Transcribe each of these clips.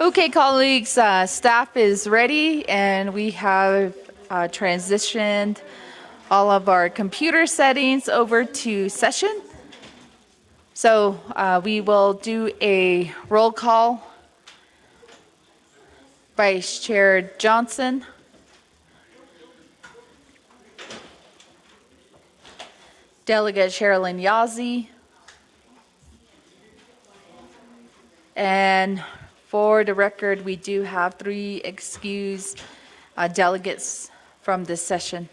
Okay, colleagues, staff is ready, and we have transitioned all of our computer settings over to session. So we will do a roll call. Vice Chair Johnson. Delegate Sherilyn Yazzie. And for the record, we do have 3 excused delegates from this session.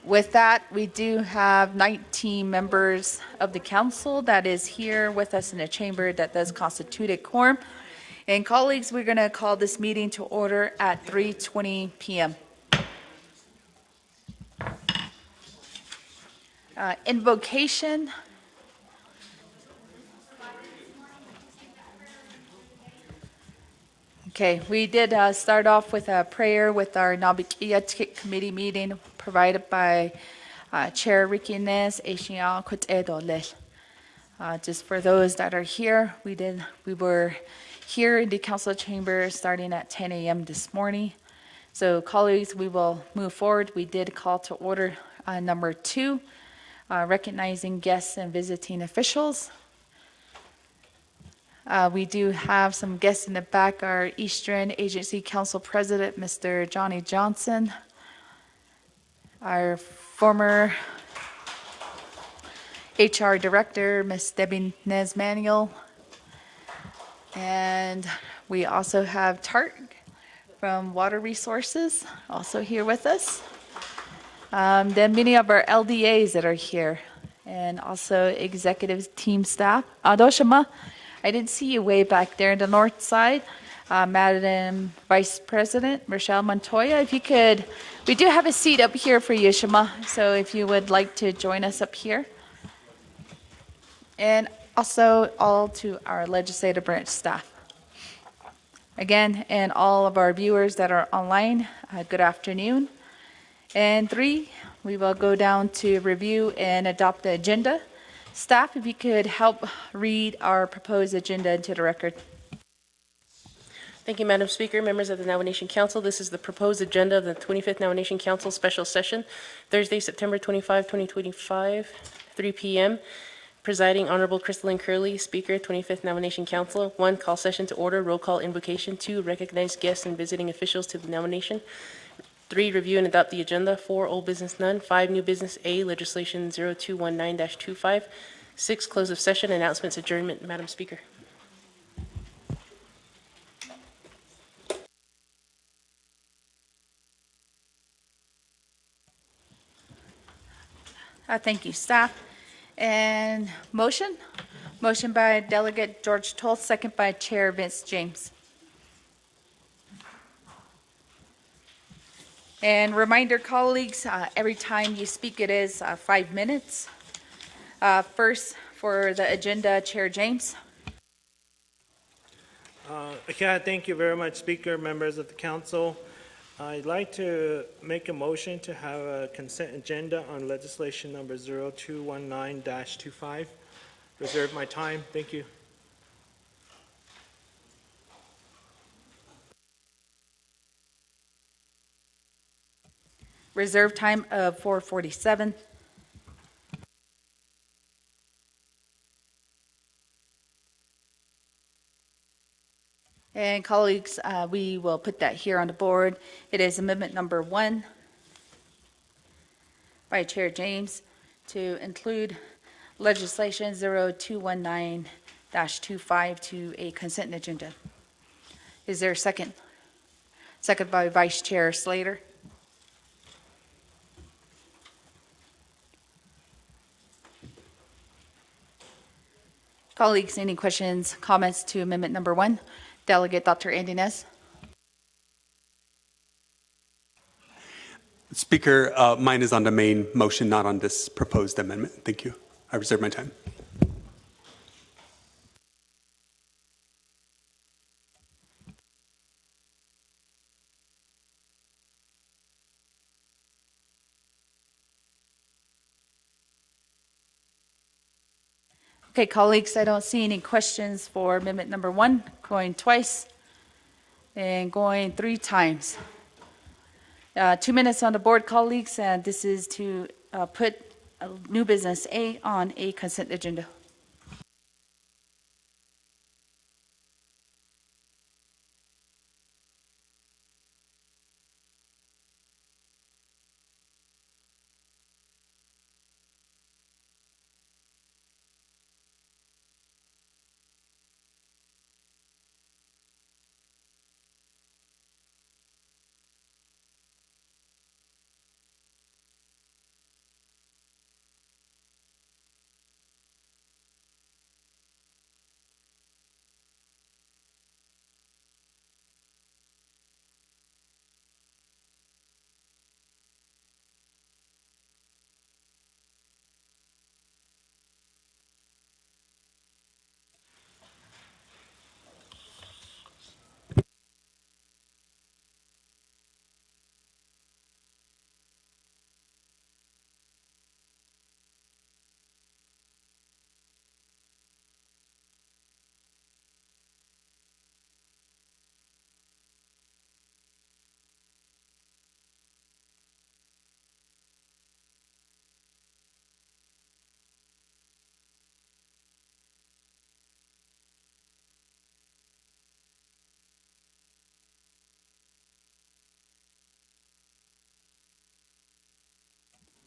With that, we do have 19 members of the council that is here with us in the chamber that does constitute a quorum. And colleagues, we're going to call this meeting to order at 3:20 p.m. Invocation. Okay, we did start off with a prayer with our Nabikia Ticket Committee meeting provided by Chair Ricky Nez, Eshiya Kutedolel. Just for those that are here, we were here in the council chamber starting at 10 a.m. this morning. So colleagues, we will move forward. We did call to order number 2, recognizing guests and visiting officials. We do have some guests in the back. Our Eastern Agency Council President, Mr. Johnny Johnson. Our former HR Director, Ms. Debbie Nez-Manuel. And we also have Tart from Water Resources, also here with us. Then many of our LDAs that are here, and also executive team staff. Adoshima, I did see you way back there in the north side. Madam Vice President Rochelle Montoya, if you could, we do have a seat up here for you, Shema, so if you would like to join us up here. And also all to our legislative branch staff. Again, and all of our viewers that are online, good afternoon. And 3, we will go down to review and adopt the agenda. Staff, if you could help read our proposed agenda into the record. Thank you, Madam Speaker. Members of the Navajo Nation Council, this is the proposed agenda of the 25th Navajo Nation Council Special Session, Thursday, September 25, 2025, 3 p.m. Presiding Honorable Crystalline Curley, Speaker, 25th Navajo Nation Council. 1, call session to order, roll call invocation. 2, recognize guests and visiting officials to the Navajo Nation. 3, review and adopt the agenda. 4, old business none. 5, new business A, legislation 0219-25. 6, close of session, announcements, adjournment. Madam Speaker. Thank you, staff. And motion? Motion by Delegate George Toll, second by Chair Vince James. And reminder, colleagues, every time you speak, it is 5 minutes. First, for the agenda, Chair James. Okay, thank you very much, Speaker, members of the council. I'd like to make a motion to have a consent agenda on legislation number 0219-25. Reserve my time. Thank you. Reserve time of 4:47. And colleagues, we will put that here on the board. It is amendment number 1 by Chair James to include legislation 0219-25 to a consent agenda. Is there a second? Second by Vice Chair Slater. Colleagues, any questions, comments to amendment number 1? Delegate Dr. Andy Nez. Speaker, mine is on the main motion, not on this proposed amendment. Thank you. I reserve my time. Okay, colleagues, I don't see any questions for amendment number 1, going twice and going 3 times. 2 minutes on the board, colleagues, and this is to put new business A on a consent agenda.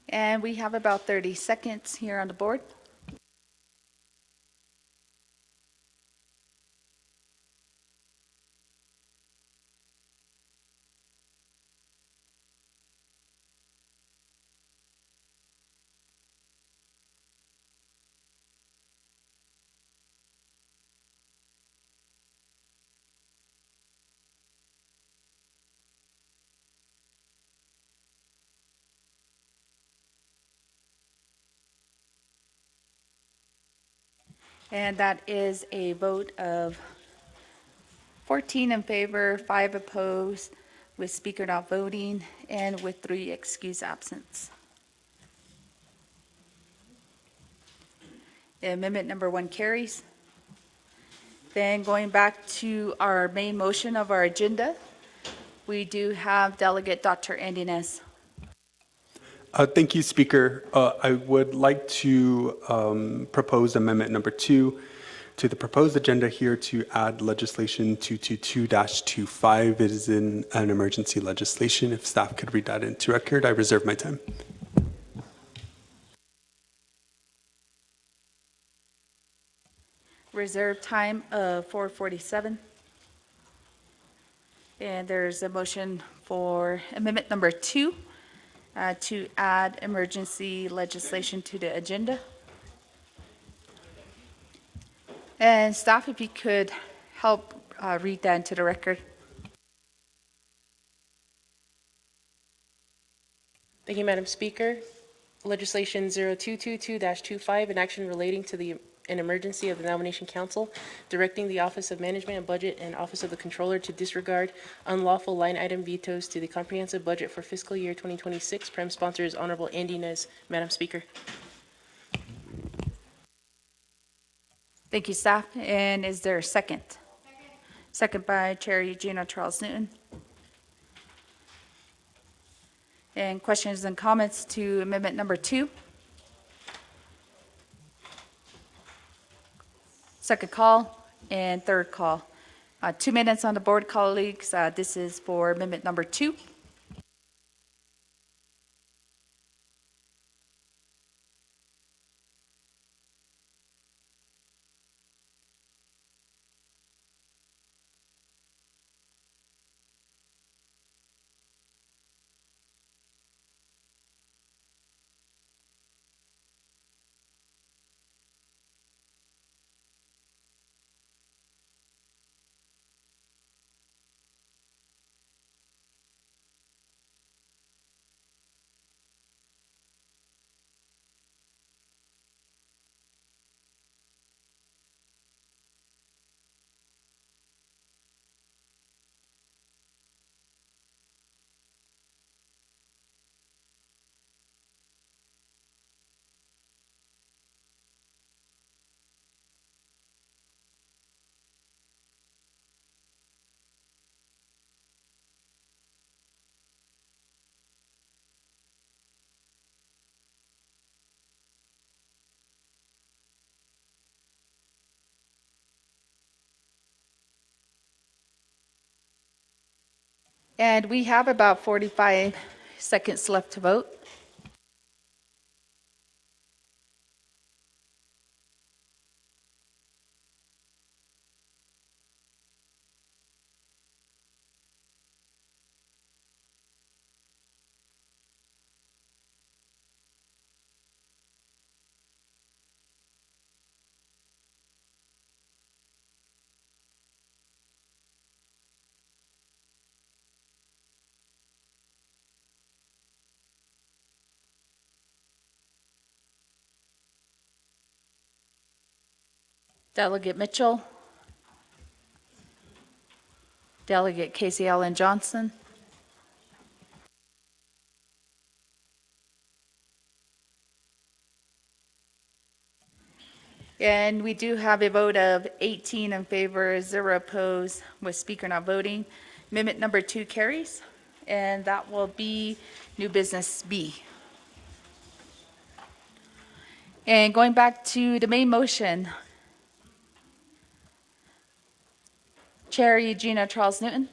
And we have about 30 seconds here on the board. And that is a vote of 14 in favor, 5 opposed, with speaker not voting, and with 3 excused absence. Amendment number 1 carries. Then going back to our main motion of our agenda, we do have Delegate Dr. Andy Nez. Thank you, Speaker. I would like to propose amendment number 2 to the proposed agenda here to add legislation 222-25. It is in an emergency legislation. If staff could read that into record, I reserve my time. Reserve time of 4:47. And there's a motion for amendment number 2 to add emergency legislation to the agenda. And staff, if you could help read that into the record. Thank you, Madam Speaker. Legislation 0222-25, an action relating to an emergency of the Nomination Council, directing the Office of Management and Budget and Office of the Controller to disregard unlawful line item vetoes to the comprehensive budget for fiscal year 2026. Prime sponsor is Honorable Andy Nez. Madam Speaker. Thank you, staff. And is there a second? Second by Chair Eugenia Charles Newton. And questions and comments to amendment number 2? Second call and third call. 2 minutes on the board, colleagues. This is for amendment number 2. And we have about 45 seconds left to vote. Delegate Mitchell. Delegate Casey Allen Johnson. And we do have a vote of 18 in favor, 0 opposed, with speaker not voting. Amendment number 2 carries, and that will be new business B. And going back to the main motion, Chair Eugenia Charles Newton.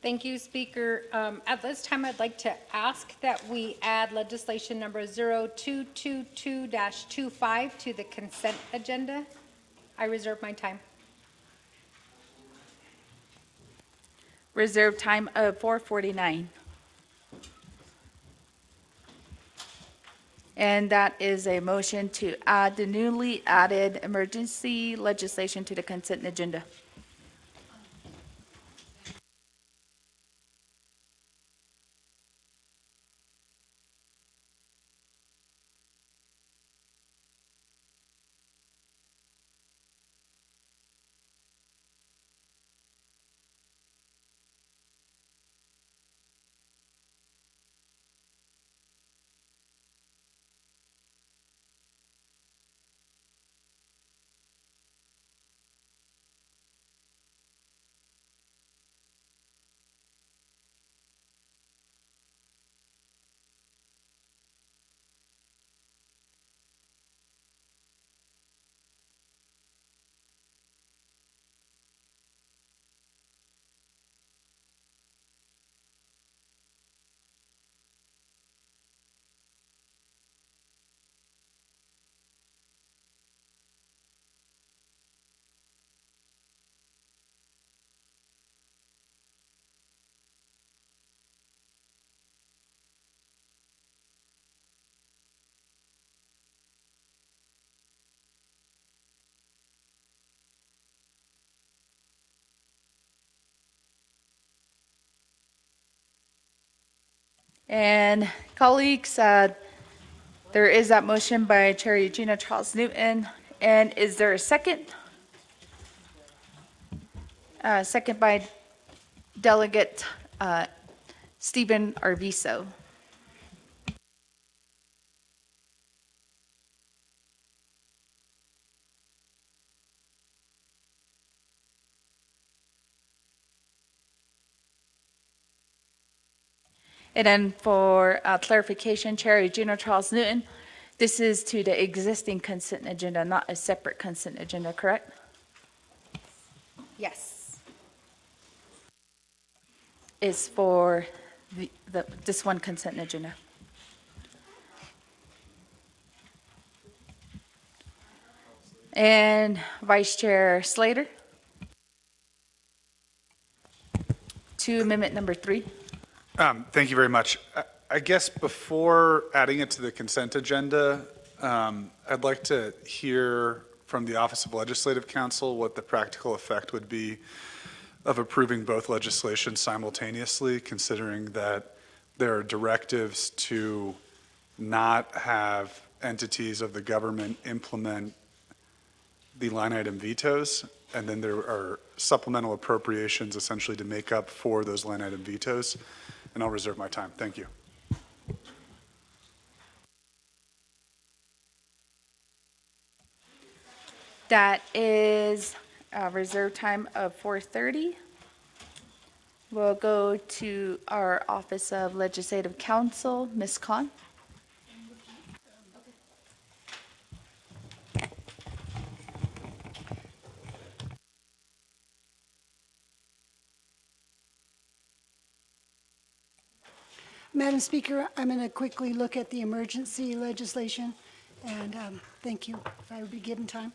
Thank you, Speaker. At this time, I'd like to ask that we add legislation number 0222-25 to the consent agenda. I reserve my time. Reserve time of 4:49. And that is a motion to add the newly added emergency legislation to the consent agenda. And colleagues, there is that motion by Chair Eugenia Charles Newton. And is there a second? Second by Delegate Stephen Arviso. And then for clarification, Chair Eugenia Charles Newton, this is to the existing consent agenda, not a separate consent agenda, correct? Yes. Is for this one consent agenda. And Vice Chair Slater. To amendment number 3. Thank you very much. I guess before adding it to the consent agenda, I'd like to hear from the Office of Legislative Counsel what the practical effect would be of approving both legislations simultaneously, considering that there are directives to not have entities of the government implement the line item vetoes, and then there are supplemental appropriations essentially to make up for those line item vetoes. And I'll reserve my time. Thank you. That is reserve time of 4:30. We'll go to our Office of Legislative Counsel, Ms. Khan. Madam Speaker, I'm going to quickly look at the emergency legislation, and thank you, if I would be given time.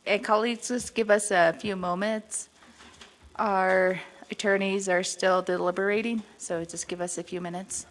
And colleagues, just give us a few moments. Our attorneys are still deliberating, so just give us a few minutes.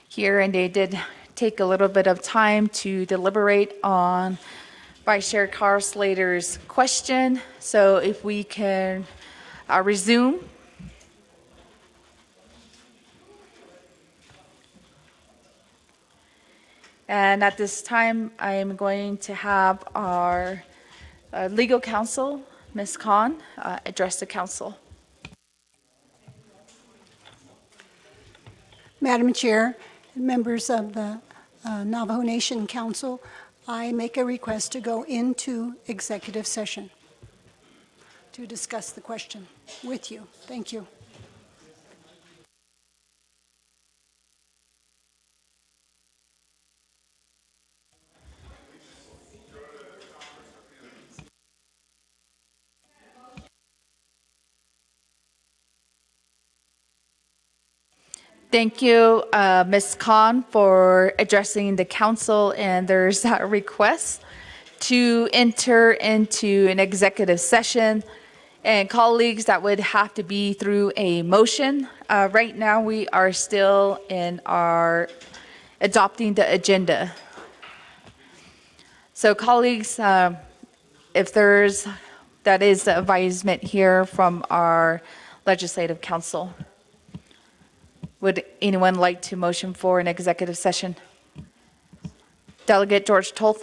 here, and they did take a little bit of time to deliberate on Vice Chair Carl Slater's question. So if we can resume. And at this time, I am going to have our legal counsel, Ms. Khan, address the council. Madam Chair, members of the Navajo Nation Council, I make a request to go into executive session to discuss the question with you. Thank you. Thank you, Ms. Khan, for addressing the council. And there's a request to enter into an executive session. And colleagues, that would have to be through a motion. Right now, we are still in our adopting the agenda. So colleagues, if that is the advisement here from our legislative council. Would anyone like to motion for an executive session? Delegate George Toth.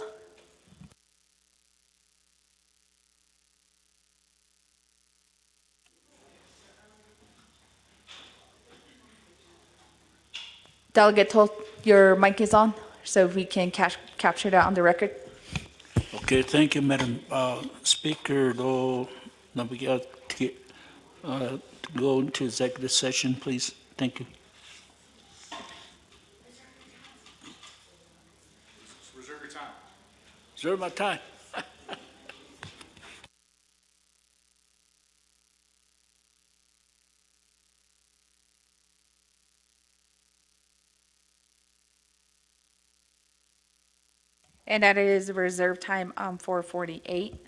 Delegate Toth, your mic is on, so we can capture that on the record. Okay, thank you, Madam Speaker. Though, now we got to go into executive session, please. Thank you. Reserve your time. Reserve my time. And that is reserve time on 4:48.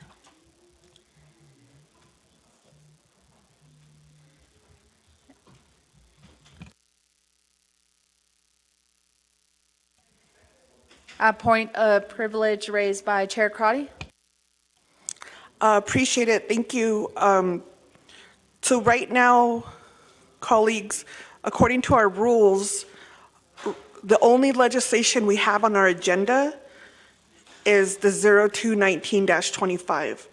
A point of privilege raised by Chair Crotty. Appreciate it. Thank you. So right now, colleagues, according to our rules, the only legislation we have on our agenda is the 0219-25.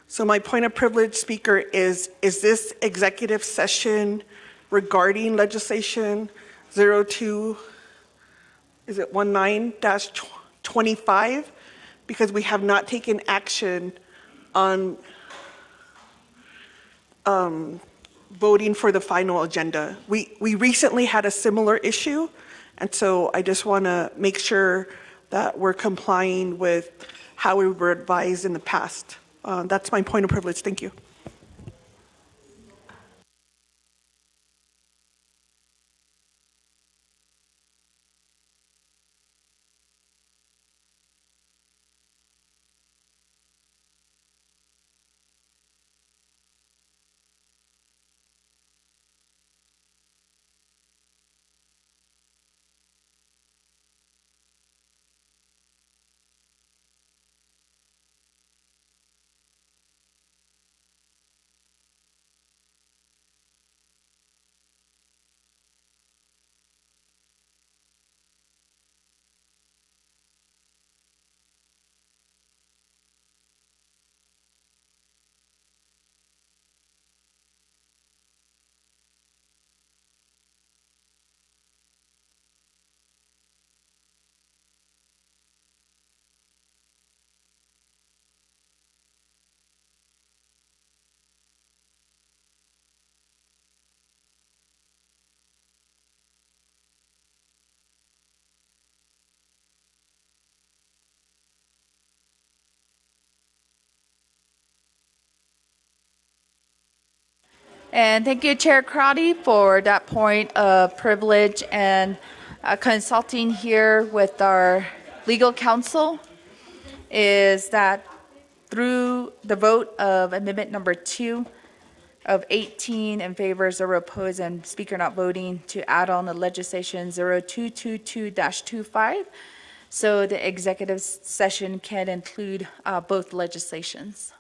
So my point of privilege, Speaker, is this executive session regarding legislation 02, is it 19-25? Because we have not taken action on voting for the final agenda. We recently had a similar issue, and so I just want to make sure that we're complying with how we were advised in the past. That's my point of privilege. Thank you. And thank you, Chair Crotty, for that point of privilege and consulting here with our legal counsel. Is that through the vote of amendment number 2, of 18 in favor, 0 opposed, and speaker not voting to add on the legislation 0222-25. So the executive session can include both legislations.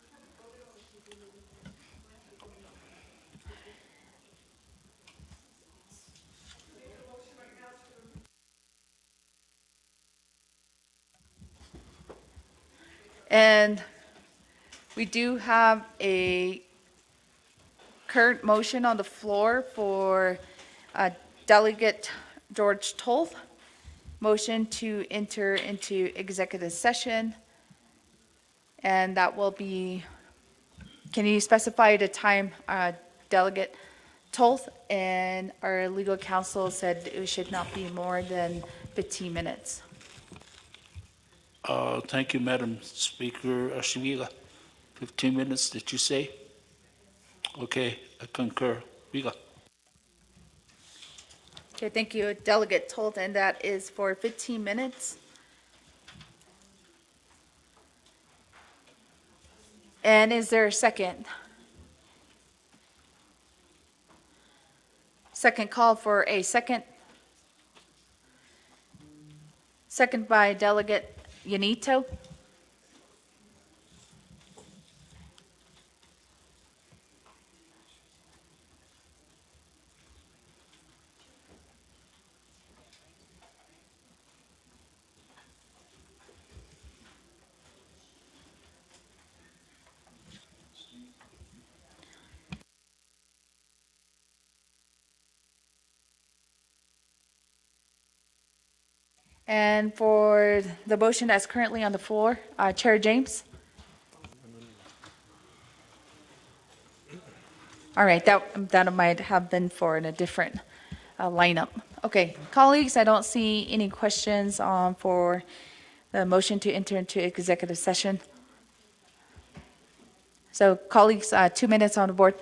And we do have a current motion on the floor for Delegate George Toth. Motion to enter into executive session. And that will be, can you specify the time, Delegate Toth? And our legal counsel said it should not be more than 15 minutes. Thank you, Madam Speaker Ashwila. 15 minutes, did you say? Okay, I concur. Viga. Okay, thank you, Delegate Toth, and that is for 15 minutes. And is there a second? Second call for a second. Second by Delegate Yanito. And for the motion that's currently on the floor, Chair James? All right, that might have been for in a different lineup. Okay, colleagues, I don't see any questions for the motion to enter into executive session. So colleagues, 2 minutes on the board.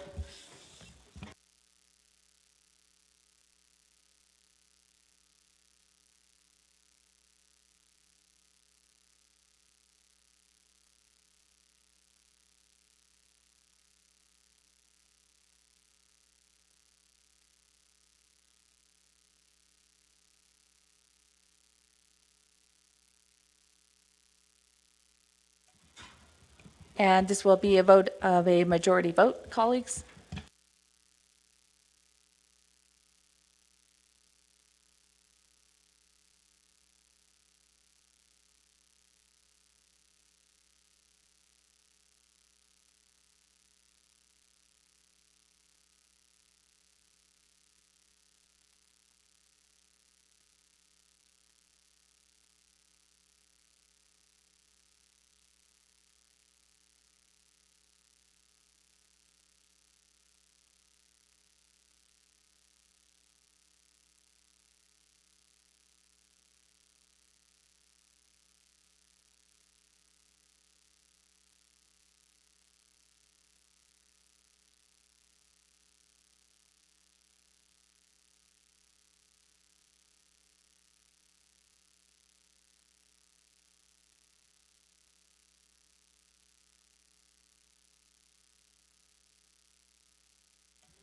And this will be a vote of a majority vote, colleagues.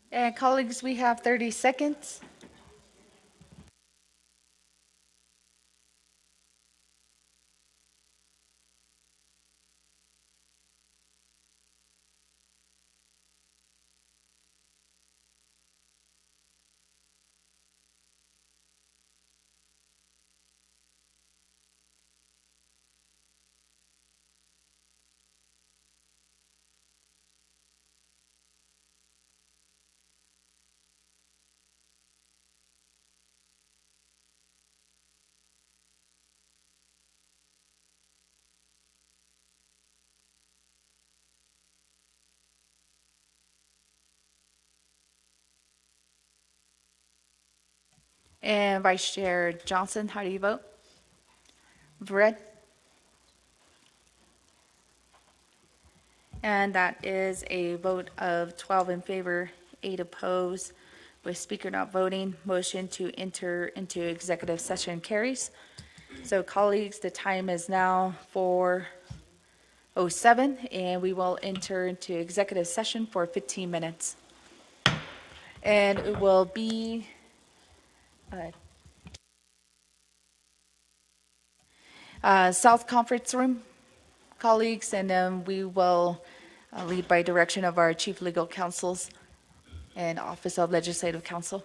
And colleagues, we have 30 seconds. And Vice Chair Johnson, how do you vote? Red? And that is a vote of 12 in favor, 8 opposed, with Speaker not voting. Motion to enter into executive session carries. So colleagues, the time is now 4:07, and we will enter into executive session for 15 minutes. And it will be South Conference Room, colleagues, and then we will lead by direction of our Chief Legal Counsels and Office of Legislative Counsel.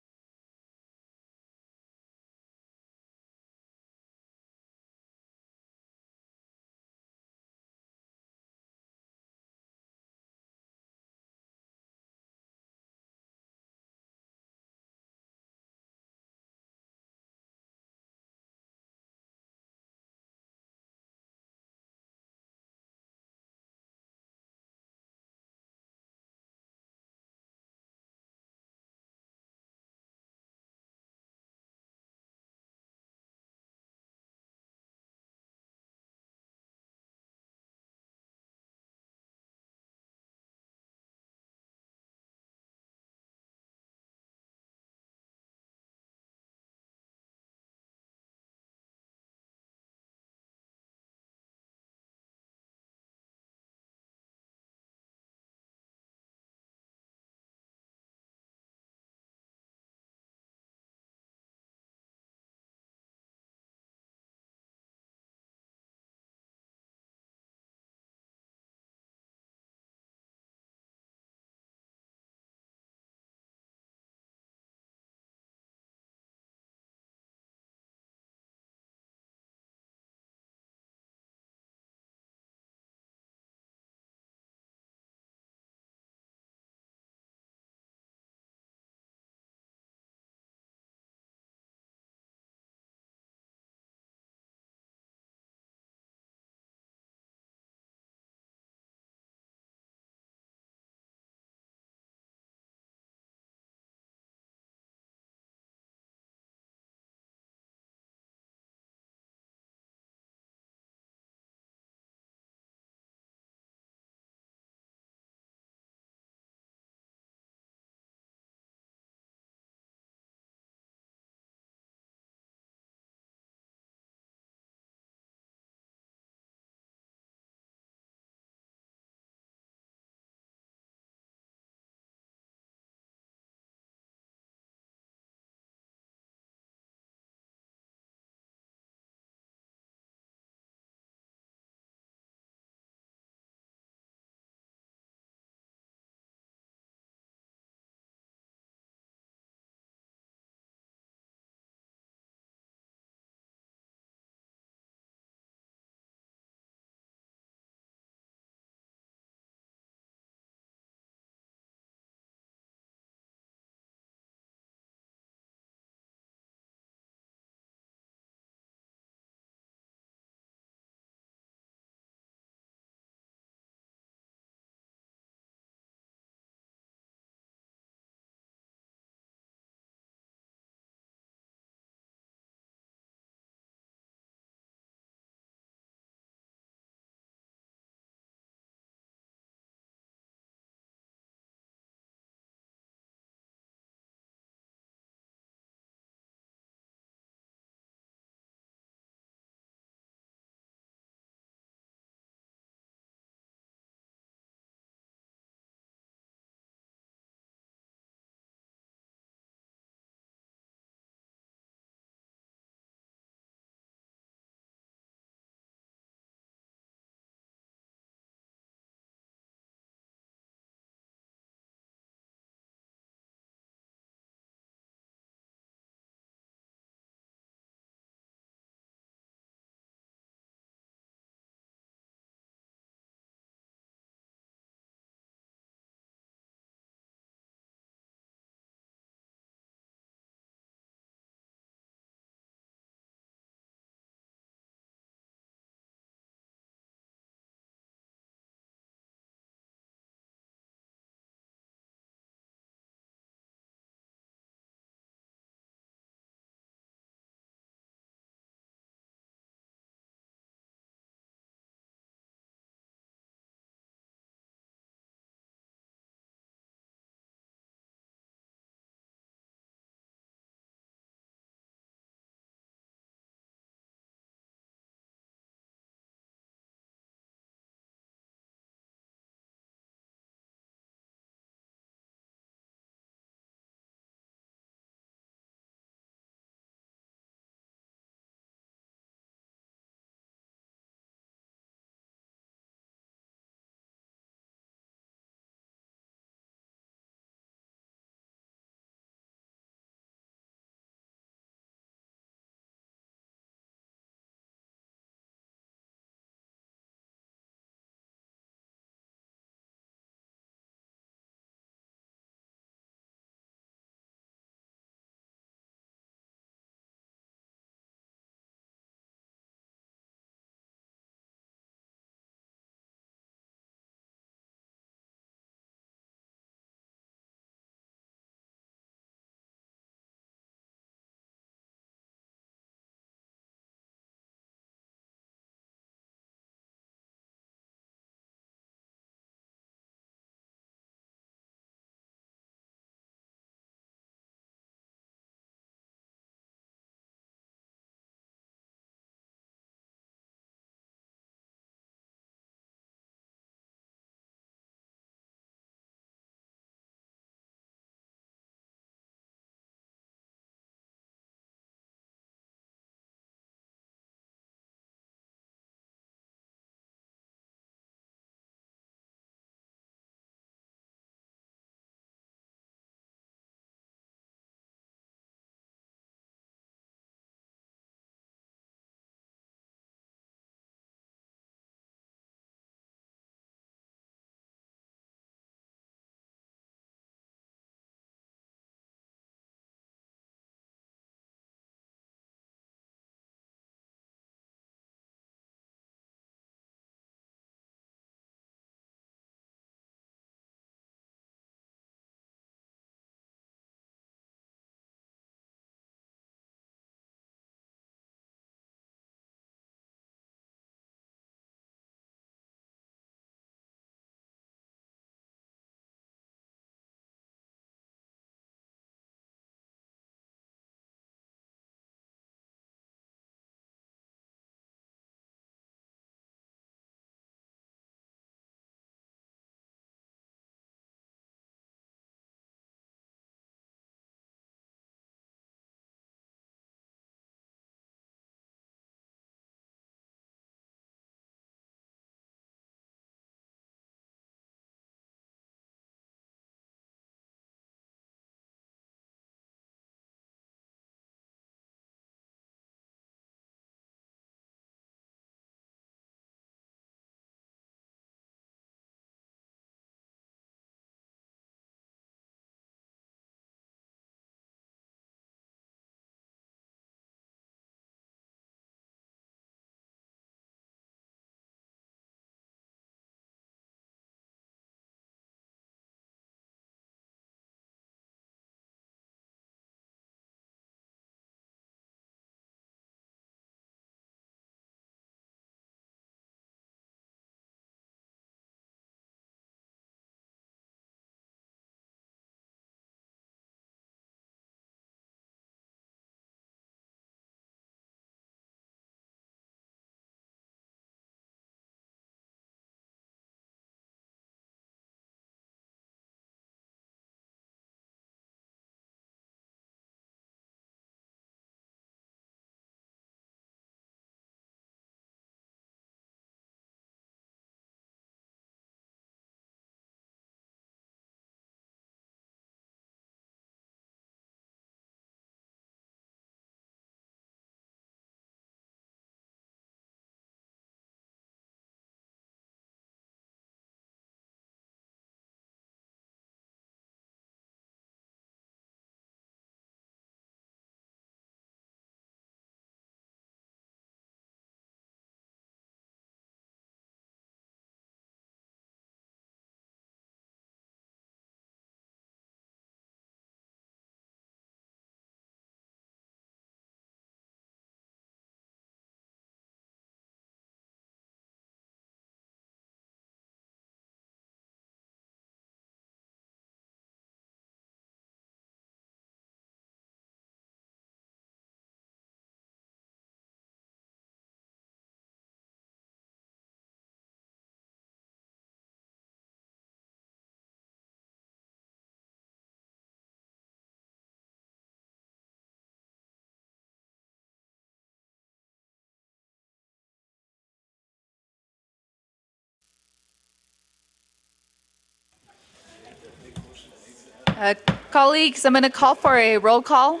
Colleagues, I'm going to call for a roll call.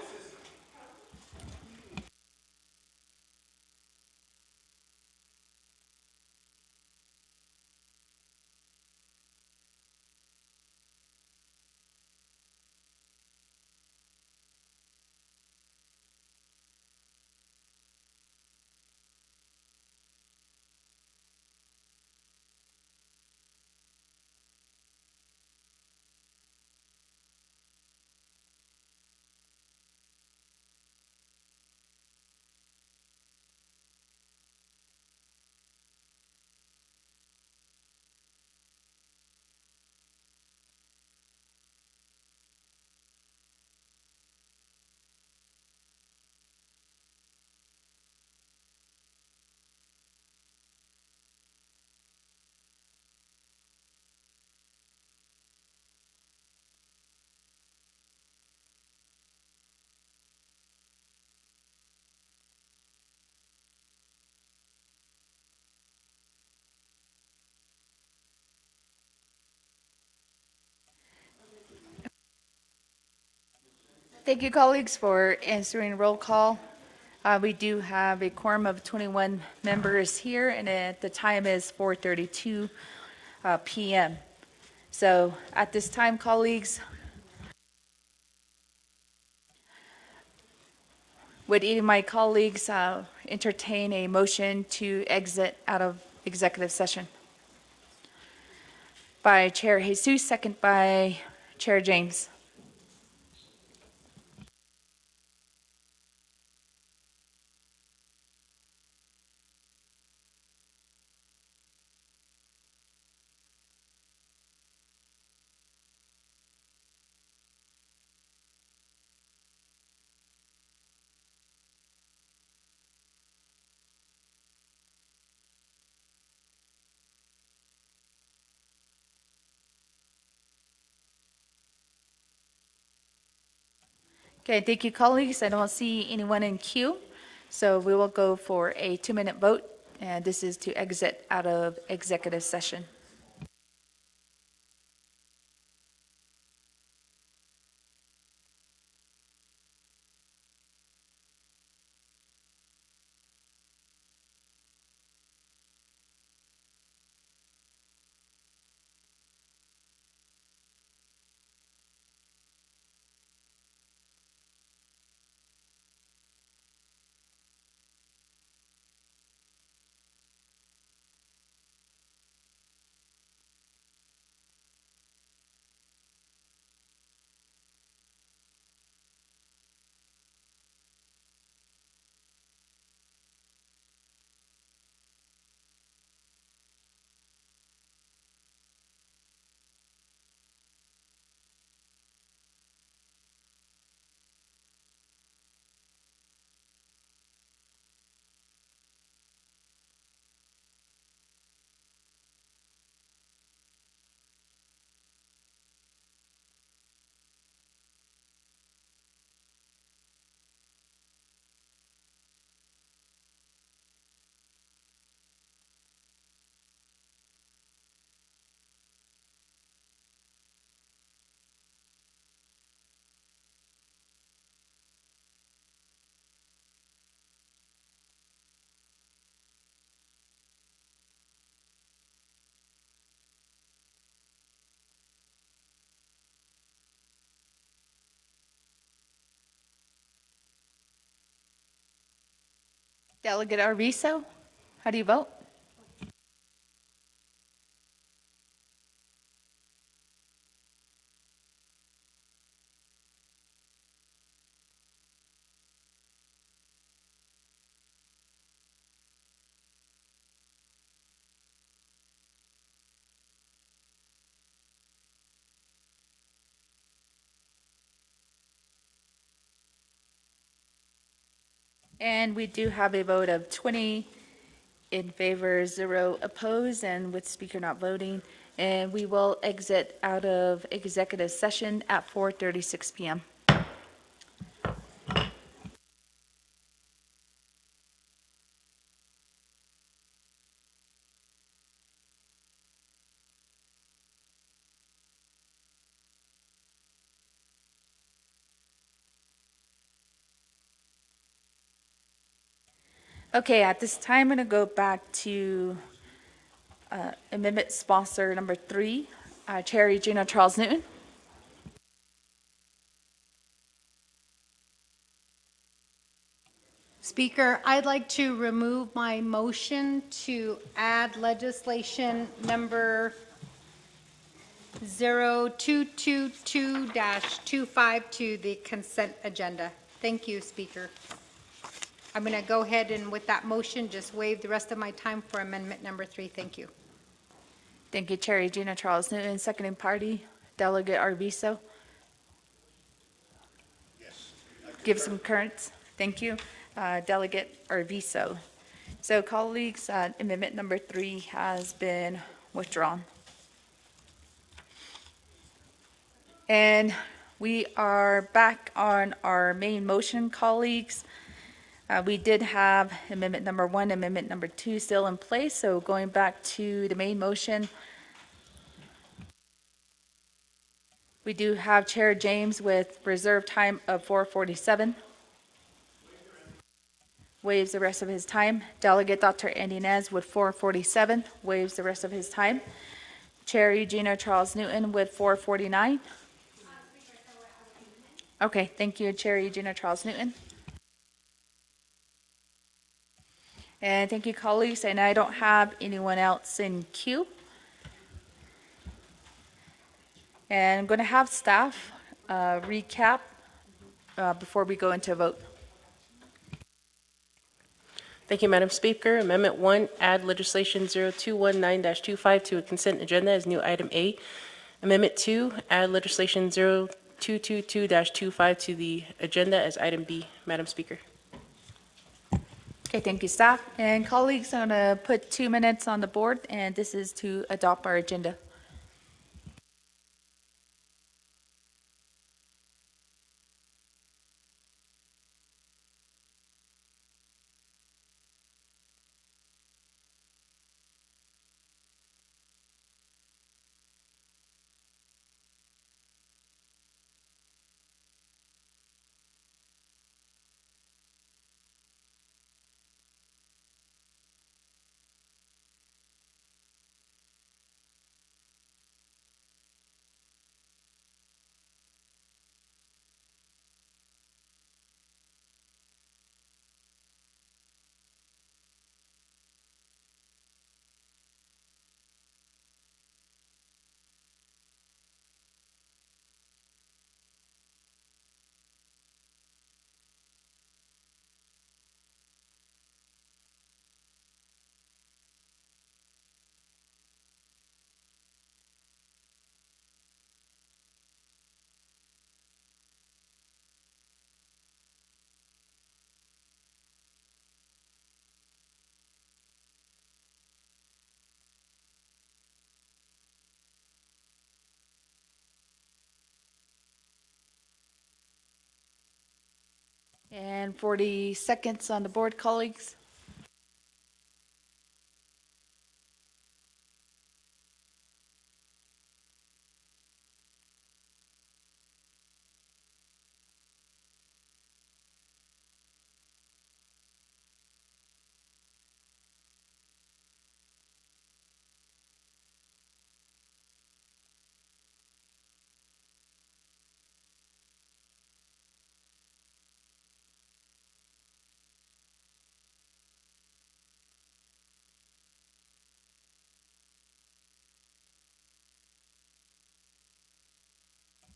Thank you, colleagues, for answering roll call. We do have a quorum of 21 members here, and the time is 4:32 p.m. So at this time, colleagues, would any of my colleagues entertain a motion to exit out of executive session? By Chair Jesus, second by Chair James. Okay, thank you, colleagues. I don't see anyone in queue, so we will go for a 2-minute vote, and this is to exit out of executive session. Delegate Arvizo, how do you vote? And we do have a vote of 20 in favor, 0 opposed, and with speaker not voting. And we will exit out of executive session at 4:36 p.m. Okay, at this time, I'm going to go back to amendment sponsor number 3, Chair Regina Charles Newton. Speaker, I'd like to remove my motion to add legislation number 0222-25 to the consent agenda. Thank you, Speaker. I'm going to go ahead and with that motion, just waive the rest of my time for amendment number 3. Thank you. Thank you, Chair Regina Charles Newton. Seconding party, Delegate Arvizo. Give some concurrence. Thank you. Delegate Arvizo. So colleagues, amendment number 3 has been withdrawn. And we are back on our main motion, colleagues. We did have amendment number 1, amendment number 2 still in place, so going back to the main motion, we do have Chair James with reserved time of 4:47. Waives the rest of his time. Delegate Dr. Andy Nez with 4:47, waives the rest of his time. Chair Regina Charles Newton with 4:49. Okay, thank you, Chair Regina Charles Newton. And thank you, colleagues, and I don't have anyone else in queue. And I'm going to have staff recap before we go into a vote. Thank you, Madam Speaker. Amendment 1, add legislation 0219-25 to a consent agenda as new item A. Amendment 2, add legislation 0222-25 to the agenda as item B. Madam Speaker. Okay, thank you, staff. And colleagues, I'm going to put 2 minutes on the board, and this is to adopt our agenda. And 40 seconds on the board, colleagues.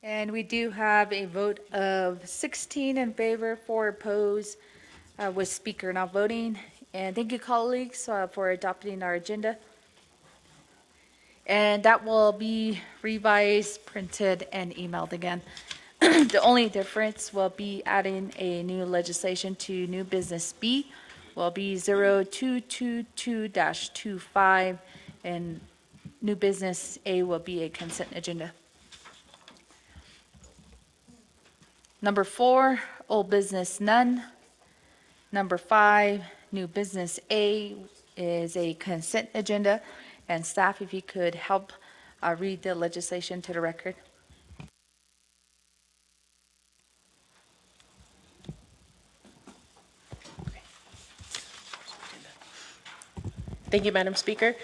And we do have a vote of 16 in favor, 4 opposed, with speaker not voting. And thank you, colleagues, for adopting our agenda. And that will be revised, printed, and emailed again. The only difference will be adding a new legislation to new business B, will be 0222-25, and new business A will be a consent agenda. Number 4, old business none. Number 5, new business A is a consent agenda. And staff, if you could help read the legislation to the record. Thank you, Madam Speaker.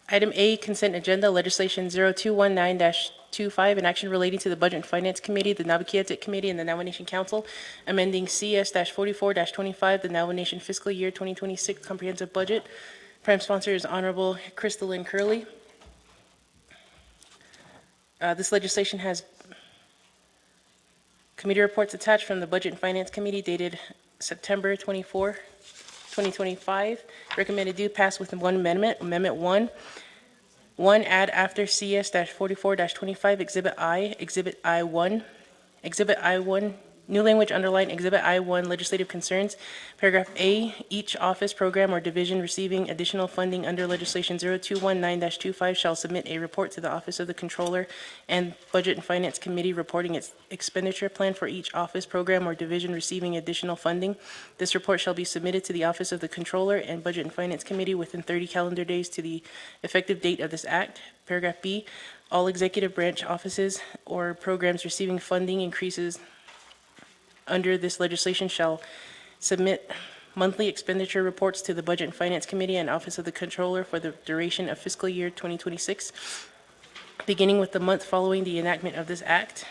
Item A, consent agenda, legislation 0219-25, an action relating to the Budget and Finance Committee, the Navajo Committee, and the Navajo Nation Council, amending CS-44-25, the Navajo Nation fiscal year 2026 comprehensive budget. Prime sponsor is Honorable Crystalline Curley. This legislation has committee reports attached from the Budget and Finance Committee dated September 24, 2025. Recommended do pass with one amendment. Amendment 1. 1, add after CS-44-25, Exhibit I1, Exhibit I1, new language underline, Exhibit I1, legislative concerns. Paragraph A, each office, program, or division receiving additional funding under legislation 0219-25 shall submit a report to the Office of the Controller and Budget and Finance Committee reporting its expenditure plan for each office, program, or division receiving additional funding. This report shall be submitted to the Office of the Controller and Budget and Finance Committee within 30 calendar days to the effective date of this act. Paragraph B, all executive branch offices or programs receiving funding increases under this legislation shall submit monthly expenditure reports to the Budget and Finance Committee and Office of the Controller for the duration of fiscal year 2026, beginning with the month following the enactment of this act.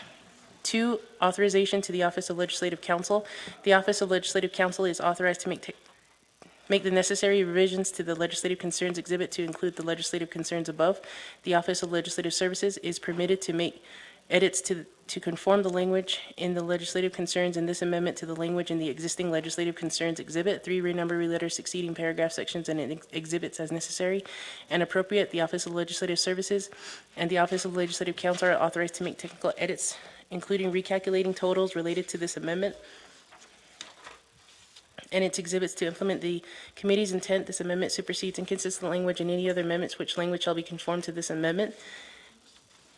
2, authorization to the Office of Legislative Counsel. The Office of Legislative Counsel is authorized to make the necessary revisions to the legislative concerns exhibit to include the legislative concerns above. The Office of Legislative Services is permitted to make edits to conform the language in the legislative concerns in this amendment to the language in the existing legislative concerns exhibit. 3, renumber, reletter succeeding paragraph sections and exhibits as necessary and appropriate. The Office of Legislative Services and the Office of Legislative Counsel are authorized to make technical edits, including recalculating totals related to this amendment and its exhibits to implement the committee's intent. This amendment supersedes inconsistent language and any other amendments which language shall be conformed to this amendment.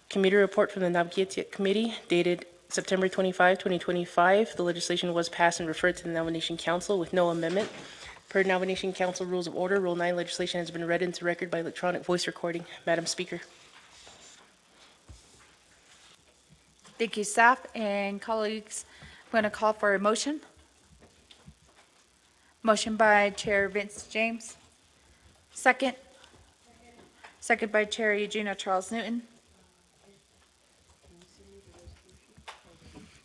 Committee report from the Navajo Committee dated September 25, 2025. The legislation was passed and referred to the Navajo Nation Council with no amendment. Per Navajo Nation Council Rules of Order, Rule 9, legislation has been read into record by electronic voice recording. Madam Speaker. Thank you, staff and colleagues. I'm going to call for a motion. Motion by Chair Vince James. Second. Second by Chair Eugenia Charles Newton.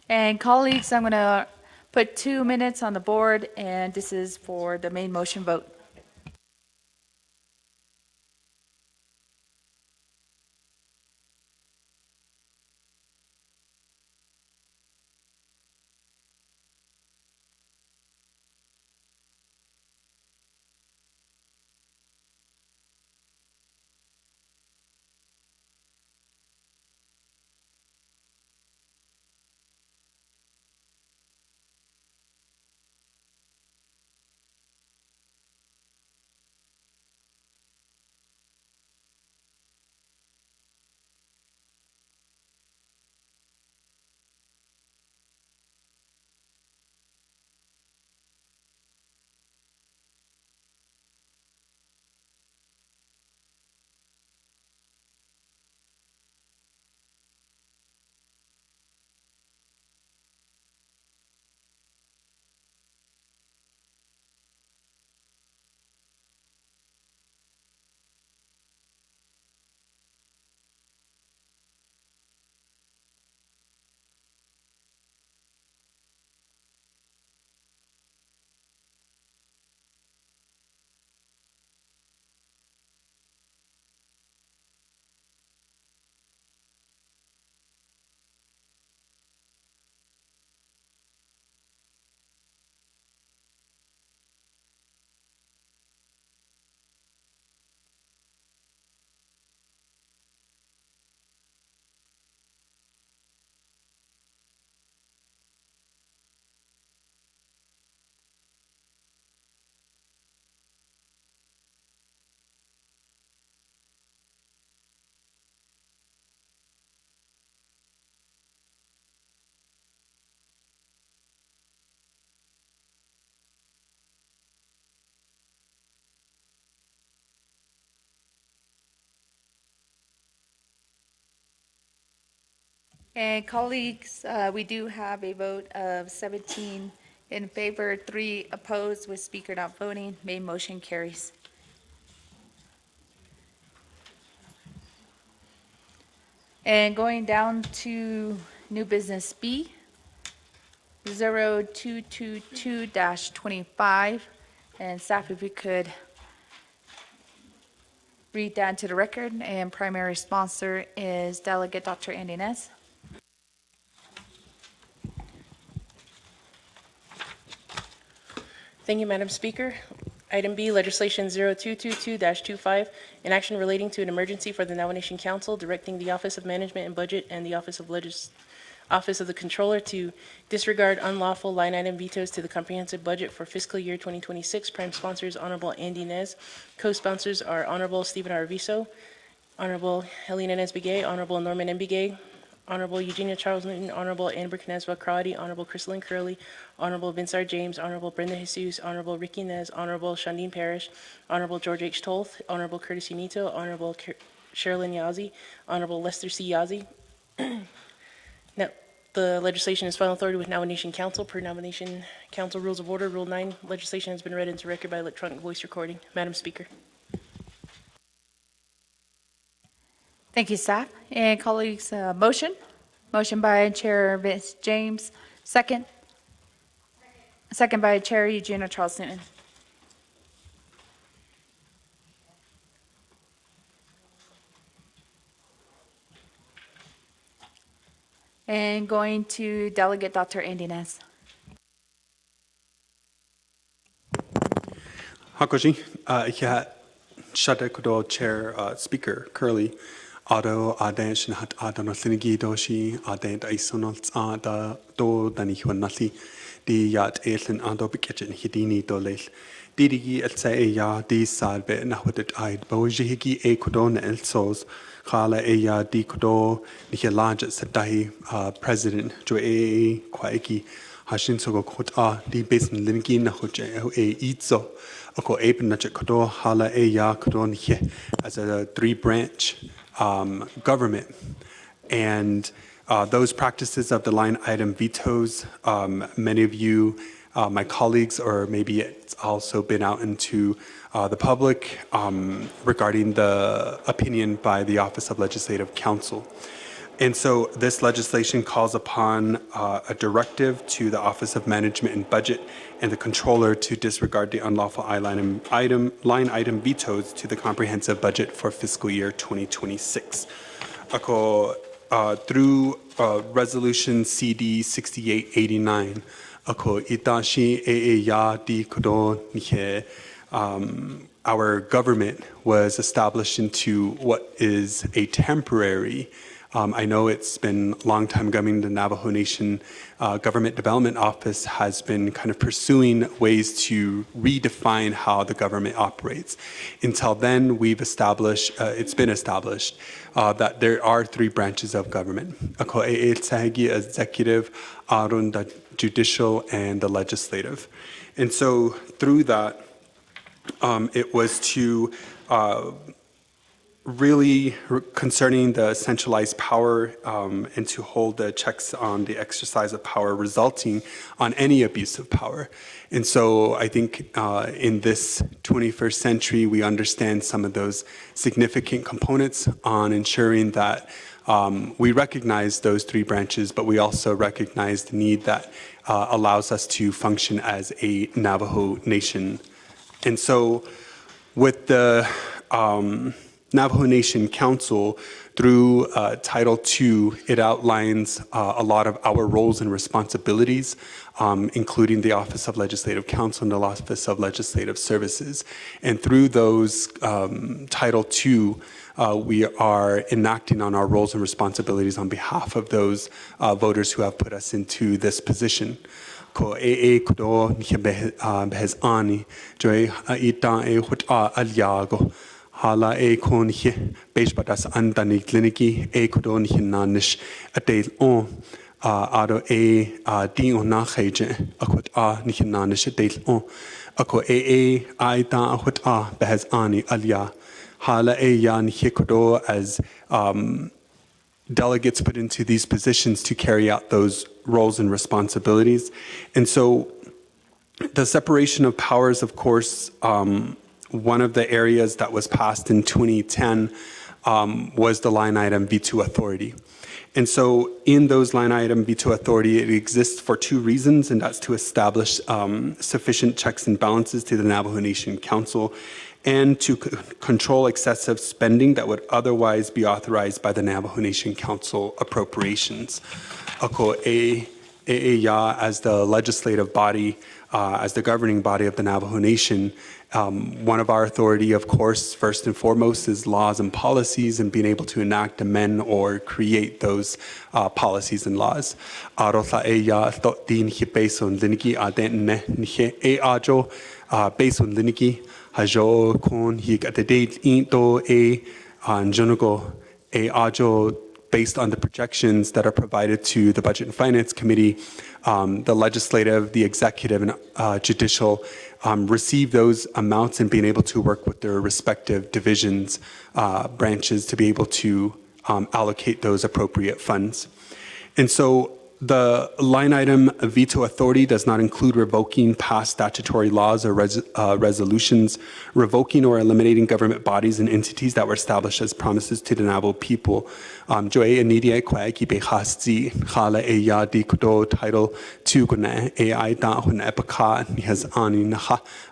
And colleagues, I'm going to put 2 minutes on the board, and this is for the main motion vote. And colleagues, we do have a vote of 17 in favor, 3 opposed, with speaker not voting. Main motion carries. And going down to new business B, 0222-25. And staff, if you could read that into the record. And primary sponsor is Delegate Dr. Andy Nez. Thank you, Madam Speaker. Item B, legislation 0222-25, an action relating to an emergency for the Navajo Nation Council, directing the Office of Management and Budget and the Office of the Controller to disregard unlawful line item vetoes to the comprehensive budget for fiscal year 2026. Prime sponsor is Honorable Andy Nez. Co-sponsors are Honorable Stephen Arvizo, Honorable Helena Nesbigay, Honorable Norman Nbigay, Honorable Eugenia Charles Newton, Honorable Amber Knezwa Crowdy, Honorable Crystalline Curley, Honorable Vince R. James, Honorable Brenda Jesus, Honorable Ricky Nez, Honorable Shandine Parrish, Honorable George H. Toth, Honorable Curtis Unito, Honorable Sherilyn Yazzie, Honorable Lester C. Yazzie. Now, the legislation is final authority with Nomination Council. Per Nomination Council Rules of Order, Rule 9, legislation has been read into record by electronic voice recording. Madam Speaker. Thank you, staff. And colleagues, motion? Motion by Chair Vince James, second. Second by Chair Eugenia Charles Newton. And going to Delegate Dr. Andy Nez. Hakoshi, yeah, Shada Kodo Chair Speaker Curley, Auto Adan Shinhat Adan Sinigi Doshi, Adan Isonals Ada Do Dani Honasi, the Yat Asen Ado Biketchen Hidini Doles, Didi El Saya di Salbe Nahudet Id, Bojihiki E Kodon El Sos, Khala Eya di Kodo, Nihelaj Sadai, President Joe A. Kwaiki, Hashin Sogo Kota, di Basin Linki Nahuja E Itzo. Ako ape na kodo hala e ya kodo nye as a three-branch government, and those practices of the line item vetoes. Many of you, my colleagues, or maybe it's also been out into the public regarding the opinion by the Office of Legislative Counsel. And so this legislation calls upon a directive to the Office of Management and Budget and the Controller to disregard the unlawful line item vetoes to the comprehensive budget for fiscal year 2026. Ako, through Resolution CD 6889, ako itashi ya di kodo nihe, our government was established into what is a temporary. I know it's been a long time coming. The Navajo Nation Government Development Office has been kind of pursuing ways to redefine how the government operates. Until then, it's been established that there are three branches of government: executive, the judicial, and the legislative. And so through that, it was to really concerning the centralized power and to hold the checks on the exercise of power resulting on any abuse of power. And so I think in this 21st century, we understand some of those significant components on ensuring that we recognize those three branches, but we also recognize the need that allows us to function as a Navajo nation. And so with the Navajo Nation Council, through Title II, it outlines a lot of our roles and responsibilities, including the Office of Legislative Counsel and the Office of Legislative Services. And through those Title II, we are enacting on our roles and responsibilities on behalf of those voters who have put us into this position. Ko kudo behes ani joy ita hut aliago. Hala kon hi beige batas andani kliniki kudo nanish atel on ado di on na heje akut nanish atel on ako aita hut behes ani alia hala yan hikodo as delegates put into these positions to carry out those roles and responsibilities. And so the separation of powers, of course, one of the areas that was passed in 2010 was the line item veto authority. And so in those line item veto authority, it exists for two reasons, and that's to establish sufficient checks and balances to the Navajo Nation Council and to control excessive spending that would otherwise be authorized by the Navajo Nation Council appropriations. Ako ya, as the legislative body, as the governing body of the Navajo Nation, one of our authority, of course, first and foremost, is laws and policies and being able to enact, amend, or create those policies and laws. Based on Liniki, Hajo kon hik at the date into a Jonugo a ajo based on the projections that are provided to the Budget and Finance Committee, the legislative, the executive, and judicial receive those amounts and being able to work with their respective divisions, branches to be able to allocate those appropriate funds. And so the line item veto authority does not include revoking past statutory laws or resolutions, revoking or eliminating government bodies and entities that were established as promises to the Navajo people. Joe enidia kwa ki be hasti khala e ya di kudo title 2 guna ai da hun epaka ni has ani na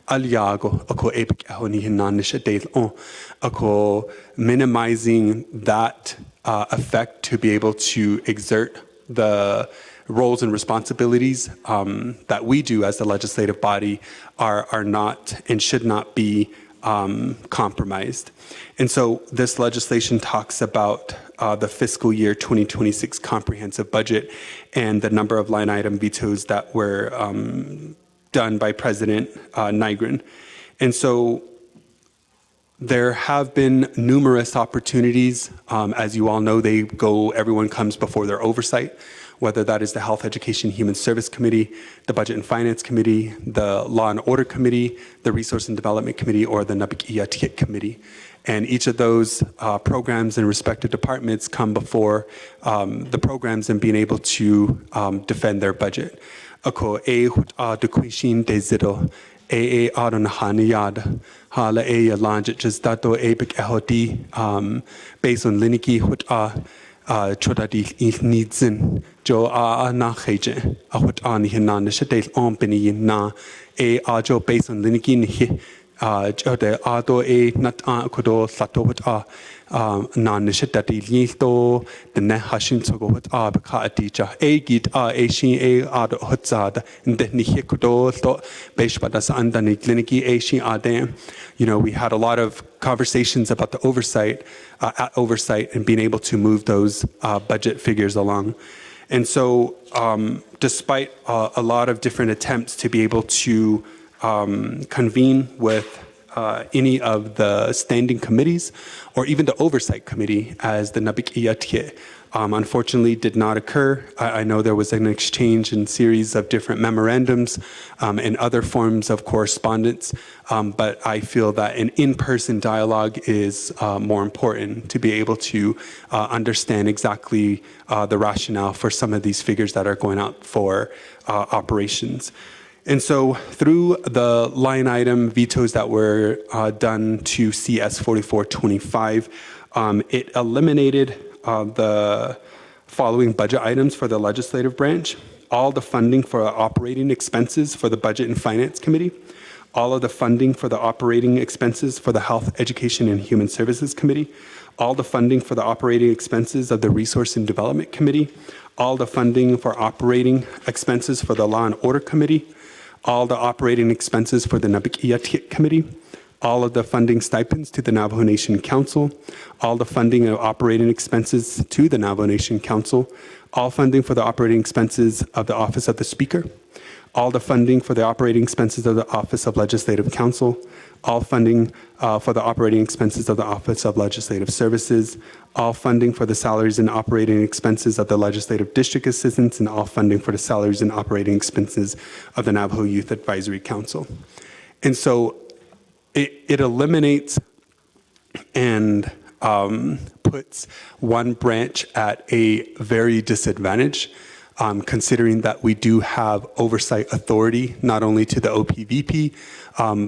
aliago ako epic honi hinanish date on ako minimizing that effect to be able to exert the roles and responsibilities that we do as the legislative body are not and should not be compromised. And so this legislation talks about the fiscal year 2026 comprehensive budget and the number of line item vetoes that were done by President Nygren. And so there have been numerous opportunities. As you all know, everyone comes before their oversight, whether that is the Health, Education, Human Service Committee, the Budget and Finance Committee, the Law and Order Committee, the Resource and Development Committee, or the Nabikiyatikit Committee. And each of those programs and respective departments come before the programs and being able to defend their budget. Ako e hut a duquishin de zido. A adon haniyad hala a lanjit just dato a big ehoti based on liniki hut a chodadi nidsin jo a na heje a hut an hinan shadel on bini na a ajo based on liniki ni jode ado a nat a kodo sato hut a na nishadati lito the ne hashin so hut a baka atija a git a shin a ado hut zad and the ni kodo to beispadas andani kliniki a shin ade. You know, we had a lot of conversations about the oversight and being able to move those budget figures along. And so despite a lot of different attempts to be able to convene with any of the standing committees or even the oversight committee as the Nabikiyatikit unfortunately did not occur. I know there was an exchange and series of different memorandums and other forms of correspondence, but I feel that an in-person dialogue is more important to be able to understand exactly the rationale for some of these figures that are going out for operations. And so through the line item vetoes that were done to CS 4425, it eliminated the following budget items for the legislative branch: all the funding for operating expenses for the Budget and Finance Committee, all of the funding for the operating expenses for the Health, Education, and Human Services Committee, all the funding for the operating expenses of the Resource and Development Committee, all the funding for operating expenses for the Law and Order Committee, all the operating expenses for the Nabikiyatikit Committee, all of the funding stipends to the Navajo Nation Council, all the funding of operating expenses to the Navajo Nation Council, all funding for the operating expenses of the Office of the Speaker, all the funding for the operating expenses of the Office of Legislative Counsel, all funding for the operating expenses of the Office of Legislative Services, all funding for the salaries and operating expenses of the Legislative District Assistants, and all funding for the salaries and operating expenses of the Navajo Youth Advisory Council. And so it eliminates and puts one branch at a very disadvantage considering that we do have oversight authority, not only to the OPVP,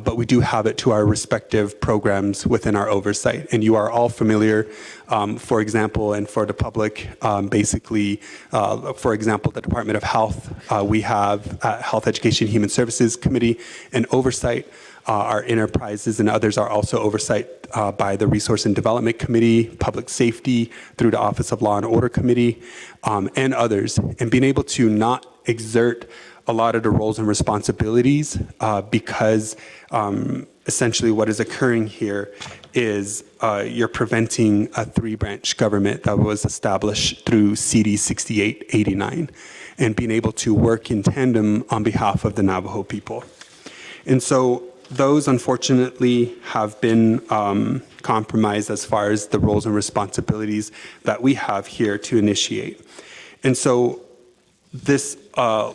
but we do have it to our respective programs within our oversight. And you are all familiar, for example, and for the public, basically, for example, the Department of Health, we have Health Education Human Services Committee and oversight. Our enterprises and others are also oversight by the Resource and Development Committee, Public Safety, through the Office of Law and Order Committee, and others. And being able to not exert a lot of the roles and responsibilities because essentially what is occurring here is you're preventing a three-branch government that was established through CD 6889 and being able to work in tandem on behalf of the Navajo people. And so those, unfortunately, have been compromised as far as the roles and responsibilities that we have here to initiate. And so this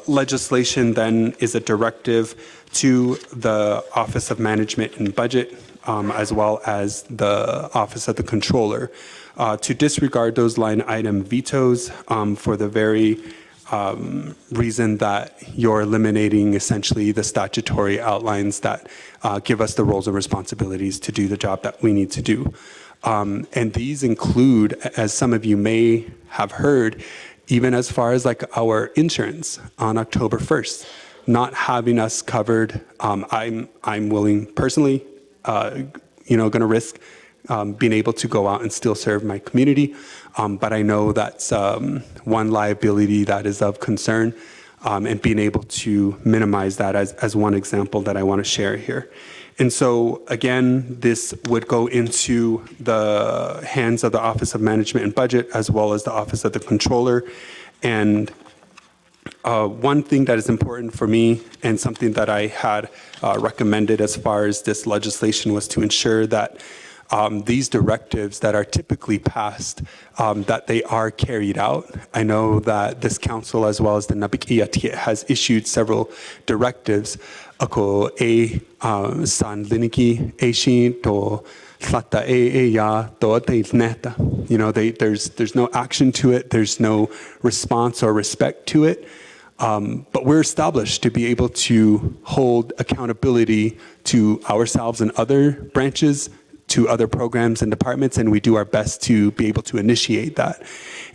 legislation then is a directive to the Office of Management and Budget, as well as the Office of the Controller, to disregard those line item vetoes for the very reason that you're eliminating essentially the statutory outlines that give us the roles and responsibilities to do the job that we need to do. And these include, as some of you may have heard, even as far as like our insurance on October 1st, not having us covered. I'm willing personally, going to risk being able to go out and still serve my community. But I know that's one liability that is of concern, and being able to minimize that as one example that I want to share here. And so, again, this would go into the hands of the Office of Management and Budget, as well as the Office of the Controller. And one thing that is important for me, and something that I had recommended as far as this legislation, was to ensure that these directives that are typically passed, that they are carried out. I know that this council, as well as the Nabikiya, has issued several directives. Ako san liniki shin to slata ya to neta. There's no action to it. There's no response or respect to it. But we're established to be able to hold accountability to ourselves and other branches, to other programs and departments, and we do our best to be able to initiate that.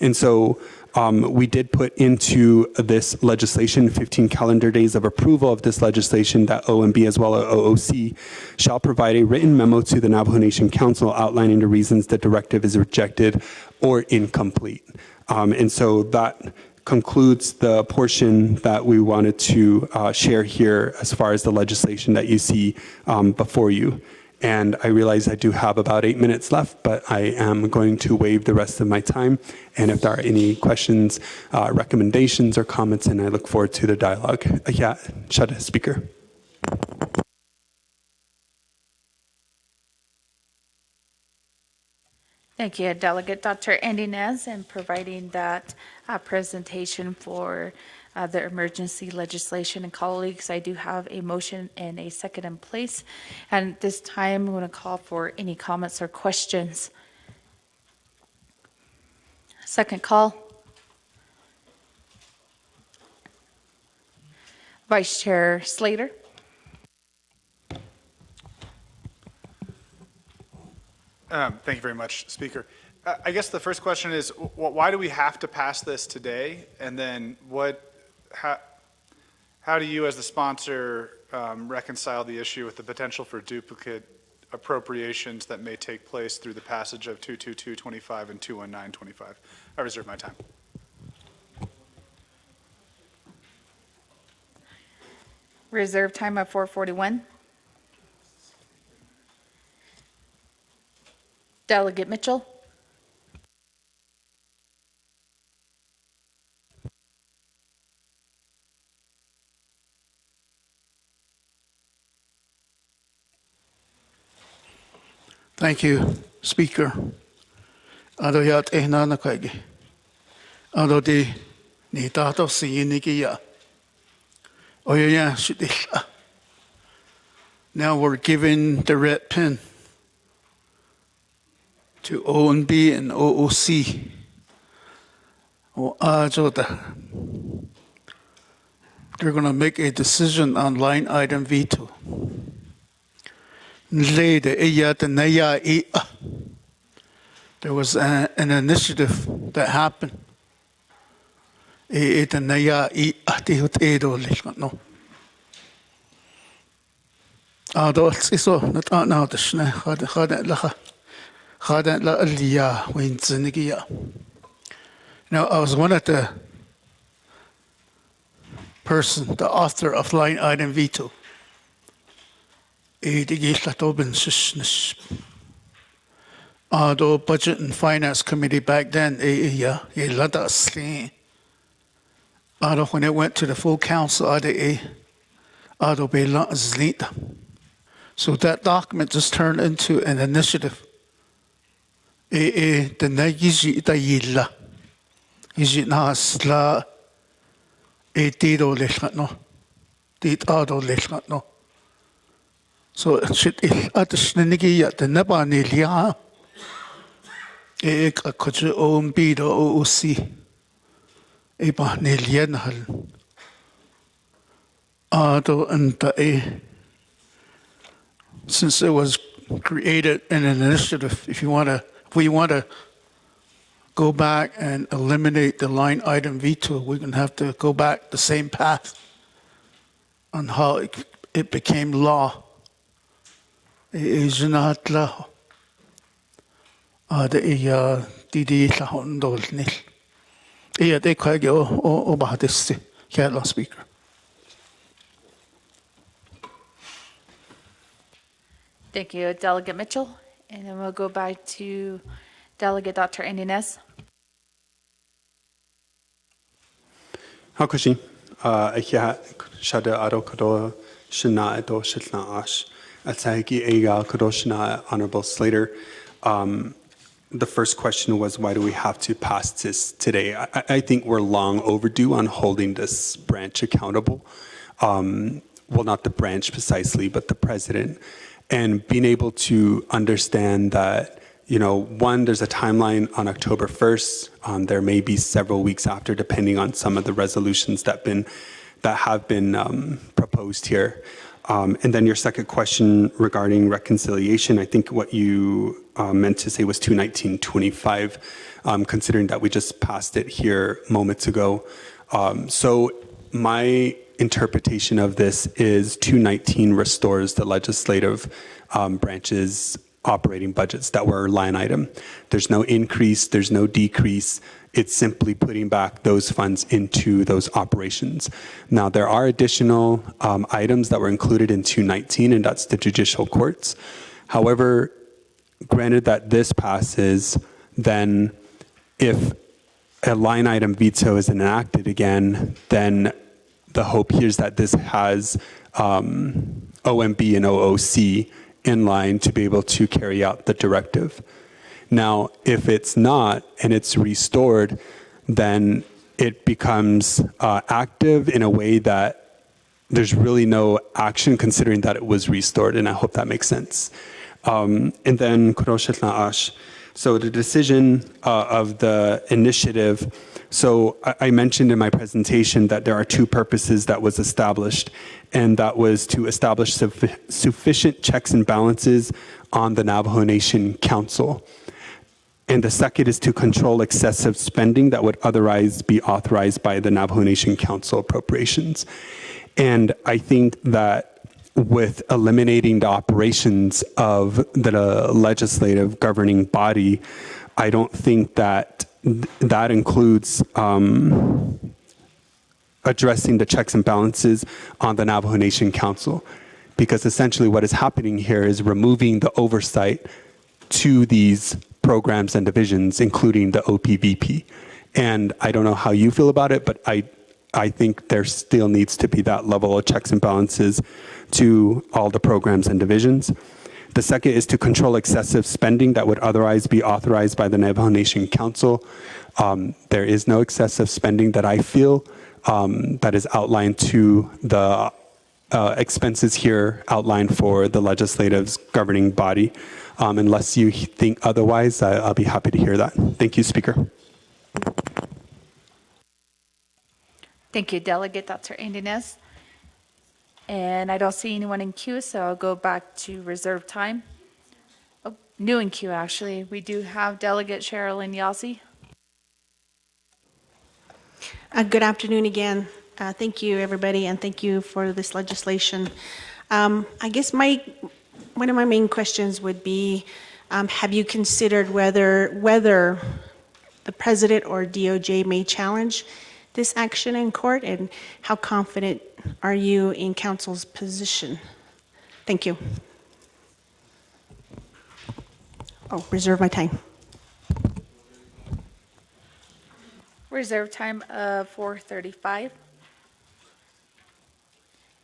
And so we did put into this legislation 15 calendar days of approval of this legislation that OMB as well as OOC shall provide a written memo to the Navajo Nation Council outlining the reasons the directive is rejected or incomplete. And so that concludes the portion that we wanted to share here as far as the legislation that you see before you. And I realize I do have about 8 minutes left, but I am going to waive the rest of my time. And if there are any questions, recommendations, or comments, and I look forward to the dialogue. Yeah, Shada, Speaker. Thank you, Delegate Dr. Endinez, and providing that presentation for the emergency legislation. And colleagues, I do have a motion and a second in place. And this time, I'm going to call for any comments or questions. Second call. Vice Chair Slater. Thank you very much, Speaker. I guess the first question is, why do we have to pass this today? And then how do you, as the sponsor, reconcile the issue with the potential for duplicate appropriations that may take place through the passage of 22225 and 21925? I reserve my time. Reserve time of 4:41. Delegate Mitchell. Thank you, Speaker. Ado yat ehna na kwege. Ado di ni tato sinikiya. Oya shudisha. Now we're giving the red pen to ONB and OOC. O ajoda. they're going to make a decision on line item V2. There was an initiative that happened. Now, I was one of the person, the author of line item V2. Although Budget and Finance Committee back then, although when it went to the full council, so that document just turned into an initiative. So it should the Nabaniliya could own be the OOC. Nilian Hall. And since it was created in an initiative, if we want to go back and eliminate the line item V2, we're going to have to go back the same path on how it became law. It is not law. The they quite go about this here, Speaker. Thank you, Delegate Mitchell. And then we'll go back to Delegate Dr. Innes. Hakushi, Akia Shada Ado Kodo Shana Edo Shilna Ash, Atahiki Ega Kodoshna, Honorable Slater. The first question was, why do we have to pass this today? I think we're long overdue on holding this branch accountable. Well, not the branch precisely, but the president. And being able to understand that, one, there's a timeline on October 1st. There may be several weeks after, depending on some of the resolutions that have been proposed here. And then your second question regarding reconciliation, I think what you meant to say was 21925, considering that we just passed it here moments ago. So my interpretation of this is 219 restores the legislative branch's operating budgets that were line item. There's no increase, there's no decrease. It's simply putting back those funds into those operations. Now, there are additional items that were included in 219, and that's the judicial courts. However, granted that this passes, then if a line item veto is enacted again, then the hope here is that this has OMB and OOC in line to be able to carry out the directive. Now, if it's not and it's restored, then it becomes active in a way that there's really no action considering that it was restored, and I hope that makes sense. And then, so the decision of the initiative, so I mentioned in my presentation that there are two purposes that was established, and that was to establish sufficient checks and balances on the Navajo Nation Council. And the second is to control excessive spending that would otherwise be authorized by the Navajo Nation Council appropriations. And I think that with eliminating the operations of the legislative governing body, I don't think that that includes addressing the checks and balances on the Navajo Nation Council. Because essentially what is happening here is removing the oversight to these programs and divisions, including the OPVP. And I don't know how you feel about it, but I think there still needs to be that level of checks and balances to all the programs and divisions. The second is to control excessive spending that would otherwise be authorized by the Navajo Nation Council. There is no excessive spending that I feel that is outlined to the expenses here outlined for the legislative's governing body. Unless you think otherwise, I'll be happy to hear that. Thank you, Speaker. Thank you, Delegate Dr. Indes. And I don't see anyone in queue, so I'll go back to reserve time. Oh, new in queue, actually. We do have Delegate Sherilyn Yazzie. Good afternoon again. Thank you, everybody, and thank you for this legislation. I guess one of my main questions would be, have you considered whether the president or DOJ may challenge this action in court, and how confident are you in counsel's position? Thank you. Oh, reserve my time. Reserve time of 4:35.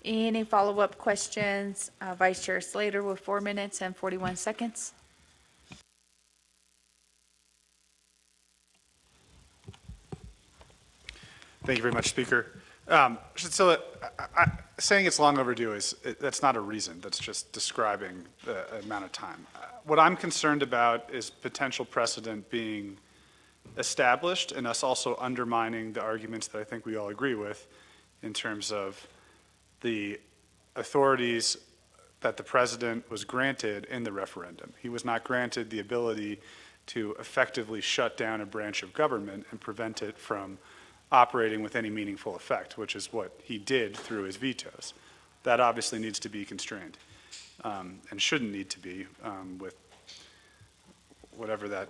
Any follow-up questions? Vice Chair Slater with 4 minutes and 41 seconds. Thank you very much, Speaker. So saying it's long overdue that's not a reason. That's just describing the amount of time. What I'm concerned about is potential precedent being established and us also undermining the arguments that I think we all agree with in terms of the authorities that the president was granted in the referendum. He was not granted the ability to effectively shut down a branch of government and prevent it from operating with any meaningful effect, which is what he did through his vetoes. That obviously needs to be constrained and shouldn't need to be with whatever that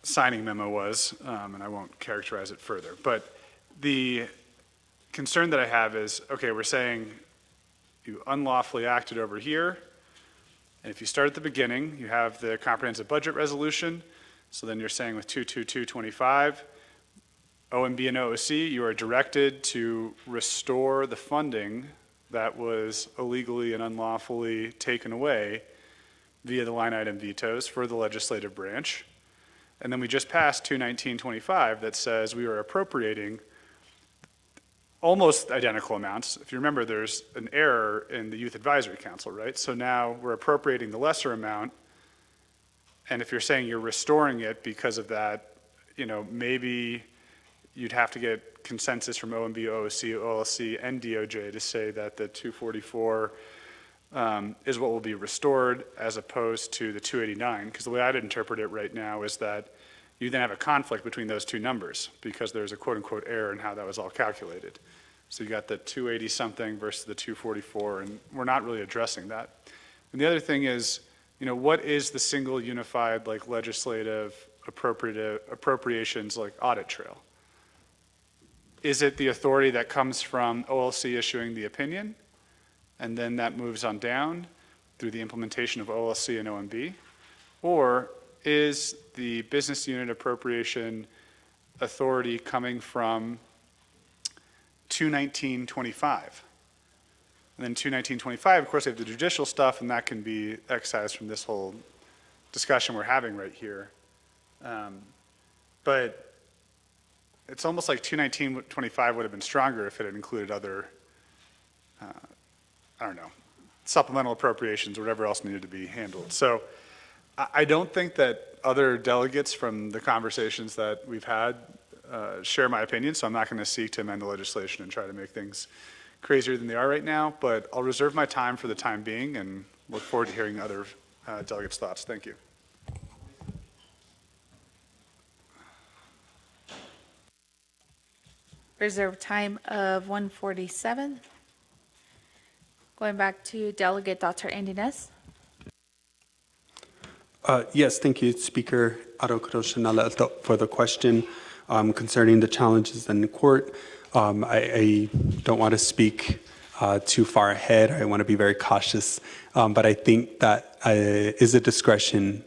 signing memo was, and I won't characterize it further. But the concern that I have is, okay, we're saying you unlawfully acted over here, and if you start at the beginning, you have the comprehensive budget resolution, so then you're saying with 22225, OMB and OOC, you are directed to restore the funding that was illegally and unlawfully taken away via the line item vetoes for the legislative branch. And then we just passed 21925 that says we are appropriating almost identical amounts. If you remember, there's an error in the Youth Advisory Council, right? So now we're appropriating the lesser amount. And if you're saying you're restoring it because of that, maybe you'd have to get consensus from OMB, OOC, OLC, and DOJ to say that the 244 is what will be restored as opposed to the 289. Because the way I'd interpret it right now is that you then have a conflict between those two numbers because there's a quote unquote error in how that was all calculated. So you got the 280 something versus the 244, and we're not really addressing that. And the other thing is, what is the single unified legislative appropriations audit trail? Is it the authority that comes from OLC issuing the opinion, and then that moves on down through the implementation of OLC and OMB? Or is the business unit appropriation authority coming from 21925? And then 21925, of course, they have the judicial stuff, and that can be excised from this whole discussion we're having right here. But it's almost like 21925 would have been stronger if it had included other, supplemental appropriations or whatever else needed to be handled. So I don't think that other delegates from the conversations that we've had share my opinion, so I'm not going to seek to amend the legislation and try to make things crazier than they are right now, but I'll reserve my time for the time being and look forward to hearing other delegates' thoughts. Thank you. Reserve time of 1:47. Going back to Delegate Dr. Indes. Yes, thank you, Speaker Arokuro for the question concerning the challenges in the court. I don't want to speak too far ahead. I want to be very cautious, but I think that is a discretion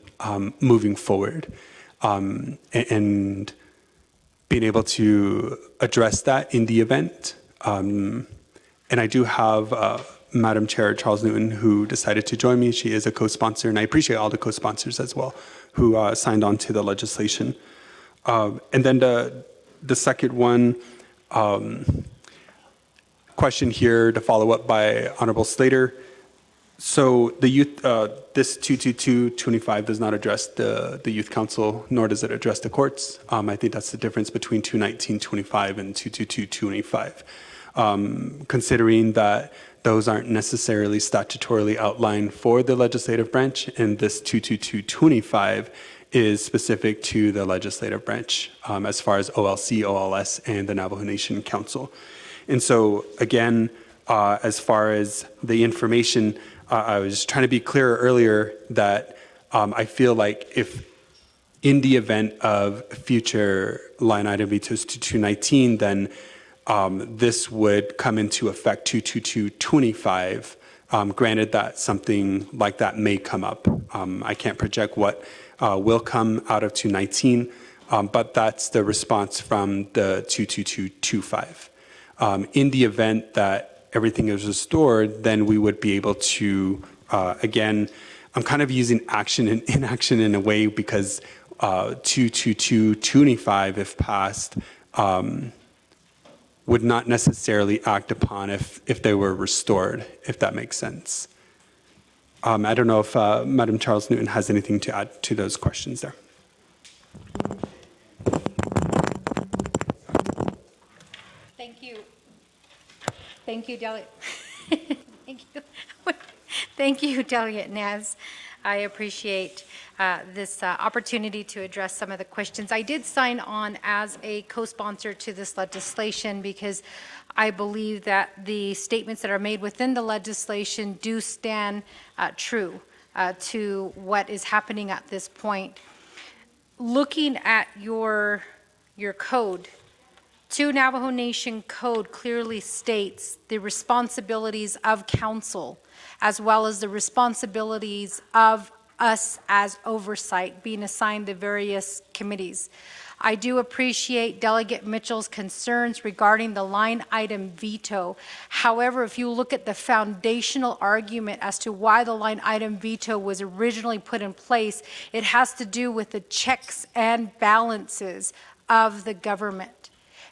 moving forward, and being able to address that in the event. And I do have Madam Chair Charles Newton, who decided to join me. She is a co-sponsor, and I appreciate all the co-sponsors as well who signed on to the legislation. And then the second one, question here to follow up by Honorable Slater. So the youth, this 22225 does not address the youth council, nor does it address the courts. I think that's the difference between 21925 and 22225. Considering that those aren't necessarily statutorily outlined for the legislative branch, and this 22225 is specific to the legislative branch as far as OLC, OLS, and the Navajo Nation Council. And so, again, as far as the information, I was trying to be clearer earlier that I feel like if in the event of future line item vetoes to 219, then this would come into effect 22225, granted that something like that may come up. I can't project what will come out of 219, but that's the response from the 22225. In the event that everything is restored, then we would be able to, again, I'm kind of using action and inaction in a way because 22225, if passed, would not necessarily act upon if they were restored, if that makes sense. I don't know if Madam Charles Newton has anything to add to those questions there. Thank you. Thank you, Delegate. Thank you. Thank you, Delegate Naz. I appreciate this opportunity to address some of the questions. I did sign on as a co-sponsor to this legislation because I believe that the statements that are made within the legislation do stand true to what is happening at this point. Looking at your code, 2 Navajo Nation Code clearly states the responsibilities of council as well as the responsibilities of us as oversight being assigned the various committees. I do appreciate Delegate Mitchell's concerns regarding the line item veto. However, if you look at the foundational argument as to why the line item veto was originally put in place, it has to do with the checks and balances of the government.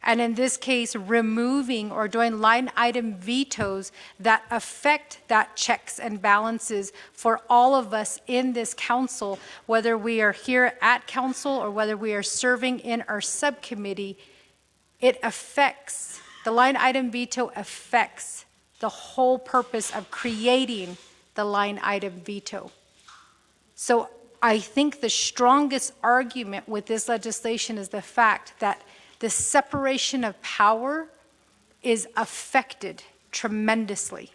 And in this case, removing or doing line item vetoes that affect that checks and balances for all of us in this council, whether we are here at council or whether we are serving in our subcommittee, it affects, the line item veto affects the whole purpose of creating the line item veto. So I think the strongest argument with this legislation is the fact that the separation of power is affected tremendously.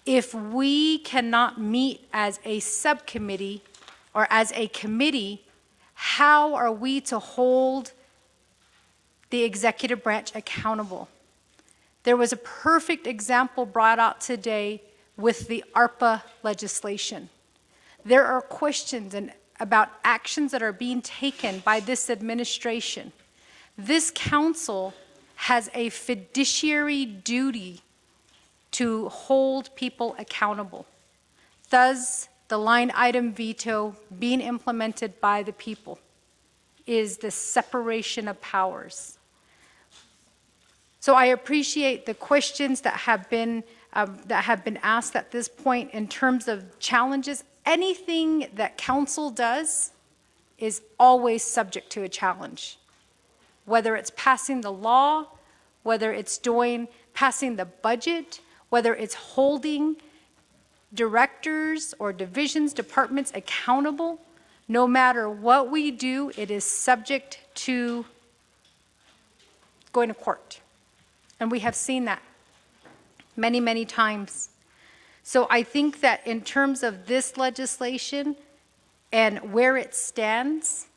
If we cannot meet as a subcommittee or as a committee, how are we to hold the executive branch accountable? There was a perfect example brought out today with the ARPA legislation. There are questions about actions that are being taken by this administration. This council has a fiduciary duty to hold people accountable. Thus, the line item veto being implemented by the people is the separation of powers. So I appreciate the questions that have been asked at this point in terms of challenges. Anything that council does is always subject to a challenge. Whether it's passing the law, whether it's passing the budget, whether it's holding directors or divisions, departments accountable, no matter what we do, it is subject to going to court. And we have seen that many, many times. So I think that in terms of this legislation and where it stands,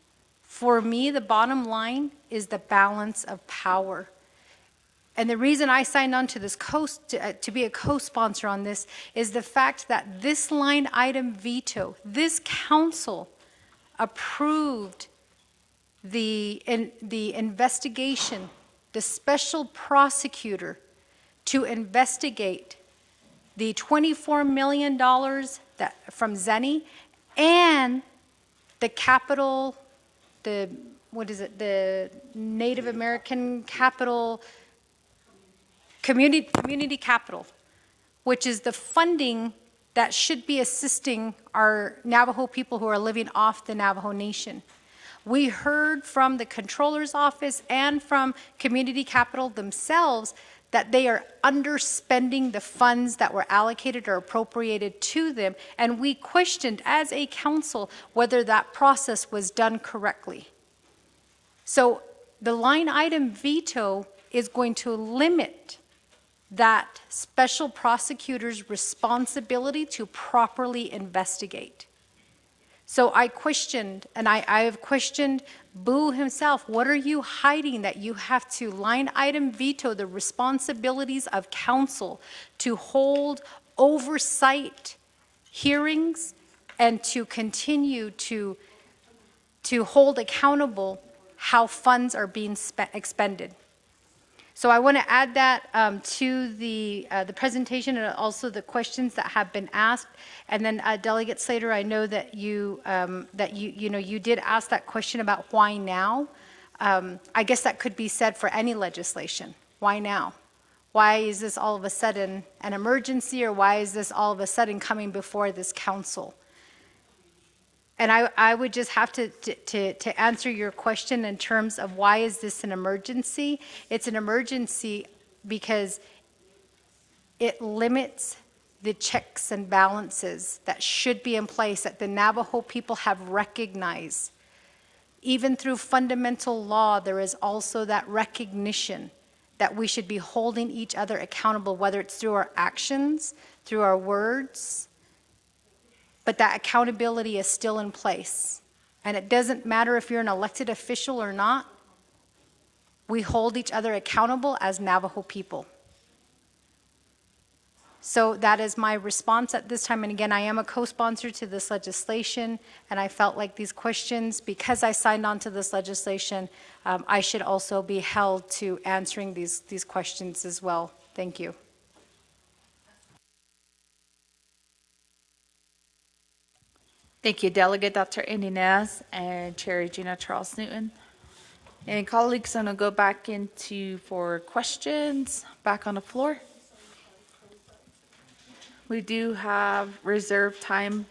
for me, the bottom line is the balance of power. And the reason I signed on to this to be a co-sponsor on this is the fact that this line item veto, this council approved the investigation, the special prosecutor to investigate the $24 million from Zenny and the capital, the Native American capital, community capital, which is the funding that should be assisting our Navajo people who are living off the Navajo Nation. We heard from the Controller's Office and from Community Capital themselves that they are underspending the funds that were allocated or appropriated to them, and we questioned as a council whether that process was done correctly. So the line item veto is going to limit that special prosecutor's responsibility to properly investigate. So I questioned, and I have questioned Boo himself, what are you hiding that you have to line item veto the responsibilities of council to hold oversight hearings and to continue to hold accountable how funds are being expended? So I want to add that to the presentation and also the questions that have been asked. And then Delegate Slater, I know that you did ask that question about why now. I guess that could be said for any legislation. Why now? Why is this all of a sudden an emergency, or why is this all of a sudden coming before this council? And I would just have to answer your question in terms of why is this an emergency? It's an emergency because it limits the checks and balances that should be in place that the Navajo people have recognized. Even through fundamental law, there is also that recognition that we should be holding each other accountable, whether it's through our actions, through our words, but that accountability is still in place. And it doesn't matter if you're an elected official or not, we hold each other accountable as Navajo people. So that is my response at this time. And again, I am a co-sponsor to this legislation, and I felt like these questions, because I signed on to this legislation, I should also be held to answering these questions as well. Thank you. Thank you, Delegate Dr. Inez and Chair Regina Charles Newton. And colleagues, I'm going to go back for questions back on the floor. We do have reserved time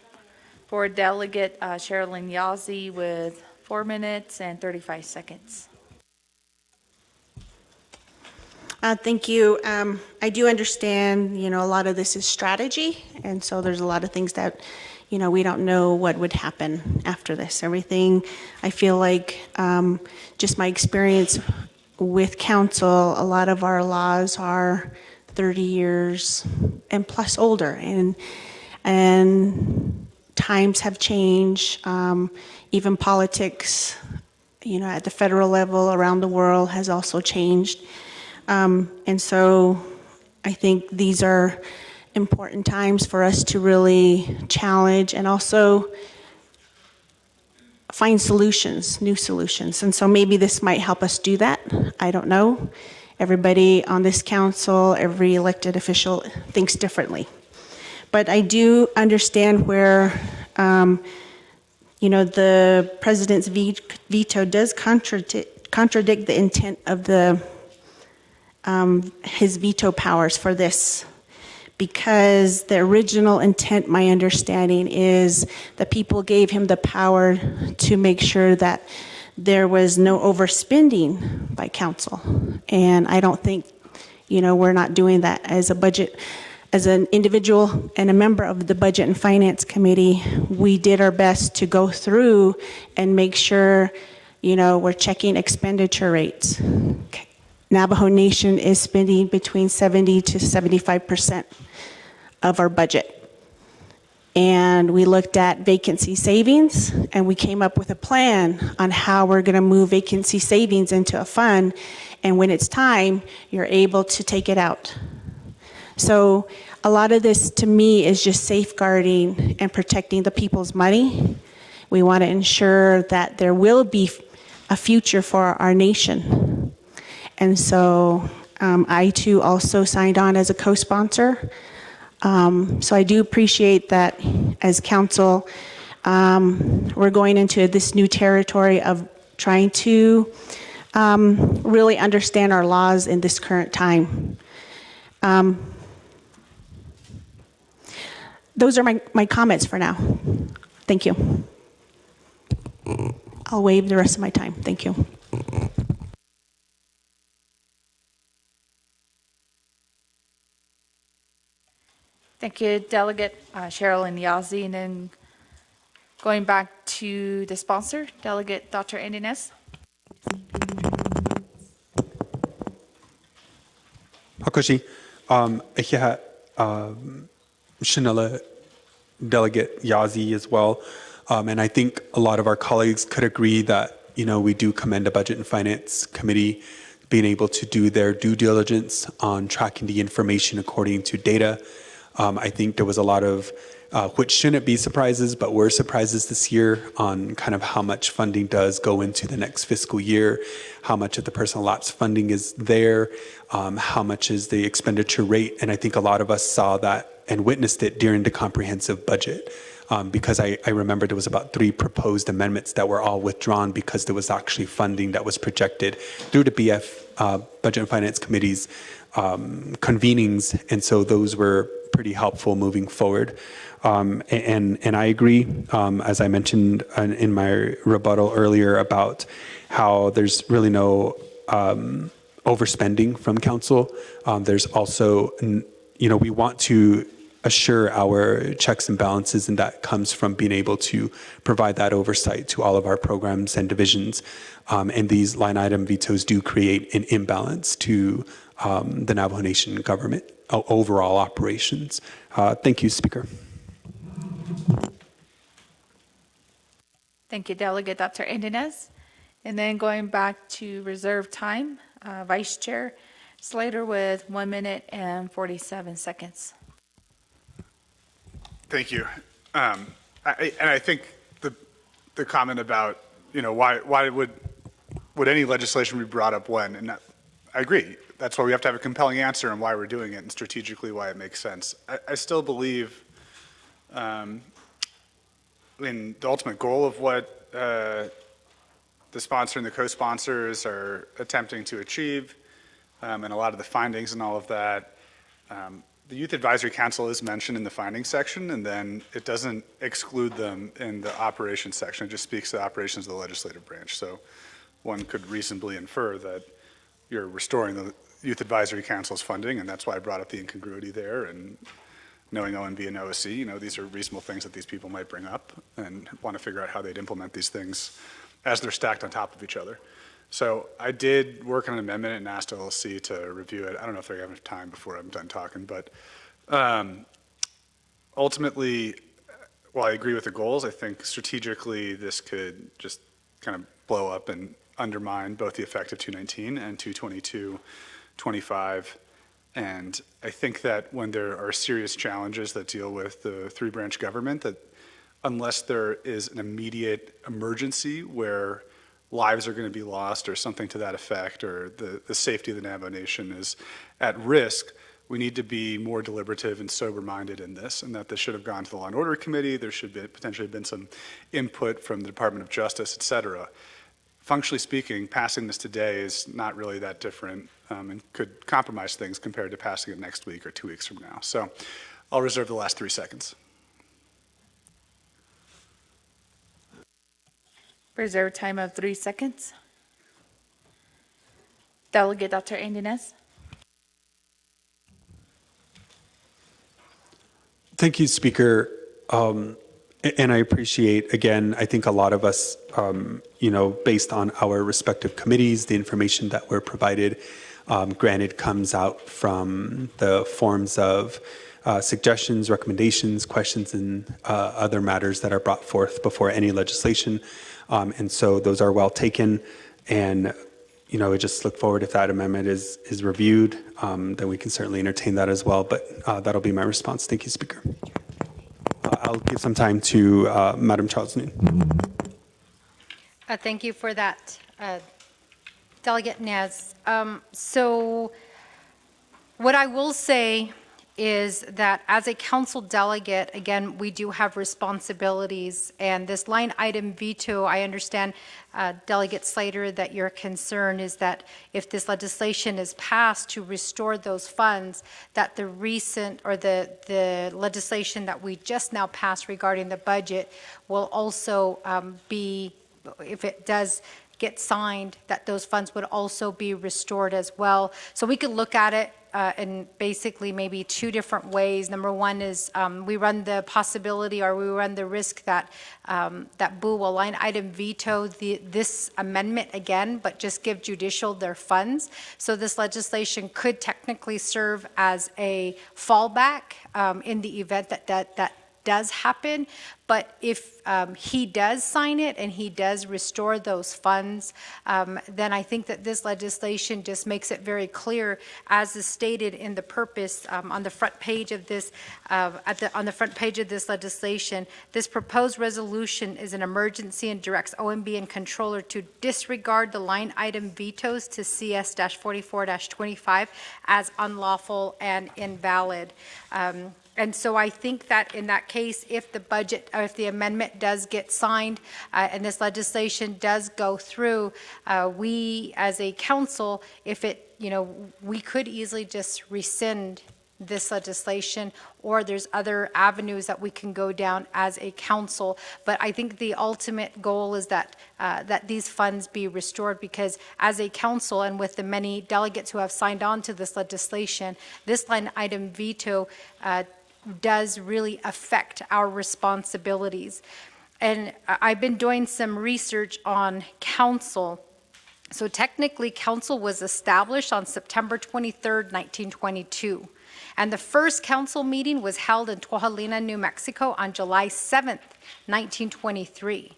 for Delegate Sherilyn Yazzie with 4 minutes and 35 seconds. Thank you. I do understand, a lot of this is strategy, and so there's a lot of things that, we don't know what would happen after this. Everything, I feel like, just my experience with council, a lot of our laws are 30 years and plus older, and times have changed. Even politics, at the federal level around the world has also changed. And so I think these are important times for us to really challenge and also find solutions, new solutions. And so maybe this might help us do that. I don't know. Everybody on this council, every elected official thinks differently. But I do understand where, the president's veto does contradict the intent of his veto powers for this, because the original intent, my understanding, is that people gave him the power to make sure that there was no overspending by council. And I don't think, we're not doing that as a budget. As an individual and a member of the Budget and Finance Committee, we did our best to go through and make sure, we're checking expenditure rates. Navajo Nation is spending between 70 to 75% of our budget. And we looked at vacancy savings, and we came up with a plan on how we're going to move vacancy savings into a fund, and when it's time, you're able to take it out. So a lot of this, to me, is just safeguarding and protecting the people's money. We want to ensure that there will be a future for our nation. And so I, too, also signed on as a co-sponsor. So I do appreciate that as council, we're going into this new territory of trying to really understand our laws in this current time. those are my comments for now. Thank you. I'll waive the rest of my time. Thank you. Thank you, Delegate Cheryl and Yazzie. And then going back to the sponsor, Delegate Dr. Inez. Hakoshi, Ikiha, Shanella, Delegate Yazi as well. And I think a lot of our colleagues could agree that, we do commend the Budget and Finance Committee being able to do their due diligence on tracking the information according to data. I think there was a lot of, which shouldn't be surprises, but were surprises this year on kind of how much funding does go into the next fiscal year, how much of the personal lapse funding is there, how much is the expenditure rate. And I think a lot of us saw that and witnessed it during the comprehensive budget. Because I remember there was about 3 proposed amendments that were all withdrawn because there was actually funding that was projected through the BF Budget and Finance Committee's convenings, and so those were pretty helpful moving forward. And I agree, as I mentioned in my rebuttal earlier, about how there's really no overspending from council. There's also, we want to assure our checks and balances, and that comes from being able to provide that oversight to all of our programs and divisions. And these line item vetoes do create an imbalance to the Navajo Nation government overall operations. Thank you, Speaker. Thank you, Delegate Dr. Inez. And then going back to reserve time, Vice Chair Slater with 1 minute and 47 seconds. Thank you. I think the comment about, why would any legislation be brought up when? And I agree. That's why we have to have a compelling answer on why we're doing it and strategically why it makes sense. I still believe in the ultimate goal of what the sponsor and the co-sponsors are attempting to achieve, and a lot of the findings and all of that. The Youth Advisory Council is mentioned in the findings section, and then it doesn't exclude them in the operations section. It just speaks to the operations of the legislative branch. So one could reasonably infer that you're restoring the Youth Advisory Council's funding, and that's why I brought up the incongruity there. And knowing ONB and OSC, these are reasonable things that these people might bring up and want to figure out how they'd implement these things as they're stacked on top of each other. So I did work on an amendment and asked LLC to review it. I don't know if they have enough time before I'm done talking, but ultimately, while I agree with the goals, I think strategically this could just kind of blow up and undermine both the effective 219 and 222-25. And I think that when there are serious challenges that deal with the 3-branch government, that unless there is an immediate emergency where lives are going to be lost or something to that effect, or the safety of the Navajo Nation is at risk, we need to be more deliberative and sober-minded in this, and that this should have gone to the Law and Order Committee. There should be potentially been some input from the Department of Justice, et cetera. Functionally speaking, passing this today is not really that different and could compromise things compared to passing it next week or 2 weeks from now. So I'll reserve the last 3 seconds. Reserve time of 3 seconds. Delegate Dr. Inez. Thank you, Speaker. And I appreciate, again, I think a lot of us, based on our respective committees, the information that we're provided, granted, comes out from the forms of suggestions, recommendations, questions, and other matters that are brought forth before any legislation. And so those are well taken. And, we just look forward if that amendment is reviewed, then we can certainly entertain that as well. But that'll be my response. Thank you, Speaker. I'll give some time to Madam Charles Noon. Thank you for that, Delegate Nez. So what I will say is that as a council delegate, again, we do have responsibilities. And this line item veto, I understand, Delegate Slater, that your concern is that if this legislation is passed to restore those funds, that the recent, or the legislation that we just now passed regarding the budget will also be, if it does get signed, that those funds would also be restored as well. So we could look at it in basically maybe two different ways. Number one is we run the possibility, or we run the risk that that Boo will line item veto this amendment again, but just give judicial their funds. So this legislation could technically serve as a fallback in the event that does happen. But if he does sign it and he does restore those funds, then I think that this legislation just makes it very clear, as is stated in the purpose on the front page of this, on the front page of this legislation. This proposed resolution is an emergency and directs OMB and controller to disregard the line item vetoes to CS-44-25 as unlawful and invalid. And so I think that in that case, if the budget, or if the amendment does get signed and this legislation does go through, we as a council, if it, we could easily just rescind this legislation, or there's other avenues that we can go down as a council. But I think the ultimate goal is that that these funds be restored, because as a council, and with the many delegates who have signed on to this legislation, this line item veto does really affect our responsibilities. And I've been doing some research on council. So technically, council was established on September 23rd, 1922. And the first council meeting was held in Tuajalina, New Mexico on July 7th, 1923.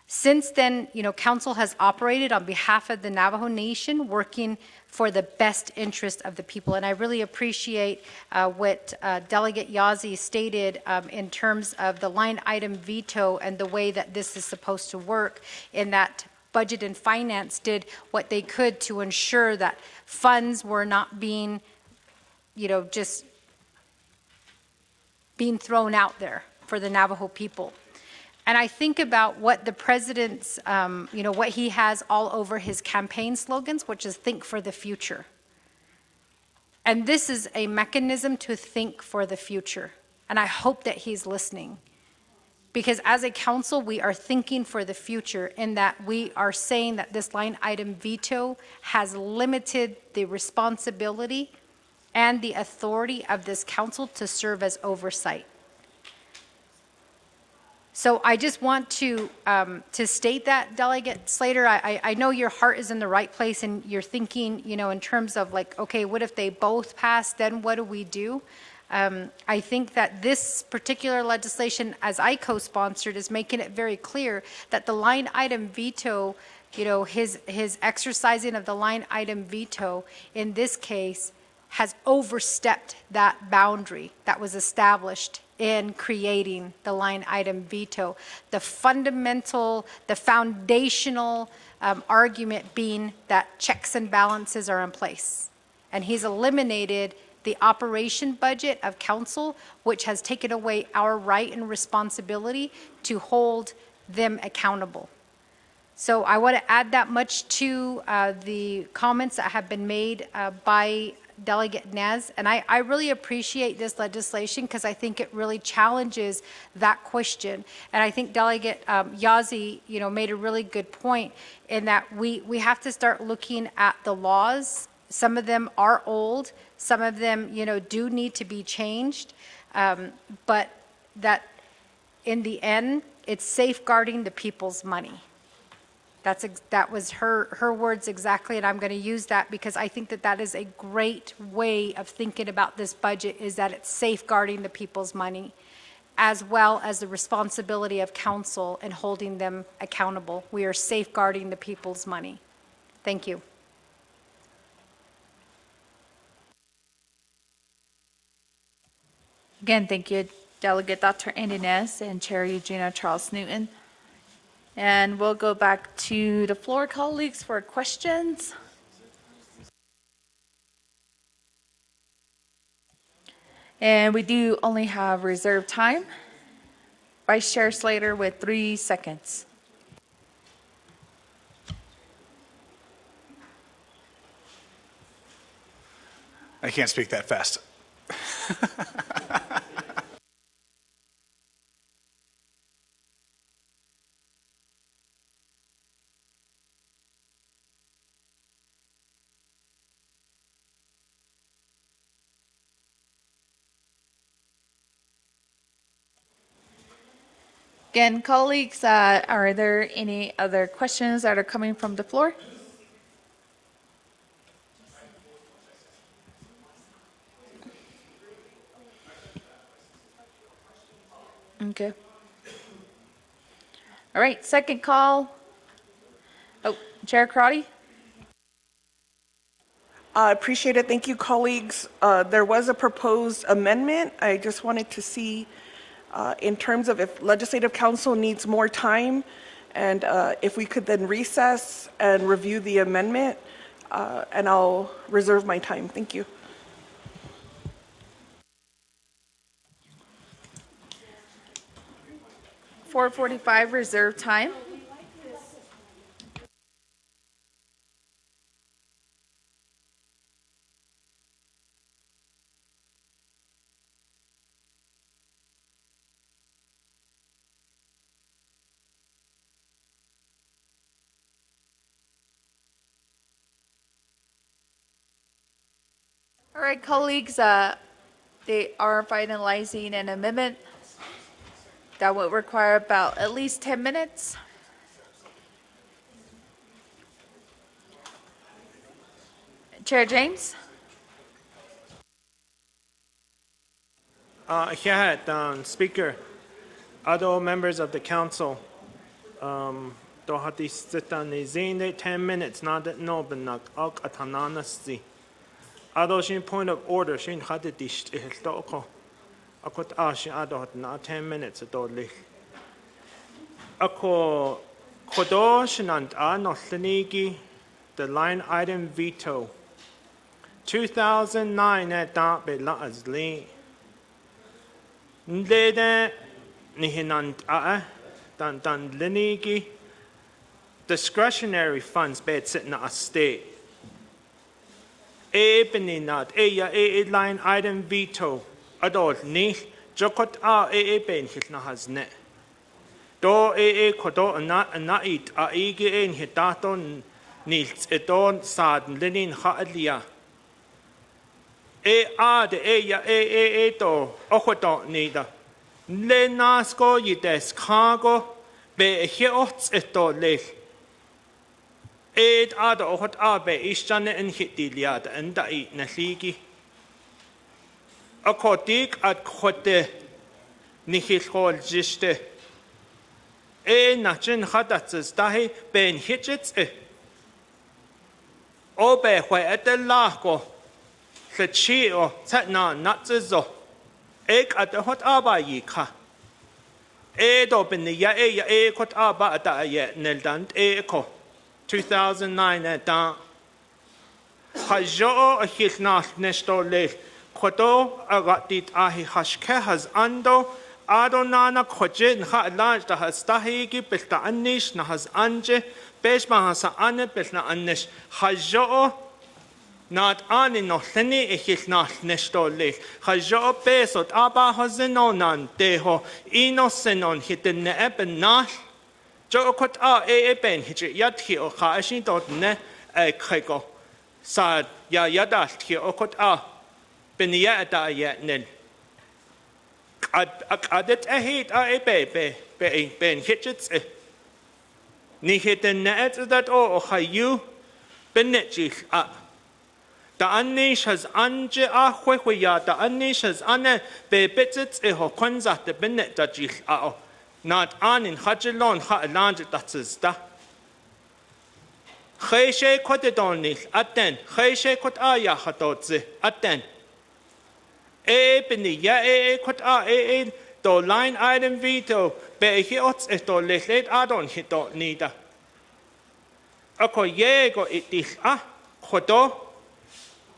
Since then, council has operated on behalf of the Navajo Nation, working for the best interest of the people. And I really appreciate what Delegate Yazzie stated in terms of the line item veto and the way that this is supposed to work, in that Budget and Finance did what they could to ensure that funds were not being, just being thrown out there for the Navajo people. And I think about what the president's, what he has all over his campaign slogans, which is think for the future. And this is a mechanism to think for the future. And I hope that he's listening. Because as a council, we are thinking for the future, in that we are saying that this line item veto has limited the responsibility and the authority of this council to serve as oversight. So I just want to state that, Delegate Slater, I know your heart is in the right place, and you're thinking, in terms of like, okay, what if they both pass, then what do we do? I think that this particular legislation, as I co-sponsored, is making it very clear that the line item veto, his exercising of the line item veto in this case has overstepped that boundary that was established in creating the line item veto. The fundamental, the foundational argument being that checks and balances are in place. And he's eliminated the operation budget of council, which has taken away our right and responsibility to hold them accountable. So I want to add that much to the comments that have been made by Delegate Nez, and I really appreciate this legislation, because I think it really challenges that question. And I think Delegate Yazzie, made a really good point, in that we have to start looking at the laws. Some of them are old, some of them, do need to be changed, but that in the end, it's safeguarding the people's money. That was her words exactly, and I'm going to use that because I think that is a great way of thinking about this budget, is that it's safeguarding the people's money, as well as the responsibility of council and holding them accountable. We are safeguarding the people's money. Thank you. Again, thank you, Delegate Dr. Andy Nez and Chair Eugenia Charles Newton. And we'll go back to the floor, colleagues, for questions. And we do only have reserved time. Vice Chair Slater with 3 seconds. I can't speak that fast. Again, colleagues, are there any other questions that are coming from the floor? Okay. All right, second call. Oh, Chair Crotty? I appreciate it. Thank you, colleagues. There was a proposed amendment. I just wanted to see, in terms of if Legislative Council needs more time, and if we could then recess and review the amendment, and I'll reserve my time. Thank you. .445 reserve time. All right, colleagues, they are finalizing an amendment that would require about at least 10 minutes. Chair James? Speaker, other members of the council, do hati sitan zine 10 minutes na that no benak ok atananasi. Ado shin point of order shin hati disht ihtoko. Akot ashin ado hat na 10 minutes adoli. Ako kodo shinant no thanigi the line item veto. 2009 at da be la azli. Ndede nihinant dan linigi discretionary funds bed sitting a state. Beninat ya line item veto adult ni jokot ben hit na hasne. Do kodo na it ige in hitaton nils edon sad linin haalia. De ya to ochoto nida. Le nasko yites cargo be hiots eto le. Ada ochot be ishane en hitiliad en da eat na ligi. Akotik at kote nihilhol jiste. Nachin hadatzes dahi ben hitchets Obe hwe et lako. Tlachio tatna natzo. Ek at hot aba yika. Do bin ya kot aba at ye neldant eko. 2009 at da. Hajo a hilnach nesto le. Kodo agatit ahi hashke has ando. Adonana kojin ha large da has tahigi bilta anish na has anje. Beshma has anet bilna anish. Hajo not ani no theni ehil na nesto le. Hajo besot aba hazenonan deho ino senon hiten ne eben nach. Jo kot ben hit yat hi o khashi dot ne krego. Sad ya yadalt hi o kot ben ya da yet nen. Adet ehit ben hitchets ni hiten ne et that o hayu benetjich Da anish has anje hweya da anish has ane be bitzits ho kwanza de benet da jich not an in hajelon ha lange that's da. Kheshe kotedonich aten kheshe kot aya hatotze aten. Beni ya kot do line item veto be hiots to lechet adon hito nida. Ako yego itich kodo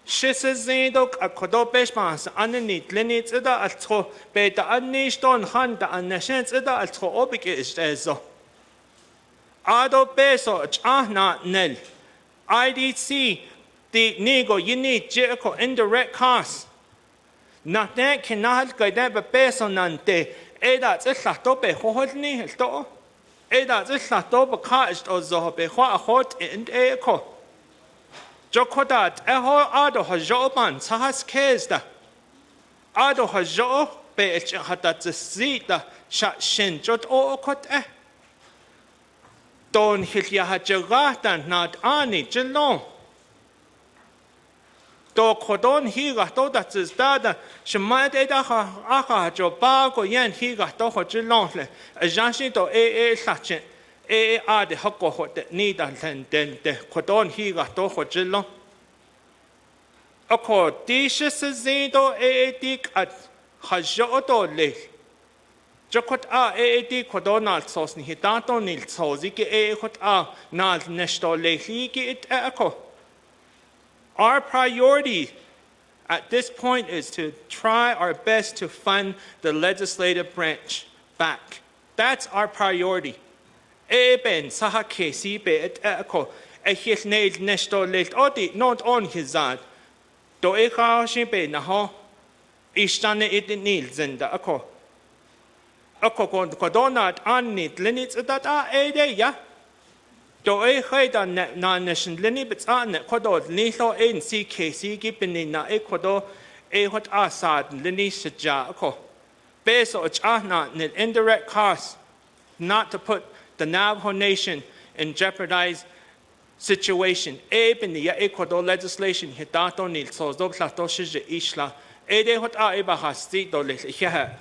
Shisizidok a Kodopesh Mas Ananit Lenit Ida Altro Beta Anishton Handa and Nashens Ida Altro Obik is Ezo. Ado Beso Chahna Nel. IDC the Nigo Yini Jericho indirect costs. Naten Kinal Gaideba Beso Nante Eda Zilatope Hohodni Hilto Eda Zilatope Kast or Zohobe Hua Hot in Echo. Jokodat Eho Ado Hajoban Sahas Kesda Ado Hajo Be Hatat Zita Shat Shin Jot O Kot Don Hilya Hajagatan Not Ani Jelon Do Kodon Higa Todat Zdada Shemad Edaha Aka Jobago Yan Higa Toho Jelonle a Janshi to Sachin Ade Hoko Hot Nida Den de Kodon Higa Toho Jelon. Ako dishes zido eedik at hajoto le. Jokot a eedik kodonal sos ni hitato nil sozi ki eekot a nal nesto lehigi it eko. Our priority at this point is to try our best to fund the legislative branch back. That's our priority. Eben saha kesi be it eko. Ehis neil nesto leh odi not on his ad. Do eka shimpe na ho ishtane it nil zenda ako. Ako kodonat anit linits that ede ya. Do eka da na nation linibits an kodod nilo en CKC gipini na ekodo e hot asad linisha ako. Beso chahna nil indirect costs not to put the Navajo Nation in jeopardize situation. Eben the Ecuador legislation hitato nil so do plato shije isla. Ede hot eba hasti do le here.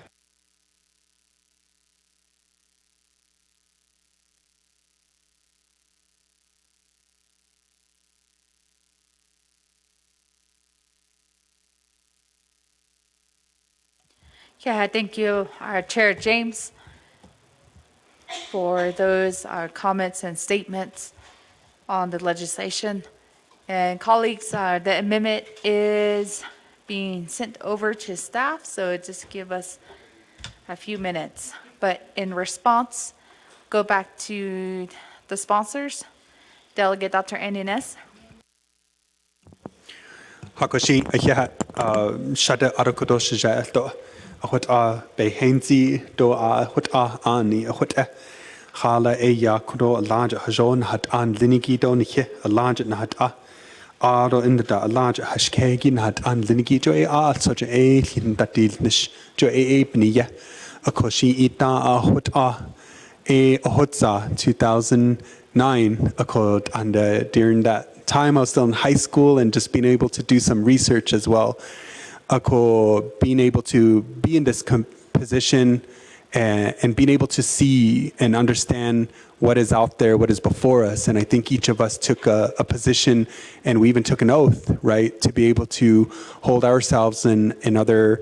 Yeah, thank you, our Chair James, for those comments and statements on the legislation. And colleagues, the amendment is being sent over to staff, so just give us a few minutes. But in response, go back to the sponsors. Delegate Dr. Inez. Hakoshi ahia shada arakodo shaja to ahot a behenzi do ahot a ani ahot hala ya kudo large hajon hat an linigi do nihe a large na hat aro in the large hashkegin hat an linigi jo such a hidden that nish jo bniya akoshi ita ahot ahotza 2009 accord and during that time I was still in high school and just being able to do some research as well. Being able to be in this position and being able to see and understand what is out there, what is before us. And I think each of us took a position, and we even took an oath, right, to be able to hold ourselves and other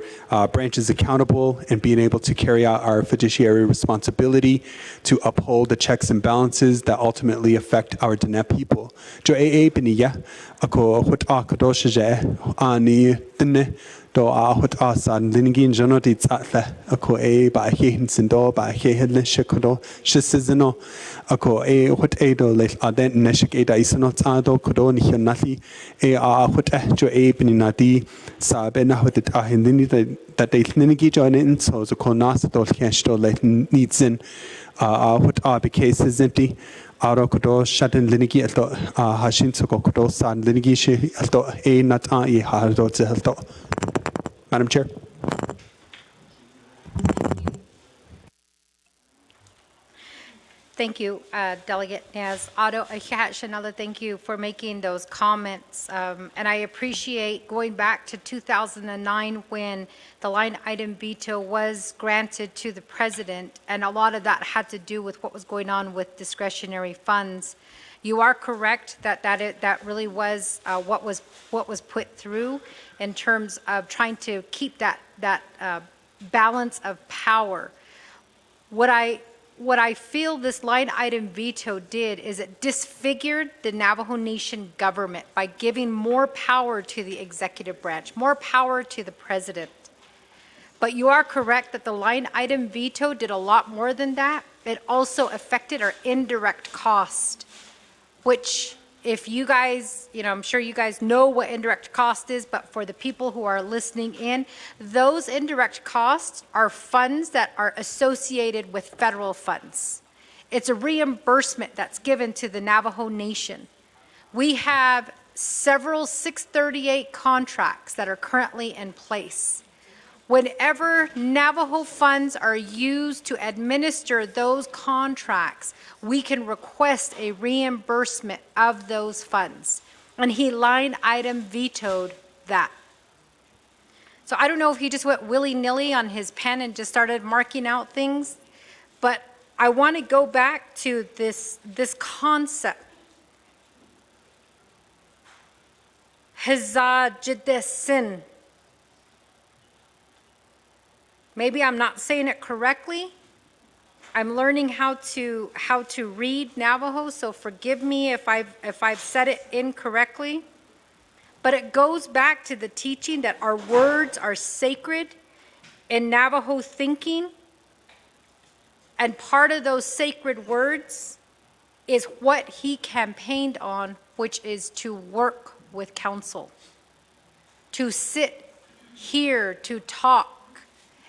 branches accountable and being able to carry out our fiduciary responsibility to uphold the checks and balances that ultimately affect our Dene people. Jo biniya ako hut akadoshaje ani dene do hut asan lingin jono di tsatla ako ba hin sindo ba hele shikodo shisizino ako hut do le aden neshik da isno tsado kodo ni hanali hut jo bininadi sa bena hut hin lini that they linigi join in so ko nas do cash do le needsin hut be cases empty Aro kodo shaden linigi alto hashin soko kodo san linigi shi alto nat hardo alto. Madam Chair. Thank you, Delegate Naz. Otto Shanala, thank you for making those comments. And I appreciate going back to 2009 when the line item veto was granted to the president, and a lot of that had to do with what was going on with discretionary funds. You are correct that really was what was put through in terms of trying to keep that balance of power. What I what I feel this line item veto did is it disfigured the Navajo Nation government by giving more power to the executive branch, more power to the president. But you are correct that the line item veto did a lot more than that. It also affected our indirect cost, which if you guys, I'm sure you guys know what indirect cost is, but for the people who are listening in, those indirect costs are funds that are associated with federal funds. It's a reimbursement that's given to the Navajo Nation. We have several 638 contracts that are currently in place. Whenever Navajo funds are used to administer those contracts, we can request a reimbursement of those funds. And he line item vetoed that. So I don't know if he just went willy-nilly on his pen and just started marking out things, but I want to go back to this concept. Hazajidesin. Maybe I'm not saying it correctly. I'm learning how to read Navajo, so forgive me if I've said it incorrectly. But it goes back to the teaching that our words are sacred in Navajo thinking. And part of those sacred words is what he campaigned on, which is to work with counsel, to sit here, to talk.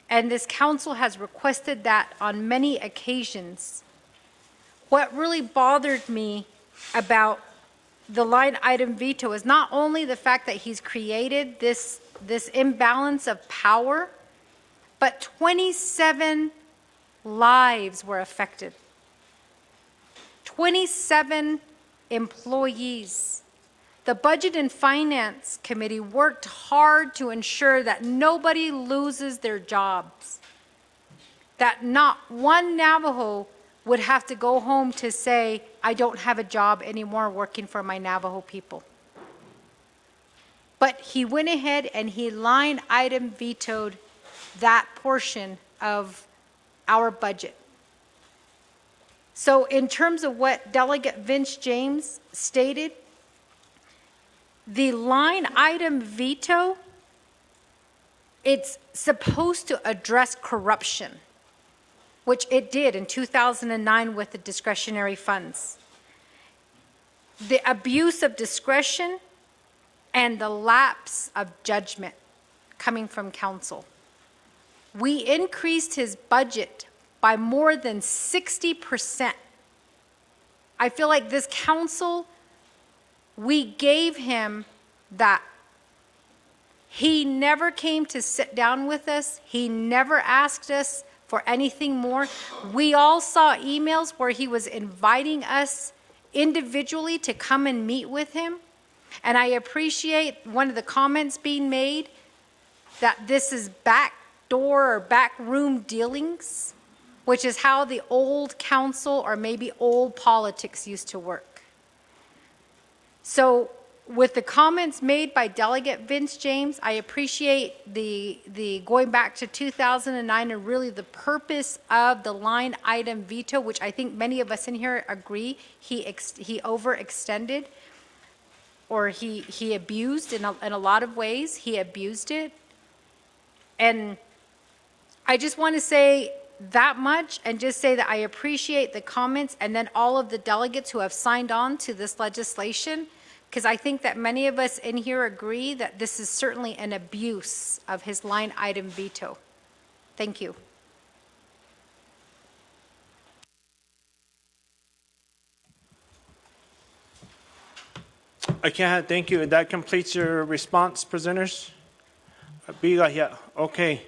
And this council has requested that on many occasions. What really bothered me about the line item veto is not only the fact that he's created this imbalance of power, but 27 lives were affected. 27 employees. The Budget and Finance Committee worked hard to ensure that nobody loses their jobs, that not one Navajo would have to go home to say, I don't have a job anymore working for my Navajo people. But he went ahead and he line item vetoed that portion of our budget. So in terms of what Delegate Vince James stated, the line item veto, it's supposed to address corruption, which it did in 2009 with the discretionary funds. The abuse of discretion and the lapse of judgment coming from council. We increased his budget by more than 60%. I feel like this council, we gave him that. He never came to sit down with us. He never asked us for anything more. We all saw emails where he was inviting us individually to come and meet with him. And I appreciate one of the comments being made that this is backdoor or backroom dealings, which is how the old council or maybe old politics used to work. So with the comments made by Delegate Vince James, I appreciate the going back to 2009 and really the purpose of the line item veto, which I think many of us in here agree he overextended, or he abused in a lot of ways. He abused it. And I just want to say that much and just say that I appreciate the comments and then all of the delegates who have signed on to this legislation, because I think that many of us in here agree that this is certainly an abuse of his line item veto. Thank you. Okay, thank you. That completes your response, presenters. Biga, yeah, okay.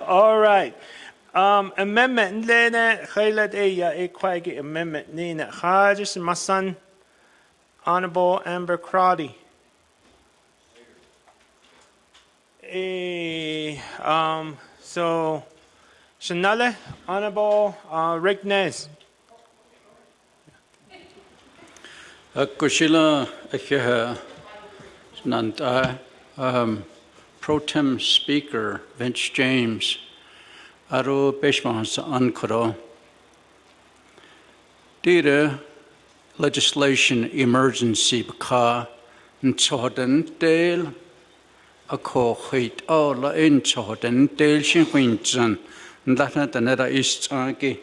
All right. Amendment lena khaylat ya equagi amendment nina khajis my son Honorable Amber Crotty. So Shanale, Honorable Rick Nez. Kushila Akeha Nanta, Pro Tem Speaker Vince James, Aro Beshmas Ankara. Dira legislation emergency baka Nchodan Dale a cochit all la Nchodan Dale Shinquinson Lana Danera Istagi.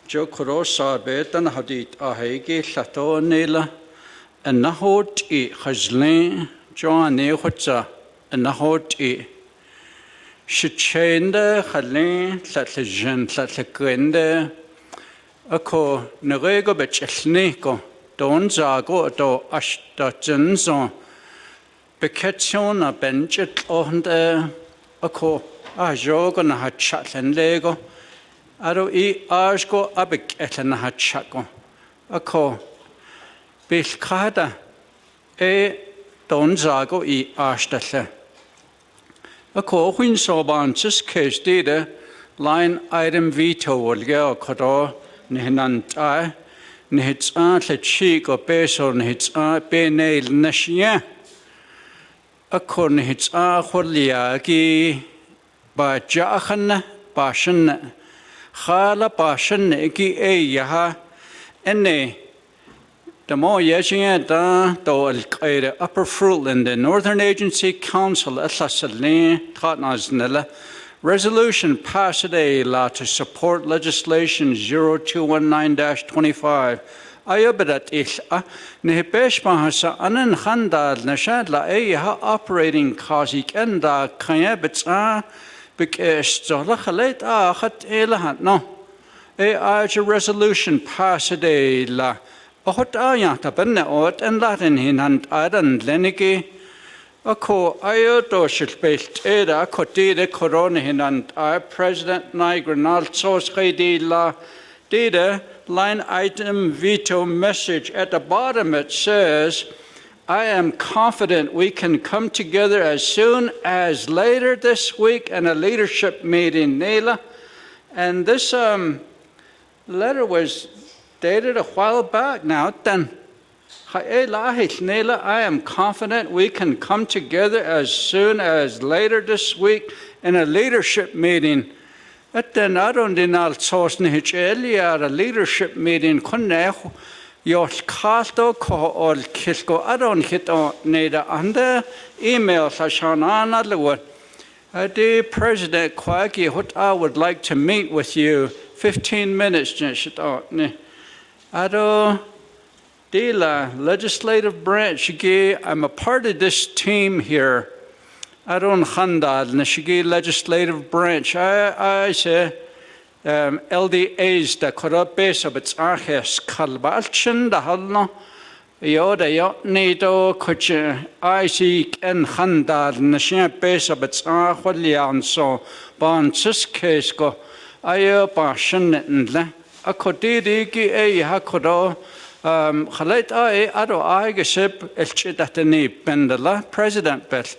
Jo Korosa Betan Hadit Ahegi Lato Nela and Nahot E Hazlin John Nehotza and Nahot E. Shichenda Halin Tlatlajan Tlatlagwende. Ako narego bechelniko don zago do ashta jenzo beketiona benchet ohne ako ajogo na hatchatlen lego aro I ajgo abeketlen na hatchako ako bilkada don zago I ashtatle ako hun sobantis case dide line item veto wolge kodo Nihinant I, Nihits le cheek or beso, Nihits be nail nashia. A corn hits Holiagi by Jachan Bashan, Hala Bashan, Egi Yaha, Ene. The more Yajia da do el Upper Fruitland, the Northern Agency Council at Lassaline, Totnas Nilla. Resolution passed today to support legislation 0219-25. Ayobadat isha nehepesh mahasa anan handal nashad la operating kazik enda kayabits because zola khalet khat elahat no. A resolution passed today la ohot ayata banna ot and Latin hinand adan leniki. Ako ayoto shilbelt eda kotide corona hinand President Nigranal sos la dida line item veto message at the bottom. It says, I am confident we can come together as soon as later this week in a leadership meeting, Nela. And this letter was dated a while back now. Then I am confident we can come together as soon as later this week in a leadership meeting. At the Narondinal Sosnich Elia, a leadership meeting, Conejo, your Casto or Kisco, I don't hit on Neda under email, Sashanana Lewis. Dear President Quaggy, what I would like to meet with you 15 minutes, Ado. The legislative branch, I'm a part of this team here. I don't handle the legislative branch. I say LDAs that could up base of its arches kalbalchen the halno. Yoda yotnido coach I seek and handle the shamp base of its archolian so bon case go. I passion and a codidiki a hakodo. Khalait ado gesip elchidatani pendala President bet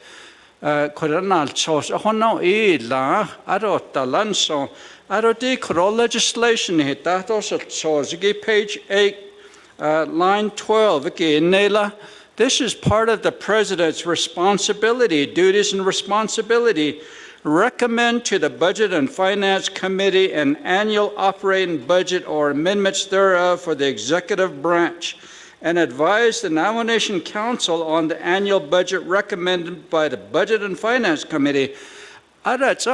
coronal sos hono la ado talanso ado di coro legislation hit that also sos page 8 line 12 again Nela. This is part of the President's responsibility, duties and responsibility. Recommend to the Budget and Finance Committee an annual operating budget or amendments thereof for the executive branch and advise the Nomination Council on the annual budget recommended by the Budget and Finance Committee. Budget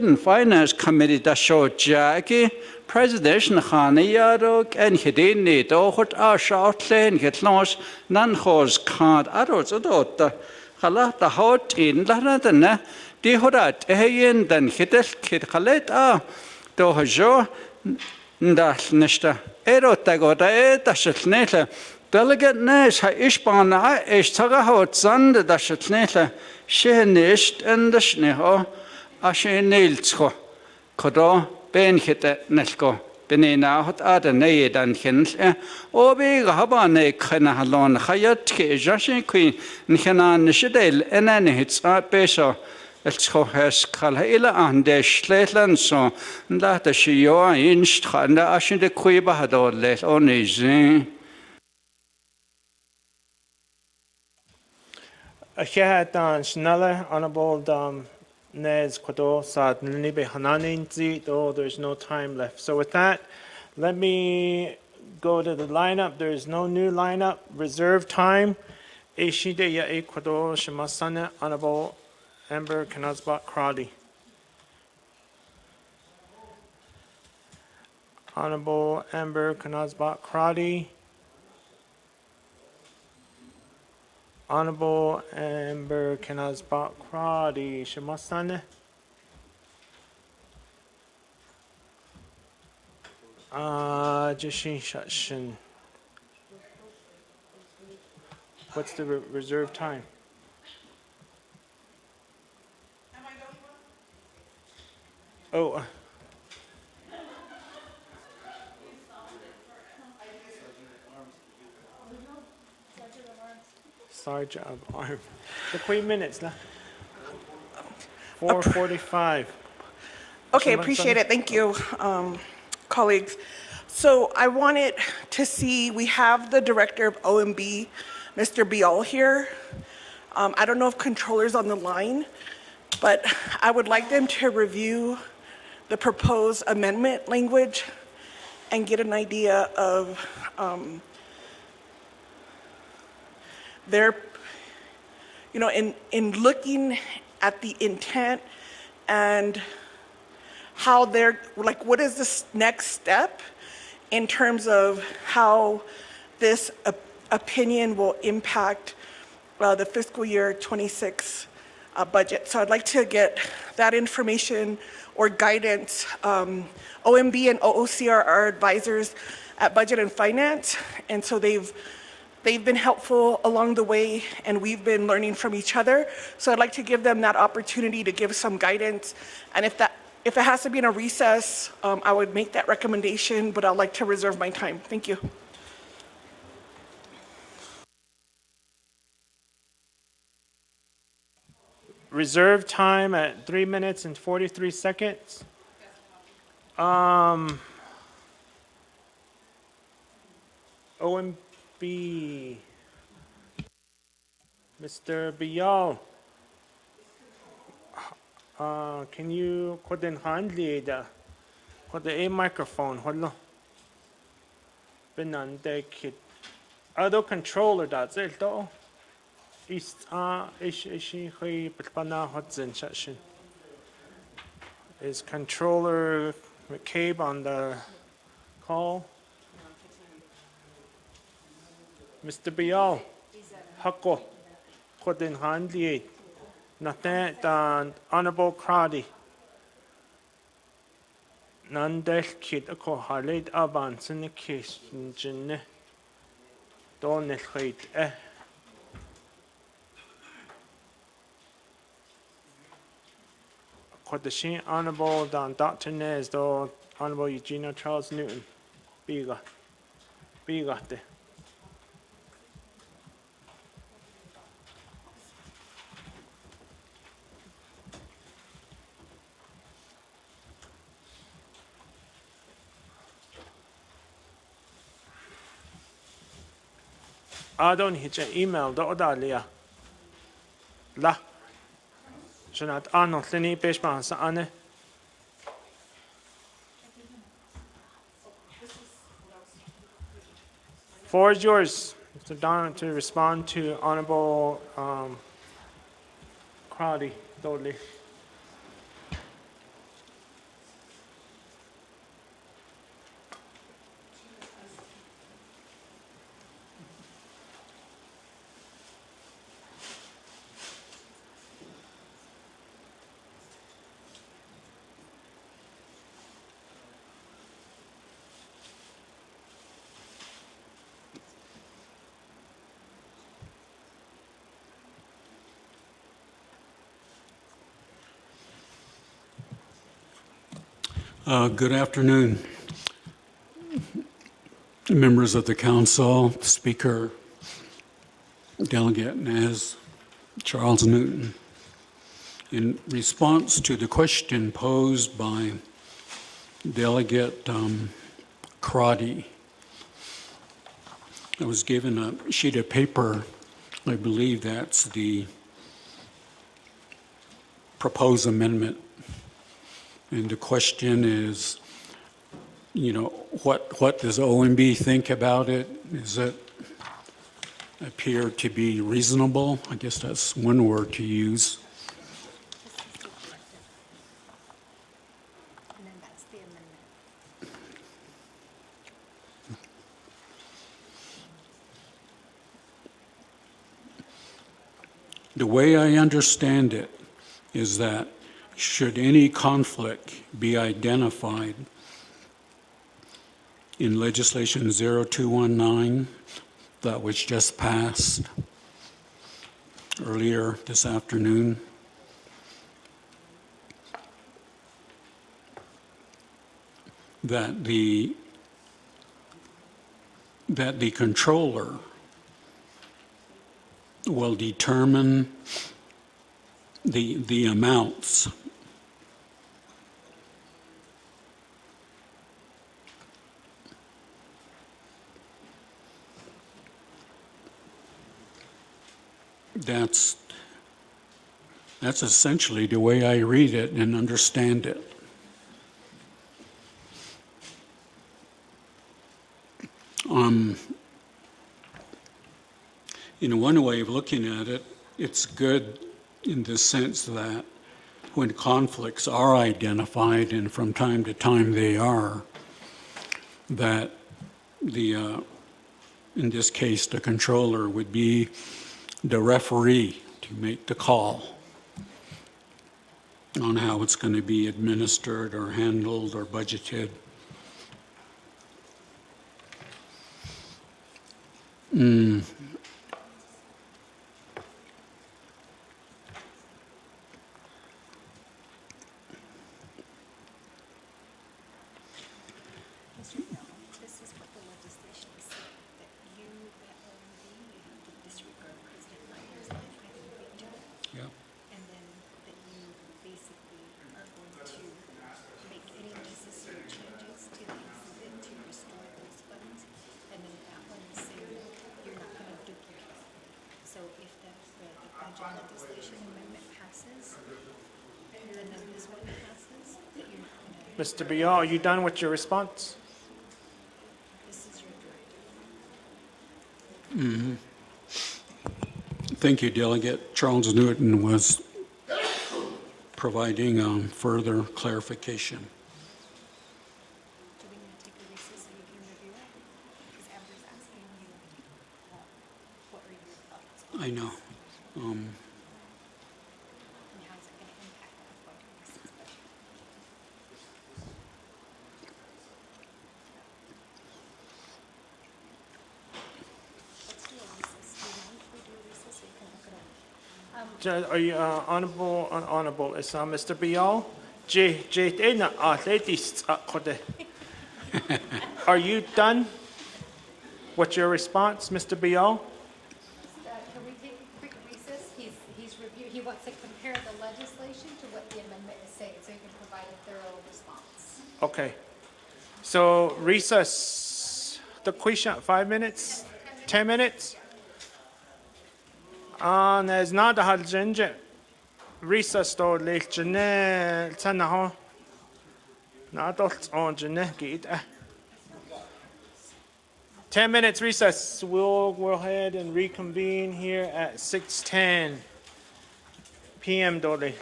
and Finance Committee that show Jackie, President Khani Yadok and Hidini, Dohot Ashautlen, Hitlos, Nanhos Kant, Adots Adota. Khala ta hot in la na di horat eyen dan hitel kit khalet to hajo nda nesta ero tagoda tashnela delegate nes ha ishbana is taga hot sand dashnela shehnist and dashneho ashenilsko kodo ben hite nelko benina hot ada nei dan hin obi gabane khana halon khayat ke jashin queen nkhana nishidel enan hits peso elcho has khala ila ande shletlan so nda ta shio inst khanda ashin de kuiba hadole onizin Here dan snelle honorable Nez Kodo Sad Nibe Hananinzi, though there's no time left. So with that, let me go to the lineup. There's no new lineup. Reserve time. Eshide Ya Ecuador Shamasana Honorable Amber Kanazbat Kradi. Honorable Amber Kanazbat Kradi. Honorable Amber Kanazbat Kradi Shamasana. Jashin Shashin. What's the reserve time? Oh. Sergeant of Arms. The Queen minutes, lah. 4:45. Okay, appreciate it. Thank you, colleagues. So I wanted to see, we have the director of OMB, Mr. Bial here. I don't know if controller's on the line, but I would like them to review the proposed amendment language and get an idea of their, in looking at the intent and how they're, like, what is this next step in terms of how this opinion will impact the fiscal year 26 budget. So I'd like to get that information or guidance. OMB and OOC are our advisors at Budget and Finance, and so they've been helpful along the way, and we've been learning from each other. So I'd like to give them that opportunity to give some guidance, and if it has to be in a recess, I would make that recommendation, but I'd like to reserve my time. Thank you. Reserve time at 3 minutes and 43 seconds. OMB. Mr. Bial. Can you put in handle put a microphone? Hello. Benande kid. Other controller that's it though. Is Is controller McCabe on the call? Mr. Bial, Hako, Kodin Handli, Nathan dan Honorable Crowdy. Nandel kid ako halid aban sinikis njene. Donel khait Kodashin Honorable dan Dr. Nez do Honorable Eugenia Charles Newton. Biga. Bigate. I don't hit your email, do Odalia. La. Jonat Arnold, Lenny Bishman, Anne. Floor is yours, Mr. Don, to respond to Honorable Crowdy, Dudley. Good afternoon, members of the council, Speaker, Delegate Nez, Charles Newton. In response to the question posed by Delegate Crotty, I was given a sheet of paper. I believe that's the propose amendment. And the question is, what does OMB think about it? Does it appear to be reasonable? I guess that's one word to use. And then that's the amendment. The way I understand it is that should any conflict be identified in legislation 0219 that was just passed earlier this afternoon, that the controller will determine the amounts that's essentially the way I read it and understand it. One way of looking at it, it's good in the sense that when conflicts are identified, and from time to time they are, that in this case, the controller would be the referee to make the call on how it's going to be administered or handled or budgeted. This is what the legislation said, that you, that OMB, you have to disregard President Biden's final veto, Yeah. and then that you basically are going to make any necessary changes to the exhibit to restore those funds, and then that one is saying that you're not gonna duplicate. So if the budget legislation amendment passes, and then this one passes, that you're not gonna, Mr. Bial, are you done with your response? this is your directive. Thank you, Delegate. Charles Newton was providing further clarification. Do we need to take a recess so you can review it? Because Amber's asking you, what are your thoughts on I know. and how's it gonna impact the FY26 budget? Let's do a recess. Do you mind if we do a recess so you can look it over? Are you honorable? Is Mr. Bial? Are you done with your response, Mr. Bial? Can we take a quick recess? He wants to compare the legislation to what the amendment is saying, so he can provide a thorough response. Okay. So recess, the question, 5 minutes, 10 minutes? There's not a ginger. Recess to late Janelle, Tanaho. Not on Janelle, get 10 minutes recess. We'll go ahead and reconvene here at 6:10 p.m. Dolly.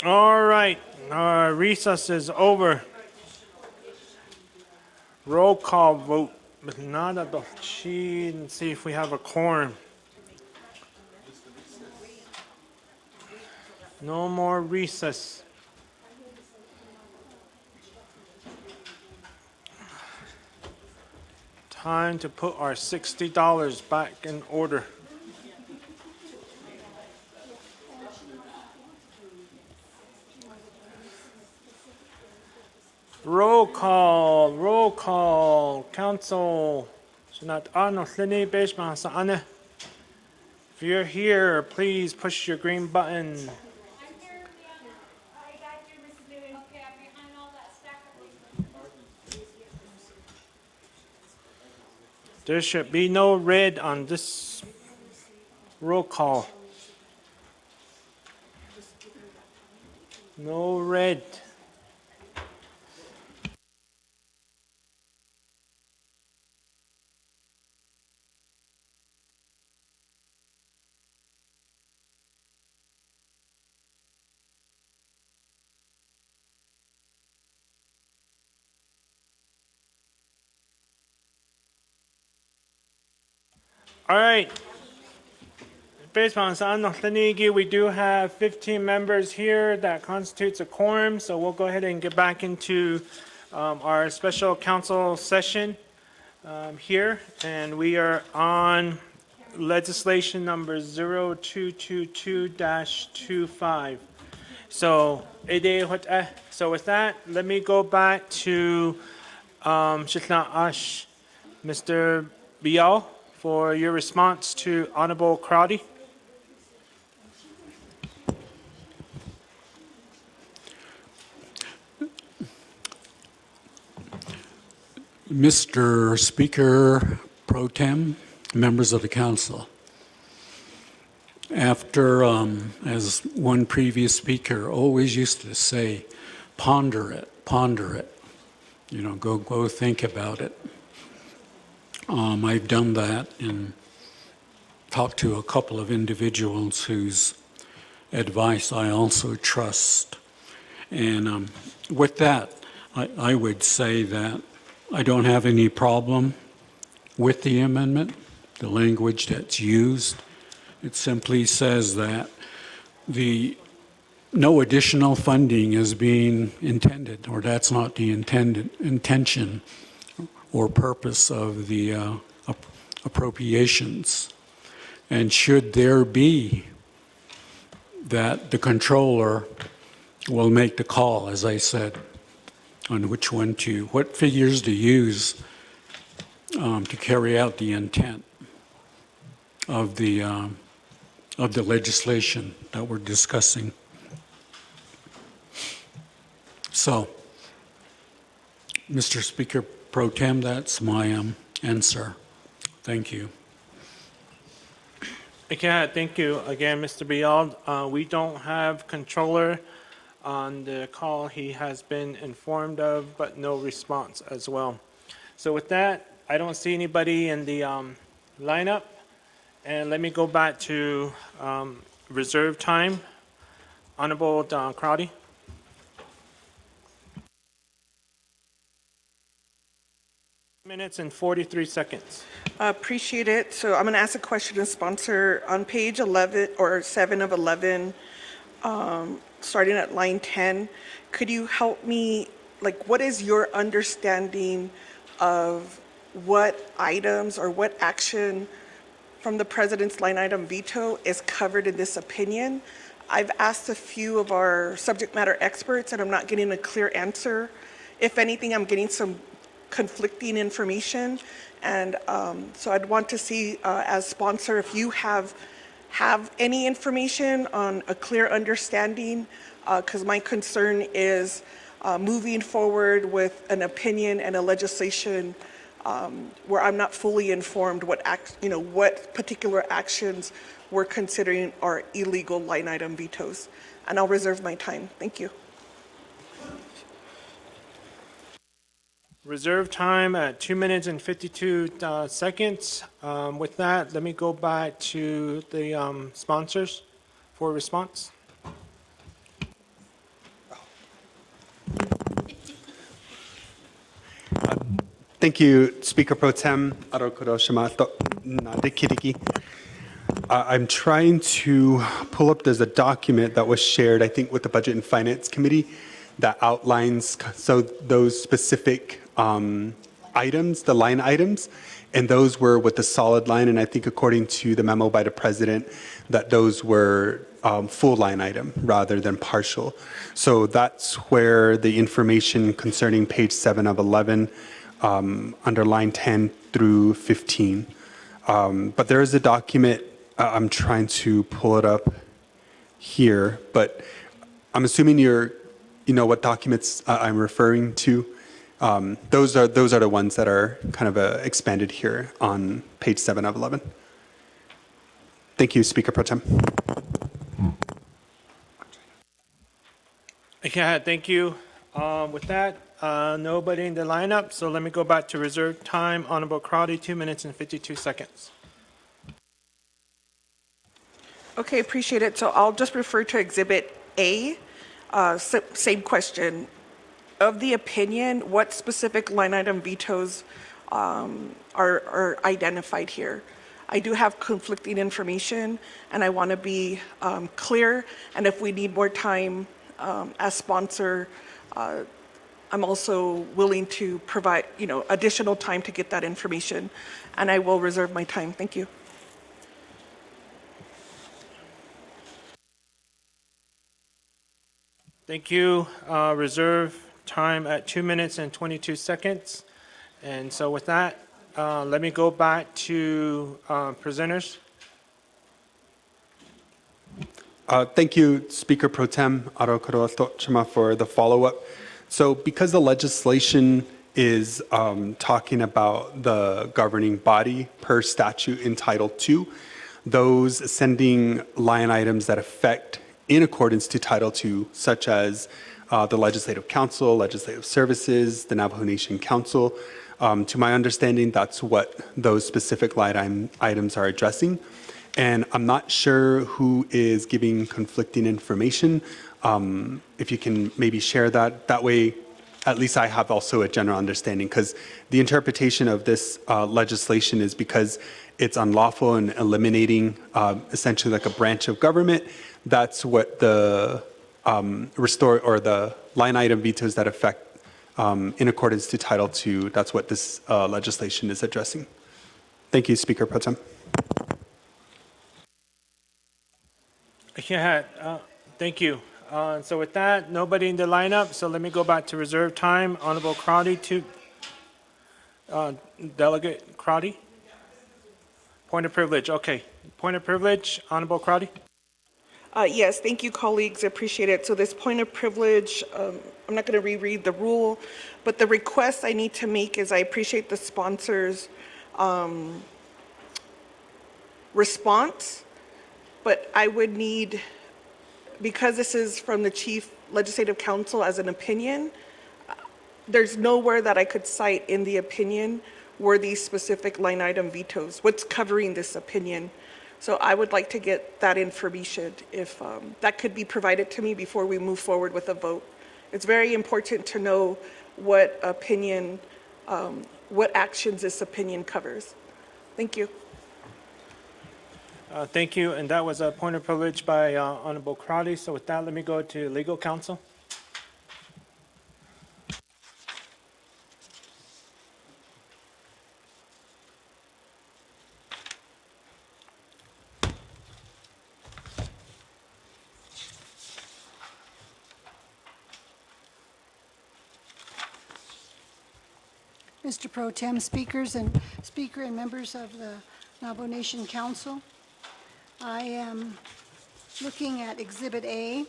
All right, our recess is over. Roll call vote. With nada Belchi, and see if we have a quorum. No more recess. Time to put our $60 back in order. Roll call, council. If you're here, please push your green button. There should be no red on this roll call. No red. All right. Based on we do have 15 members here. That constitutes a quorum, so we'll go ahead and get back into our special council session here. And we are on legislation number 0222-25. So with that, let me go back to Mr. Bial for your response to Honorable Crowdy. Mr. Speaker Pro Tem, members of the council. After, as one previous speaker always used to say, ponder it, go think about it. I've done that and talked to a couple of individuals whose advice I also trust. And with that, I would say that I don't have any problem with the amendment, the language that's used. It simply says that no additional funding is being intended, or that's not the intention or purpose of the appropriations. And should there be that, the controller will make the call, as I said, on what figures to use to carry out the intent of the legislation that we're discussing. So, Mr. Speaker Pro Tem, that's my answer. Thank you. Okay, thank you again, Mr. Bial. We don't have controller on the call he has been informed of, but no response as well. So with that, I don't see anybody in the lineup. And let me go back to reserve time. Honorable Crowdy. Minutes and 43 seconds. Appreciate it. So I'm going to ask a question to sponsor on page 11 or 7 of 11, starting at line 10. Could you help me, what is your understanding of what items or what action from the president's line item veto is covered in this opinion? I've asked a few of our subject matter experts and I'm not getting a clear answer. If anything, I'm getting some conflicting information. And so I'd want to see as sponsor if you have any information on a clear understanding, because my concern is moving forward with an opinion and a legislation where I'm not fully informed what particular actions we're considering are illegal line item vetoes. And I'll reserve my time. Thank you. Reserve time at 2 minutes and 52 seconds. With that, let me go back to the sponsors for response. Thank you, Speaker Pro Tem Arokuro Shimato Nadikiriki. I'm trying to pull up, there's a document that was shared, I think, with the Budget and Finance Committee that outlines those specific items, the line items, and those were with the solid line, and I think according to the memo by the President, that those were full line item rather than partial. So that's where the information concerning page 7 of 11, under line 10 through 15. But there is a document, I'm trying to pull it up here, but I'm assuming you know what documents I'm referring to. Those are the ones that are kind of expanded here on page 7 of 11. Thank you, Speaker Pro Tem. Yeah, thank you. With that, nobody in the lineup, so let me go back to reserved time. Honorable Crowdy, 2 minutes and 52 seconds. Okay, appreciate it. So I'll just refer to Exhibit A. Same question. Of the opinion, what specific line item vetoes are identified here? I do have conflicting information, and I want to be clear. And if we need more time as sponsor, I'm also willing to provide, additional time to get that information, and I will reserve my time. Thank you. Thank you. Reserve time at 2 minutes and 22 seconds. And so with that, let me go back to presenters. Thank you, Speaker Pro Tem Arokuro Tochima, for the follow-up. So because the legislation is talking about the governing body per statute in Title II, those sending line items that affect in accordance to Title II, such as the Legislative Council, Legislative Services, the Navajo Nation Council. To my understanding, that's what those specific line items are addressing. And I'm not sure who is giving conflicting information. If you can maybe share that, that way at least I have also a general understanding, because the interpretation of this legislation is because it's unlawful and eliminating essentially like a branch of government. That's what the restore or the line item vetoes that affect in accordance to Title II. That's what this legislation is addressing. Thank you, Speaker Pro Tem. Yeah, thank you. So with that, nobody in the lineup, so let me go back to reserve time. Honorable Crowdy, Delegate Crowdy? Point of privilege, okay. Point of privilege, Honorable Crowdy? Yes, thank you, colleagues. I appreciate it. So this point of privilege, I'm not going to reread the rule, but the request I need to make is I appreciate the sponsor's response, but I would need, because this is from the Chief Legislative Counsel as an opinion, there's nowhere that I could cite in the opinion were these specific line item vetoes. What's covering this opinion? So I would like to get that information if that could be provided to me before we move forward with a vote. It's very important to know what opinion, what actions this opinion covers. Thank you. Thank you, and that was a point of privilege by Honorable Crowdy. So with that, let me go to legal counsel. Mr. Pro Tem, Speaker and members of the Navajo Nation Council, I am looking at Exhibit A.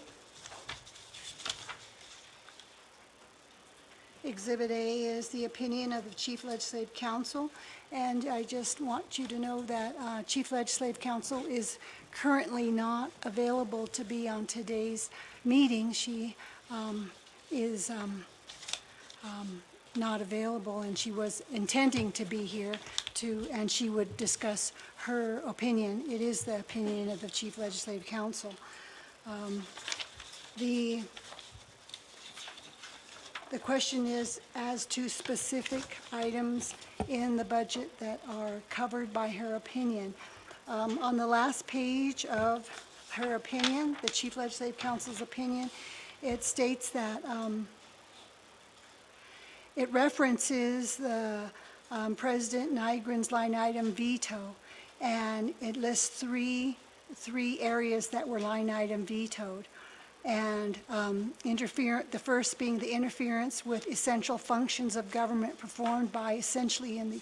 Exhibit A is the opinion of the Chief Legislative Counsel, and I just want you to know that Chief Legislative Counsel is currently not available to be on today's meeting. She is not available, and she was intending to be here and she would discuss her opinion. It is the opinion of the Chief Legislative Counsel. The The question is as to specific items in the budget that are covered by her opinion. On the last page of her opinion, the Chief Legislative Counsel's opinion, it states that it references the President Nygren's line item veto, and it lists three areas that were line item vetoed. And the first being the interference with essential functions of government performed by essentially in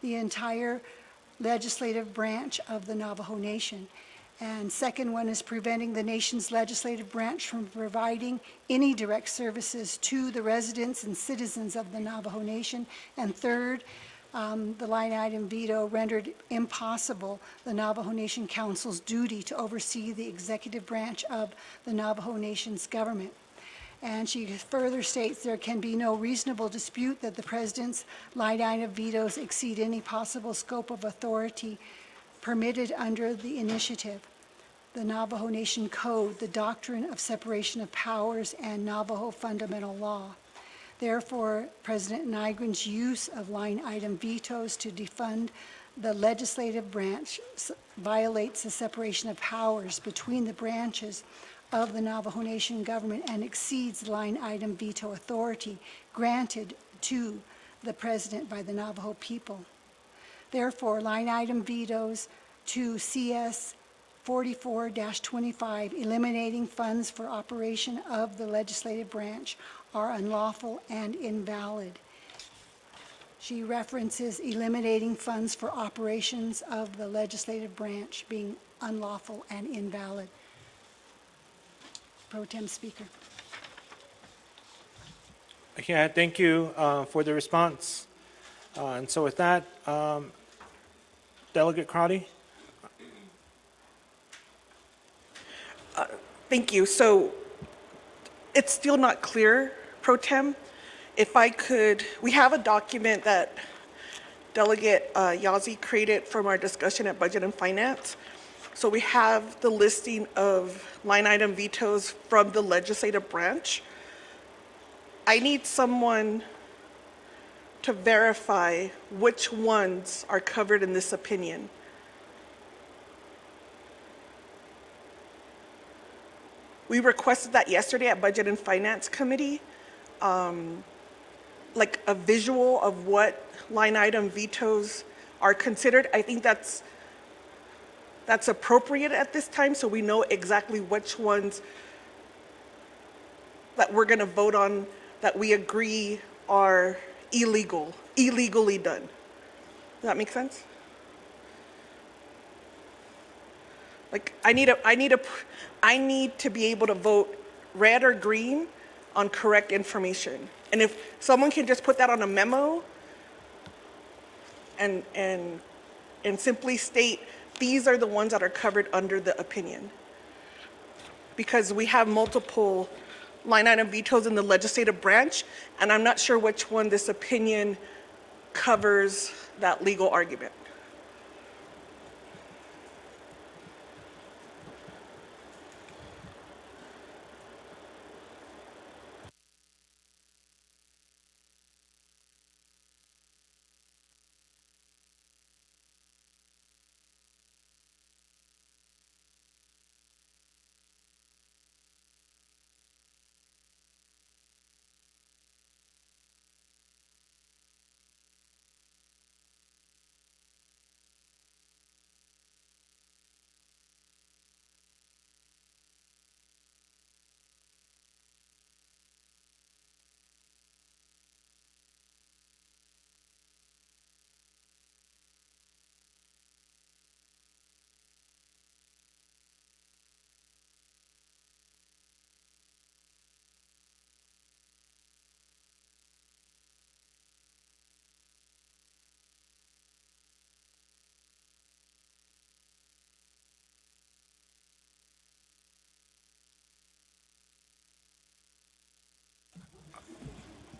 the entire legislative branch of the Navajo Nation. And second one is preventing the nation's legislative branch from providing any direct services to the residents and citizens of the Navajo Nation. And third, the line item veto rendered impossible the Navajo Nation Council's duty to oversee the executive branch of the Navajo Nation's government. And she further states there can be no reasonable dispute that the President's line item vetoes exceed any possible scope of authority permitted under the initiative, the Navajo Nation Code, the doctrine of separation of powers, and Navajo fundamental law. Therefore, President Nygren's use of line item vetoes to defund the legislative branch violates the separation of powers between the branches of the Navajo Nation government and exceeds the line item veto authority granted to the President by the Navajo people. Therefore, line item vetoes to CS 44-25, eliminating funds for operation of the legislative branch, are unlawful and invalid. She references eliminating funds for operations of the legislative branch being unlawful and invalid. Pro Tem Speaker. Okay, thank you for the response. And so with that, Delegate Crowdy? Thank you. So it's still not clear, Pro Tem. If I could, we have a document that Delegate Yazzie created from our discussion at Budget and Finance. So we have the listing of line item vetoes from the legislative branch. I need someone to verify which ones are covered in this opinion. We requested that yesterday at Budget and Finance Committee, like a visual of what line item vetoes are considered. I think that's appropriate at this time, so we know exactly which ones that we're going to vote on that we agree are illegally done. Does that make sense? Like, I need to be able to vote red or green on correct information. And if someone can just put that on a memo and simply state, these are the ones that are covered under the opinion. Because we have multiple line item vetoes in the legislative branch, and I'm not sure which one this opinion covers that legal argument.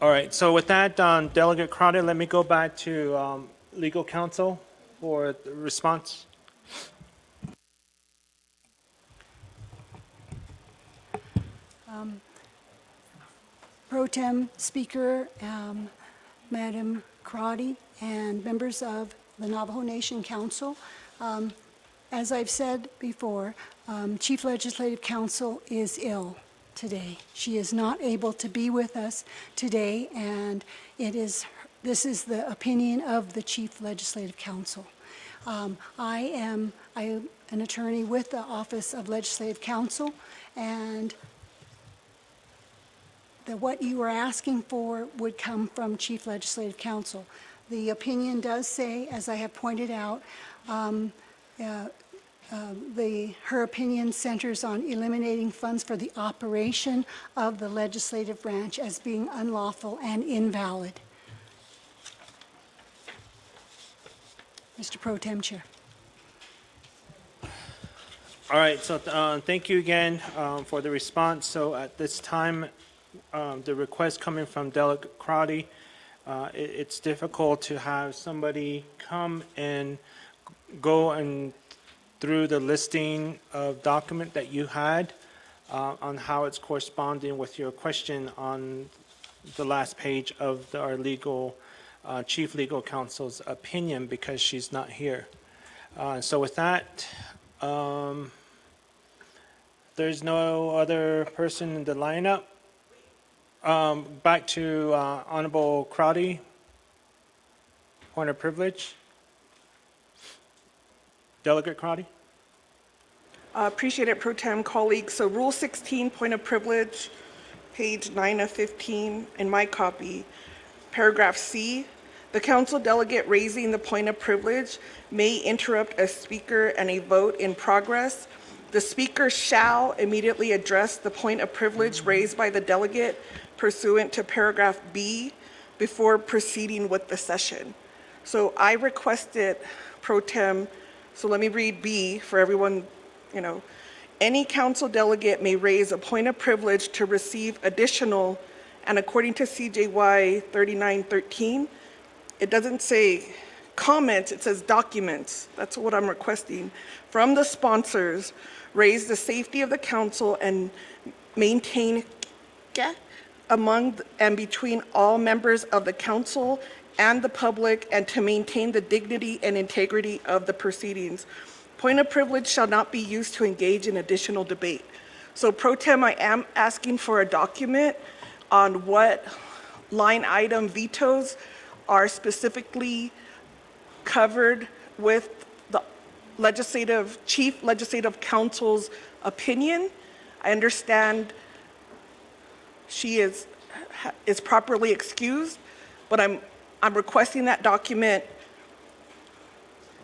All right, so with that, Delegate Crowder, let me go back to legal counsel for the response. Pro Tem Speaker, Madam Crotty, and members of the Navajo Nation Council. As I've said before, Chief Legislative Counsel is ill today. She is not able to be with us today, and this is the opinion of the Chief Legislative Counsel. I am an attorney with the Office of Legislative Counsel, and what you are asking for would come from Chief Legislative Counsel. The opinion does say, as I have pointed out, her opinion centers on eliminating funds for the operation of the legislative branch as being unlawful and invalid. Mr. Pro Tem Chair. All right, so thank you again for the response. So at this time, the request coming from Delegate Crotty, it's difficult to have somebody come and go and through the listing of document that you had on how it's corresponding with your question on the last page of our Chief Legal Counsel's opinion, because she's not here. So with that, there's no other person in the lineup. Back to Honorable Crotty. Point of privilege. Delegate Crotty. Appreciate it, Pro Tem colleagues. So Rule 16, point of privilege, page 9 of 15 in my copy, paragraph C. The council delegate raising the point of privilege may interrupt a speaker and a vote in progress. The speaker shall immediately address the point of privilege raised by the delegate pursuant to paragraph B before proceeding with the session. So I requested, Pro Tem, so let me read B for everyone, any council delegate may raise a point of privilege to receive additional, and according to CJY 3913, it doesn't say comments, it says documents. That's what I'm requesting. From the sponsors, raise the safety of the council and maintain among and between all members of the council and the public, and to maintain the dignity and integrity of the proceedings. Point of privilege shall not be used to engage in additional debate. So Pro Tem, I am asking for a document on what line item vetoes are specifically covered with the Chief Legislative Counsel's opinion. I understand she is properly excused, but I'm requesting that document,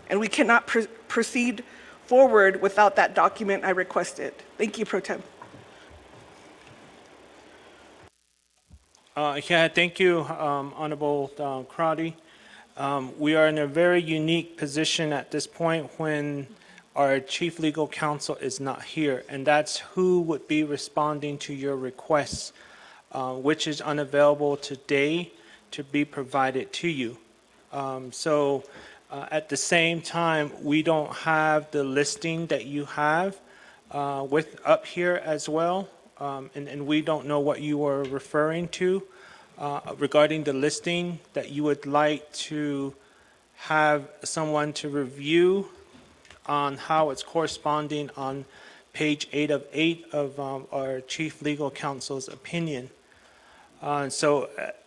and we cannot proceed forward without that document I requested. Thank you, Pro Tem. Yeah, thank you, Honorable Crotty. We are in a very unique position at this point when our Chief Legal Counsel is not here, and that's who would be responding to your requests, which is unavailable today to be provided to you. At the same time, we don't have the listing that you have up here as well, and we don't know what you are referring to regarding the listing that you would like to have someone to review on how it's corresponding on page 8 of 8 of our Chief Legal Counsel's opinion.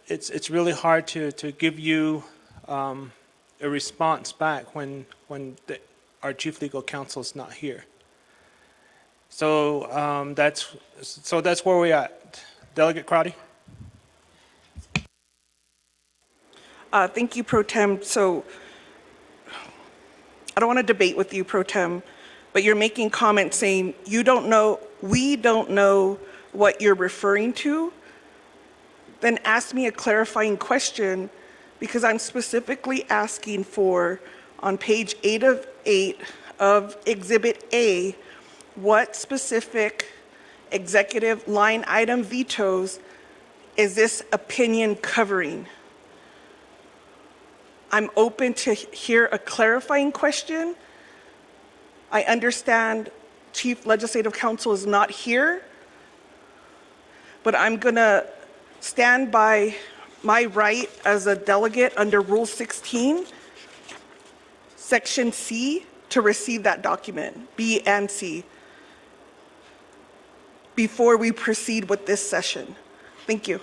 It's really hard to give you a response back when our Chief Legal Counsel is not here. So that's where we're at. Delegate Crotty. Thank you, Pro Tem. So I don't want to debate with you, Pro Tem, but you're making comments saying we don't know what you're referring to. Then ask me a clarifying question, because I'm specifically asking for, on page 8 of 8 of Exhibit A, what specific executive line item vetoes is this opinion covering? I'm open to hear a clarifying question. I understand Chief Legislative Counsel is not here, but I'm gonna stand by my right as a delegate under Rule 16, Section C, to receive that document, B and C, before we proceed with this session. Thank you.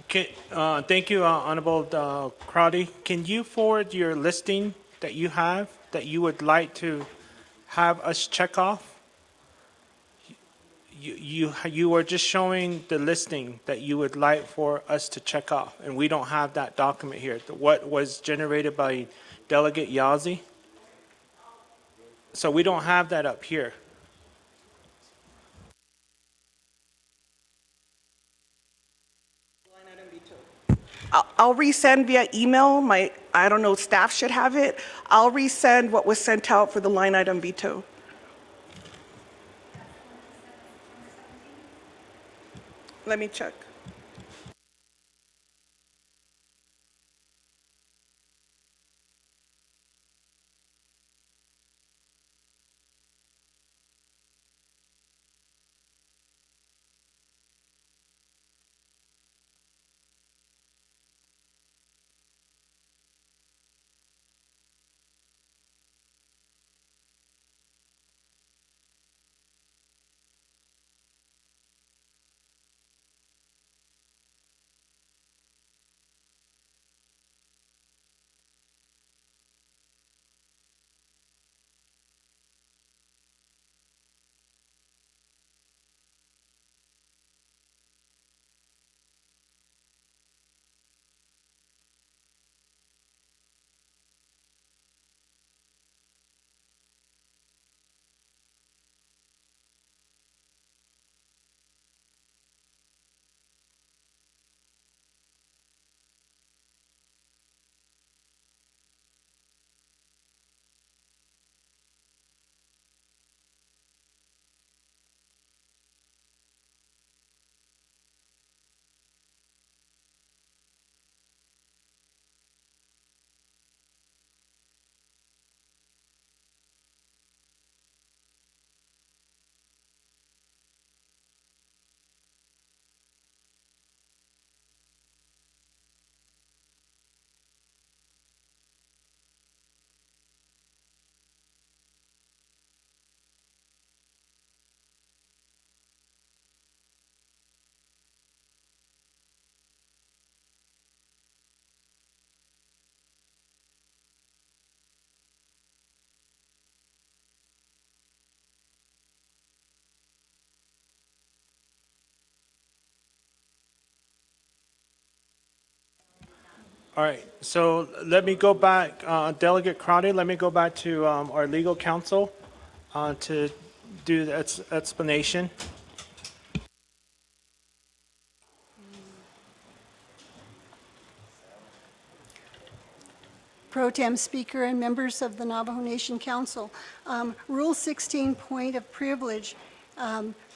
Okay, thank you, Honorable Crowdy. Can you forward your listing that you have that you would like to have us check off? You were just showing the listing that you would like for us to check off, and we don't have that document here. What was generated by Delegate Yazzie? So we don't have that up here. I'll resend via email. I don't know, staff should have it. I'll resend what was sent out for the line item veto. Let me check. All right, so let me go back, Delegate Crowdy, let me go back to our legal counsel to do the explanation. Pro Tem Speaker and members of the Navajo Nation Council. Rule 16, point of privilege,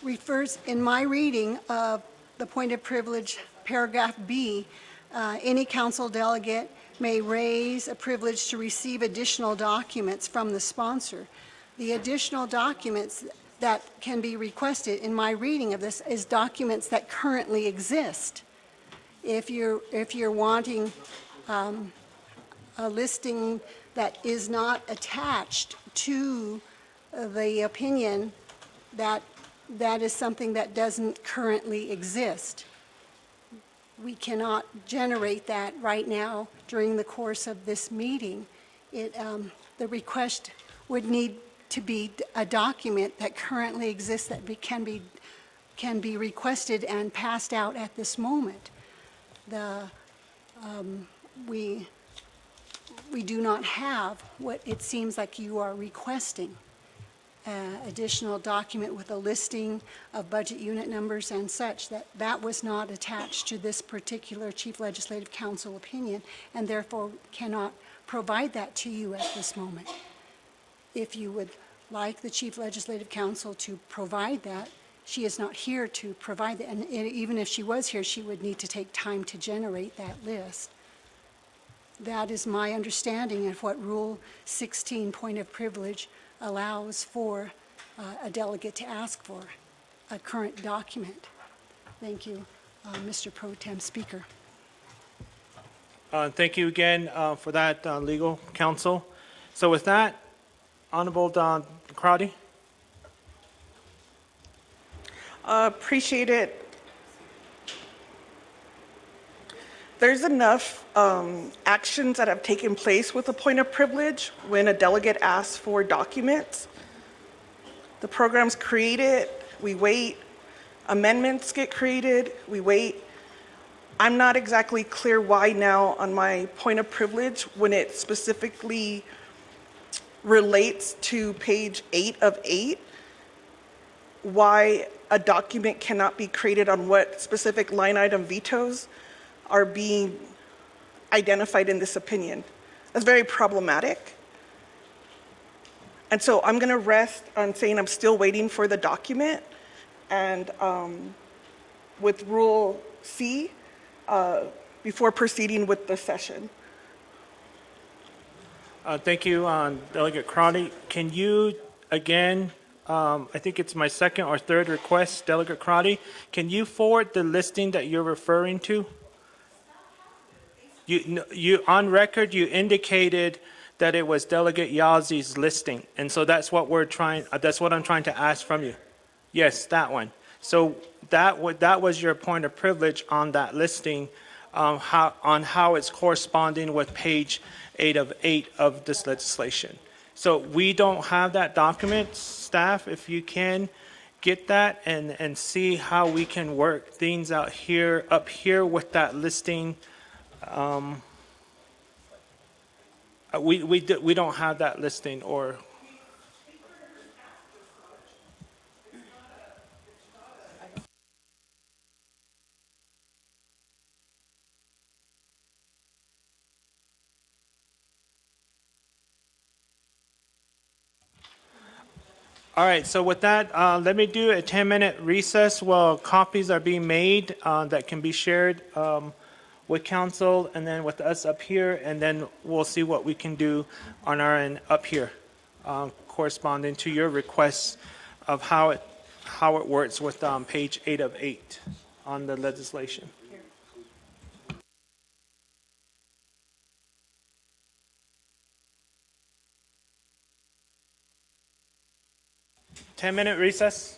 refers, in my reading of the point of privilege, paragraph B, any council delegate may raise a privilege to receive additional documents from the sponsor. The additional documents that can be requested, in my reading of this, is documents that currently exist. If you're wanting a listing that is not attached to the opinion, that is something that doesn't currently exist. We cannot generate that right now during the course of this meeting. The request would need to be a document that currently exists that can be requested and passed out at this moment. We do not have what it seems like you are requesting, additional document with a listing of budget unit numbers and such. That was not attached to this particular Chief Legislative Council opinion, and therefore cannot provide that to you at this moment. If you would like the Chief Legislative Council to provide that, she is not here to provide that, and even if she was here, she would need to take time to generate that list. That is my understanding of what Rule 16, point of privilege, allows for a delegate to ask for, a current document. Thank you. Mr. Pro Tem Speaker. Thank you again for that, legal counsel. So with that, Honorable Crowdy. Appreciate it. There's enough actions that have taken place with a point of privilege when a delegate asks for documents. The program's created, we wait. Amendments get created, we wait. I'm not exactly clear why now on my point of privilege when it specifically relates to page 8 of 8, why a document cannot be created on what specific line item vetoes are being identified in this opinion. That's very problematic. And so I'm going to rest on saying I'm still waiting for the document. And with Rule C, before proceeding with the session. Thank you, Delegate Crowdy. Can you, again, I think it's my second or third request, Delegate Crowdy, can you forward the listing that you're referring to? On record, you indicated that it was Delegate Yazi's listing, and so that's what that's what I'm trying to ask from you. Yes, that one. So that was your point of privilege on that listing, how it's corresponding with page 8 of 8 of this legislation. So we don't have that document, staff, if you can get that and see how we can work things out here, up here with that listing. We don't have that listing or. All right, so with that, let me do a 10-minute recess while copies are being made that can be shared with council and then with us up here, and then we'll see what we can do on our end up here, corresponding to your requests of how it works with page 8 of 8 on the legislation. Ten-minute recess.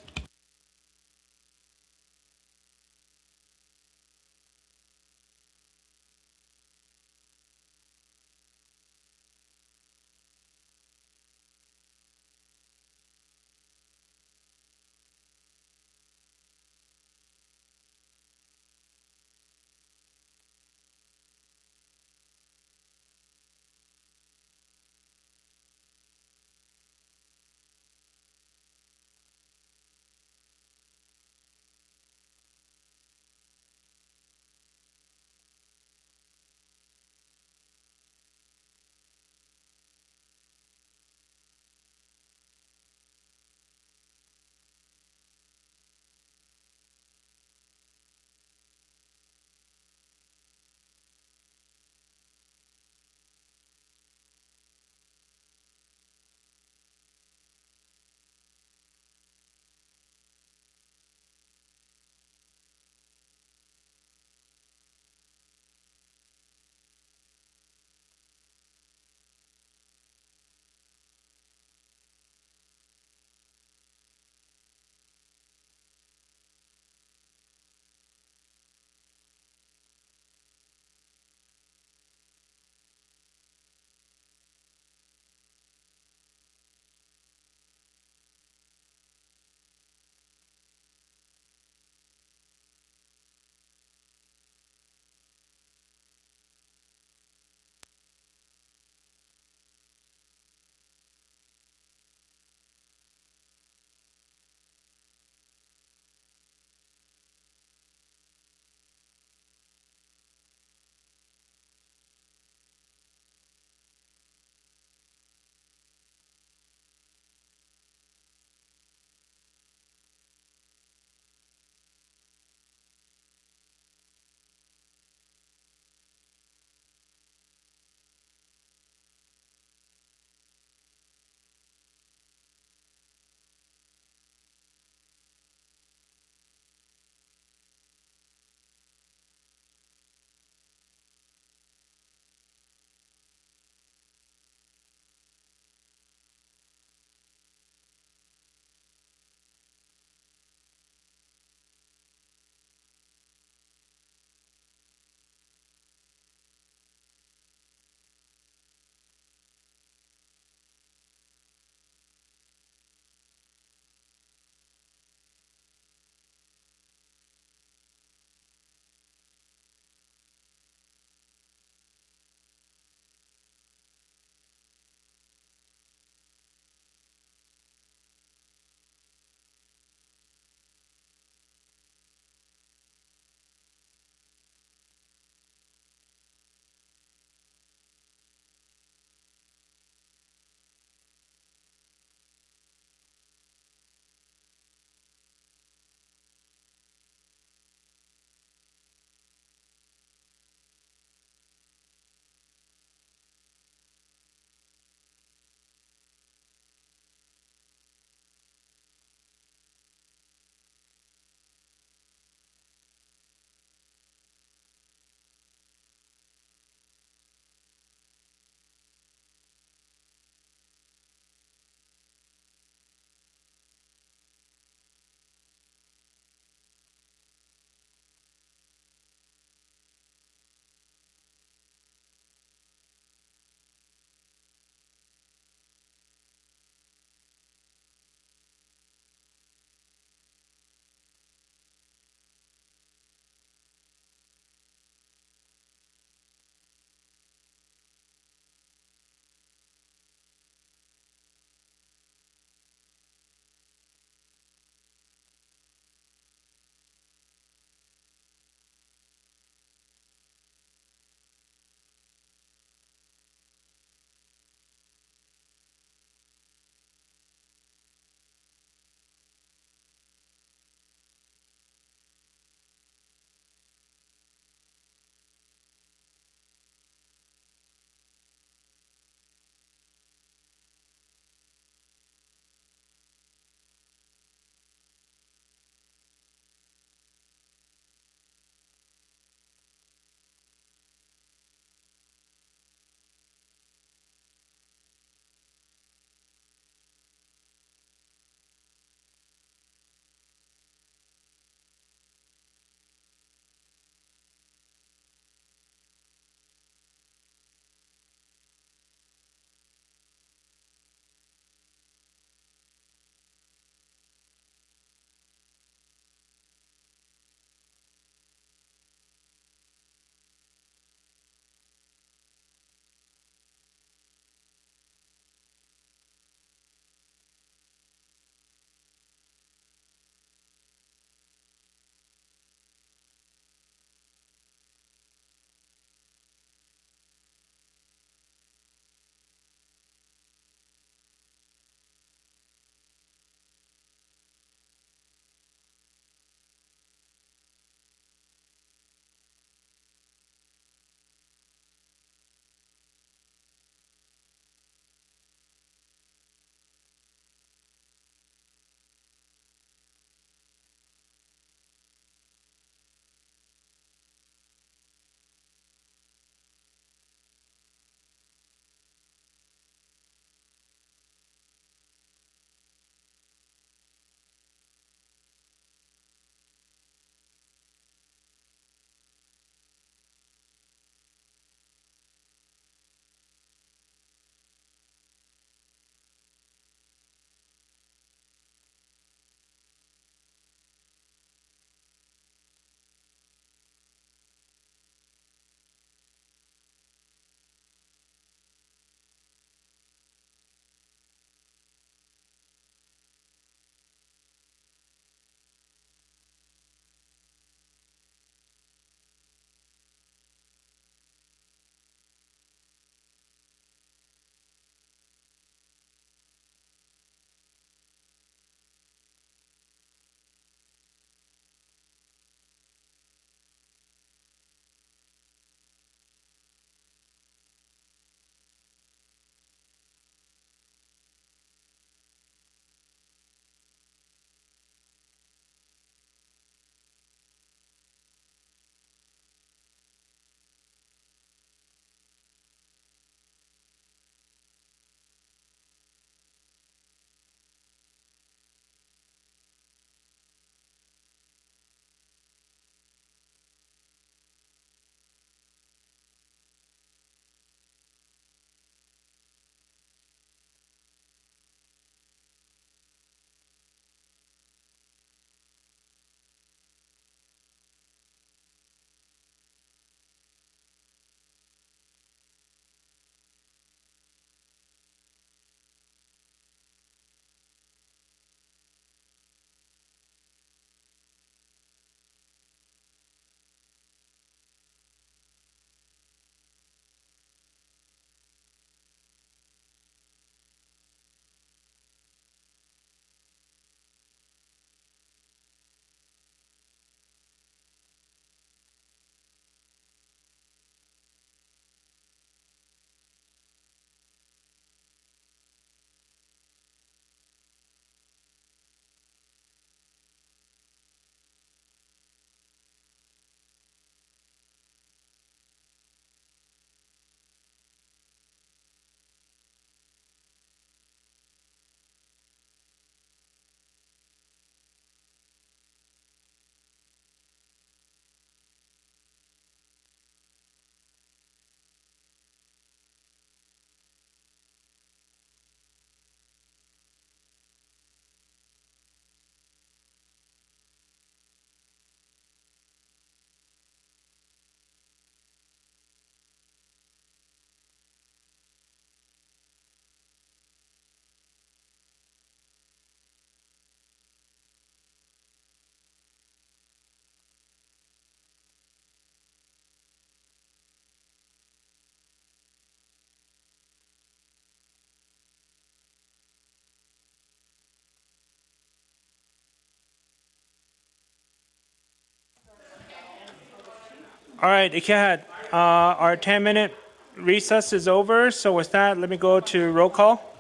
All right, Ikehad, our 10-minute recess is over. So with that, let me go to roll call.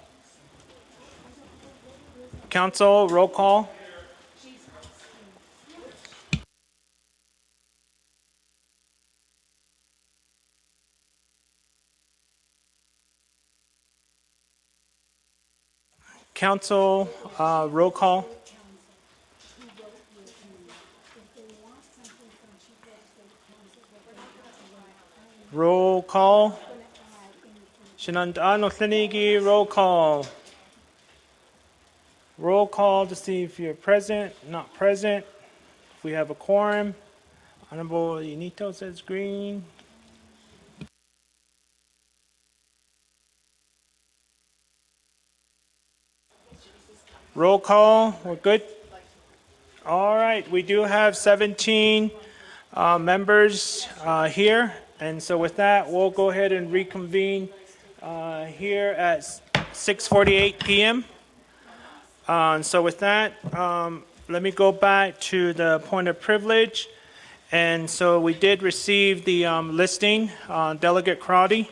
Council, roll call. Council, roll call. Roll call. Shinandano Tlinigi, roll call. Roll call to see if you're present, not present. If we have a quorum. Honorable Unito says green. Roll call, we're good? All right, we do have 17 members here. And so with that, we'll go ahead and reconvene here at 6:48 p.m. And so with that, let me go back to the point of privilege. And so we did receive the listing, Delegate Crowdy.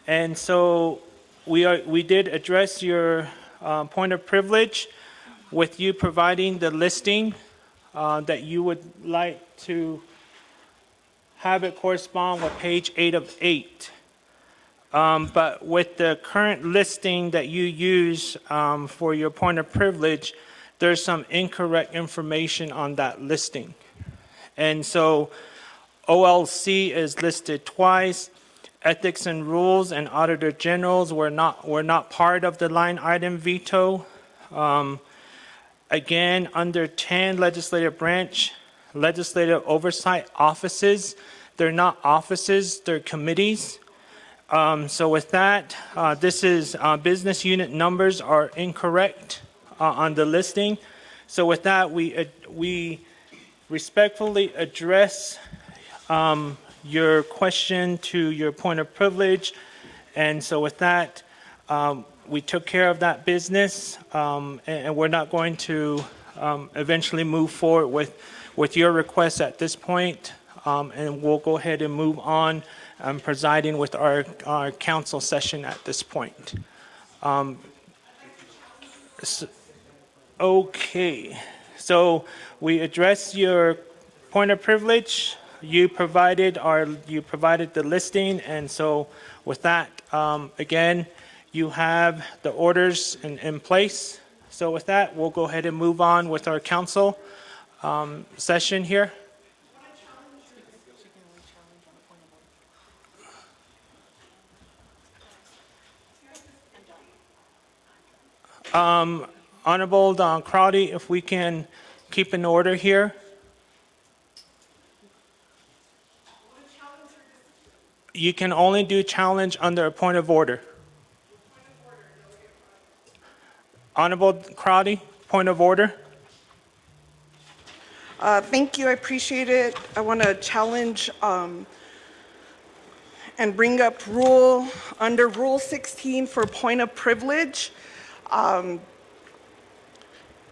And so we did address your point of privilege with you providing the listing that you would like to have it correspond with page 8 of 8. But with the current listing that you use for your point of privilege, there's some incorrect information on that listing. And so OLC is listed twice. Ethics and rules and auditor generals were not part of the line item veto. Again, under 10 legislative branch, legislative oversight offices, they're not offices, they're committees. So with that, this is business unit numbers are incorrect on the listing. So with that, we respectfully address your question to your point of privilege. And so with that, we took care of that business, and we're not going to eventually move forward with your request at this point. And we'll go ahead and move on presiding with our council session at this point. Okay, so we addressed your point of privilege. You provided the listing, and so with that, again, you have the orders in place. So with that, we'll go ahead and move on with our council session here. Honorable Crowdy, if we can keep an order here. You can only do challenge under a point of order. Honorable Crowdy, point of order. Thank you, I appreciate it. I want to challenge and bring up under Rule 16 for point of privilege.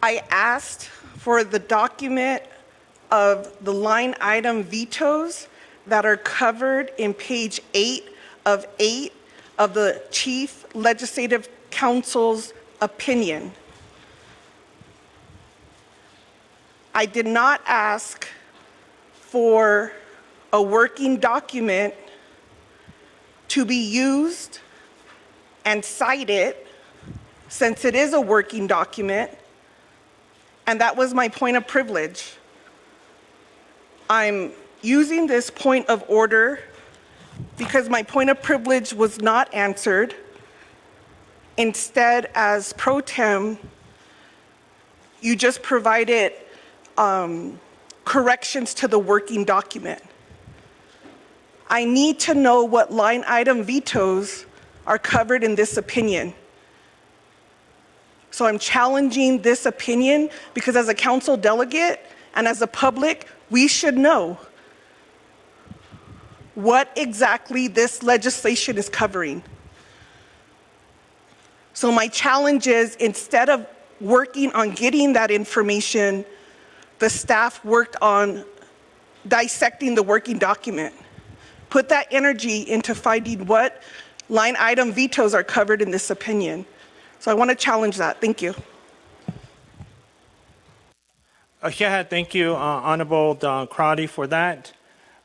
I asked for the document of the line item vetoes that are covered in page 8 of the Chief Legislative Counsel's opinion. I did not ask for a working document to be used and cited, since it is a working document, and that was my point of privilege. I'm using this point of order because my point of privilege was not answered. Instead, as pro tem, you just provided corrections to the working document. I need to know what line item vetoes are covered in this opinion. So I'm challenging this opinion because as a council delegate and as a public, we should know what exactly this legislation is covering. So my challenge is, instead of working on getting that information, the staff worked on dissecting the working document. put that energy into finding what line item vetoes are covered in this opinion. So I want to challenge that. Thank you. Yeah, thank you, Honorable Crowdy, for that.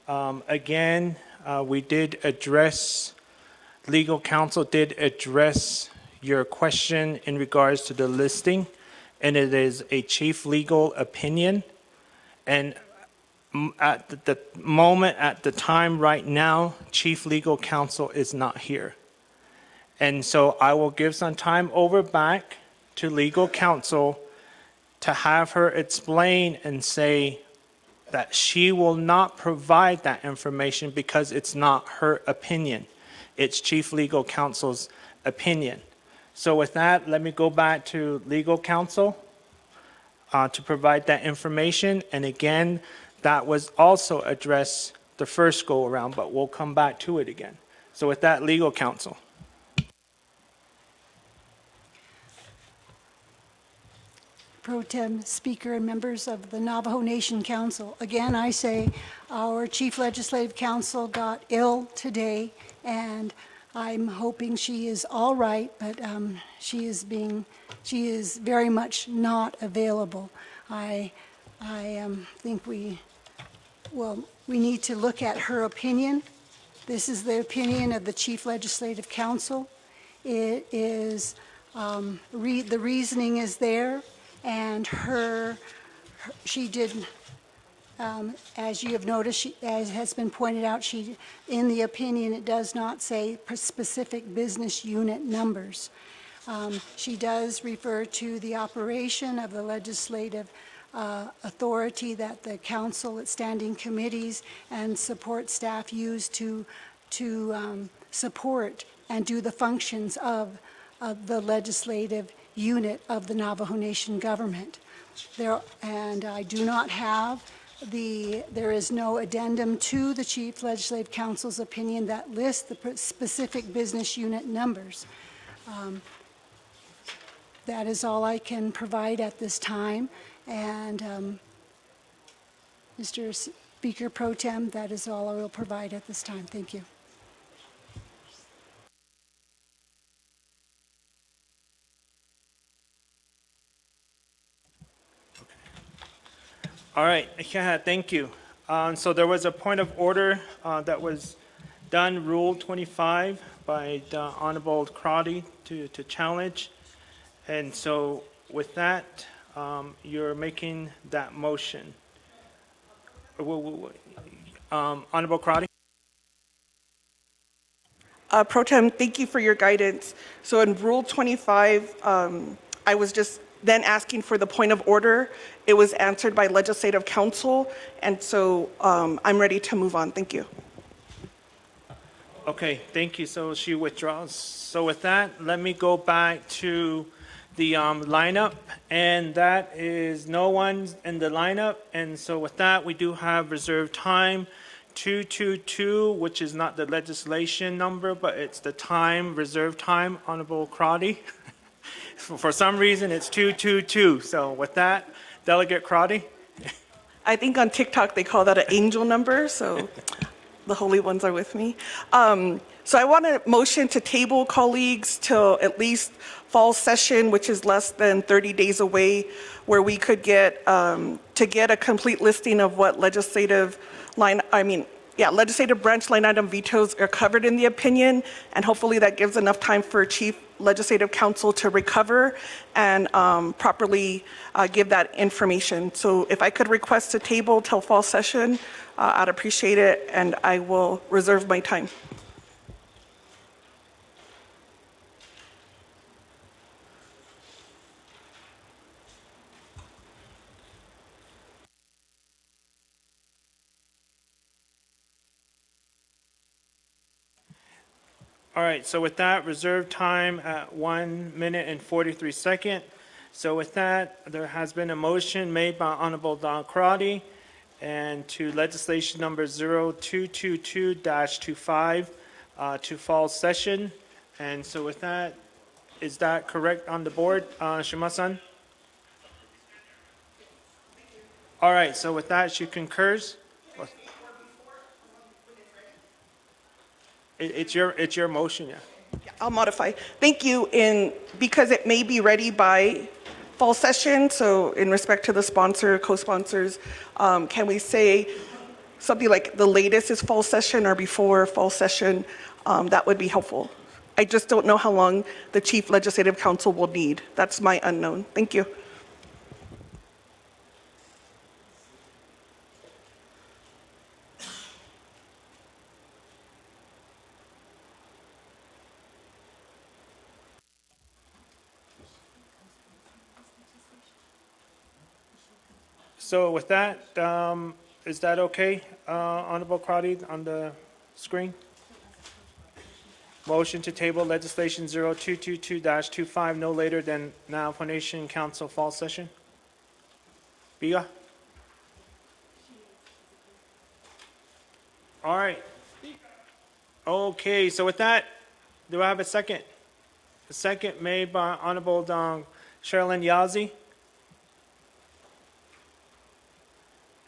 Again, we did address, legal counsel did address your question in regards to the listing, and it is a chief legal opinion. And at the moment, at the time right now, chief legal counsel is not here. And so I will give some time over back to legal counsel to have her explain and say that she will not provide that information because it's not her opinion. It's chief legal counsel's opinion. So with that, let me go back to legal counsel to provide that information. And again, that was also addressed the first go around, but we'll come back to it again. So with that, legal counsel. Pro Tem Speaker and members of the Navajo Nation Council. Again, I say our Chief Legislative Counsel got ill today, and I'm hoping she is all right, but she is very much not available. I think we need to look at her opinion. This is the opinion of the Chief Legislative Counsel. It is, the reasoning is there. And she did, as you have noticed, as has been pointed out, in the opinion, it does not say specific business unit numbers. She does refer to the operation of the legislative authority that the council at standing committees and support staff use to support and do the functions of the legislative unit of the Navajo Nation government. And I do not have there is no addendum to the Chief Legislative Counsel's opinion that lists the specific business unit numbers. That is all I can provide at this time. And Mr. Speaker Pro Tem, that is all I will provide at this time. Thank you. All right, yeah, thank you. So there was a point of order that was done, Rule 25, by the Honorable Crowdy to challenge. And so with that, you're making that motion. Honorable Crowdy? Pro Tem, thank you for your guidance. So in Rule 25, I was just then asking for the point of order. It was answered by Legislative Counsel, and so I'm ready to move on. Thank you. Okay, thank you. So she withdraws. So with that, let me go back to the lineup, and that is no one in the lineup. And so with that, we do have reserved time 222, which is not the legislation number, but it's the time, reserved time, Honorable Crowdy. For some reason, it's 222. So with that, Delegate Crowdy. I think on TikTok they call that an angel number, so the holy ones are with me. So I want to motion to table, colleagues, till at least fall session, which is less than 30 days away, where we could get a complete listing of what legislative branch line item vetoes are covered in the opinion, and hopefully that gives enough time for Chief Legislative Counsel to recover and properly give that information. So if I could request a table till fall session, I'd appreciate it, and I will reserve my time. All right, so with that, reserved time at 1 minute and 43 seconds. So with that, there has been a motion made by Honorable Don Crowdy and to legislation number 0222-25 to fall session. And so with that, is that correct on the board, Shima-san? All right, so with that, she concurs. It's your motion, yeah. I'll modify. Thank you, because it may be ready by fall session, so in respect to the sponsor, co-sponsors, can we say something like the latest is fall session or before fall session? That would be helpful. I just don't know how long the Chief Legislative Counsel will need. That's my unknown. Thank you. So with that, is that okay, Honorable Crowdy, on the screen? Motion to table legislation 0222-25 no later than Navajo Nation Council fall session. Biga? All right. Okay, so with that, do I have a second? A second made by Honorable Sherilyn Yazzie.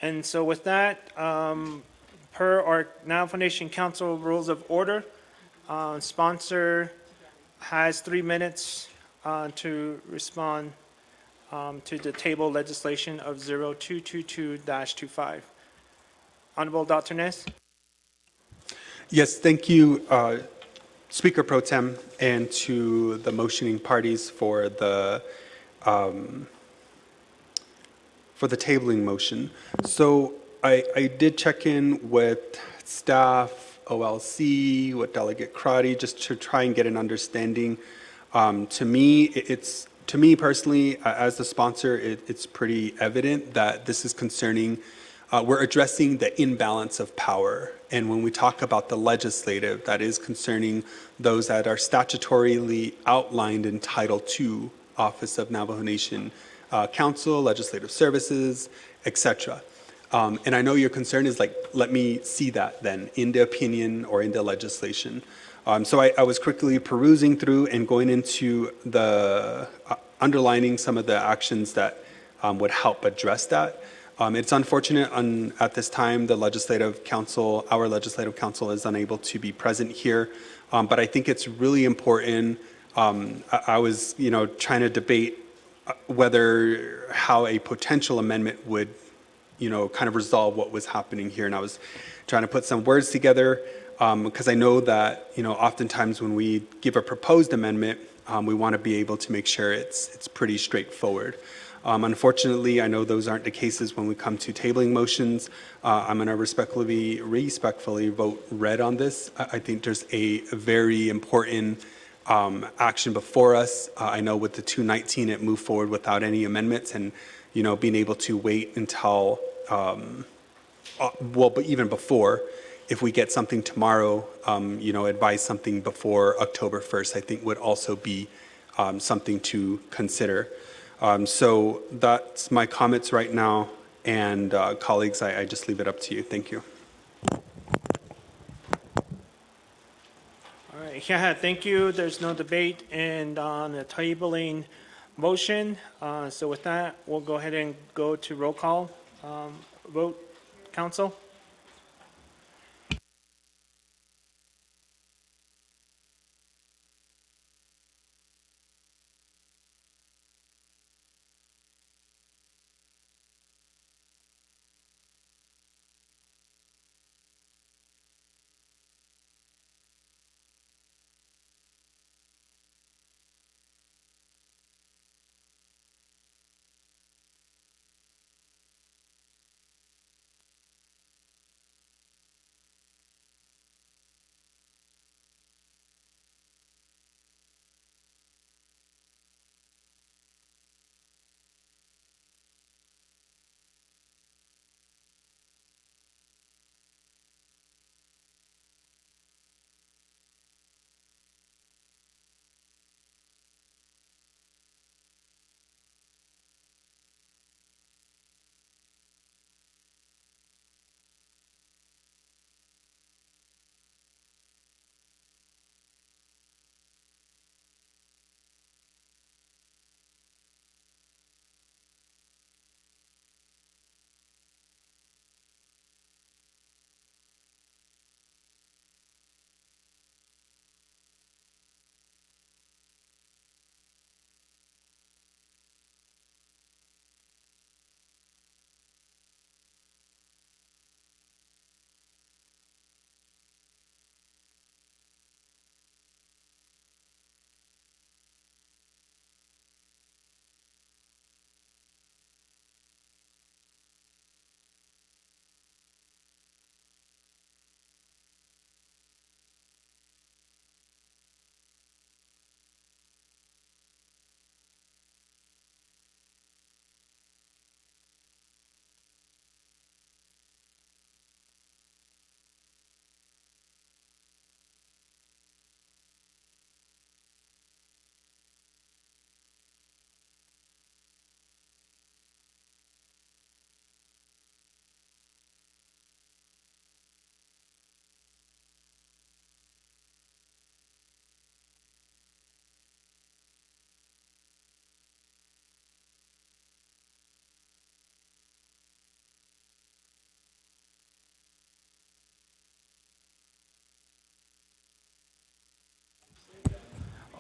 And so with that, per our Navajo Nation Council Rules of Order, sponsor has 3 minutes to respond to the table legislation of 0222-25. Honorable Dr. Ness? Yes, thank you, Speaker Pro Tem, and to the motioning parties for the tabling motion. So I did check in with staff, OLC, with Delegate Crotty, just to try and get an understanding. To me personally, as the sponsor, it's pretty evident that this is concerning, we're addressing the imbalance of power. And when we talk about the legislative, that is concerning those that are statutorily outlined in Title II, Office of Navajo Nation Council, Legislative Services, etc. And I know your concern is like, let me see that then in the opinion or in the legislation. So I was quickly perusing through and going into the underlining some of the actions that would help address that. It's unfortunate at this time our legislative council is unable to be present here, but I think it's really important. I was, trying to debate how a potential amendment would, kind of resolve what was happening here, and I was trying to put some words together because I know that, oftentimes when we give a proposed amendment, we want to be able to make sure it's pretty straightforward. Unfortunately, I know those aren't the cases when we come to tabling motions. I'm going to respectfully vote red on this. I think there's a very important action before us. I know with the 219, it moved forward without any amendments, and being able to wait until but even before, if we get something tomorrow, advise something before October 1st, I think would also be something to consider. So that's my comments right now. And colleagues, I just leave it up to you. Thank you. All right, yeah, thank you. There's no debate and on the tabling motion. So with that, we'll go ahead and go to roll call. Vote, council?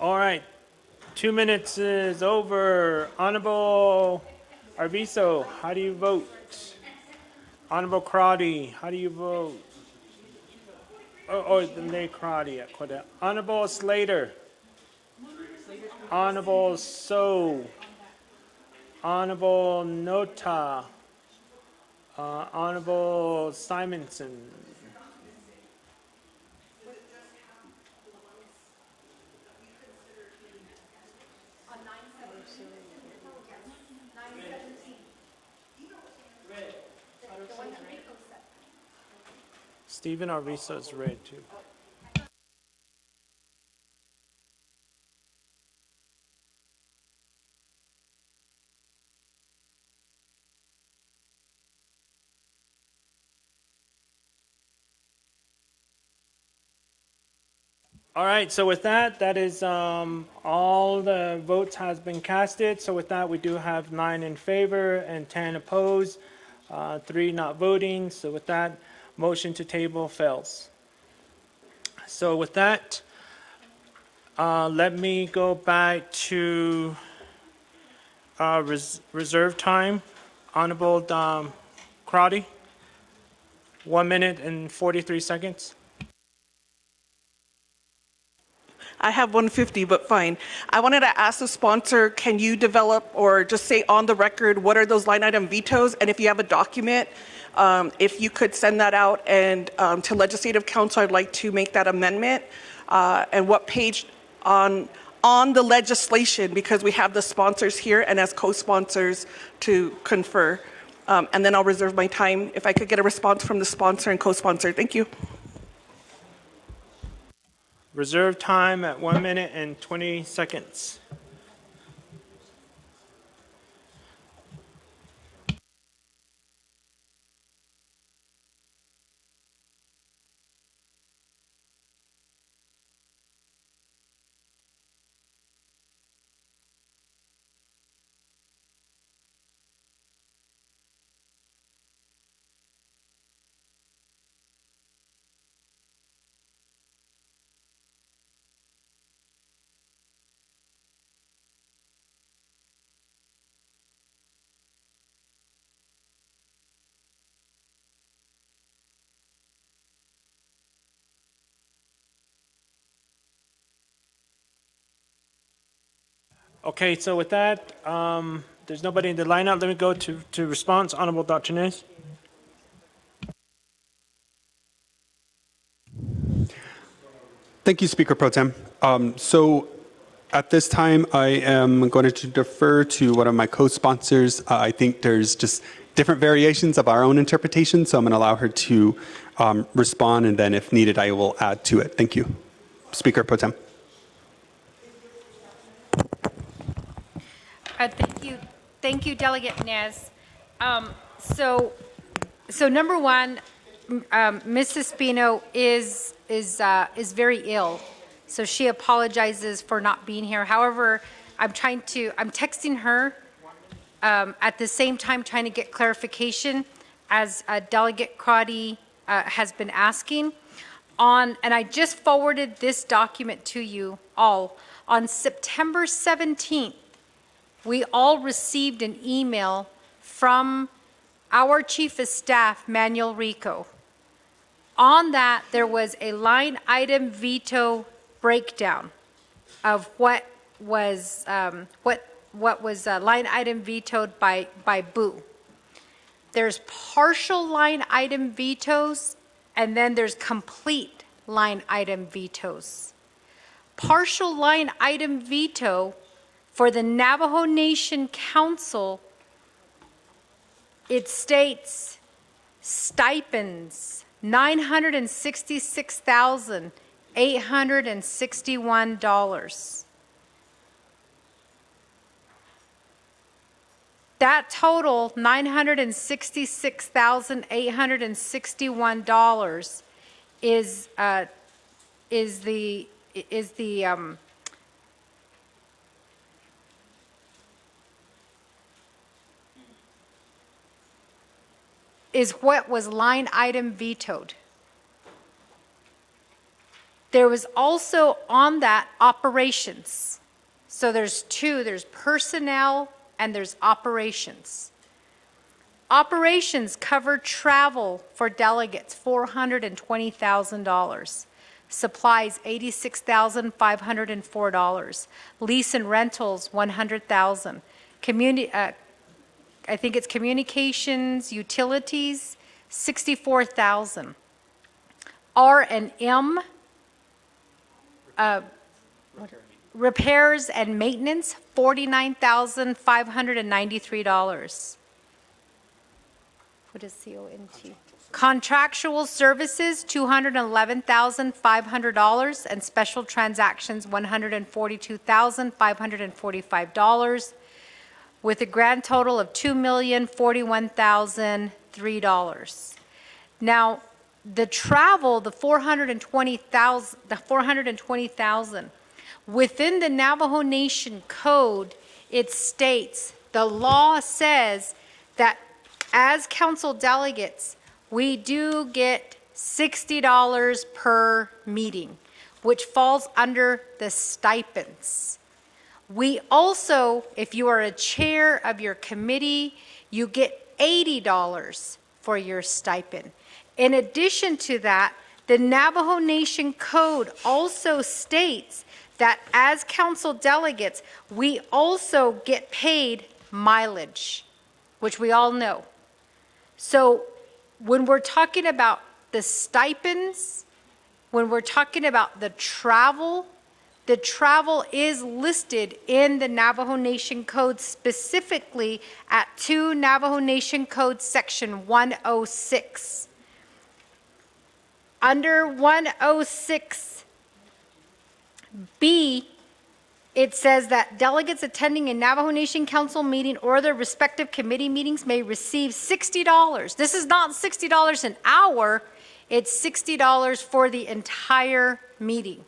All right, 2 minutes is over. Honorable Arvizo, how do you vote? Honorable Crowdy, how do you vote? Oh, the lay Crowdy. Honorable Slater. Honorable So. Honorable Nota. Honorable Simonson. Stephen Arvizo is red too. All right, so with that, that is all the votes has been casted. So with that, we do have 9 in favor and 10 opposed, 3 not voting. So with that, motion to table fails. So with that, let me go back to reserve time. Honorable Crowdy, 1 minute and 43 seconds. I have 150, but fine. I wanted to ask the sponsor, can you develop or just say on the record, what are those line item vetoes? And if you have a document, if you could send that out, and to Legislative Council, I'd like to make that amendment. And what page on the legislation, because we have the sponsors here and as co-sponsors to confer. And then I'll reserve my time if I could get a response from the sponsor and co-sponsor. Thank you. Reserve time at 1 minute and 20 seconds. Okay, so with that, there's nobody in the lineup. Let me go to response. Honorable Dr. Nunes. Thank you, Speaker Pro Tem. So at this time, I am going to defer to one of my co-sponsors. I think there's just different variations of our own interpretation, so I'm going to allow her to respond, and then if needed, I will add to it. Thank you. Speaker Pro Tem. Thank you, Delegate Nez. So number one, Mrs. Spino is very ill, so she apologizes for not being here. However, I'm texting her at the same time trying to get clarification, as Delegate Crotty has been asking. And I just forwarded this document to you all. On September 17th, we all received an email from our Chief of Staff, Manuel Rico. On that, there was a line item veto breakdown of what was line item vetoed by Boo. There's partial line item vetoes, and then there's complete line item vetoes. Partial line item veto for the Navajo Nation Council, it states stipends, $966,861. That total, $966,861, is what was line item vetoed. There was also on that operations. So there's two, there's personnel and there's operations. Operations cover travel for delegates, $420,000. Supplies, $86,504. Lease and rentals, $100,000. I think it's communications, utilities, $64,000. R&M, repairs and maintenance, $49,593. What is CONT? Contractual services, $211,500, and special transactions, $142,545, with a grand total of $2,041,003. Now, the travel, the $420,000, within the Navajo Nation Code, it states, the law says that as council delegates, we do get $60 per meeting, which falls under the stipends. We also, if you are a chair of your committee, you get $80 for your stipend. In addition to that, the Navajo Nation Code also states that as council delegates, we also get paid mileage, which we all know. So when we're talking about the stipends, when we're talking about the travel is listed in the Navajo Nation Code, specifically at 2 Navajo Nation Code Section 106. Under 106B, it says that delegates attending a Navajo Nation Council meeting or their respective committee meetings may receive $60. This is not $60 an hour, it's $60 for the entire meeting.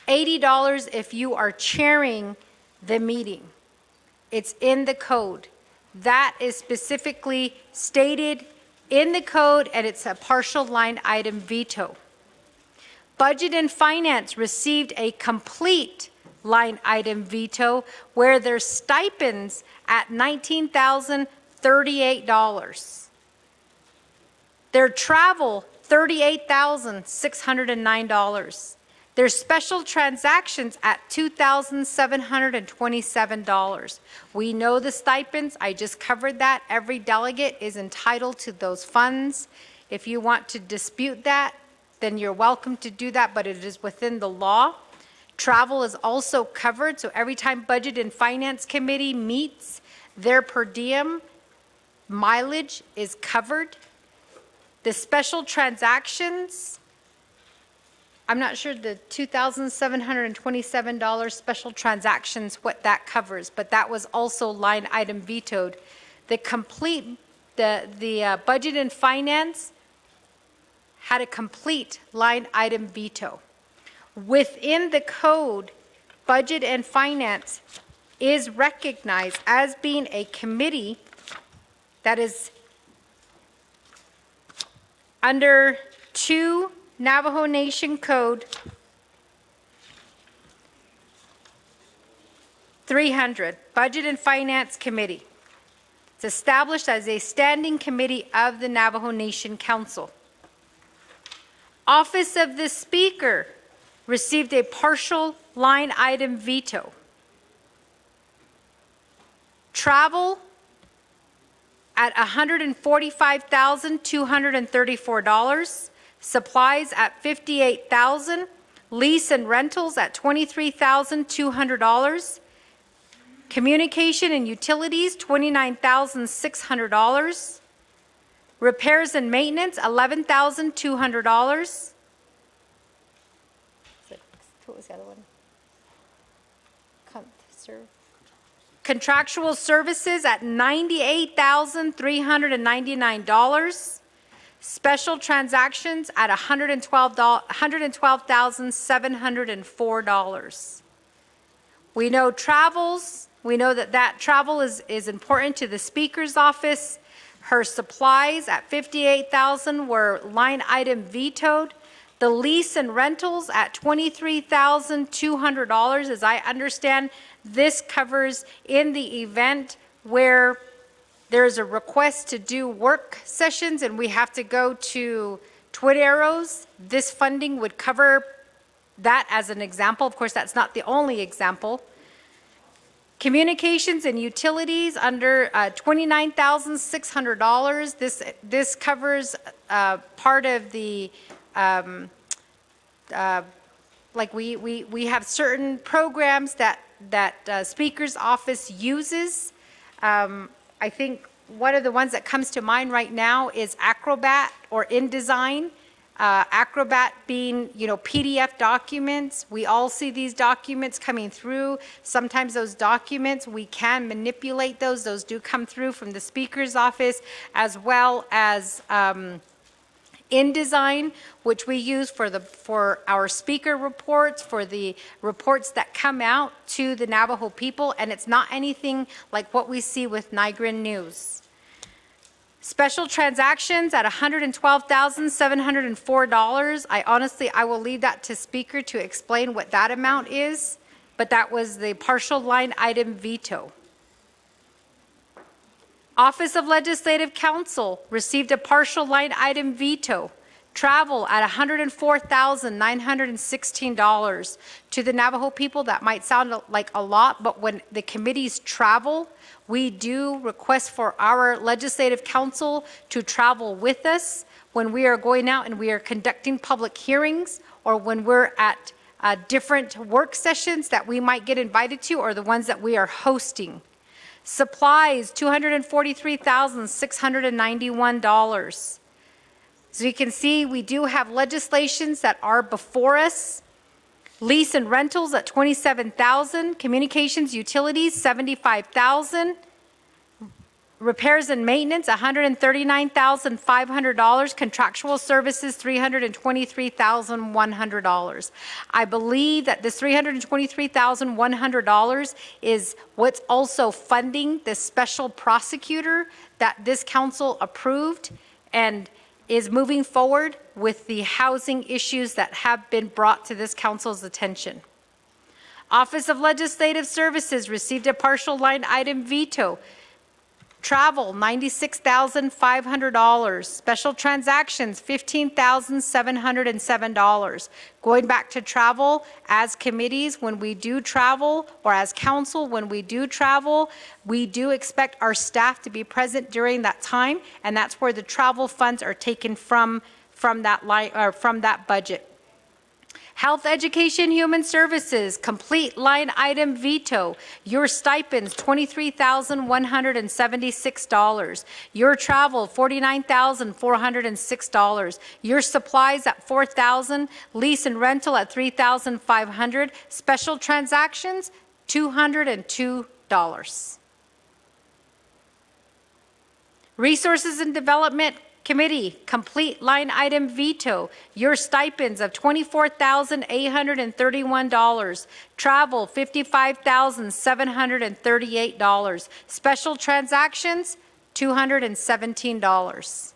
$80 if you are chairing the meeting. It's in the code. That is specifically stated in the code, and it's a partial line item veto. Budget and Finance received a complete line item veto where their stipends at $19,038. Their travel, $38,609. Their special transactions at $2,727. We know the stipends, I just covered that. Every delegate is entitled to those funds. If you want to dispute that, then you're welcome to do that, but it is within the law. Travel is also covered, so every time Budget and Finance Committee meets, their per diem mileage is covered. The special transactions, I'm not sure the $2,727 special transactions, what that covers, but that was also line item vetoed. The Budget and Finance had a complete line item veto. Within the code, Budget and Finance is recognized as being a committee that is under 2 Navajo Nation Code 300, Budget and Finance Committee. It's established as a standing committee of the Navajo Nation Council. Office of the Speaker received a partial line item veto. Travel at $145,234. Supplies at $58,000. Lease and rentals at $23,200. Communication and utilities, $29,600. Repairs and maintenance, $11,200. What was the other one? Contractual services at $98,399. Special transactions at $112,704. We know travels. We know that travel is important to the Speaker's office. Her supplies at $58,000 were line item vetoed. The lease and rentals at $23,200. As I understand, this covers in the event where there's a request to do work sessions and we have to go to Twin Arrows. This funding would cover that as an example. Of course, that's not the only example. Communications and utilities under $29,600. This covers part of the, like we have certain programs that Speaker's office uses. I think one of the ones that comes to mind right now is Acrobat or InDesign. Acrobat being, PDF documents. We all see these documents coming through. Sometimes those documents, we can manipulate those. Those do come through from the Speaker's office, as well as InDesign, which we use for our speaker reports, for the reports that come out to the Navajo people, and it's not anything like what we see with Nigrin News. Special transactions at $112,704. I will leave that to Speaker to explain what that amount is, but that was the partial line item veto. Office of Legislative Counsel received a partial line item veto. Travel at $104,916. To the Navajo people, that might sound like a lot, but when the committees travel, we do request for our legislative council to travel with us when we are going out and we are conducting public hearings, or when we're at different work sessions that we might get invited to, or the ones that we are hosting. Supplies, $243,691. So you can see we do have legislations that are before us. Lease and rentals at $27,000. Communications, utilities, $75,000. Repairs and maintenance, $139,500. Contractual services, $323,100. I believe that this $323,100 is what's also funding the special prosecutor that this council approved and is moving forward with the housing issues that have been brought to this council's attention. Office of Legislative Services received a partial line item veto. Travel, $96,500. Special transactions, $15,707. Going back to travel, as committees, when we do travel, or as council, when we do travel, we do expect our staff to be present during that time, and that's where the travel funds are taken from that line, or from that budget. Health, Education, Human Services, complete line item veto. Your stipends, $23,176. Your travel, $49,406. Your supplies at $4,000. Lease and rental at $3,500. Special transactions, $202. Resources and Development Committee, complete line item veto. Your stipends of $24,831. Travel, $55,738. Special transactions, $217.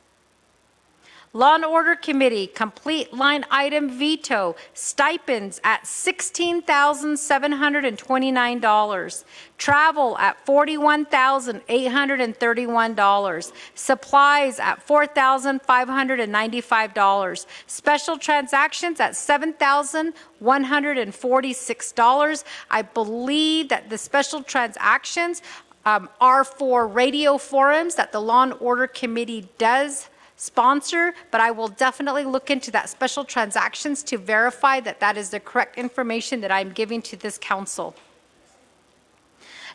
Law and Order Committee, complete line item veto. Stipends at $16,729. Travel at $41,831. Supplies at $4,595. Special transactions at $7,146. I believe that the special transactions are for radio forums that the Law and Order Committee does sponsor, but I will definitely look into that special transactions to verify that that is the correct information that I'm giving to this council.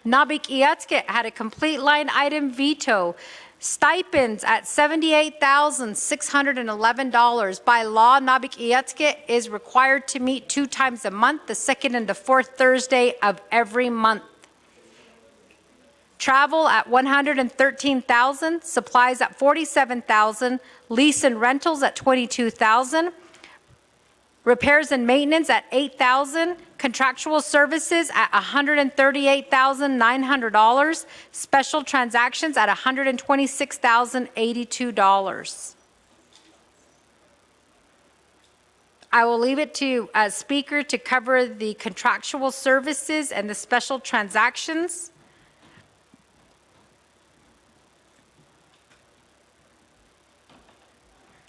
Nabik-Iatske had a complete line item veto. Stipends at $78,611. By law, Nabik-Iatske is required to meet 2 times a month, the second and the fourth Thursday of every month. Travel at $113,000, supplies at $47,000, lease and rentals at $22,000, repairs and maintenance at $8,000, contractual services at $138,900, special transactions at $126,082. I will leave it to Speaker to cover the contractual services and the special transactions.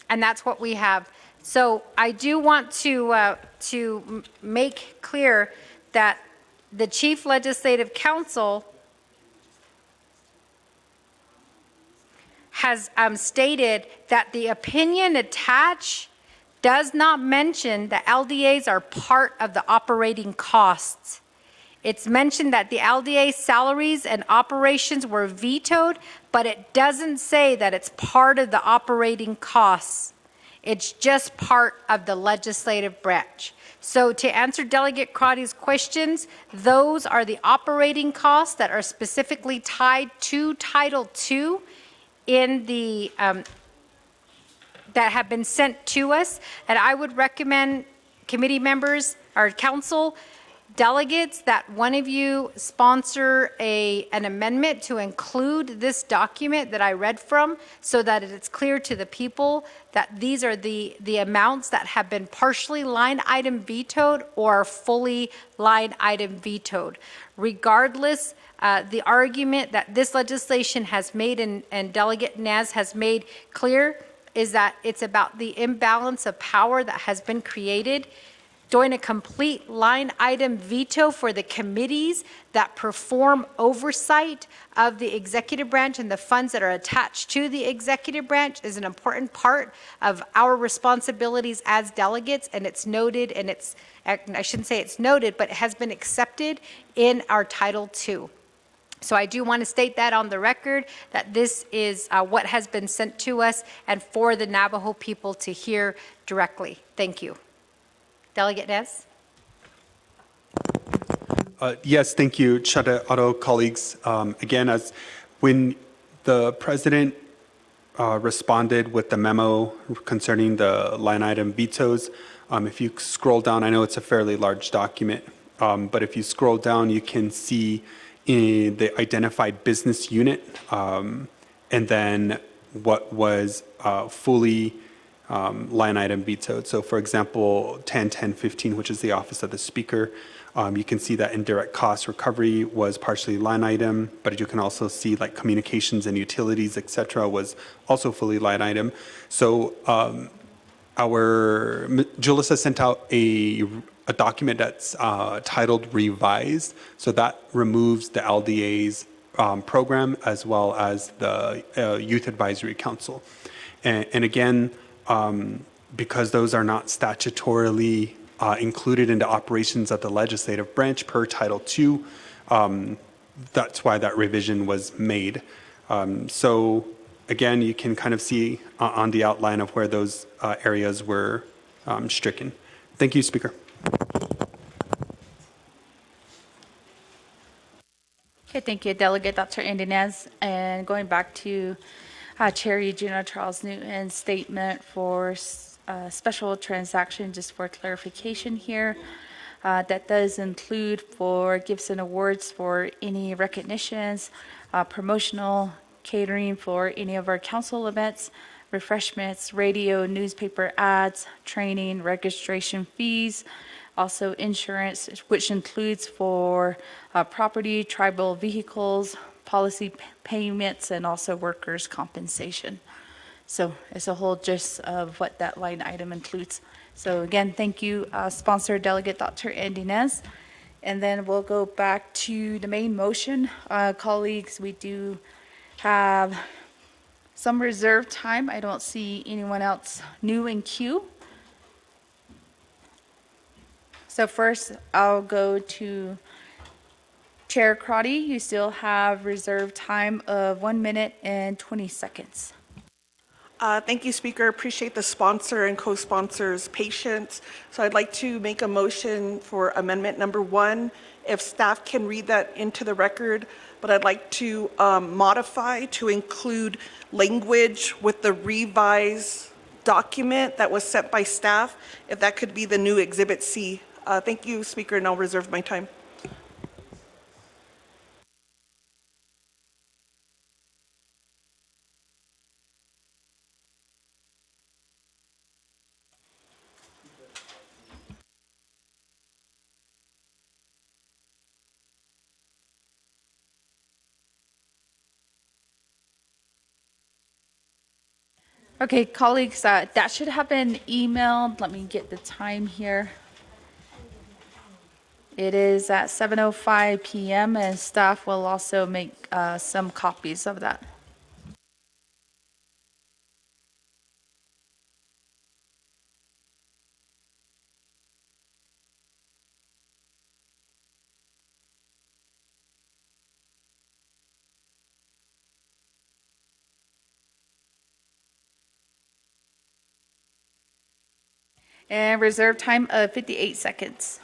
And that's what we have. So I do want to make clear that the Chief Legislative Counsel has stated that the opinion attached does not mention that LDAs are part of the operating costs. It's mentioned that the LDA salaries and operations were vetoed, but it doesn't say that it's part of the operating costs. It's just part of the legislative branch. So to answer Delegate Crotty's questions, those are the operating costs that are specifically tied to Title II in the, that have been sent to us. And I would recommend committee members, or council delegates, that one of you sponsor an amendment to include this document that I read from, so that it's clear to the people that these are the amounts that have been partially line item vetoed or fully line item vetoed. Regardless, the argument that this legislation has made and Delegate Naz has made clear is that it's about the imbalance of power that has been created. Doing a complete line item veto for the committees that perform oversight of the executive branch and the funds that are attached to the executive branch is an important part of our responsibilities as delegates, and it's noted, and it's, I shouldn't say it's noted, but it has been accepted in our Title II. So I do want to state that on the record, that this is what has been sent to us and for the Navajo people to hear directly. Thank you. Delegate Nez? Yes, thank you, Chada Otto, colleagues. Again, as when the president responded with the memo concerning the line item vetoes, if you scroll down, I know it's a fairly large document, but if you scroll down, you can see in the identified business unit, and then what was fully line item vetoed. So for example, 101015, which is the Office of the Speaker, you can see that indirect cost recovery was partially line item, but you can also see like communications and utilities, et cetera, was also fully line item. So Julissa sent out a document that's titled Revised. So that removes the LDA's program as well as the Youth Advisory Council. And again, because those are not statutorily included in the operations of the legislative branch per Title II, that's why that revision was made. So again, you can kind of see on the outline of where those areas were stricken. Thank you, Speaker. Okay, thank you, Delegate Dr. Indinez. And going back to Chair Eugenia Charles Newton's statement for special transaction, just for clarification here, that does include for gifts and awards for any recognitions, promotional catering for any of our council events, refreshments, radio, newspaper ads, training, registration fees, also insurance, which includes for property, tribal vehicles, policy payments, and also workers' compensation. So it's a whole gist of what that line item includes. So again, thank you, sponsor Delegate Dr. Indinez. And then we'll go back to the main motion. Colleagues, we do have some reserved time. I don't see anyone else new in queue. So first, I'll go to Chair Crotty. You still have reserved time of 1 minute and 20 seconds. Thank you, Speaker. Appreciate the sponsor and co-sponsor's patience. So I'd like to make a motion for amendment number 1. If staff can read that into the record, but I'd like to modify to include language with the revised document that was sent by staff, if that could be the new Exhibit C. Thank you, Speaker, and I'll reserve my time. Okay, colleagues, that should have been emailed. Let me get the time here. It is at 7:05 PM, and staff will also make some copies of that. And reserve time of 58 seconds.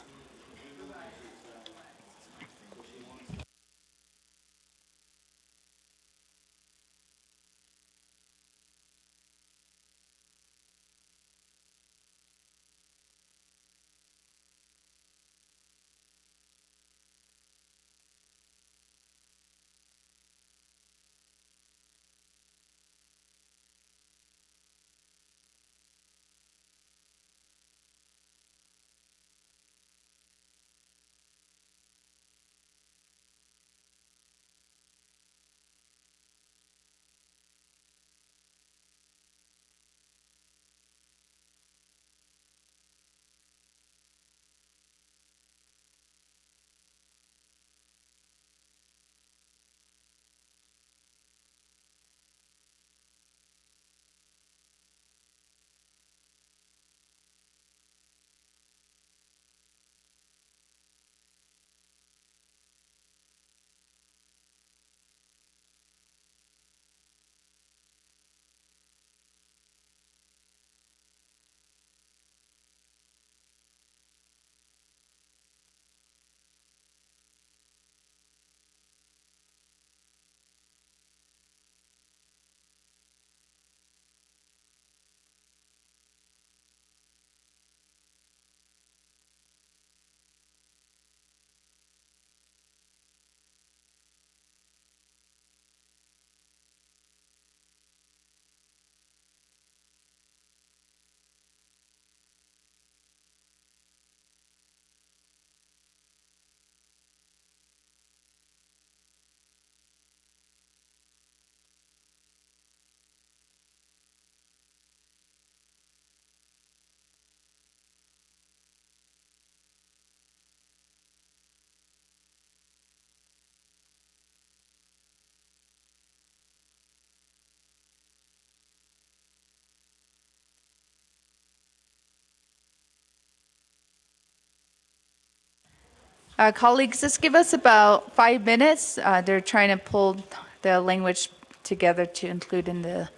Colleagues, just give us about 5 minutes. They're trying to pull the language together to include in the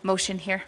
motion here.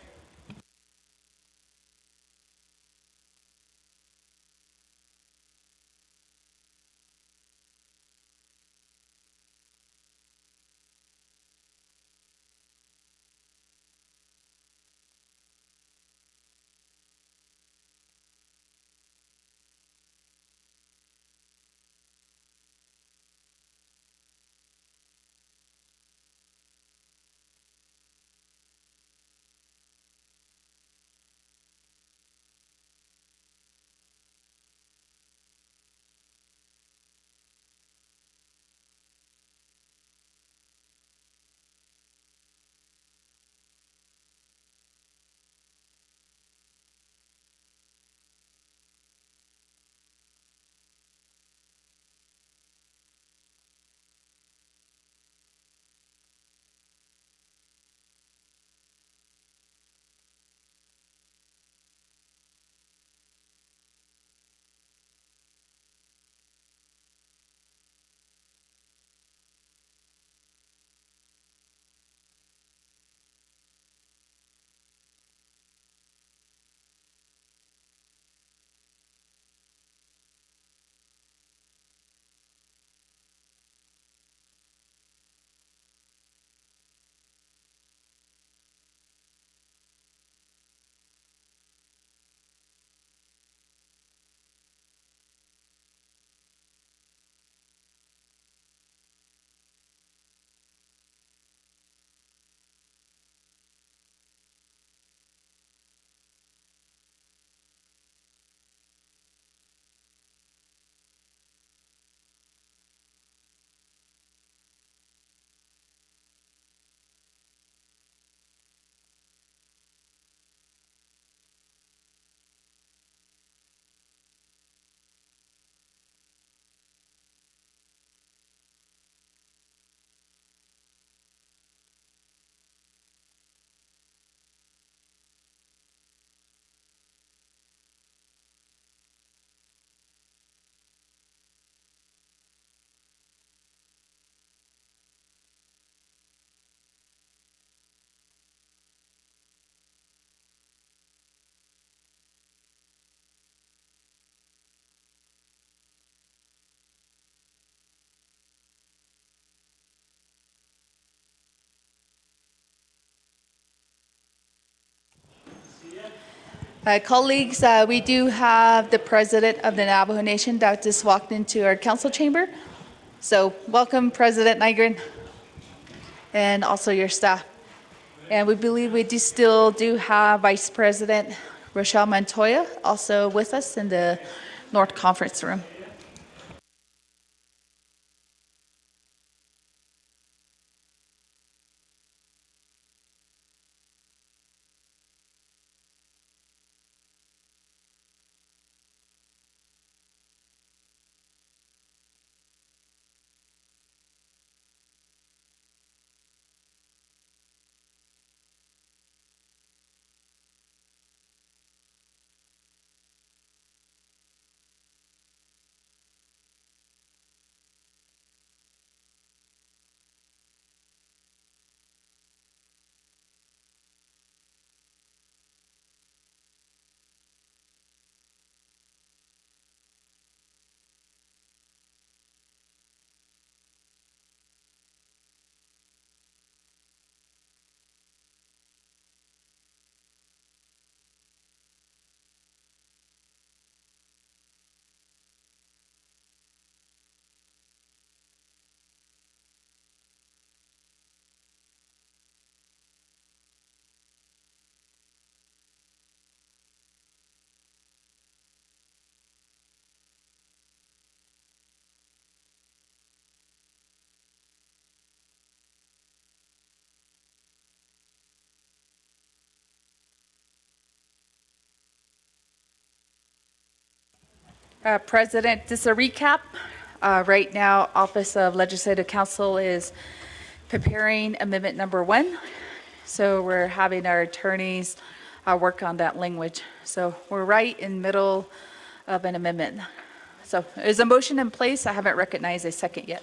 Colleagues, we do have the president of the Navajo Nation that just walked into our council chamber. So welcome, President Nygren, and also your staff. And we believe we still do have Vice President Rochelle Montoya also with us in the North Conference Room. President, just a recap. Right now, Office of Legislative Counsel is preparing amendment number 1. So we're having our attorneys work on that language. So we're right in the middle of an amendment. So is a motion in place? I haven't recognized a second yet.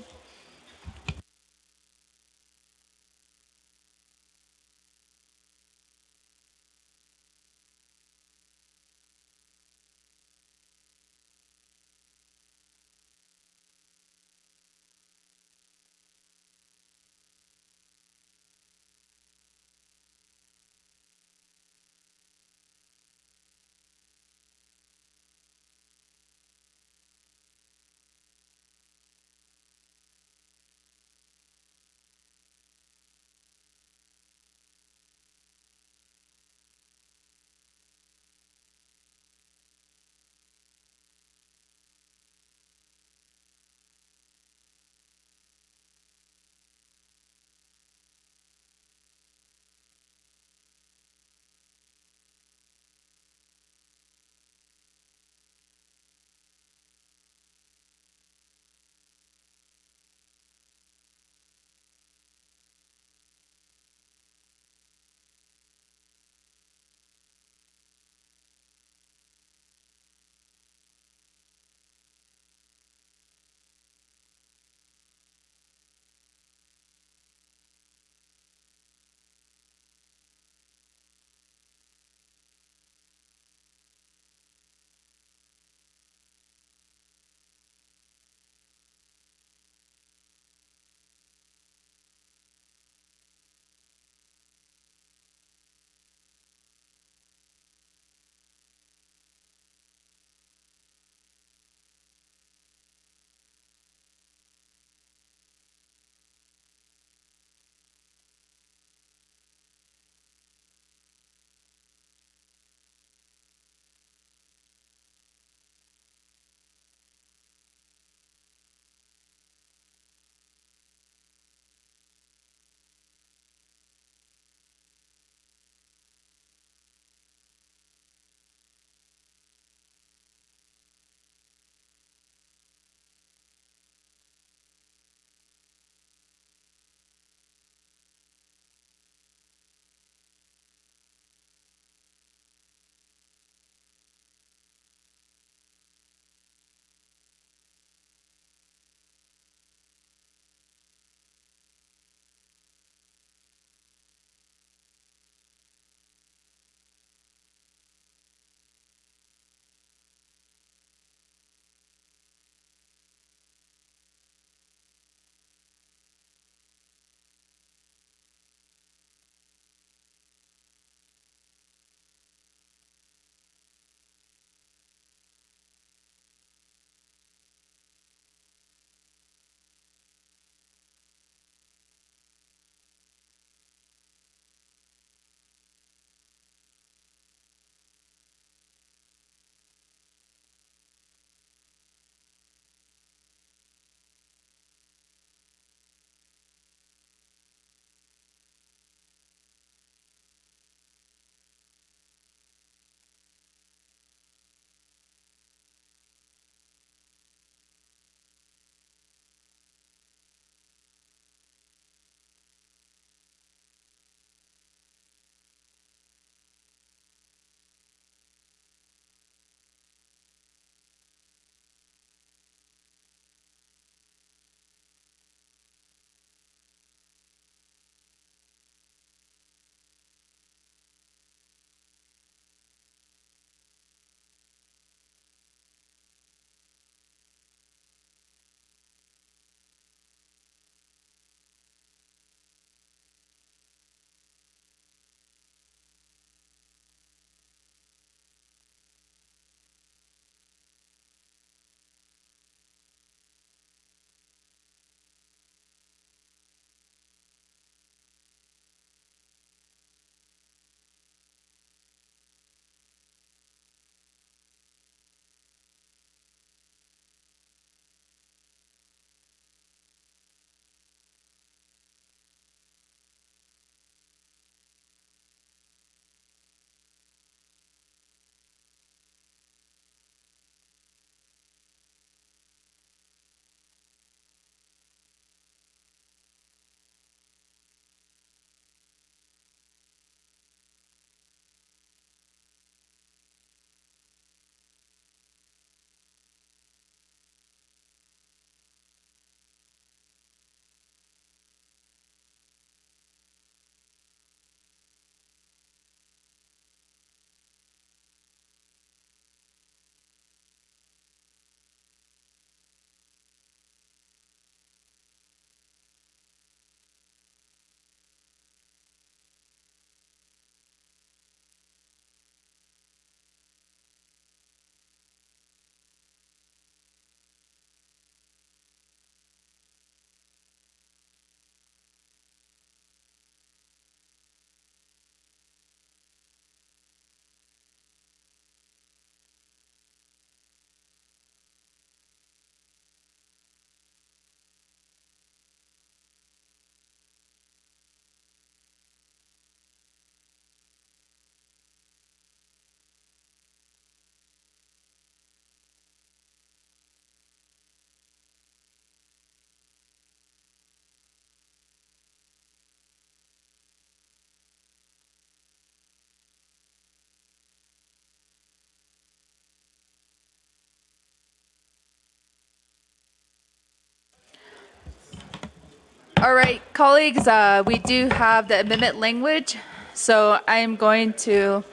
All right, colleagues, we do have the amendment language. So I'm going to,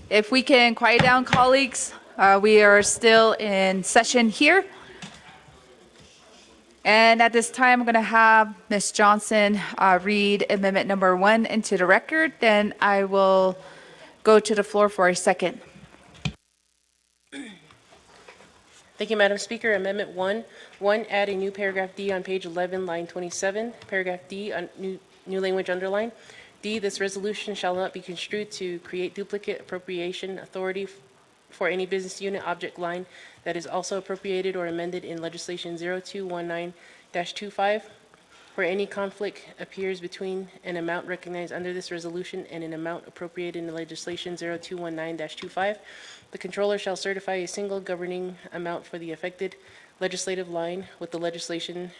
if we can quiet down, colleagues, we are still in session here. And at this time, I'm going to have Ms. Johnson read amendment number 1 into the record. Then I will go to the floor for a second. Thank you, Madam Speaker. Amendment 1, 1, add a new paragraph D on page 11, line 27. Paragraph D, new language underline. D, this resolution shall not be construed to create duplicate appropriation authority for any business unit object line that is also appropriated or amended in legislation 0219-25, where any conflict appears between an amount recognized under this resolution and an amount appropriated in legislation 0219-25. The controller shall certify a single governing amount for the affected legislative line with the legislation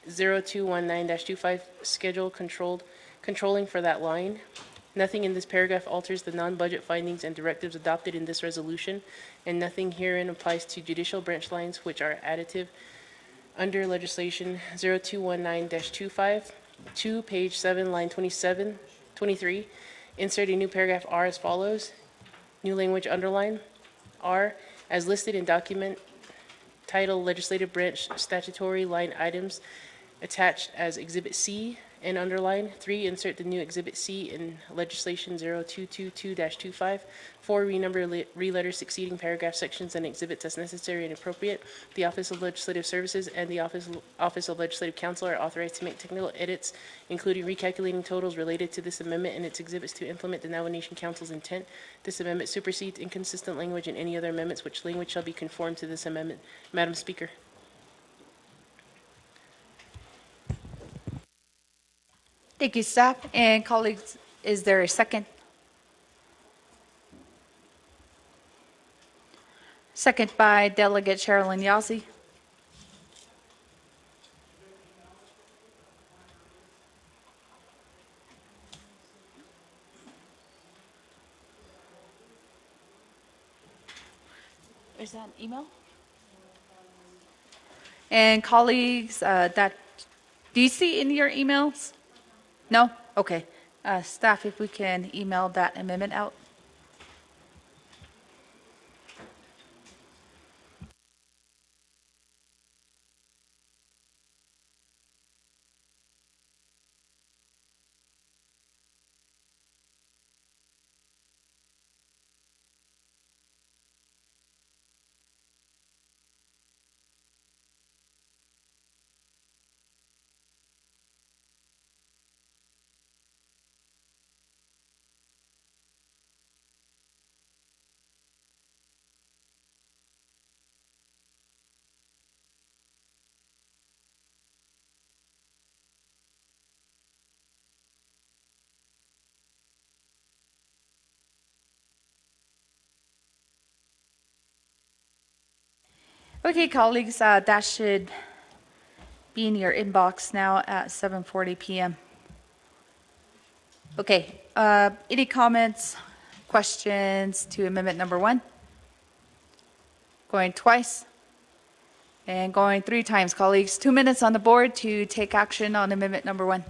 0219-25 schedule controlling for that line. Nothing in this paragraph alters the non-budget findings and directives adopted in this resolution, and nothing herein applies to judicial branch lines which are additive under legislation 0219-25. 2, page 7, line 23. Insert a new paragraph R as follows. New language underline. R, as listed in document title Legislative Branch Statutory Line Items attached as Exhibit C and underline. 3, insert the new Exhibit C in legislation 0222-25. 4, renumber re-letter succeeding paragraph sections and exhibits as necessary and appropriate. The Office of Legislative Services and the Office of Legislative Counsel are authorized to make technical edits, including recalculating totals related to this amendment and its exhibits to implement the Navajo Nation Council's intent. This amendment supersedes inconsistent language and any other amendments which language shall be conformed to this amendment. Madam Speaker. Thank you, staff. And colleagues, is there a second? Second by Delegate Sherilyn Yazzie. Is that an email? And colleagues, do you see in your emails? No? Okay. Staff, if we can email that amendment out. Okay, colleagues, that should be in your inbox now at 7:40 p.m. Okay, any comments, questions to amendment number 1? Going twice and going 3 times, colleagues. 2 minutes on the board to take action on amendment number 1.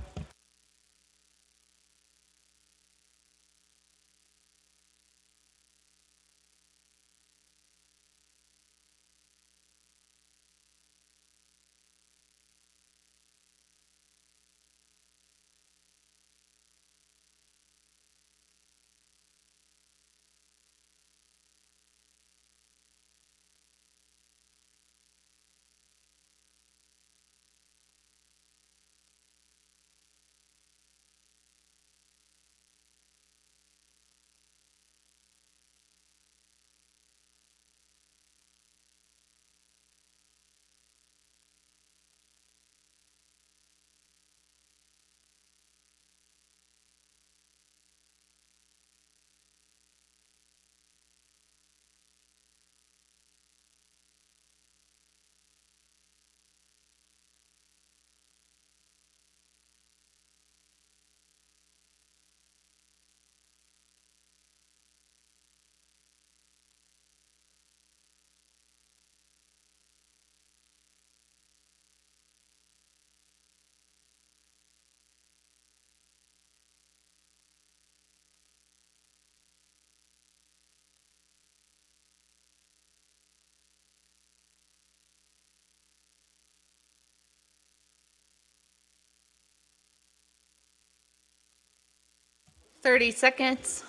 30 seconds.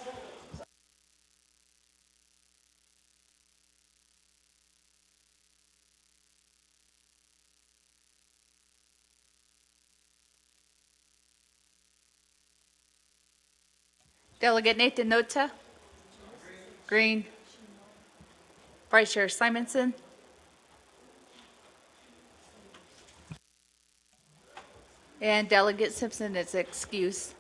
Delegate Nathan Nota. Green. Vice Chair Simonson. And Delegate Simpson is excused.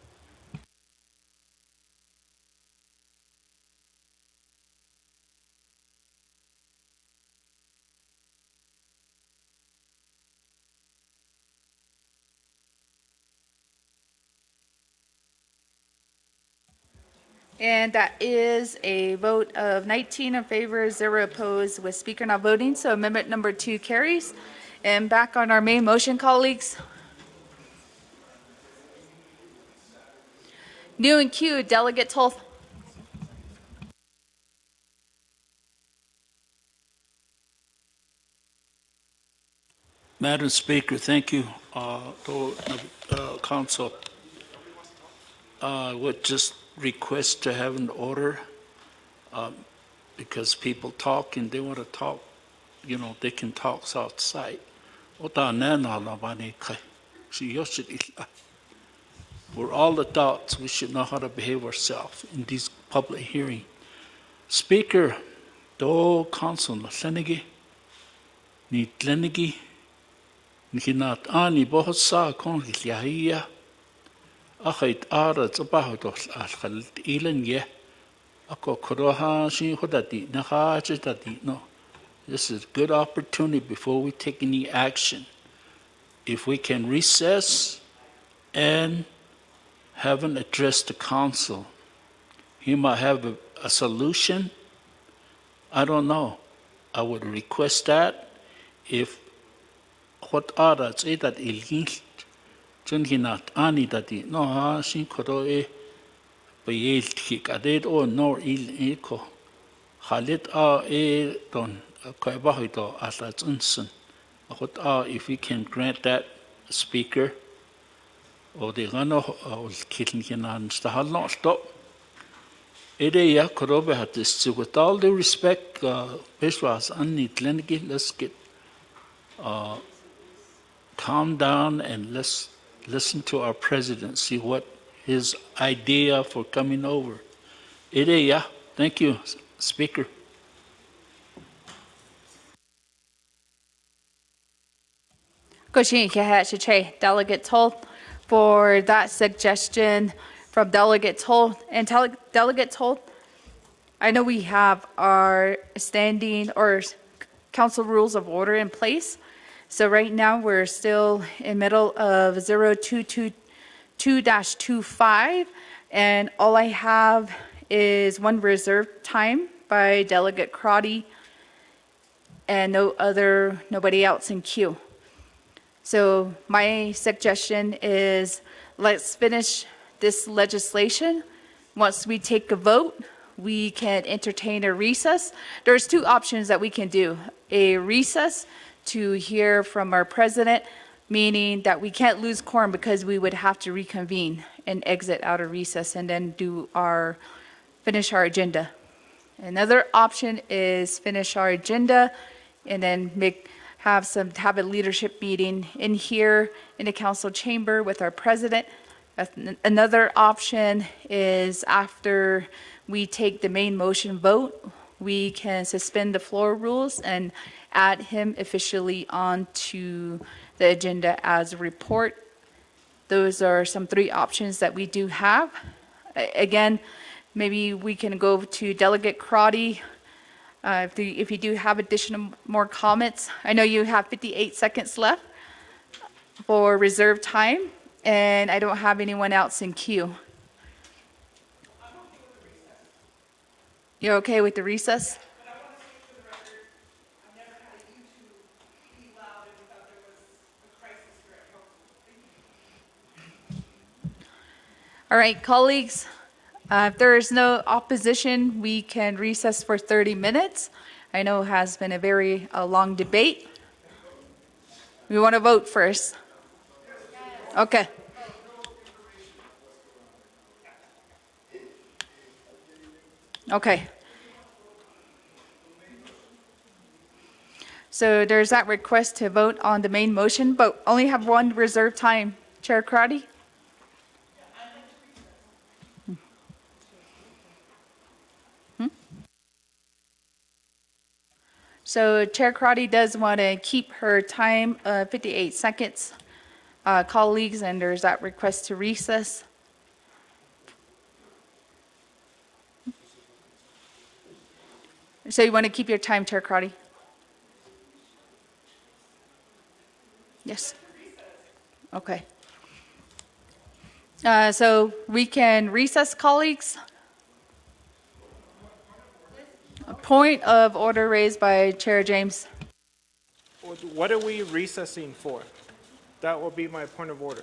And that is a vote of 19 in favor, 0 opposed, with Speaker not voting. So amendment number 2 carries. And back on our main motion, colleagues. New and queued, Delegate Toth. Madam Speaker, thank you, Council. I would just request to have an order because people talk and they want to talk, they can talk outside. We're all adults. We should know how to behave ourselves in these public hearings. Speaker, do council na tlenigi, ni tlenigi, ni kinat ani bohot sa kon liahia, achait ara tsabaho dos al ilan ye, ako koroha shi hodati na hajati no. This is a good opportunity before we take any action. If we can recess and haven't addressed the council, he might have a solution. I don't know. I would request that if what are that ilgin junginat ani that no ha shin koro e bayel kikaded or nor il eko halit a don kaibahito atat unsun. What if we can grant that speaker or the gano or kitchen stahal not stop. Ideya korobe hat this with all due respect, Bishwas Anni Tlengi, let's get calm down and let's listen to our president, see what his idea for coming over. Ideya, thank you, Speaker. Goshin Kahachiche, Delegate Toth, for that suggestion from Delegate Toth. And Delegate Toth, I know we have our standing or council rules of order in place. So right now, we're still in middle of 0222-25, and all I have is one reserved time by Delegate Crotty and nobody else in queue. So my suggestion is let's finish this legislation. Once we take a vote, we can entertain a recess. There's 2 options that we can do. A recess to hear from our president, meaning that we can't lose quorum because we would have to reconvene and exit out of recess and then finish our agenda. Another option is finish our agenda and then have a leadership meeting in here in the council chamber with our president. Another option is after we take the main motion vote, we can suspend the floor rules and add him officially onto the agenda as a report. Those are some 3 options that we do have. Again, maybe we can go to Delegate Crotty. If you do have more comments, I know you have 58 seconds left for reserved time, and I don't have anyone else in queue. You're okay with the recess? All right, colleagues, if there is no opposition, we can recess for 30 minutes. I know it has been a very long debate. We want to vote first. Okay. Okay. So there's that request to vote on the main motion, but only have one reserved time. Chair Karati? So Chair Karati does want to keep her time, 58 seconds. Colleagues, and there's that request to recess. So you want to keep your time, Chair Karati? Yes. Okay. So we can recess, colleagues. A point of order raised by Chair James. What are we recessing for? That will be my point of order.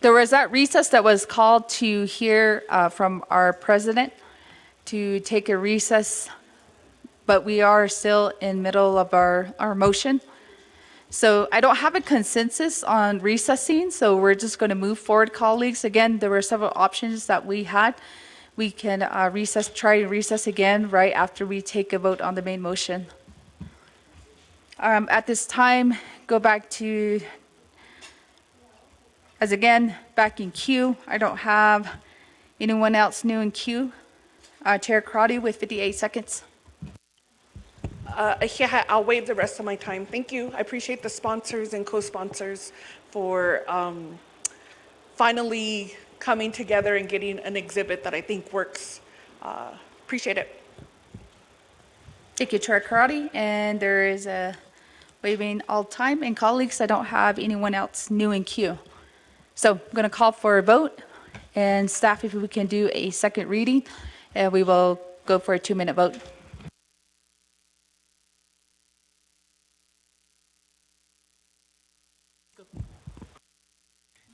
There was that recess that was called to hear from our president to take a recess, but we are still in middle of our motion. So I don't have a consensus on recessing, so we're just going to move forward, colleagues. Again, there were several options that we had. We can try and recess again right after we take a vote on the main motion. At this time, go back to, as again, back in queue. I don't have anyone else new in queue. Chair Karati with 58 seconds. Yeah, I'll waive the rest of my time. Thank you. I appreciate the sponsors and co-sponsors for finally coming together and getting an exhibit that I think works. Appreciate it. Thank you, Chair Karati. And there is a waiving all time. And colleagues, I don't have anyone else new in queue. So I'm going to call for a vote. And staff, if we can do a second reading, and we will go for a 2-minute vote.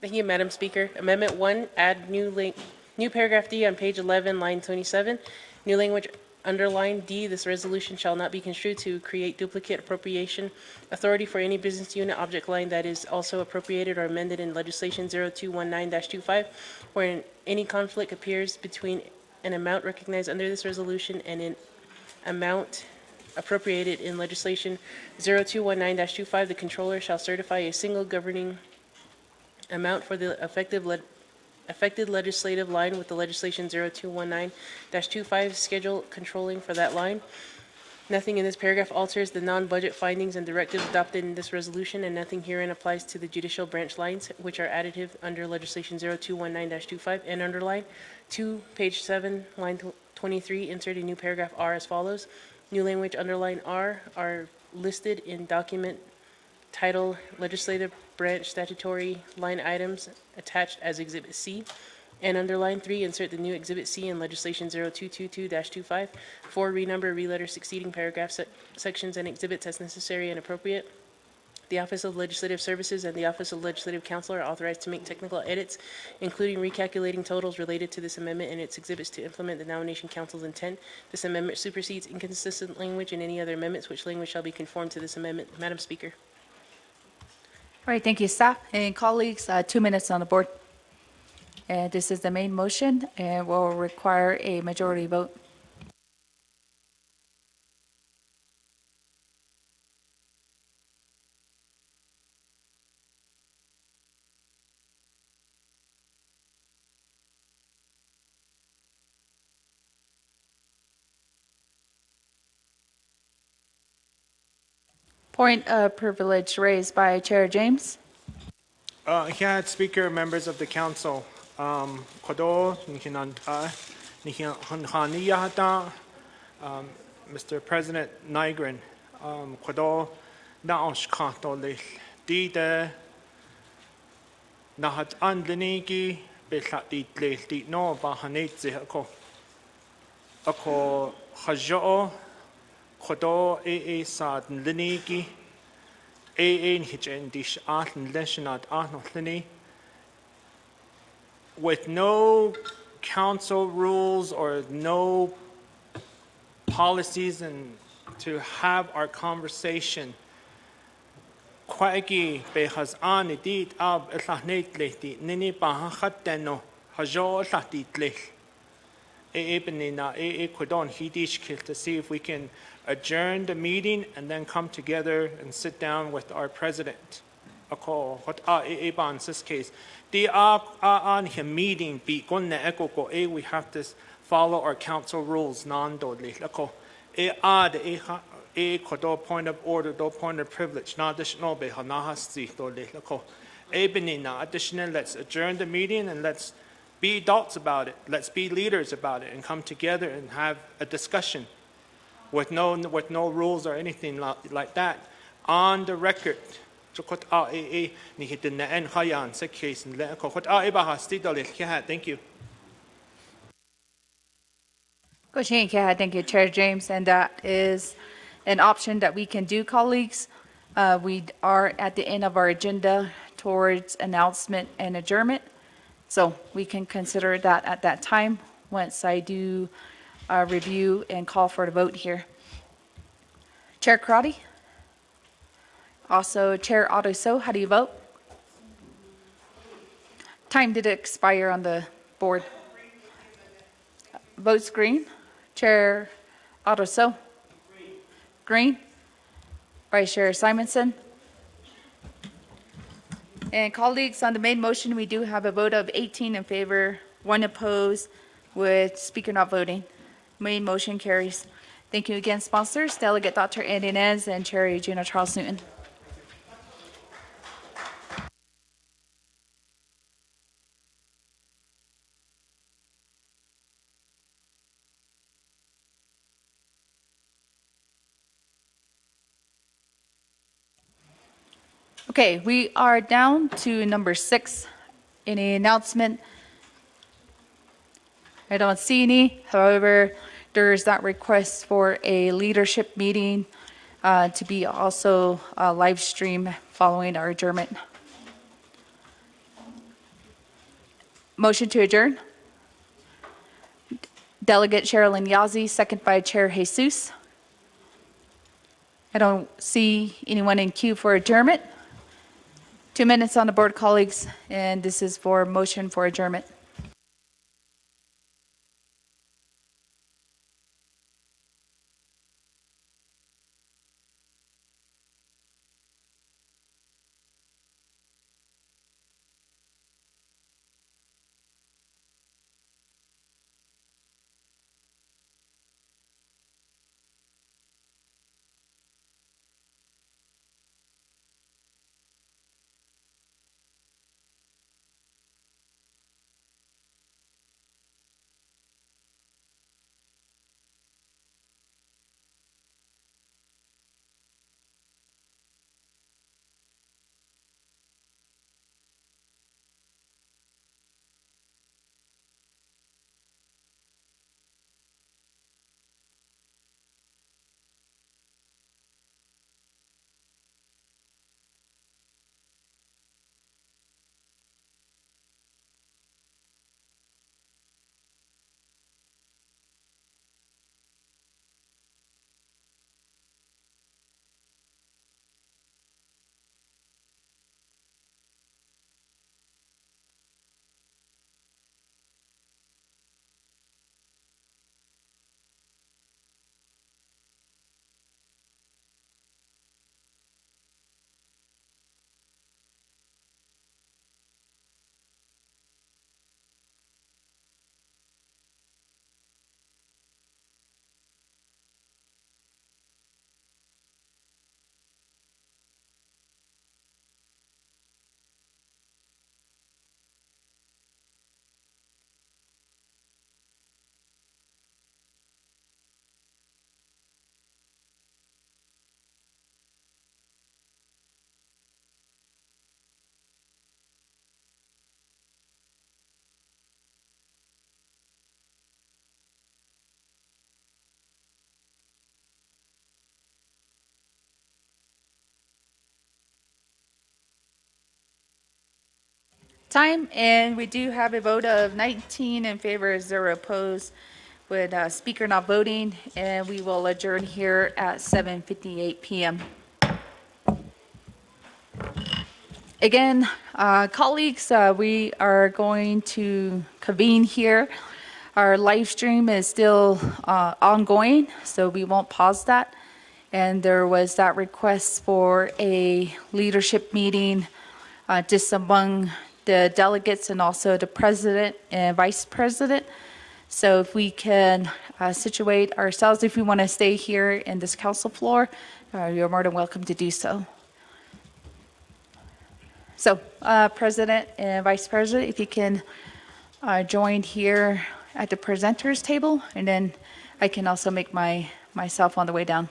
Thank you, Madam Speaker. Amendment 1, add new paragraph D on page 11, line 27. New language underline D, this resolution shall not be construed to create duplicate appropriation authority for any business unit object line that is also appropriated or amended in legislation 0219-25, where any conflict appears between an amount recognized under this resolution and an amount appropriated in legislation 0219-25, the controller shall certify a single governing amount for the affected legislative line with the legislation 0219-25 schedule controlling for that line. Nothing in this paragraph alters the non-budget findings and directives adopted in this resolution, and nothing herein applies to the judicial branch lines, which are additive under legislation 0219-25 and underline. 2, page 7, line 23, insert a new paragraph R as follows. New language underline R are listed in document title Legislative Branch Statutory Line Items attached as Exhibit C. And underline 3, insert the new Exhibit C in legislation 0222-25. 4, renumber, reletter succeeding paragraphs, sections, and exhibits as necessary and appropriate. The Office of Legislative Services and the Office of Legislative Counsel are authorized to make technical edits, including recalculating totals related to this amendment and its exhibits to implement the nomination council's intent. This amendment supersedes inconsistent language and any other amendments which language shall be conformed to this amendment. Madam Speaker. All right, thank you, staff and colleagues. 2 minutes on the board. And this is the main motion and will require a majority vote. Point of privilege raised by Chair James. Here, Speaker, members of the council, Kodo, Mr. President Nygren, Kodo, Naoshkato Dide, Nahat Andliniki, Betlati Tleti no Bahanetzi Ako Hajo, Kodo E Sad Liniki. With no council rules or no policies and to have our conversation Quaigi behas ani dit ab ellahnet lehti nini bahachateno hajo ellahtit leh. Ebenina Ecuadon Hidishkil to see if we can adjourn the meeting and then come together and sit down with our president. Ako hot Eban this case. The on him meeting be gonne ekoko we have to follow our council rules non-dodli. Ako Ecuador point of order, do point of privilege, not additional be hanahasti dodli. Ako Ebenina additional let's adjourn the meeting and let's be adults about it. Let's be leaders about it and come together and have a discussion with no rules or anything like that on the record. Thank you. Thank you, Chair James, and that is an option that we can do, colleagues. We are at the end of our agenda towards announcement and adjournment, so we can consider that at that time once I do review and call for the vote here. Chair Karate? Also, Chair Otto So, how do you vote? Time did expire on the board. Votes green. Chair Otto So? Green. Vice Chair Simonson? And colleagues, on the main motion, we do have a vote of 18 in favor, 1 opposed, with Speaker not voting. Main motion carries. Thank you again, sponsors, Delegate Dr. Andy Nez and Chair Eugenia Charles Newton. Okay, we are down to number 6. Any announcement? I don't see any. However, there's that request for a leadership meeting to be also live stream following our adjournment. Motion to adjourn. Delegate Sherilyn Yazzie, second by Chair Jesus. I don't see anyone in queue for adjournment. 2 minutes on the board, colleagues, and this is for motion for adjournment. Time, and we do have a vote of 19 in favor, 0 opposed, with Speaker not voting, and we will adjourn here at 7:58 p.m. Again, colleagues, we are going to convene here. Our live stream is still ongoing, so we won't pause that. And there was that request for a leadership meeting just among the delegates and also the president and vice president. So if we can situate ourselves, if we want to stay here in this council floor, you're more than welcome to do so. So, President and Vice President, if you can join here at the presenters table, and then I can also make myself on the way down.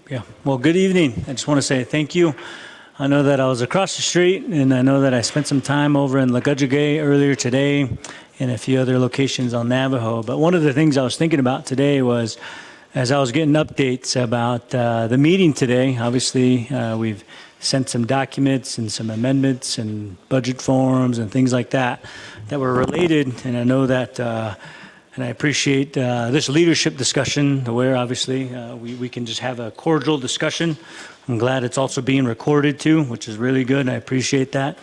Yeah, well, good evening. I just want to say thank you. I know that I was across the street, and I know that I spent some time over in Lagajagay earlier today and a few other locations on Navajo. But one of the things I was thinking about today was, as I was getting updates about the meeting today, obviously we've sent some documents and some amendments and budget forms and things like that that were related, and I know that and I appreciate this leadership discussion where obviously we can just have a cordial discussion. I'm glad it's also being recorded too, which is really good. I appreciate that.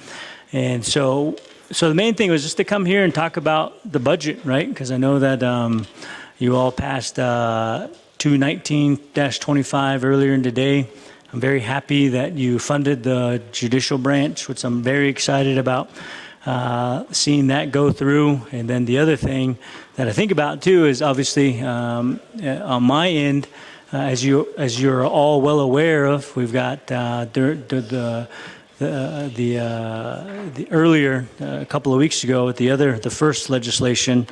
And so the main thing was just to come here and talk about the budget, right? Because I know that you all passed 219-25 earlier in the day. I'm very happy that you funded the judicial branch, which I'm very excited about. Seeing that go through. And then the other thing that I think about too is obviously on my end, as you're all well aware of, we've got the earlier a couple of weeks ago with the first legislation,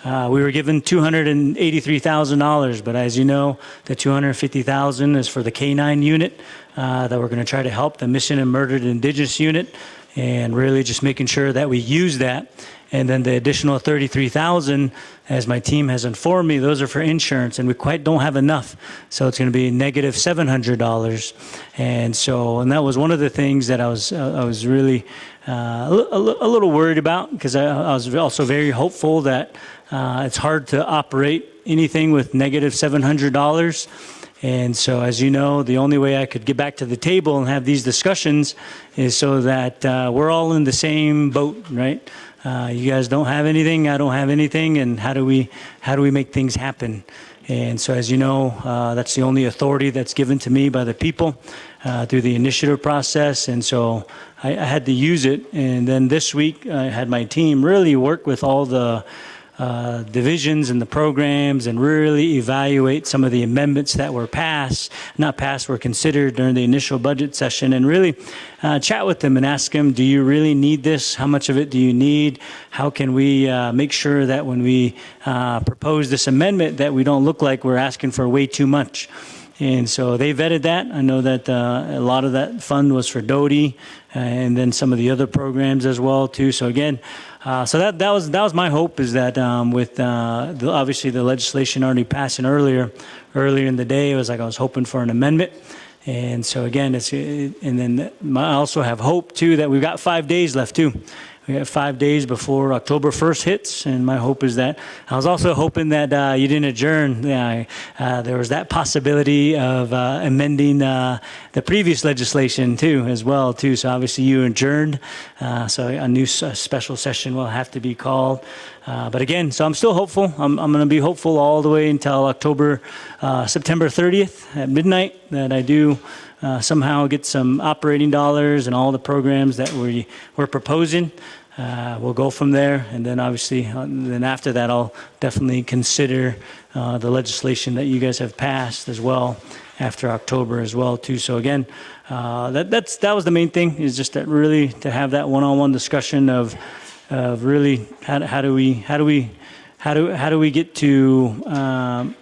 we were given $283,000, but as you know, the $250,000 is for the K-9 unit that we're going to try to help the missing and murdered Indigenous unit, and really just making sure that we use that. And then the additional $33,000, as my team has informed me, those are for insurance, and we quite don't have enough. So it's going to be negative $700. And that was one of the things that I was really a little worried about, because I was also very hopeful that it's hard to operate anything with negative $700. And so, as you know, the only way I could get back to the table and have these discussions is so that we're all in the same boat, right? You guys don't have anything, I don't have anything, and how do we make things happen? And so, as you know, that's the only authority that's given to me by the people through the initiative process. And so I had to use it. And then this week, I had my team really work with all the divisions and the programs and really evaluate some of the amendments that were were considered during the initial budget session, and really chat with them and ask them, do you really need this? How much of it do you need? How can we make sure that when we propose this amendment that we don't look like we're asking for way too much? And so they vetted that. I know that a lot of that fund was for Doty and then some of the other programs as well too. So again, so that was my hope, is that with obviously the legislation already passing earlier in the day, it was like I was hoping for an amendment. And so again, and then I also have hope too that we've got 5 days left too. We got 5 days before October 1st hits, and my hope is that I was also hoping that you didn't adjourn. There was that possibility of amending the previous legislation too, as well too. So obviously you adjourned, so a new special session will have to be called. But again, so I'm still hopeful. I'm going to be hopeful all the way until September 30th at midnight, that I do somehow get some operating dollars and all the programs that we're proposing. We'll go from there, and then obviously, then after that, I'll definitely consider the legislation that you guys have passed as well after October as well too. So again, that was the main thing, is just that really to have that one-on-one discussion of really how do we get to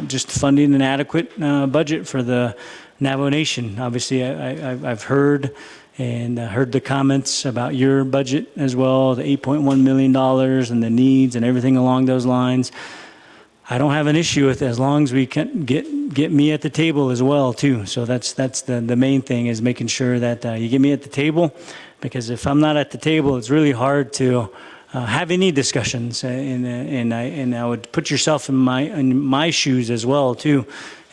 just funding an adequate budget for the Navajo Nation. Obviously, I've heard the comments about your budget as well, the $8.1 million and the needs and everything along those lines. I don't have an issue with it as long as we can get me at the table as well too. So that's the main thing, is making sure that you get me at the table, because if I'm not at the table, it's really hard to have any discussions. And I would put yourself in my shoes as well too.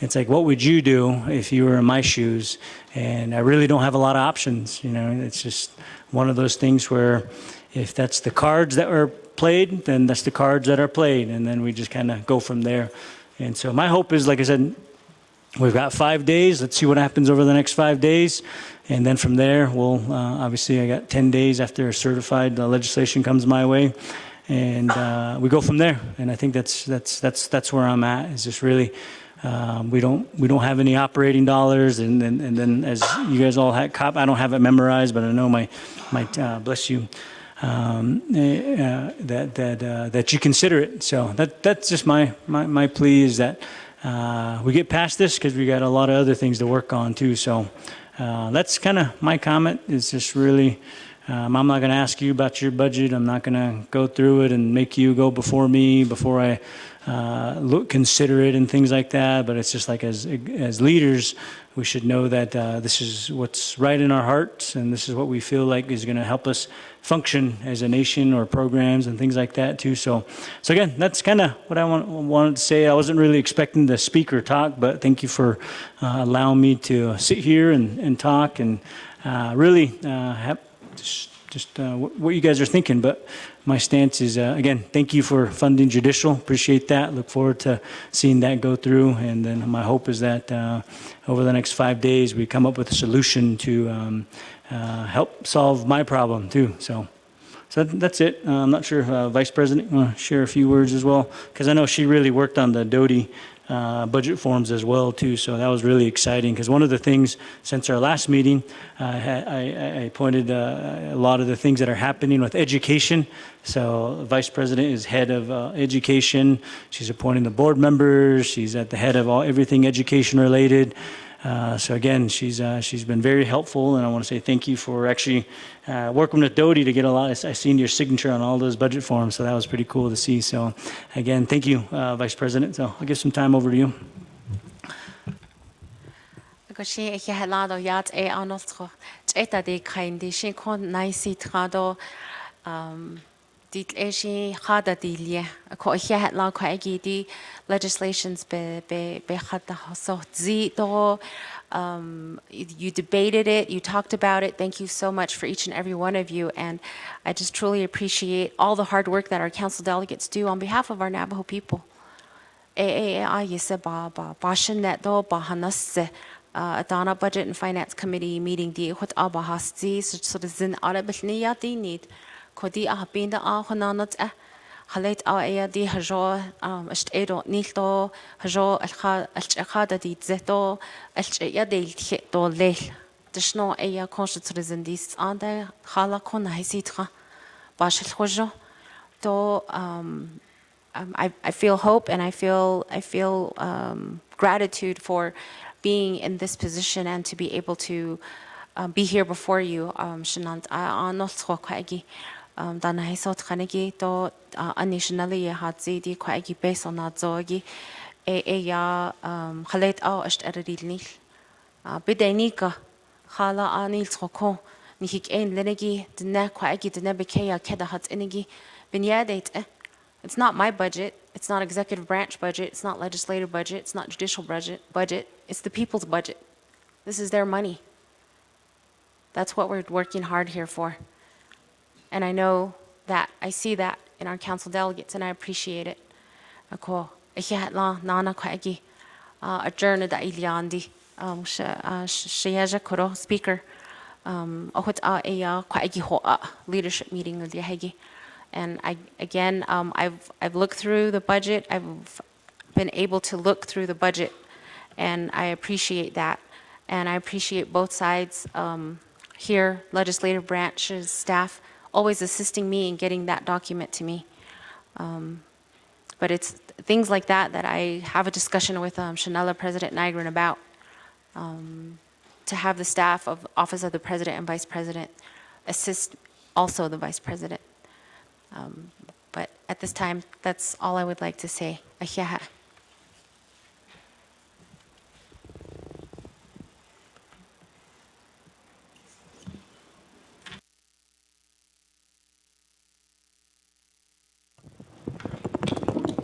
It's like, what would you do if you were in my shoes? And I really don't have a lot of options. It's just one of those things where if that's the cards that are played, then that's the cards that are played. And then we just kind of go from there. And so my hope is, like I said, we've got 5 days. Let's see what happens over the next 5 days. And then from there, we'll, obviously I got 10 days after certified legislation comes my way. And we go from there. And I think that's where I'm at, is just really, we don't have any operating dollars, and then as you guys all had I don't have it memorized, but I know my bless you, that you consider it. So that's just my plea, is that we get past this, because we got a lot of other things to work on too. So that's kind of my comment, is just really, I'm not going to ask you about your budget. I'm not going to go through it and make you go before me before I consider it and things like that. But it's just like, as leaders, we should know that this is what's right in our hearts, and this is what we feel like is going to help us function as a nation, or programs and things like that too. So again, that's kind of what I wanted to say. I wasn't really expecting the speaker talk, but thank you for allowing me to sit here and talk, and really have just what you guys are thinking. But my stance is, again, thank you for funding judicial. Appreciate that. Look forward to seeing that go through. And then my hope is that over the next 5 days, we come up with a solution to help solve my problem too. So that's it. I'm not sure if Vice President want to share a few words as well, because I know she really worked on the Doty budget forms as well too. So that was really exciting, because one of the things since our last meeting, I pointed a lot of the things that are happening with education. So Vice President is head of education. She's appointing the board members. She's at the head of everything education related. So again, she's been very helpful, and I want to say thank you for actually working with Doty to get a lot. I seen your signature on all those budget forms, so that was pretty cool to see. So again, thank you, Vice President. So I'll give some time over to you. Legislations you debated it, you talked about it. Thank you so much for each and every one of you, and I just truly appreciate all the hard work that our council delegates do on behalf of our Navajo people. Adana Budget and Finance Committee meeting di khut abahasti citizen arabniya di need kodi ahbinda ahonanat halet aya di hajo edo nilto hajo alchada di zeto alchya del to lel tishno aya citizen dis anda hala kon haisitra bashel khojo to I feel hope and I feel gratitude for being in this position and to be able to be here before you. Shinant anol khwaigi dana hisot khanigi to anishnali hatzi di khwaigi based on that zogi ya khalet au asht eridilni bidainika khala anil khoko nihik ein lenegi dna khwaigi dna bekeya keda hat enigi binyadate. It's not my budget. It's not executive branch budget. It's not legislative budget. It's not judicial budget. It's the people's budget. This is their money. That's what we're working hard here for. And I know that, I see that in our council delegates, and I appreciate it. Ako, ihiatla nana kwaigi, adjourn da iliandi, shiyaja kuro speaker, ahut a kwaigi hoa leadership meeting with yahegi. And I've looked through the budget. I've been able to look through the budget, and I appreciate that. And I appreciate both sides here, legislative branches, staff, always assisting me in getting that document to me. But it's things like that that I have a discussion with Shanella, President Nygren about, to have the staff of Office of the President and Vice President assist also the Vice President. But at this time, that's all I would like to say. Ahiaha.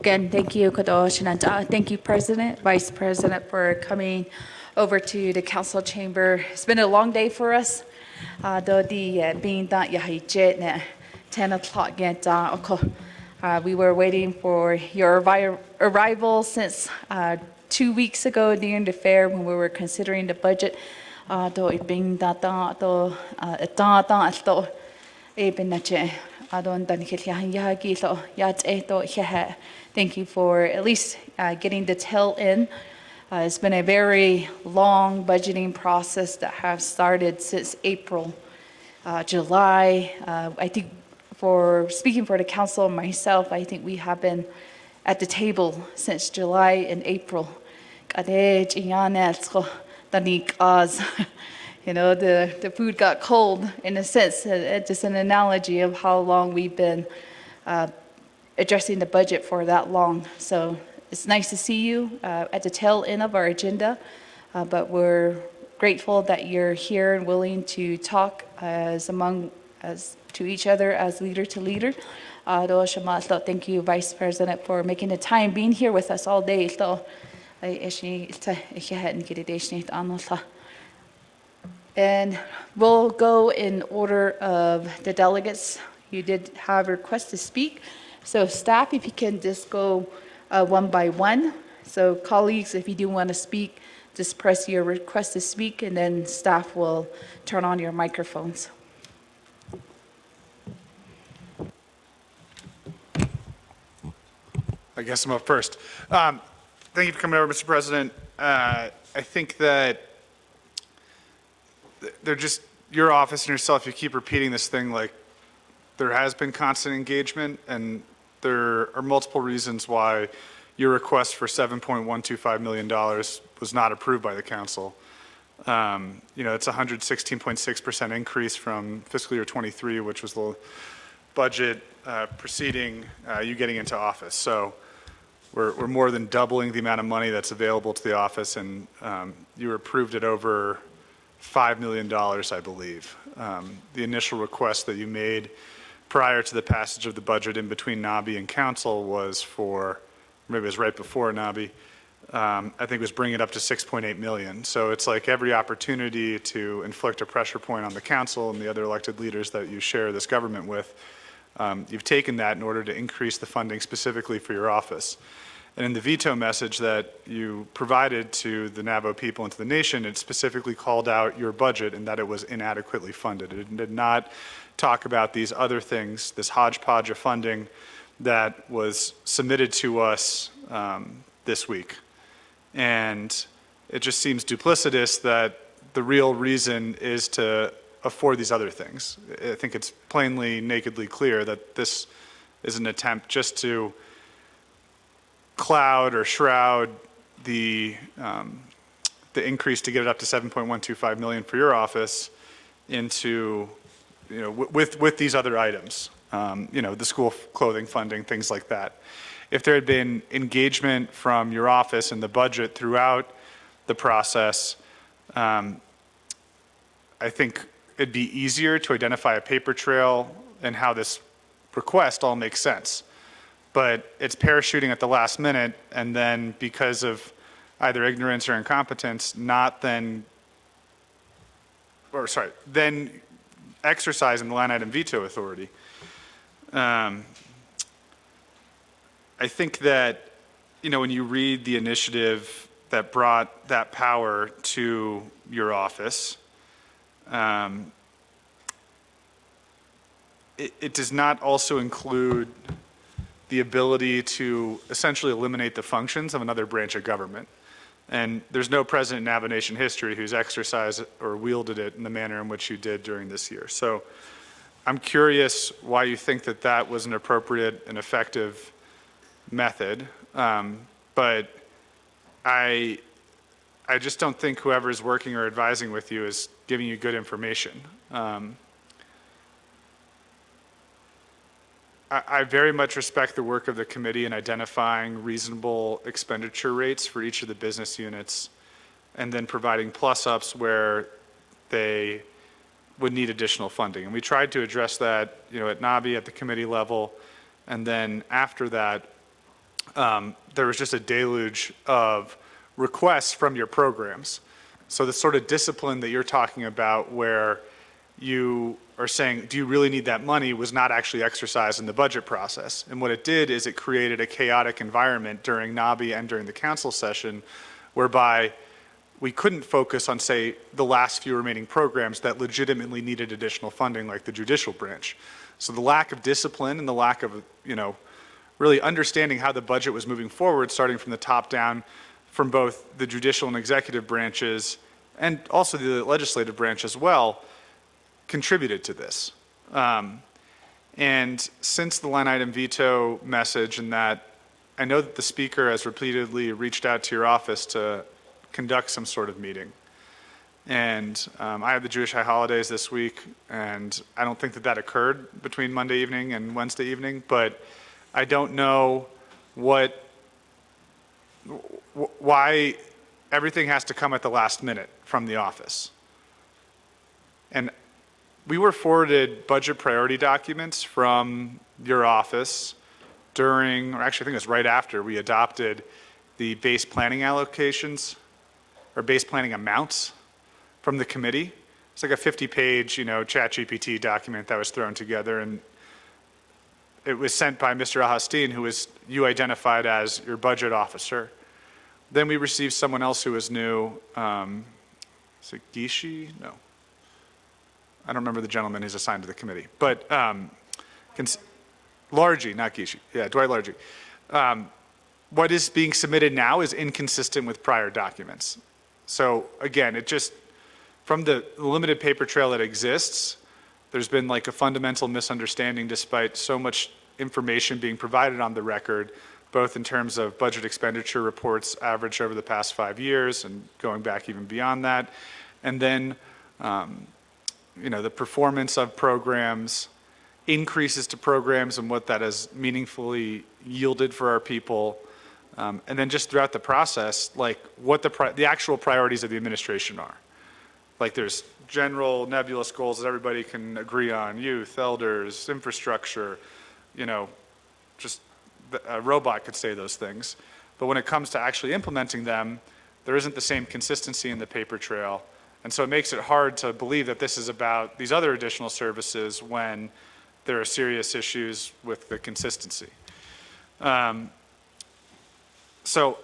Again, thank you, Kadosh, and thank you, President, Vice President, for coming over to the council chamber. It's been a long day for us. Though the being that 10 o'clock we were waiting for your arrival since 2 weeks ago during the fair when we were considering the budget. Though it being that thank you for at least getting the tail in. It's been a very long budgeting process that has started since April, July. I think for speaking for the council and myself, I think we have been at the table since July and April. You know, the food got cold in a sense, just an analogy of how long we've been addressing the budget for that long. So it's nice to see you at the tail end of our agenda, but we're grateful that you're here and willing to talk as to each other as leader to leader. Thank you, Vice President, for making the time, being here with us all day. And we'll go in order of the delegates. You did have a request to speak. So staff, if you can just go one by one. So colleagues, if you do want to speak, just press your request to speak, and then staff will turn on your microphones. I guess I'm up first. Thank you for coming over, Mr. President. I think that they're just, your office and yourself, you keep repeating this thing like there has been constant engagement, and there are multiple reasons why your request for $7.125 million was not approved by the council. You know, it's a 116.6% increase from fiscal year 23, which was the budget preceding you getting into office. So we're more than doubling the amount of money that's available to the office, and you approved it over $5 million, I believe. The initial request that you made prior to the passage of the budget in between NABI and council was for, maybe it was right before NABI, I think it was bringing it up to 6.8 million. So it's like every opportunity to inflict a pressure point on the council and the other elected leaders that you share this government with, you've taken that in order to increase the funding specifically for your office. And in the veto message that you provided to the Navajo people and to the nation, it specifically called out your budget and that it was inadequately funded. It did not talk about these other things, this hodgepodge of funding that was submitted to us this week. And it just seems duplicitous that the real reason is to afford these other things. I think it's plainly, nakedly clear that this is an attempt just to cloud or shroud the increase to get it up to 7.125 million for your office into, with these other items, the school clothing funding, things like that. If there had been engagement from your office in the budget throughout the process, I think it'd be easier to identify a paper trail and how this request all makes sense. But it's parachuting at the last minute, and then because of either ignorance or incompetence, then exercising the line item veto authority. I think that, when you read the initiative that brought that power to your office, it does not also include the ability to essentially eliminate the functions of another branch of government. And there's no president in Navajo Nation history who's exercised or wielded it in the manner in which you did during this year. So I'm curious why you think that that was an appropriate and effective method. But I just don't think whoever is working or advising with you is giving you good information. I very much respect the work of the committee in identifying reasonable expenditure rates for each of the business units and then providing plus-ups where they would need additional funding. And we tried to address that, at NABI at the committee level. And then after that, there was just a deluge of requests from your programs. So the sort of discipline that you're talking about where you are saying, do you really need that money, was not actually exercised in the budget process. And what it did is it created a chaotic environment during NABI and during the council session whereby we couldn't focus on, say, the last few remaining programs that legitimately needed additional funding, like the judicial branch. So the lack of discipline and the lack of, really understanding how the budget was moving forward, starting from the top down, from both the judicial and executive branches, and also the legislative branch as well, contributed to this. And since the line item veto message and that, I know that the speaker has repeatedly reached out to your office to conduct some sort of meeting. And I have the Jewish high holidays this week, and I don't think that that occurred between Monday evening and Wednesday evening, but I don't know why everything has to come at the last minute from the office. And we were forwarded budget priority documents from your office during, or actually I think it was right after we adopted the base planning allocations or base planning amounts from the committee. It's like a 50-page, ChatGPT document that was thrown together, and it was sent by Mr. Al-Hastin, who was you identified as your budget officer. Then we received someone else who was new. Is it Gishi? No. I don't remember the gentleman who's assigned to the committee, but Largy, not Gishi. Yeah, Dwight Largy. What is being submitted now is inconsistent with prior documents. So again, it just, from the limited paper trail that exists, there's been like a fundamental misunderstanding despite so much information being provided on the record, both in terms of budget expenditure reports averaged over the past 5 years and going back even beyond that. And then, the performance of programs, increases to programs and what that has meaningfully yielded for our people. And then just throughout the process, like what the actual priorities of the administration are. Like there's general nebulous goals that everybody can agree on, youth, elders, infrastructure, just a robot could say those things. But when it comes to actually implementing them, there isn't the same consistency in the paper trail. And so it makes it hard to believe that this is about these other additional services when there are serious issues with the consistency. So,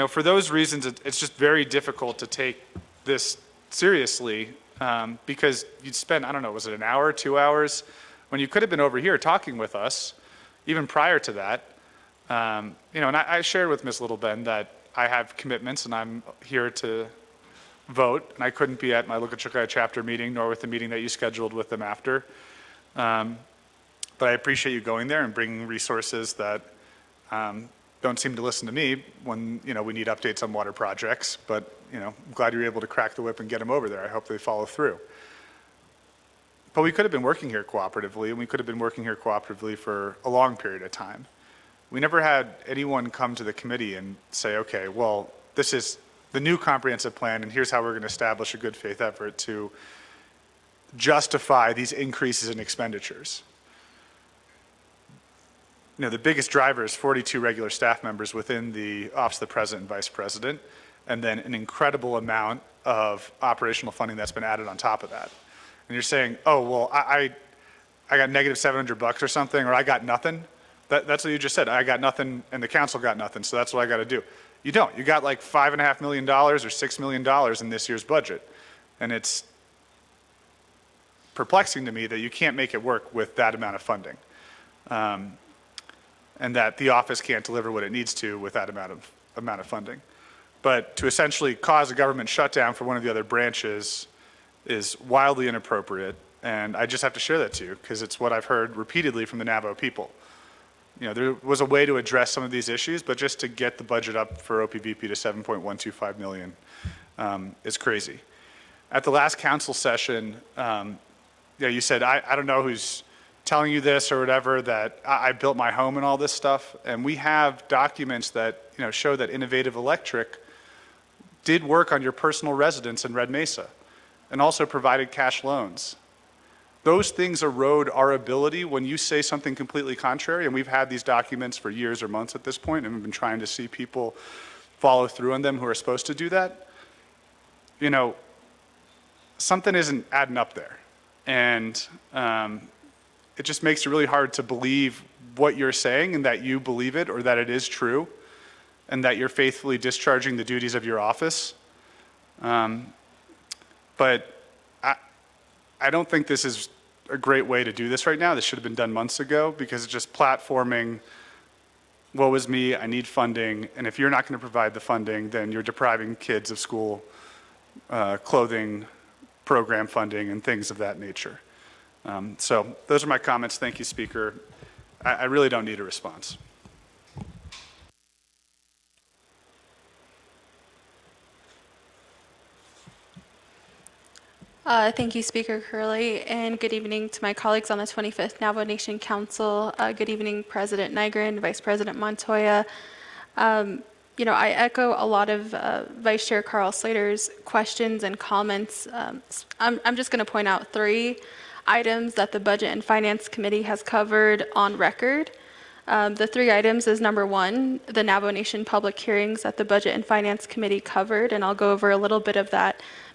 for those reasons, it's just very difficult to take this seriously because you'd spend, I don't know, was it an hour, 2 hours, when you could have been over here talking with us, even prior to that. And I shared with Ms. Littleben that I have commitments and I'm here to vote, and I couldn't be at my Lukachukai chapter meeting, nor with the meeting that you scheduled with them after. But I appreciate you going there and bringing resources that don't seem to listen to me when, we need updates on water projects, but, I'm glad you're able to crack the whip and get them over there. I hope they follow through. But we could have been working here cooperatively, and we could have been working here cooperatively for a long period of time. We never had anyone come to the committee and say, okay, well, this is the new comprehensive plan, and here's how we're going to establish a good faith effort to justify these increases in expenditures. The biggest driver is 42 regular staff members within the Office of the President and Vice President, and then an incredible amount of operational funding that's been added on top of that. And you're saying, oh, well, I got negative $700 or something, or I got nothing. That's what you just said. I got nothing, and the council got nothing, so that's what I got to do. You don't. You got like $5.5 million or $6 million in this year's budget. And it's perplexing to me that you can't make it work with that amount of funding. And that the office can't deliver what it needs to with that amount of funding. But to essentially cause a government shutdown for one of the other branches is wildly inappropriate, and I just have to share that to you because it's what I've heard repeatedly from the Navajo people. There was a way to address some of these issues, but just to get the budget up for OPVP to $7.125 million is crazy. At the last council session, you said, I don't know who's telling you this or whatever, that I built my home and all this stuff, and we have documents that show that Innovative Electric did work on your personal residence in Red Mesa and also provided cash loans. Those things erode our ability when you say something completely contrary, and we've had these documents for years or months at this point, and we've been trying to see people follow through on them who are supposed to do that. Something isn't adding up there. And it just makes it really hard to believe what you're saying and that you believe it or that it is true and that you're faithfully discharging the duties of your office. But I don't think this is a great way to do this right now. This should have been done months ago because it's just platforming, woe is me, I need funding, and if you're not going to provide the funding, then you're depriving kids of school clothing, program funding, and things of that nature. So those are my comments. Thank you, Speaker. I really don't need a response. Thank you, Speaker Curley, and good evening to my colleagues on the 25th Navajo Nation Council. Good evening, President Nygren, Vice President Montoya. I echo a lot of Vice Chair Carl Slater's questions and comments. I'm just going to point out 3 items that the Budget and Finance Committee has covered on record. The 3 items is number 1, the Navajo Nation public hearings that the Budget and Finance Committee covered, and I'll go over a little bit of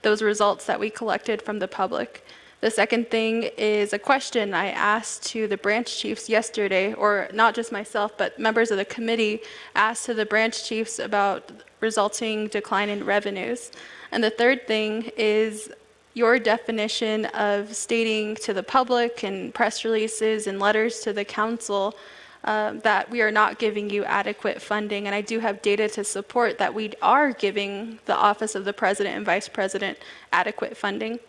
those results that we collected from the public. The second thing is a question I asked to the branch chiefs yesterday, or not just myself, but members of the committee asked to the branch chiefs about resulting decline in revenues. And the third thing is your definition of stating to the public and press releases and letters to the council that we are not giving you adequate funding. And I do have data to support that we are giving the Office of the President and Vice President adequate funding.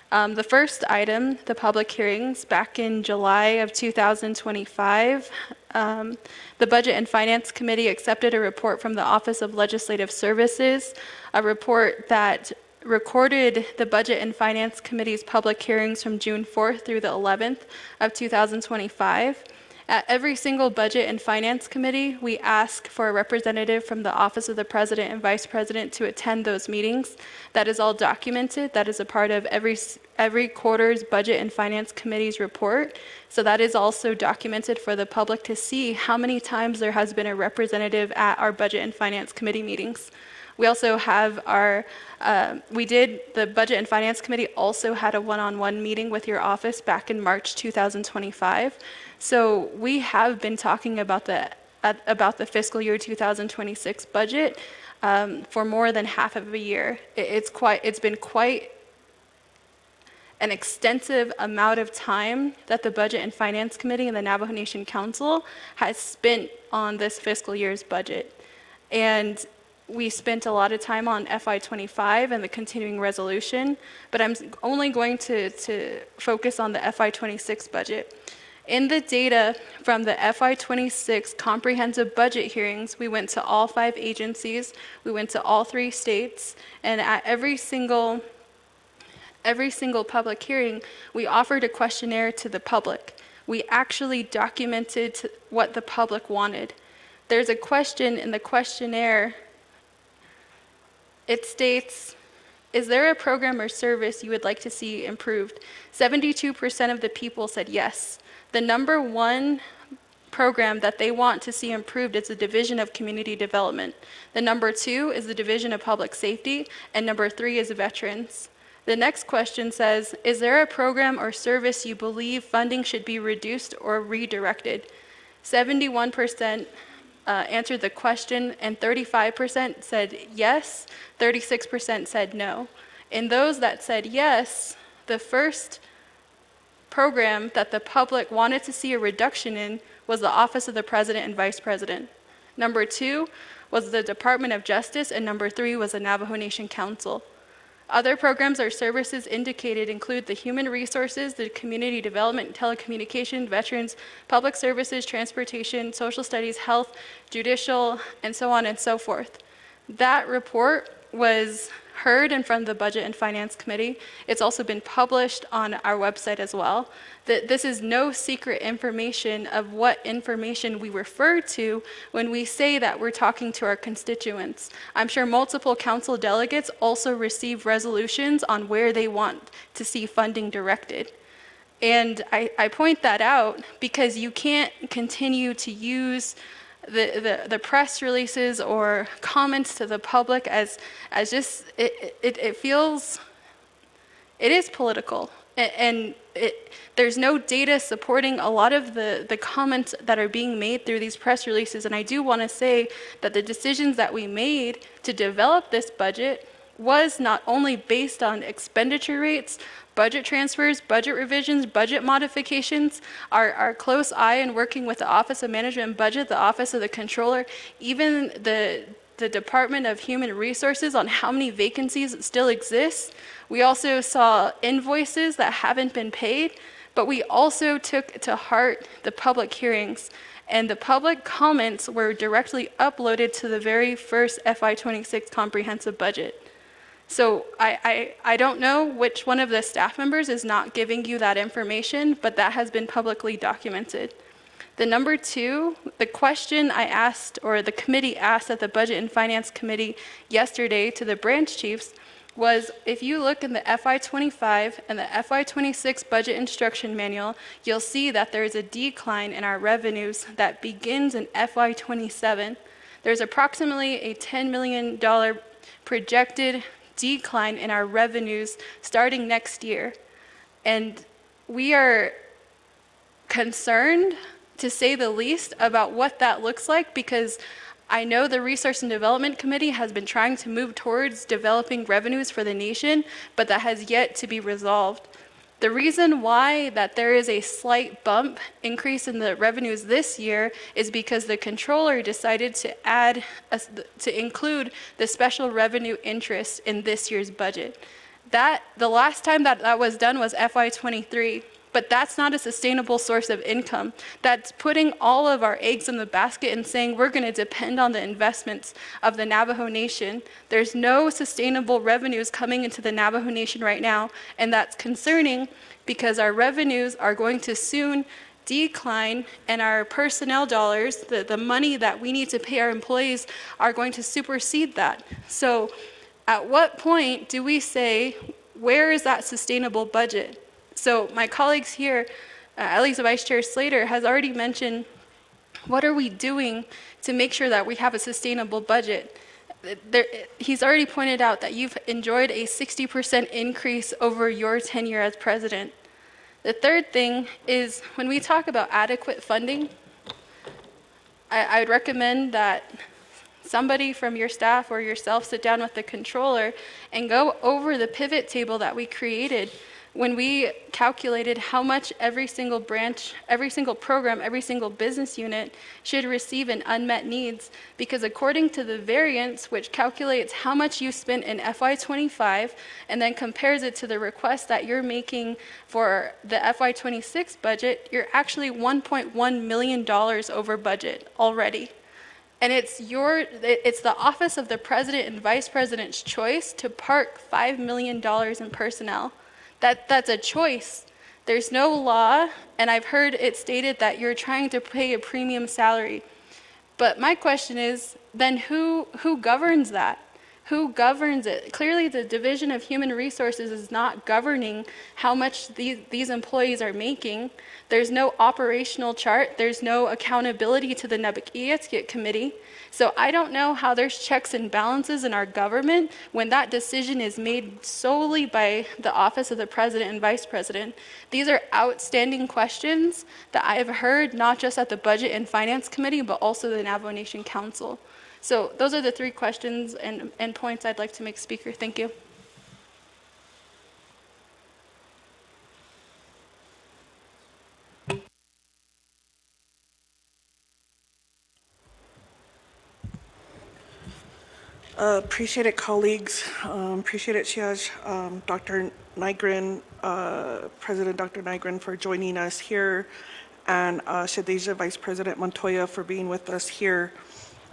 The first item, the public hearings, back in July of 2025, the Budget and Finance Committee accepted a report from the Office of Legislative Services, a report that recorded the Budget and Finance Committee's public hearings from June 4th through the 11th of 2025. At every single Budget and Finance Committee, we ask for a representative from the Office of the President and Vice President to attend those meetings. That is all documented. That is a part of every quarter's Budget and Finance Committee's report. So that is also documented for the public to see how many times there has been a representative at our Budget and Finance Committee meetings. We also have the Budget and Finance Committee also had a one-on-one meeting with your office back in March 2025. So we have been talking about the fiscal year 2026 budget for more than half of a year. It's been quite an extensive amount of time that the Budget and Finance Committee and the Navajo Nation Council has spent on this fiscal year's budget. And we spent a lot of time on FY25 and the continuing resolution, but I'm only going to focus on the FY26 budget. In the data from the FY26 comprehensive budget hearings, we went to all 5 agencies, we went to all 3 states, and at every single public hearing, we offered a questionnaire to the public. We actually documented what the public wanted. There's a question in the questionnaire. It states, is there a program or service you would like to see improved? 72% of the people said yes. The number 1 program that they want to see improved is the Division of Community Development. The number 2 is the Division of Public Safety, and number 3 is Veterans. The next question says, is there a program or service you believe funding should be reduced or redirected? 71% answered the question, and 35% said yes, 36% said no. In those that said yes, the first program that the public wanted to see a reduction in was the Office of the President and Vice President. Number 2 was the Department of Justice, and number 3 was the Navajo Nation Council. Other programs or services indicated include the Human Resources, the Community Development, Telecommunication, Veterans, Public Services, Transportation, Social Studies, Health, Judicial, and so on and so forth. That report was heard in front of the Budget and Finance Committee. It's also been published on our website as well. This is no secret information of what information we refer to when we say that we're talking to our constituents. I'm sure multiple council delegates also receive resolutions on where they want to see funding directed. And I point that out because you can't continue to use the press releases or comments to the public as just it feels, it is political, and there's no data supporting a lot of the comments that are being made through these press releases. And I do want to say that the decisions that we made to develop this budget was not only based on expenditure rates, budget transfers, budget revisions, budget modifications, our close eye in working with the Office of Management and Budget, the Office of the Controller, even the Department of Human Resources on how many vacancies still exist. We also saw invoices that haven't been paid, but we also took to heart the public hearings, and the public comments were directly uploaded to the very first FY26 comprehensive budget. So I don't know which one of the staff members is not giving you that information, but that has been publicly documented. The number 2, the question I asked, or the committee asked at the Budget and Finance Committee yesterday to the branch chiefs was, if you look in the FY25 and the FY26 budget instruction manual, you'll see that there is a decline in our revenues that begins in FY27. There's approximately a $10 million projected decline in our revenues starting next year. And we are concerned, to say the least, about what that looks like, because I know the Resource and Development Committee has been trying to move towards developing revenues for the nation, but that has yet to be resolved. The reason why that there is a slight bump increase in the revenues this year is because the controller decided to include the special revenue interest in this year's budget. The last time that was done was FY23. But that's not a sustainable source of income. That's putting all of our eggs in the basket and saying we're going to depend on the investments of the Navajo Nation. There's no sustainable revenues coming into the Navajo Nation right now, and that's concerning because our revenues are going to soon decline, and our personnel dollars, the money that we need to pay our employees, are going to supersede that. So at what point do we say, where is that sustainable budget? So my colleagues here, at least Vice Chair Slater, has already mentioned, what are we doing to make sure that we have a sustainable budget? He's already pointed out that you've enjoyed a 60% increase over your tenure as president. The third thing is, when we talk about adequate funding, I would recommend that somebody from your staff or yourself sit down with the controller and go over the pivot table that we created when we calculated how much every single branch, every single program, every single business unit should receive in unmet needs, because according to the variance, which calculates how much you spent in FY25 and then compares it to the request that you're making for the FY26 budget, you're actually $1.1 million over budget already. And it's the office of the president and vice president's choice to park $5 million in personnel. That's a choice. There's no law, and I've heard it stated that you're trying to pay a premium salary. But my question is, then who governs that? Who governs it? Clearly, the Division of Human Resources is not governing how much these employees are making. There's no operational chart. There's no accountability to the Navajo Committee. So I don't know how there's checks and balances in our government when that decision is made solely by the Office of the President and Vice President. These are outstanding questions that I have heard not just at the Budget and Finance Committee, but also the Navajo Nation Council. So those are the three questions and points I'd like to make, Speaker. Thank you. Appreciate it, colleagues. Appreciate it, Shiaj, Dr. Nygren, President Dr. Nygren for joining us here, and Shadeja Vice President Montoya for being with us here.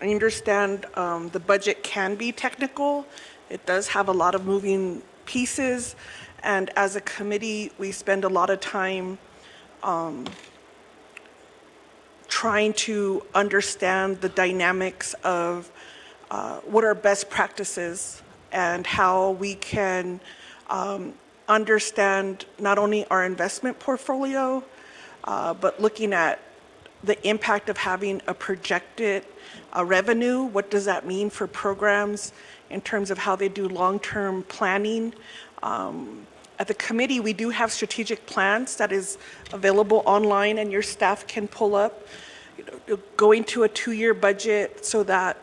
I understand the budget can be technical. It does have a lot of moving pieces, and as a committee, we spend a lot of time trying to understand the dynamics of what are best practices and how we can understand not only our investment portfolio, but looking at the impact of having a projected revenue. What does that mean for programs in terms of how they do long-term planning? At the committee, we do have strategic plans that is available online and your staff can pull up, going to a 2-year budget so that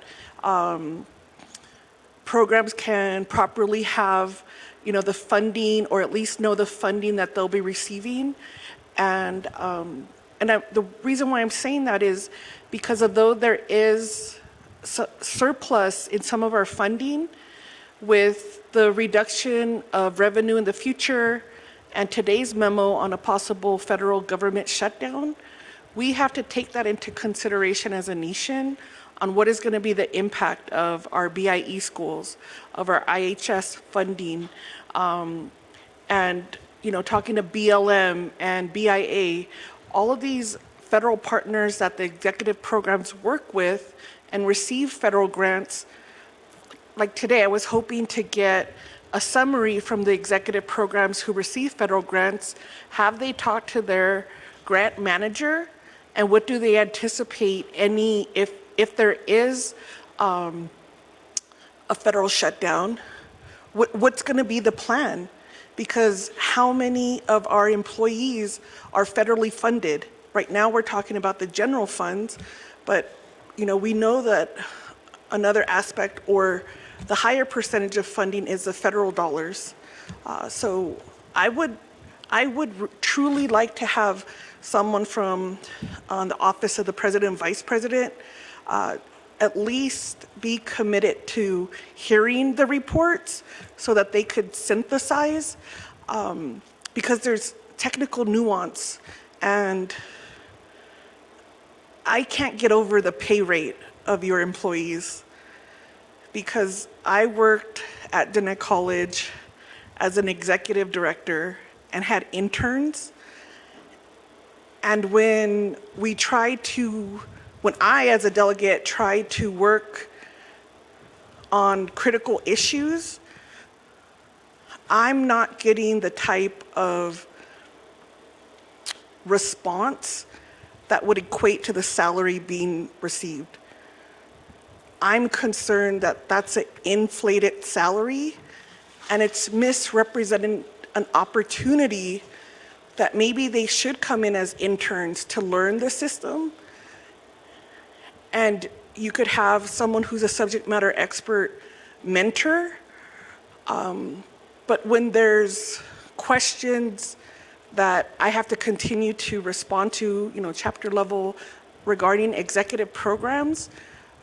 programs can properly have, the funding, or at least know the funding that they'll be receiving. And the reason why I'm saying that is because although there is surplus in some of our funding, with the reduction of revenue in the future and today's memo on a possible federal government shutdown, we have to take that into consideration as a nation on what is going to be the impact of our BIE schools, of our IHS funding, and talking to BLM and BIA, all of these federal partners that the executive programs work with and receive federal grants. Like today, I was hoping to get a summary from the executive programs who receive federal grants. Have they talked to their grant manager, and what do they anticipate if there is a federal shutdown, what's going to be the plan? Because how many of our employees are federally funded? Right now we're talking about the general funds, but we know that another aspect or the higher percentage of funding is the federal dollars. So I would truly like to have someone from the Office of the President and Vice President at least be committed to hearing the reports so that they could synthesize, because there's technical nuance, and I can't get over the pay rate of your employees, because I worked at Diné College as an executive director and had interns. And when I, as a delegate, tried to work on critical issues, I'm not getting the type of response that would equate to the salary being received. I'm concerned that that's an inflated salary, and it's misrepresenting an opportunity that maybe they should come in as interns to learn the system. And you could have someone who's a subject matter expert mentor. But when there's questions that I have to continue to respond to, chapter level regarding executive programs,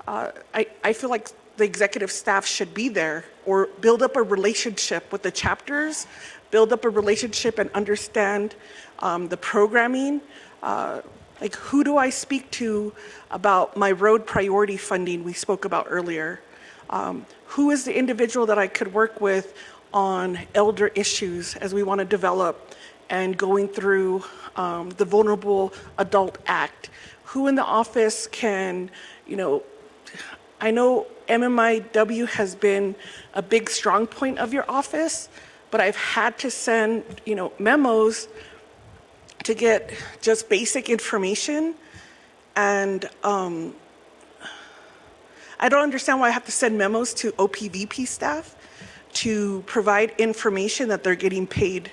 I feel like the executive staff should be there or build up a relationship with the chapters, build up a relationship and understand the programming. Like, who do I speak to about my road priority funding we spoke about earlier? Who is the individual that I could work with on elder issues as we want to develop and going through the Vulnerable Adult Act? Who in the office can, I know MMIW has been a big strong point of your office, but I've had to send, memos to get just basic information. And I don't understand why I have to send memos to OPVP staff to provide information that they're getting paid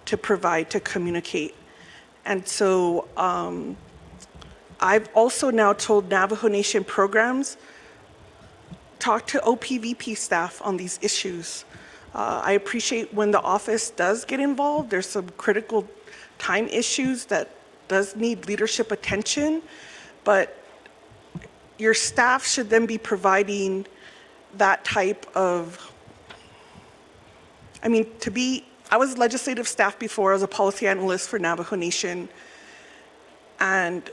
to provide, to communicate. And so I've also now told Navajo Nation programs, talk to OPVP staff on these issues. I appreciate when the office does get involved. There's some critical time issues that does need leadership attention, but your staff should then be providing that type of, I was legislative staff before. I was a policy analyst for Navajo Nation. And,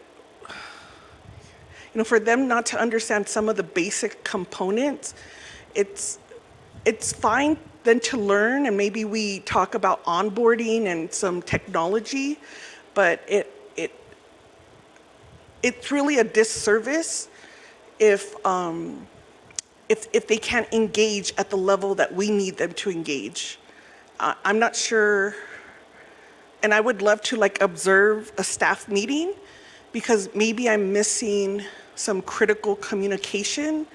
for them not to understand some of the basic components, it's fine then to learn, and maybe we talk about onboarding and some technology, but it's really a disservice if they can't engage at the level that we need them to engage. I'm not sure, and I would love to observe a staff meeting, because maybe I'm missing some critical communication,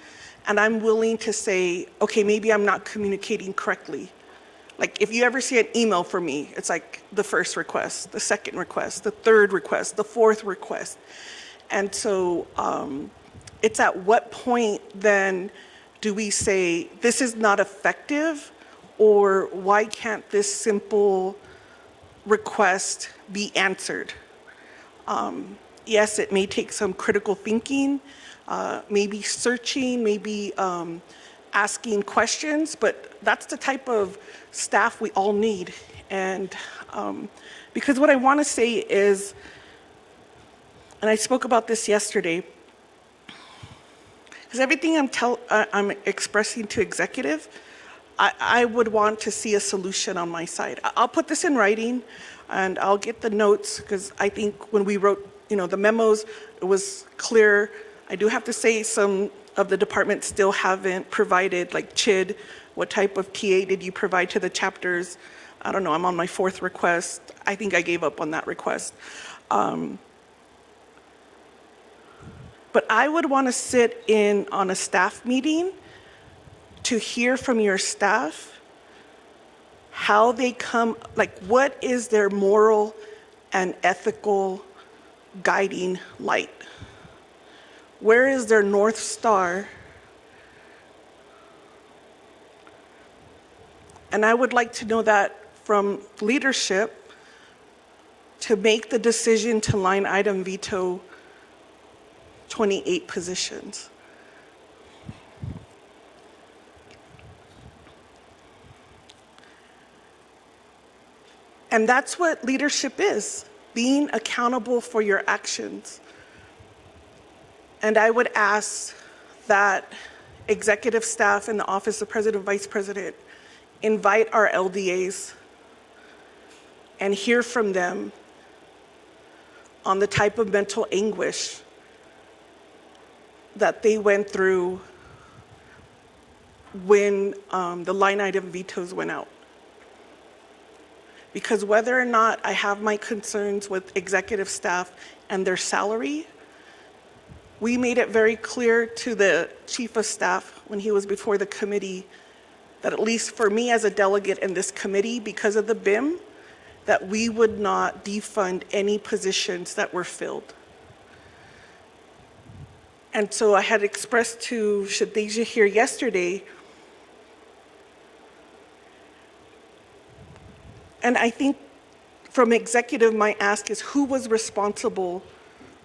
and I'm willing to say, okay, maybe I'm not communicating correctly. Like, if you ever see an email from me, it's like the first request, the second request, the third request, the fourth request. And so it's at what point then do we say, this is not effective, or why can't this simple request be answered? Yes, it may take some critical thinking, maybe searching, maybe asking questions, but that's the type of staff we all need. And because what I want to say is, and I spoke about this yesterday, because everything I'm expressing to executive, I would want to see a solution on my side. I'll put this in writing, and I'll get the notes, because I think when we wrote, the memos, it was clear. I do have to say some of the departments still haven't provided, like CHID, what type of TA did you provide to the chapters? I don't know, I'm on my fourth request. I think I gave up on that request. But I would want to sit in on a staff meeting to hear from your staff how they come, like, what is their moral and ethical guiding light? Where is their North Star? And I would like to know that from leadership to make the decision to line item veto 28 positions. And that's what leadership is, being accountable for your actions. And I would ask that executive staff in the Office of President and Vice President invite our LDAs and hear from them on the type of mental anguish that they went through when the line item vetoes went out. Because whether or not I have my concerns with executive staff and their salary, we made it very clear to the chief of staff when he was before the committee that, at least for me as a delegate in this committee, because of the BIM, that we would not defund any positions that were filled. And so I had expressed to Shadeja here yesterday, And I think from executive, my ask is who was responsible?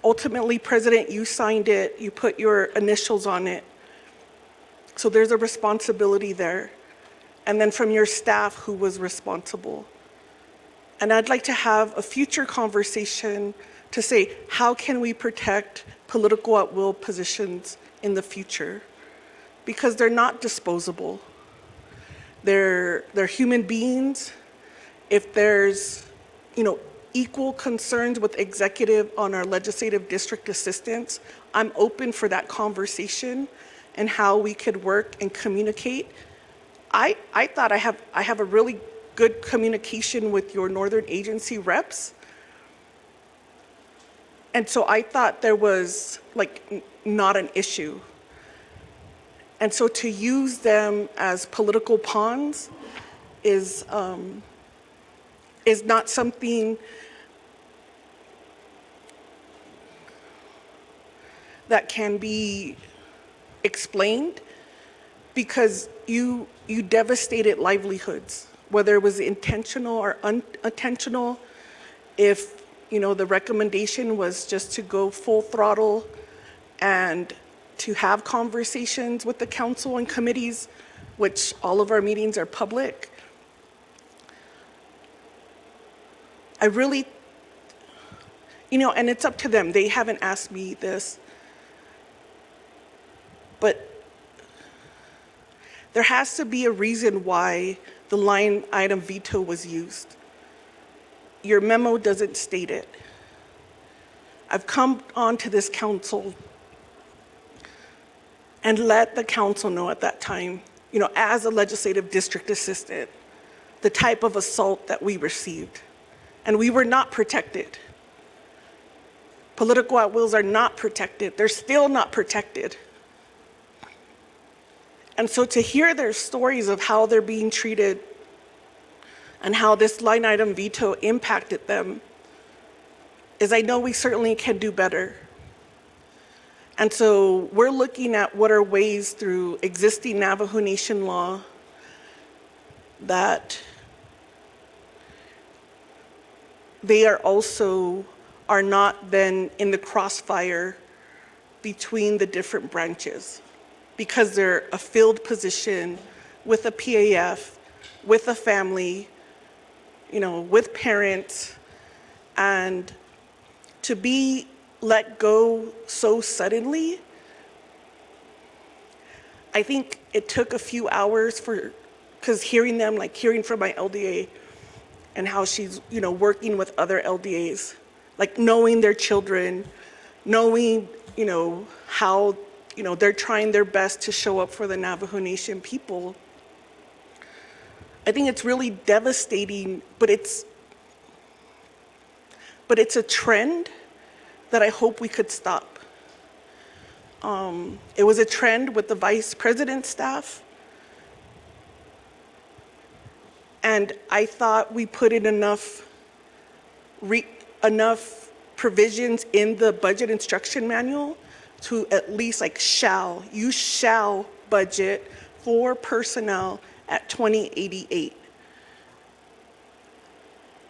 Ultimately, President, you signed it, you put your initials on it. So there's a responsibility there. And then from your staff, who was responsible? And I'd like to have a future conversation to say, how can we protect political at-will positions in the future? Because they're not disposable. They're human beings. If there's, equal concerns with executive on our legislative district assistants, I'm open for that conversation and how we could work and communicate. I thought I have a really good communication with your Northern Agency reps. And so I thought there was not an issue. And so to use them as political pawns is not something that can be explained, because you devastated livelihoods, whether it was intentional or unintentional. If the recommendation was just to go full throttle and to have conversations with the council and committees, which all of our meetings are public, I really, and it's up to them. They haven't asked me this, but there has to be a reason why the line item veto was used. Your memo doesn't state it. I've come onto this council and let the council know at that time, as a legislative district assistant, the type of assault that we received. And we were not protected. Political at-wills are not protected. They're still not protected. And so to hear their stories of how they're being treated and how this line item veto impacted them, is I know we certainly can do better. And so we're looking at what are ways through existing Navajo Nation law that they are not then in the crossfire between the different branches, because they're a filled position with a PAF, with a family, with parents, and to be let go so suddenly. I think it took a few hours because hearing from my LDA and how she's, working with other LDAs, knowing their children, knowing, how, they're trying their best to show up for the Navajo Nation people. I think it's really devastating, but it's a trend that I hope we could stop. It was a trend with the Vice President's staff. And I thought we put in enough provisions in the budget instruction manual to at least you shall budget for personnel at 2088.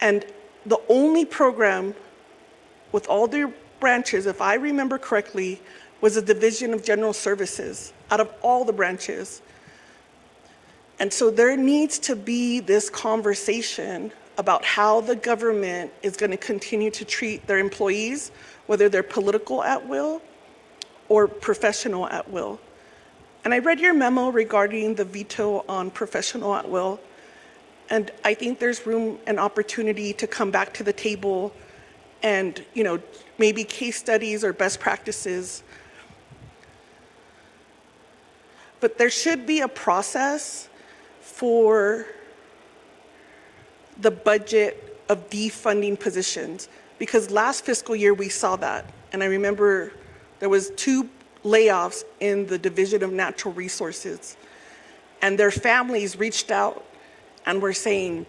And the only program with all their branches, if I remember correctly, was the Division of General Services out of all the branches. And so there needs to be this conversation about how the government is going to continue to treat their employees, whether they're political at will or professional at will. And I read your memo regarding the veto on professional at will, and I think there's room and opportunity to come back to the table and, maybe case studies or best practices. But there should be a process for the budget of defunding positions, because last fiscal year we saw that. And I remember there was 2 layoffs in the Division of Natural Resources, and their families reached out and were saying,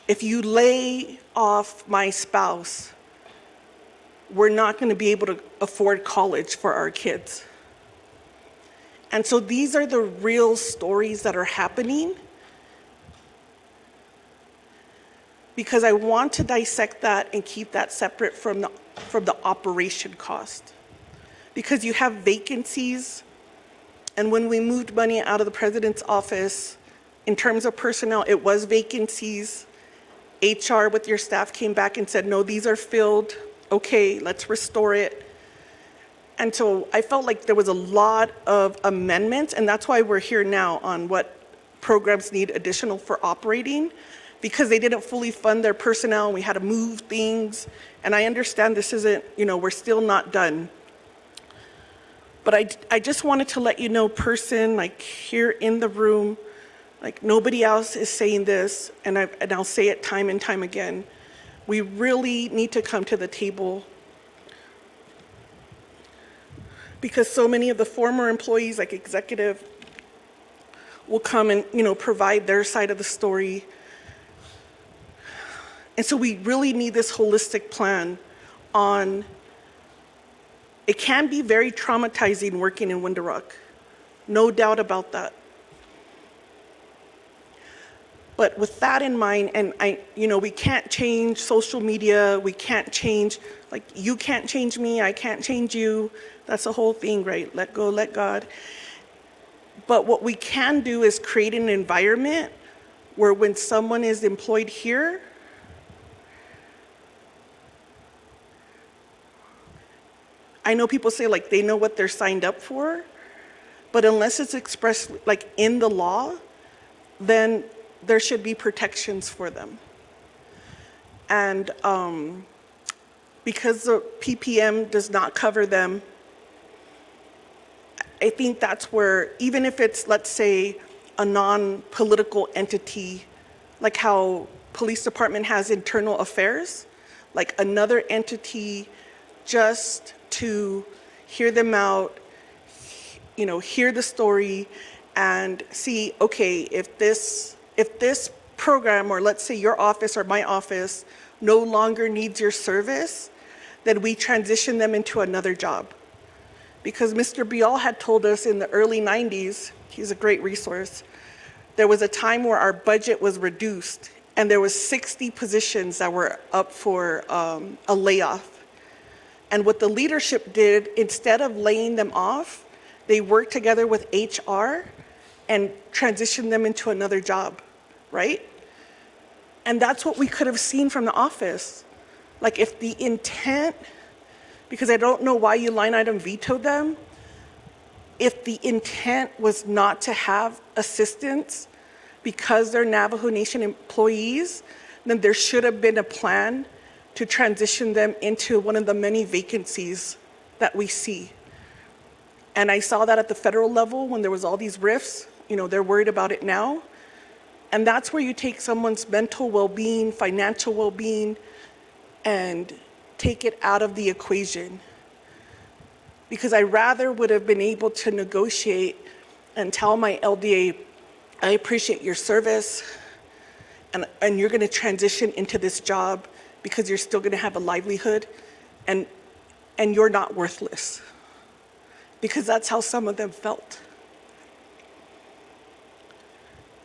if you lay off my spouse, we're not going to be able to afford college for our kids. And so these are the real stories that are happening, because I want to dissect that and keep that separate from the operation cost. Because you have vacancies, and when we moved money out of the president's office, in terms of personnel, it was vacancies. HR with your staff came back and said, no, these are filled. Okay, let's restore it. And so I felt like there was a lot of amendments, and that's why we're here now on what programs need additional for operating, because they didn't fully fund their personnel, and we had to move things. And I understand this isn't, we're still not done. But I just wanted to let you know, like here in the room, like nobody else is saying this, and I'll say it time and time again. We really need to come to the table, because so many of the former employees, like executive, will come and provide their side of the story. And so we really need this holistic plan on. It can be very traumatizing working in Window Rock, no doubt about that. But with that in mind, and we can't change social media, we can't change, like you can't change me, I can't change you. That's the whole thing, right? Let go, let God. But what we can do is create an environment where when someone is employed here, I know people say like they know what they're signed up for, but unless it's expressed like in the law, then there should be protections for them. And because the PPM does not cover them, I think that's where, even if it's, let's say, a non-political entity, like how police department has internal affairs, like another entity just to hear them out, hear the story and see, okay, if this program, or let's say your office or my office, no longer needs your service, then we transition them into another job. Because Mr. Bial had told us in the early 90s, he's a great resource, there was a time where our budget was reduced and there was 60 positions that were up for a layoff. And what the leadership did, instead of laying them off, they worked together with HR and transitioned them into another job, right? And that's what we could have seen from the office. Like if the intent, because I don't know why you line item vetoed them, if the intent was not to have assistance because they're Navajo Nation employees, then there should have been a plan to transition them into one of the many vacancies that we see. And I saw that at the federal level when there was all these rifts, they're worried about it now. And that's where you take someone's mental well-being, financial well-being, and take it out of the equation. Because I rather would have been able to negotiate and tell my LDA, I appreciate your service, and you're gonna transition into this job because you're still gonna have a livelihood, and you're not worthless. Because that's how some of them felt.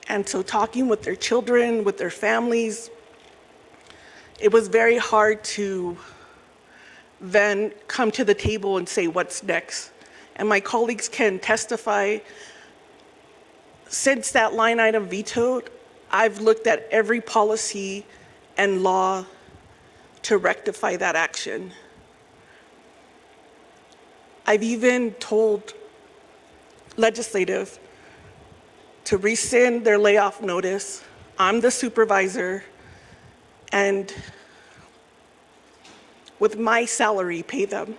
And so talking with their children, with their families, it was very hard to then come to the table and say, what's next? And my colleagues can testify, since that line item vetoed, I've looked at every policy and law to rectify that action. I've even told legislative to rescind their layoff notice. I'm the supervisor, and with my salary, pay them,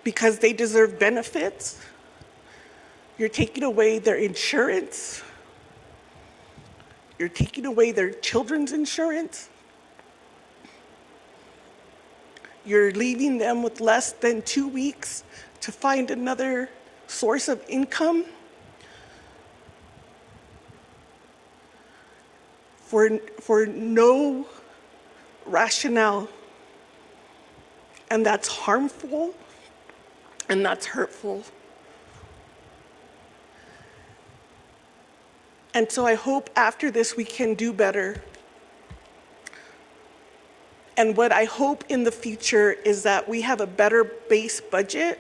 because they deserve benefits. You're taking away their insurance. You're taking away their children's insurance. You're leaving them with less than 2 weeks to find another source of income. For no rationale. And that's harmful, and that's hurtful. And so I hope after this we can do better. And what I hope in the future is that we have a better base budget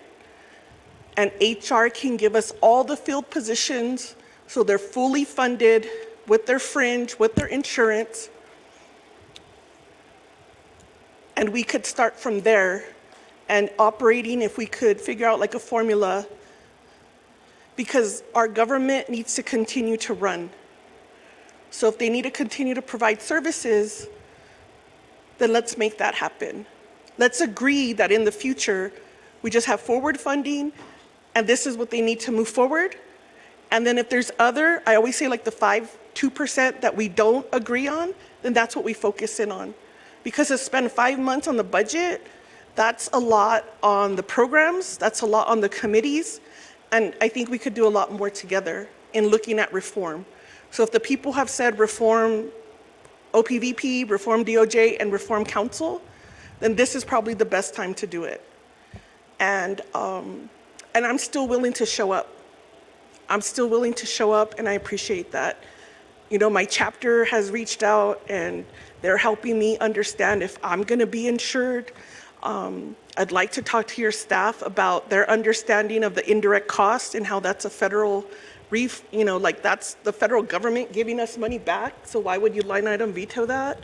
and HR can give us all the field positions so they're fully funded with their fringe, with their insurance. And we could start from there and operating if we could figure out like a formula, because our government needs to continue to run. So if they need to continue to provide services, then let's make that happen. Let's agree that in the future, we just have forward funding, and this is what they need to move forward. And then if there's other, I always say like the 2% that we don't agree on, then that's what we focus in on. Because to spend 5 months on the budget, that's a lot on the programs, that's a lot on the committees, and I think we could do a lot more together in looking at reform. So if the people have said reform OPVP, reform DOJ, and reform council, then this is probably the best time to do it. And I'm still willing to show up. I'm still willing to show up, and I appreciate that. You know, my chapter has reached out, and they're helping me understand if I'm gonna be insured. I'd like to talk to your staff about their understanding of the indirect cost and how that's a federal like that's the federal government giving us money back, so why would you line item veto that?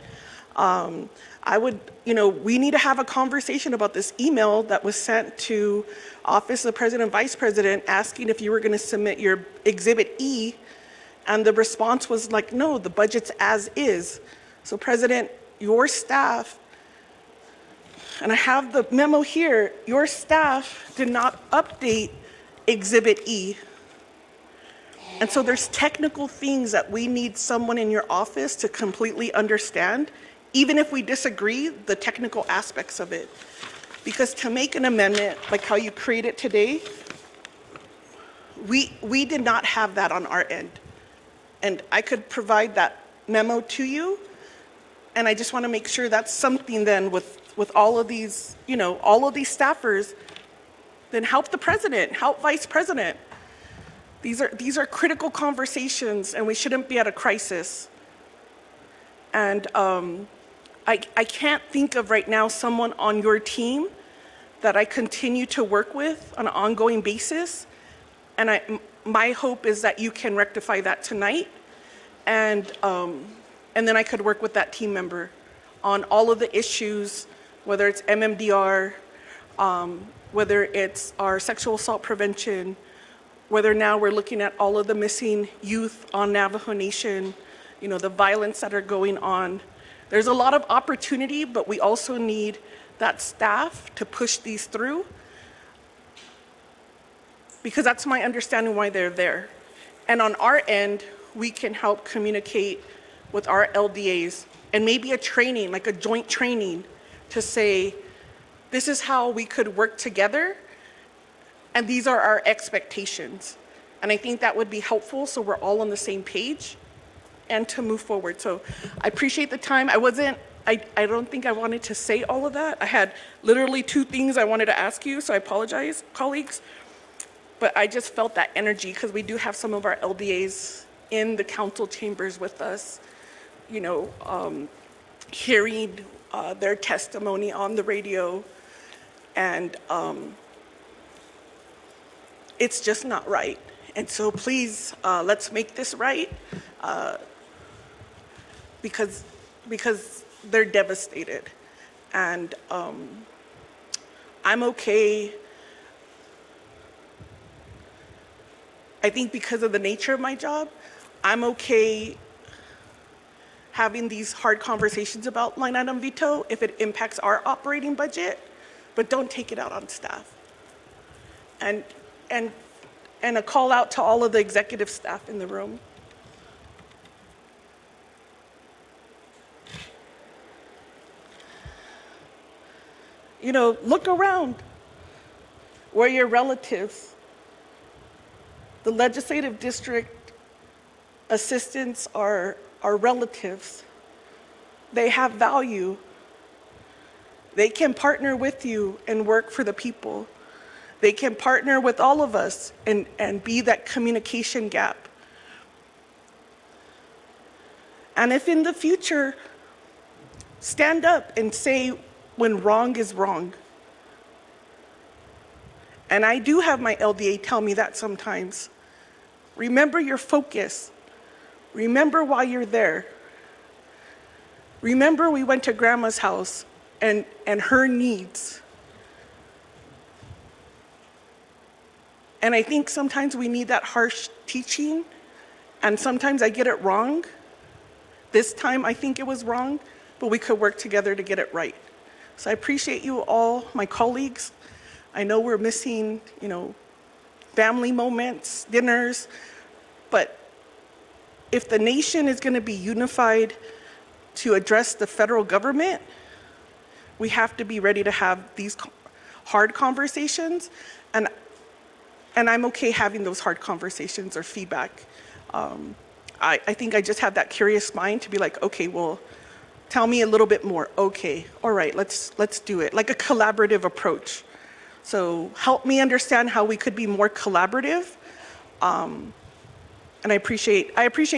We need to have a conversation about this email that was sent to Office of the President and Vice President asking if you were gonna submit your Exhibit E, and the response was like, no, the budget's as is. So President, your staff, and I have the memo here, your staff did not update Exhibit E. And so there's technical things that we need someone in your office to completely understand, even if we disagree, the technical aspects of it. Because to make an amendment, like how you create it today, we did not have that on our end. And I could provide that memo to you, and I just want to make sure that's something then with all of these, all of these staffers, then help the president, help vice president. These are critical conversations, and we shouldn't be at a crisis. And I can't think of right now someone on your team that I continue to work with on an ongoing basis. And my hope is that you can rectify that tonight. And then I could work with that team member on all of the issues, whether it's MMDR, whether it's our sexual assault prevention, whether now we're looking at all of the missing youth on Navajo Nation, the violence that are going on. There's a lot of opportunity, but we also need that staff to push these through, because that's my understanding why they're there. And on our end, we can help communicate with our LDAs, and maybe a training, like a joint training, to say, this is how we could work together, and these are our expectations. And I think that would be helpful, so we're all on the same page and to move forward. So I appreciate the time. I don't think I wanted to say all of that. I had literally 2 things I wanted to ask you, so I apologize, colleagues. But I just felt that energy, because we do have some of our LDAs in the council chambers with us, hearing their testimony on the radio. And it's just not right. And so please, let's make this right, because they're devastated. And I'm okay. I think because of the nature of my job, I'm okay having these hard conversations about line item veto if it impacts our operating budget, but don't take it out on staff. And a call out to all of the executive staff in the room. Look around. Where your relatives, the legislative district assistants are relatives. They have value. They can partner with you and work for the people. They can partner with all of us and be that communication gap. And if in the future, stand up and say when wrong is wrong. And I do have my LDA tell me that sometimes. Remember your focus. Remember why you're there. Remember we went to grandma's house and her needs. And I think sometimes we need that harsh teaching, and sometimes I get it wrong. This time I think it was wrong, but we could work together to get it right. So I appreciate you all, my colleagues. I know we're missing, family moments, dinners, but if the nation is going to be unified to address the federal government, we have to be ready to have these hard conversations, and I'm okay having those hard conversations or feedback. I think I just have that curious mind to be like, okay, well, tell me a little bit more. Okay, all right, let's do it. Like a collaborative approach. So help me understand how we could be more collaborative. And I appreciate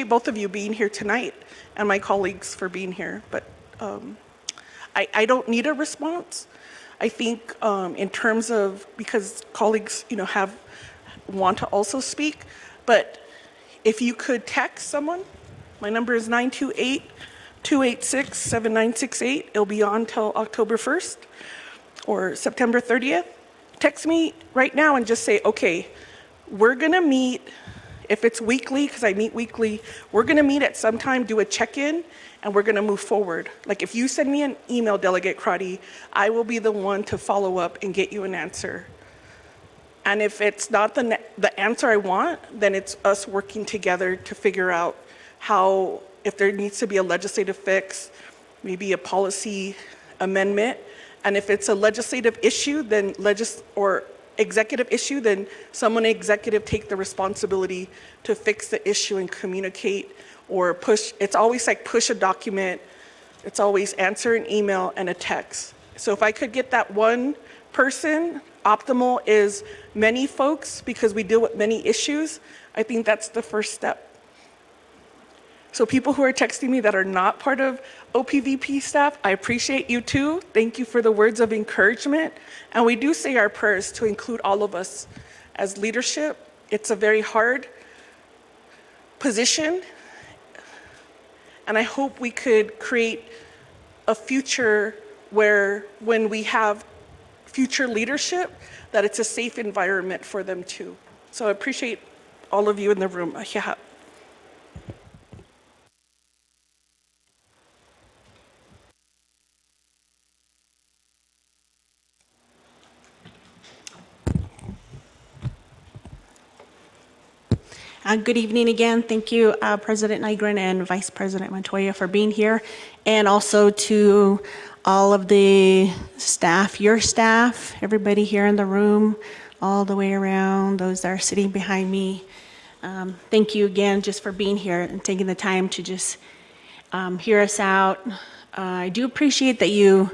both of you being here tonight and my colleagues for being here. But I don't need a response. I think in terms of, because colleagues, want to also speak, but if you could text someone, my number is 928-286-7968. It'll be on till October 1st or September 30th. Text me right now and just say, okay, we're gonna meet, if it's weekly, because I meet weekly, we're gonna meet at some time, do a check-in, and we're gonna move forward. Like if you send me an email, Delegate Crotty, I will be the one to follow up and get you an answer. And if it's not the answer I want, then it's us working together to figure out how, if there needs to be a legislative fix, maybe a policy amendment. And if it's a legislative issue, then or executive issue, then someone executive take the responsibility to fix the issue and communicate or push. It's always like push a document. It's always answer an email and a text. So if I could get that one person, optimal is many folks because we deal with many issues. I think that's the first step. So people who are texting me that are not part of OPVP staff, I appreciate you too. Thank you for the words of encouragement. And we do say our prayers to include all of us as leadership. It's a very hard position. And I hope we could create a future where when we have future leadership, that it's a safe environment for them too. So I appreciate all of you in the room. Yeah. Good evening again. Thank you, President Nygren and Vice President Montoya for being here, and also to all of the staff, your staff, everybody here in the room, all the way around, those that are sitting behind me. Thank you again just for being here and taking the time to just hear us out. I do appreciate that you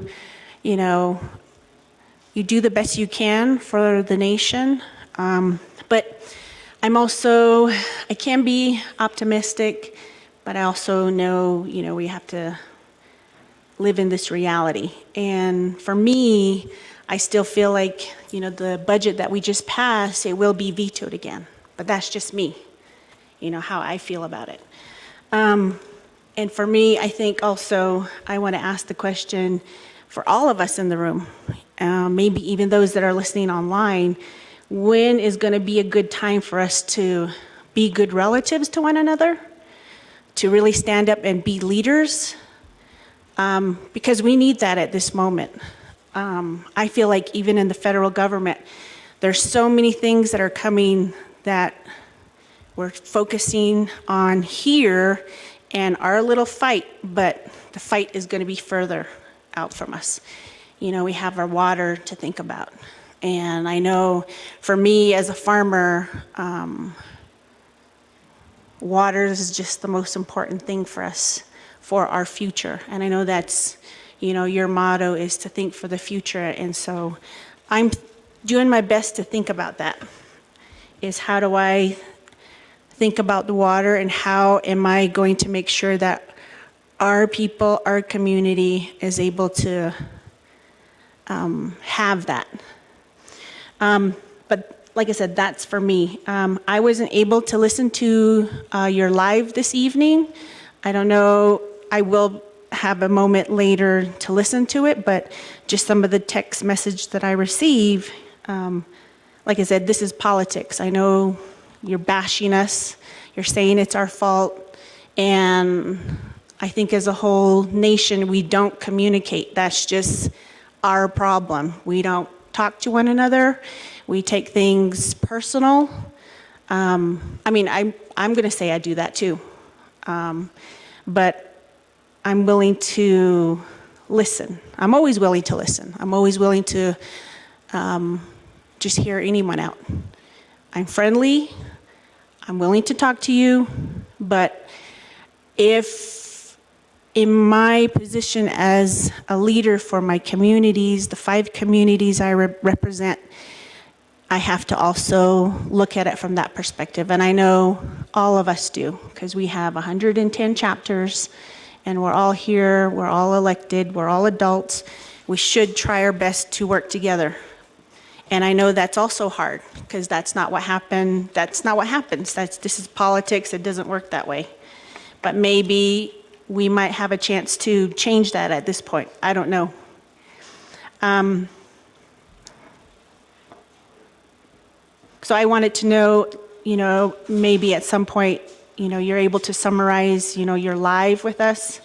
do the best you can for the nation, but I can be optimistic, but I also know, we have to live in this reality. And for me, I still feel like, the budget that we just passed, it will be vetoed again. But that's just me, how I feel about it. And for me, I think also I want to ask the question for all of us in the room, maybe even those that are listening online, when is going to be a good time for us to be good relatives to one another, to really stand up and be leaders? Because we need that at this moment. I feel like even in the federal government, there's so many things that are coming that we're focusing on here and our little fight, but the fight is going to be further out from us. We have our water to think about. And I know for me as a farmer, water is just the most important thing for us, for our future. And I know that's, your motto is to think for the future. And so I'm doing my best to think about that, is how do I think about the water and how am I going to make sure that our people, our community is able to have that. But like I said, that's for me. I wasn't able to listen to your live this evening. I don't know, I will have a moment later to listen to it, but just some of the text message that I receive, like I said, this is politics. I know you're bashing us, you're saying it's our fault, and I think as a whole nation, we don't communicate. That's just our problem. We don't talk to one another. We take things personal. I mean, I'm going to say I do that too. But I'm willing to listen. I'm always willing to listen. I'm always willing to just hear anyone out. I'm friendly. I'm willing to talk to you. But if in my position as a leader for my communities, the 5 communities I represent, I have to also look at it from that perspective. And I know all of us do, because we have 110 chapters, and we're all here, we're all elected, we're all adults. We should try our best to work together. And I know that's also hard, because that's not what happened. That's not what happens. This is politics. It doesn't work that way. But maybe we might have a chance to change that at this point. I don't know. So I wanted to know, maybe at some point, you're able to summarize, your live with us.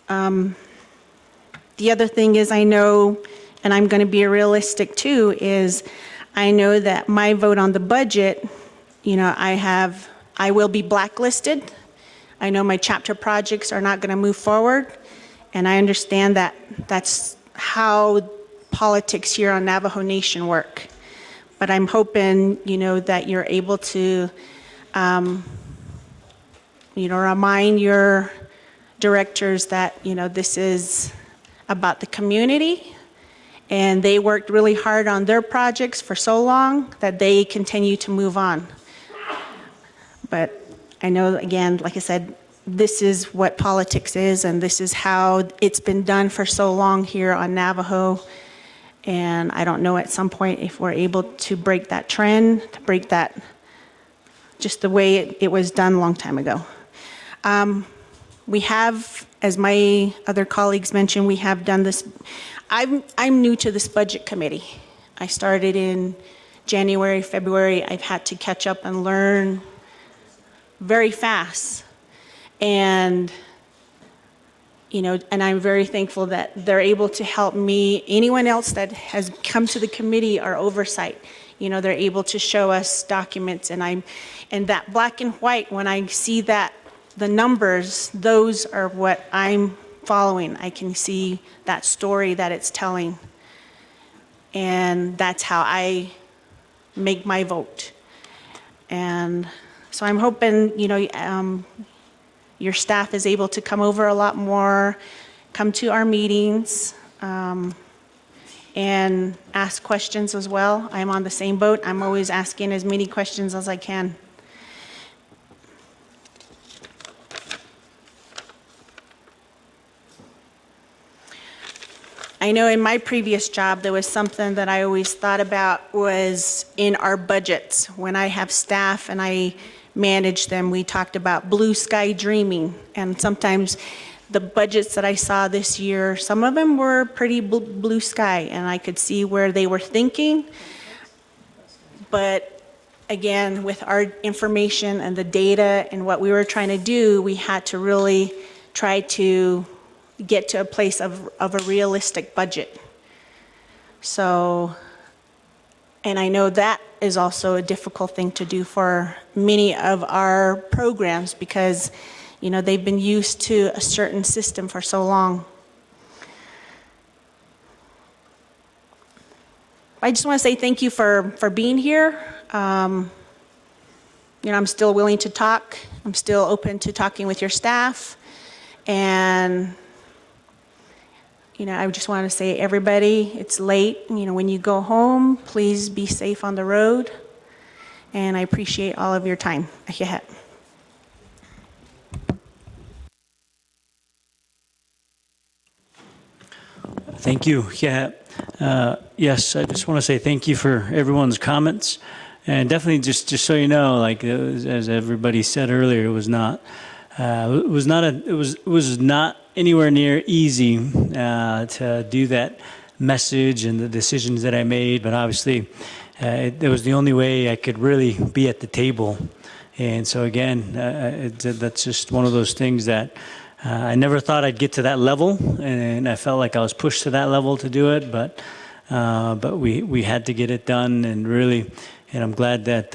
The other thing is I know, and I'm going to be realistic too, is I know that my vote on the budget, I will be blacklisted. I know my chapter projects are not going to move forward, and I understand that that's how politics here on Navajo Nation work. But I'm hoping, that you're able to, remind your directors that, this is about the community, and they worked really hard on their projects for so long that they continue to move on. But I know, again, like I said, this is what politics is, and this is how it's been done for so long here on Navajo. And I don't know at some point if we're able to break that trend, to break that just the way it was done a long time ago. We have, as my other colleagues mentioned, we have done this. I'm new to this budget committee. I started in January, February. I've had to catch up and learn very fast. And and I'm very thankful that they're able to help me. Anyone else that has come to the committee or oversight, they're able to show us documents, and that black and white, when I see that, the numbers, those are what I'm following. I can see that story that it's telling. And that's how I make my vote. And so I'm hoping, your staff is able to come over a lot more, come to our meetings, and ask questions as well. I'm on the same boat. I'm always asking as many questions as I can. I know in my previous job, there was something that I always thought about was in our budgets. When I have staff and I manage them, we talked about blue sky dreaming. And sometimes the budgets that I saw this year, some of them were pretty blue sky, and I could see where they were thinking. But again, with our information and the data and what we were trying to do, we had to really try to get to a place of a realistic budget. So, and I know that is also a difficult thing to do for many of our programs, because, they've been used to a certain system for so long. I just want to say thank you for being here. I'm still willing to talk. I'm still open to talking with your staff. And I just want to say, everybody, it's late. When you go home, please be safe on the road. And I appreciate all of your time. Thank you. Yeah. Yes, I just want to say thank you for everyone's comments. And definitely just so you know, like as everybody said earlier, it was not anywhere near easy to do that message and the decisions that I made, but obviously it was the only way I could really be at the table. And so again, that's just one of those things that I never thought I'd get to that level, and I felt like I was pushed to that level to do it, but we had to get it done, and really, and I'm glad that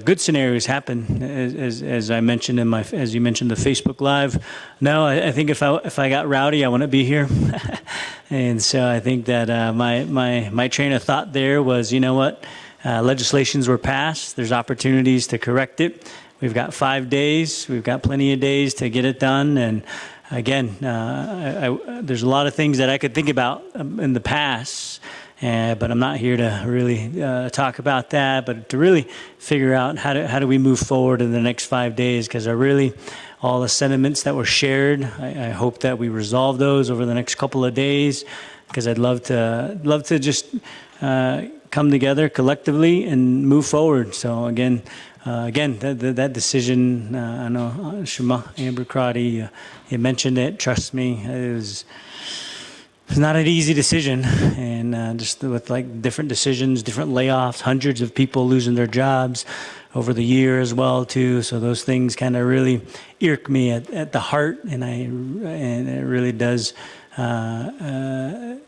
good scenarios happen, as I mentioned as you mentioned the Facebook Live. No, I think if I got rowdy, I wouldn't be here, and so I think that my train of thought there was, you know what, legislations were passed. There's opportunities to correct it. We've got 5 days. We've got plenty of days to get it done. And again, there's a lot of things that I could think about in the past, but I'm not here to really talk about that, but to really figure out how do we move forward in the next 5 days, because all the sentiments that were shared, I hope that we resolve those over the next couple of days, because I'd love to just come together collectively and move forward. So again, that decision, I know Shema Amber Crotty, you mentioned it. Trust me, it's not an easy decision, and just with like different decisions, different layoffs, hundreds of people losing their jobs over the year as well too. So those things kind of really irk me at the heart, and it really does.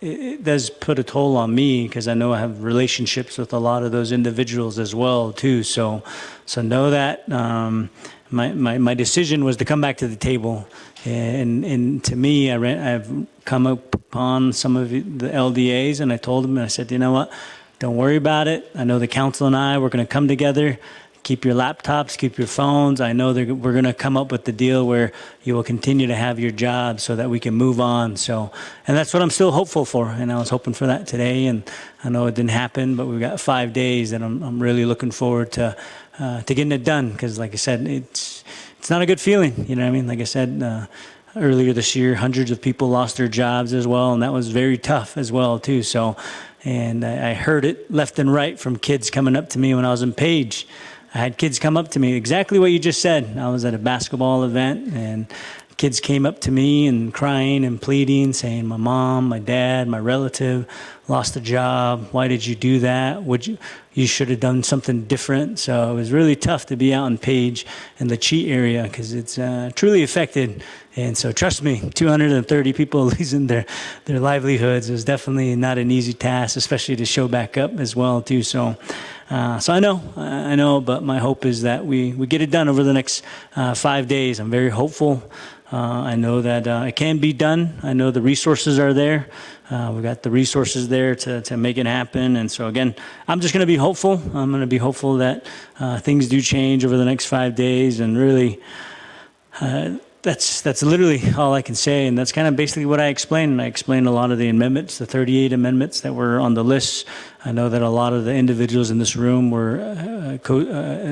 It does put a toll on me, because I know I have relationships with a lot of those individuals as well too. So know that my decision was to come back to the table, and to me, I've come upon some of the LDAs, and I told them, and I said, you know what, don't worry about it. I know the council and we're going to come together. Keep your laptops, keep your phones. I know we're going to come up with the deal where you will continue to have your job so that we can move on. So, and that's what I'm still hopeful for. And I was hoping for that today, and I know it didn't happen, but we've got 5 days, and I'm really looking forward to getting it done. Because like I said, it's not a good feeling. You know what I mean? Like I said, earlier this year, hundreds of people lost their jobs as well. And that was very tough as well too. So, and I heard it left and right from kids coming up to me when I was in Page. I had kids come up to me, exactly what you just said. I was at a basketball event, and kids came up to me and crying and pleading, saying, my mom, my dad, my relative lost a job. Why did you do that? You should have done something different. So it was really tough to be out on Page in the Cheat area, because it's truly affected. And so trust me, 230 people losing their livelihoods is definitely not an easy task, especially to show back up as well too. So I know, but my hope is that we get it done over the next 5 days. I'm very hopeful. I know that it can be done. I know the resources are there. We've got the resources there to make it happen. And so again, I'm just going to be hopeful. I'm going to be hopeful that things do change over the next 5 days, and really that's literally all I can say, and that's kind of basically what I explained. And I explained a lot of the amendments, the 38 amendments that were on the list. I know that a lot of the individuals in this room were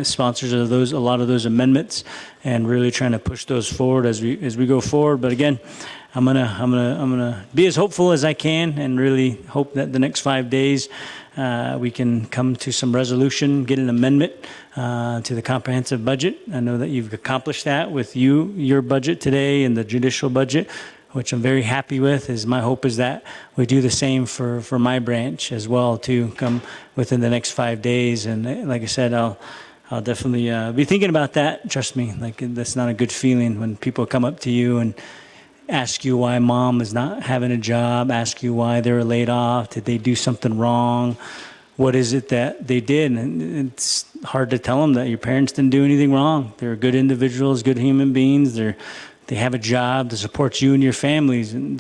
sponsors of a lot of those amendments, and really trying to push those forward as we go forward. But again, I'm gonna be as hopeful as I can, and really hope that the next 5 days we can come to some resolution, get an amendment to the comprehensive budget. I know that you've accomplished that with your budget today, and the judicial budget, which I'm very happy with. My hope is that we do the same for my branch as well, to come within the next 5 days. And like I said, I'll definitely be thinking about that. Trust me, like that's not a good feeling when people come up to you and ask you why mom is not having a job, ask you why they were laid off, did they do something wrong, what is it that they did? And it's hard to tell them that your parents didn't do anything wrong. They're good individuals, good human beings. They have a job to support you and your families, and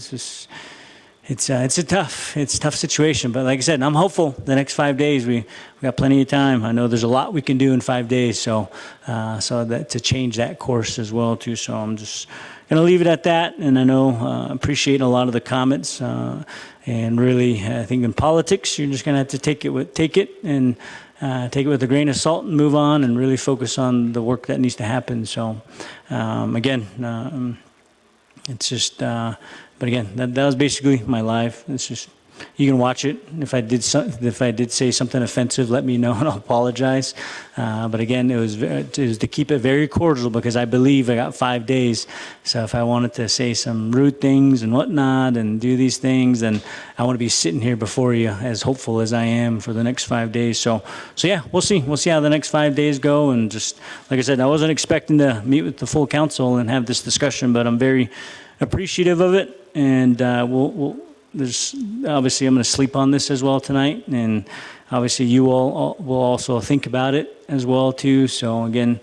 it's a tough situation. But like I said, I'm hopeful. The next 5 days, we got plenty of time. I know there's a lot we can do in 5 days, so that to change that course as well too. So I'm just going to leave it at that. And I know appreciate a lot of the comments, and really I think in politics you're just going to have to take it with a grain of salt and move on, and really focus on the work that needs to happen. So again, it's just But again, that was basically my life. It's just, you can watch it. If I did say something offensive, let me know and I'll apologize. But again, it was to keep it very cordial because I believe I got 5 days. So if I wanted to say some rude things and whatnot and do these things, then I want to be sitting here before you as hopeful as I am for the next 5 days. So yeah, we'll see. We'll see how the next 5 days go. And just like I said, I wasn't expecting to meet with the full council and have this discussion, but I'm very appreciative of it. And there's obviously I'm going to sleep on this as well tonight, and obviously you all will also think about it as well too. So again,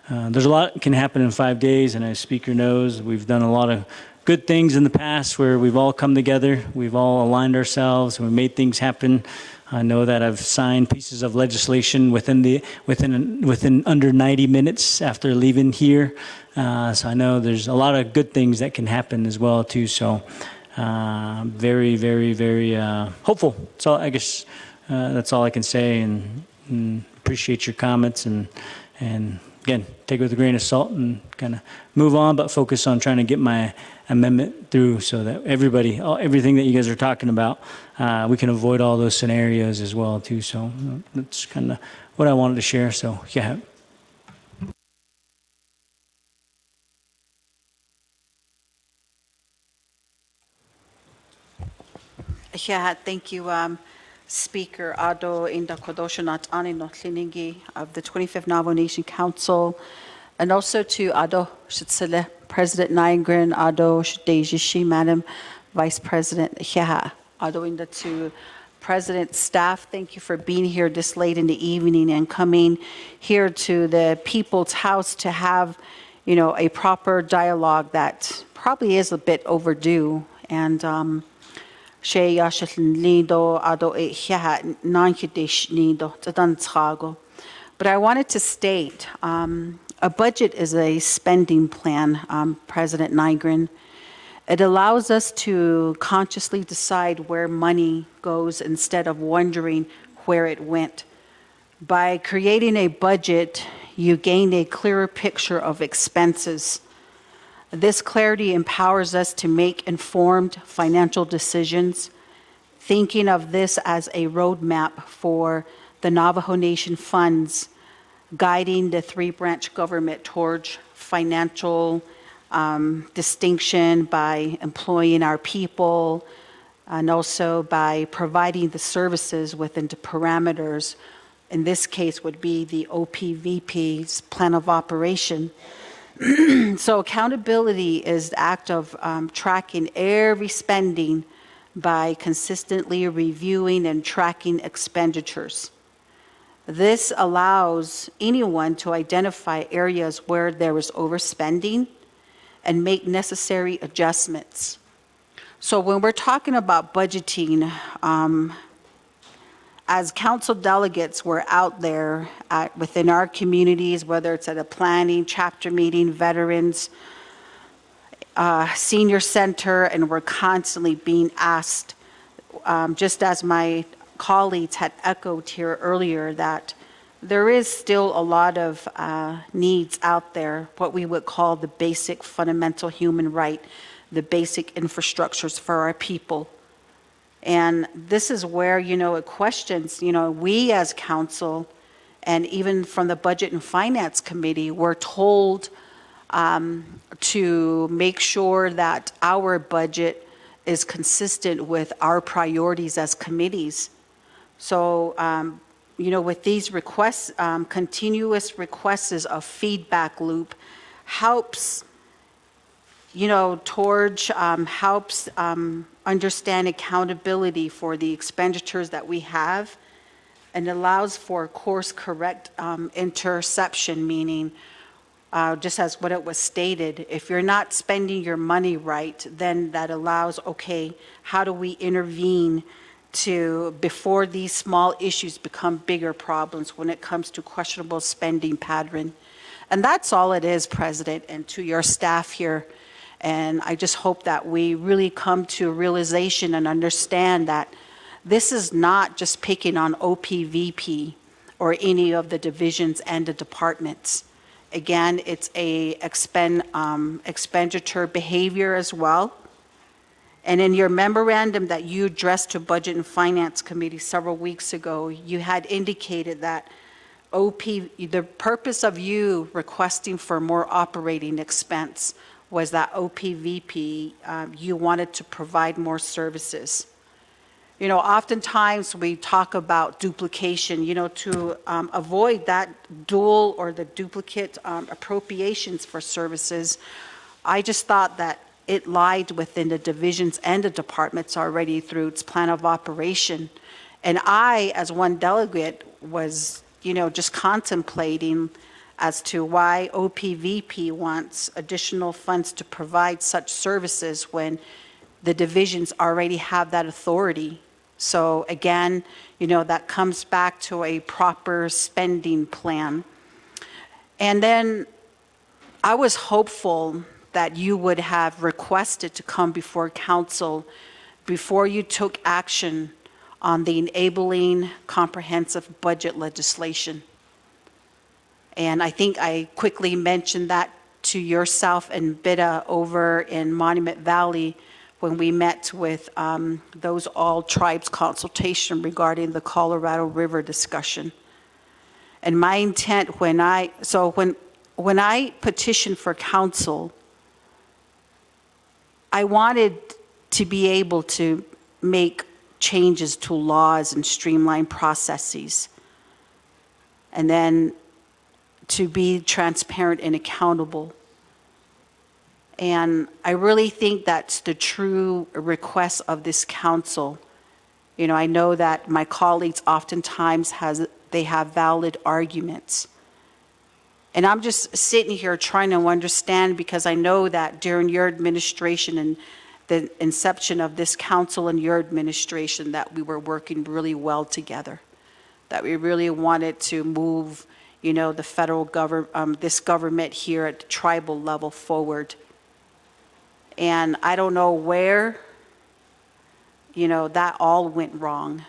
there's a lot can happen in 5 days, and as Speaker knows, we've done a lot of good things in the past where we've all come together, we've all aligned ourselves, and we made things happen. I know that I've signed pieces of legislation within under 90 minutes after leaving here. So I know there's a lot of good things that can happen as well too. So very, very, very hopeful. So I guess that's all I can say, and appreciate your comments, and again, take it with a grain of salt and kind of move on, but focus on trying to get my amendment through so that everything that you guys are talking about, we can avoid all those scenarios as well too. So that's kind of what I wanted to share. So yeah. Yeah, thank you, Speaker Ado Inda Kodoshanat Ani no Tliningi of the 25th Navajo Nation Council, and also to Ado Shitsile, President Nygren, Ado Shdejishi, Madam Vice President Hyaha, Ado Inda to President, staff, thank you for being here this late in the evening and coming here to the People's House to have, a proper dialogue that probably is a bit overdue. And but I wanted to state, a budget is a spending plan, President Nygren. It allows us to consciously decide where money goes instead of wondering where it went. By creating a budget, you gain a clearer picture of expenses. This clarity empowers us to make informed financial decisions, thinking of this as a roadmap for the Navajo Nation funds, guiding the three-branch government towards financial distinction by employing our people, and also by providing the services within the parameters. In this case would be the OPVP's plan of operation. So accountability is the act of tracking every spending by consistently reviewing and tracking expenditures. This allows anyone to identify areas where there is overspending and make necessary adjustments. So when we're talking about budgeting, as council delegates, we're out there within our communities, whether it's at a planning, chapter meeting, veterans, senior center, and we're constantly being asked, just as my colleagues had echoed here earlier, that there is still a lot of needs out there, what we would call the basic fundamental human right, the basic infrastructures for our people. And this is where, it questions, we as council, and even from the Budget and Finance Committee, we're told to make sure that our budget is consistent with our priorities as committees. So, with these requests, continuous requests of feedback loop helps, helps understand accountability for the expenditures that we have, and allows for course correct interception, meaning just as what it was stated, if you're not spending your money right, then that allows, okay, how do we intervene before these small issues become bigger problems when it comes to questionable spending pattern. And that's all it is, President, and to your staff here. And I just hope that we really come to a realization and understand that this is not just picking on OPVP or any of the divisions and the departments. Again, it's a expenditure behavior as well. And in your memorandum that you addressed to Budget and Finance Committee several weeks ago, you had indicated that the purpose of you requesting for more operating expense was that OPVP, you wanted to provide more services. You know, oftentimes we talk about duplication, you know, to avoid that dual or the duplicate appropriations for services. I just thought that it lied within the divisions and the departments already through its plan of operation. And I, as one delegate, was, you know, just contemplating as to why OPVP wants additional funds to provide such services when the divisions already have that authority. So again, you know, that comes back to a proper spending plan. And then I was hopeful that you would have requested to come before council before you took action on the enabling comprehensive budget legislation. And I think I quickly mentioned that to yourself and Bida over in Monument Valley when we met with those all tribes consultation regarding the Colorado River discussion. And my intent when I petitioned for council, I wanted to be able to make changes to laws and streamline processes. And then to be transparent and accountable. And I really think that's the true request of this council. You know, I know that my colleagues oftentimes they have valid arguments. And I'm just sitting here trying to understand because I know that during your administration and the inception of this council and your administration that we were working really well together, that we really wanted to move, you know, the federal government, this government here at the tribal level forward. And I don't know where, you know, that all went wrong.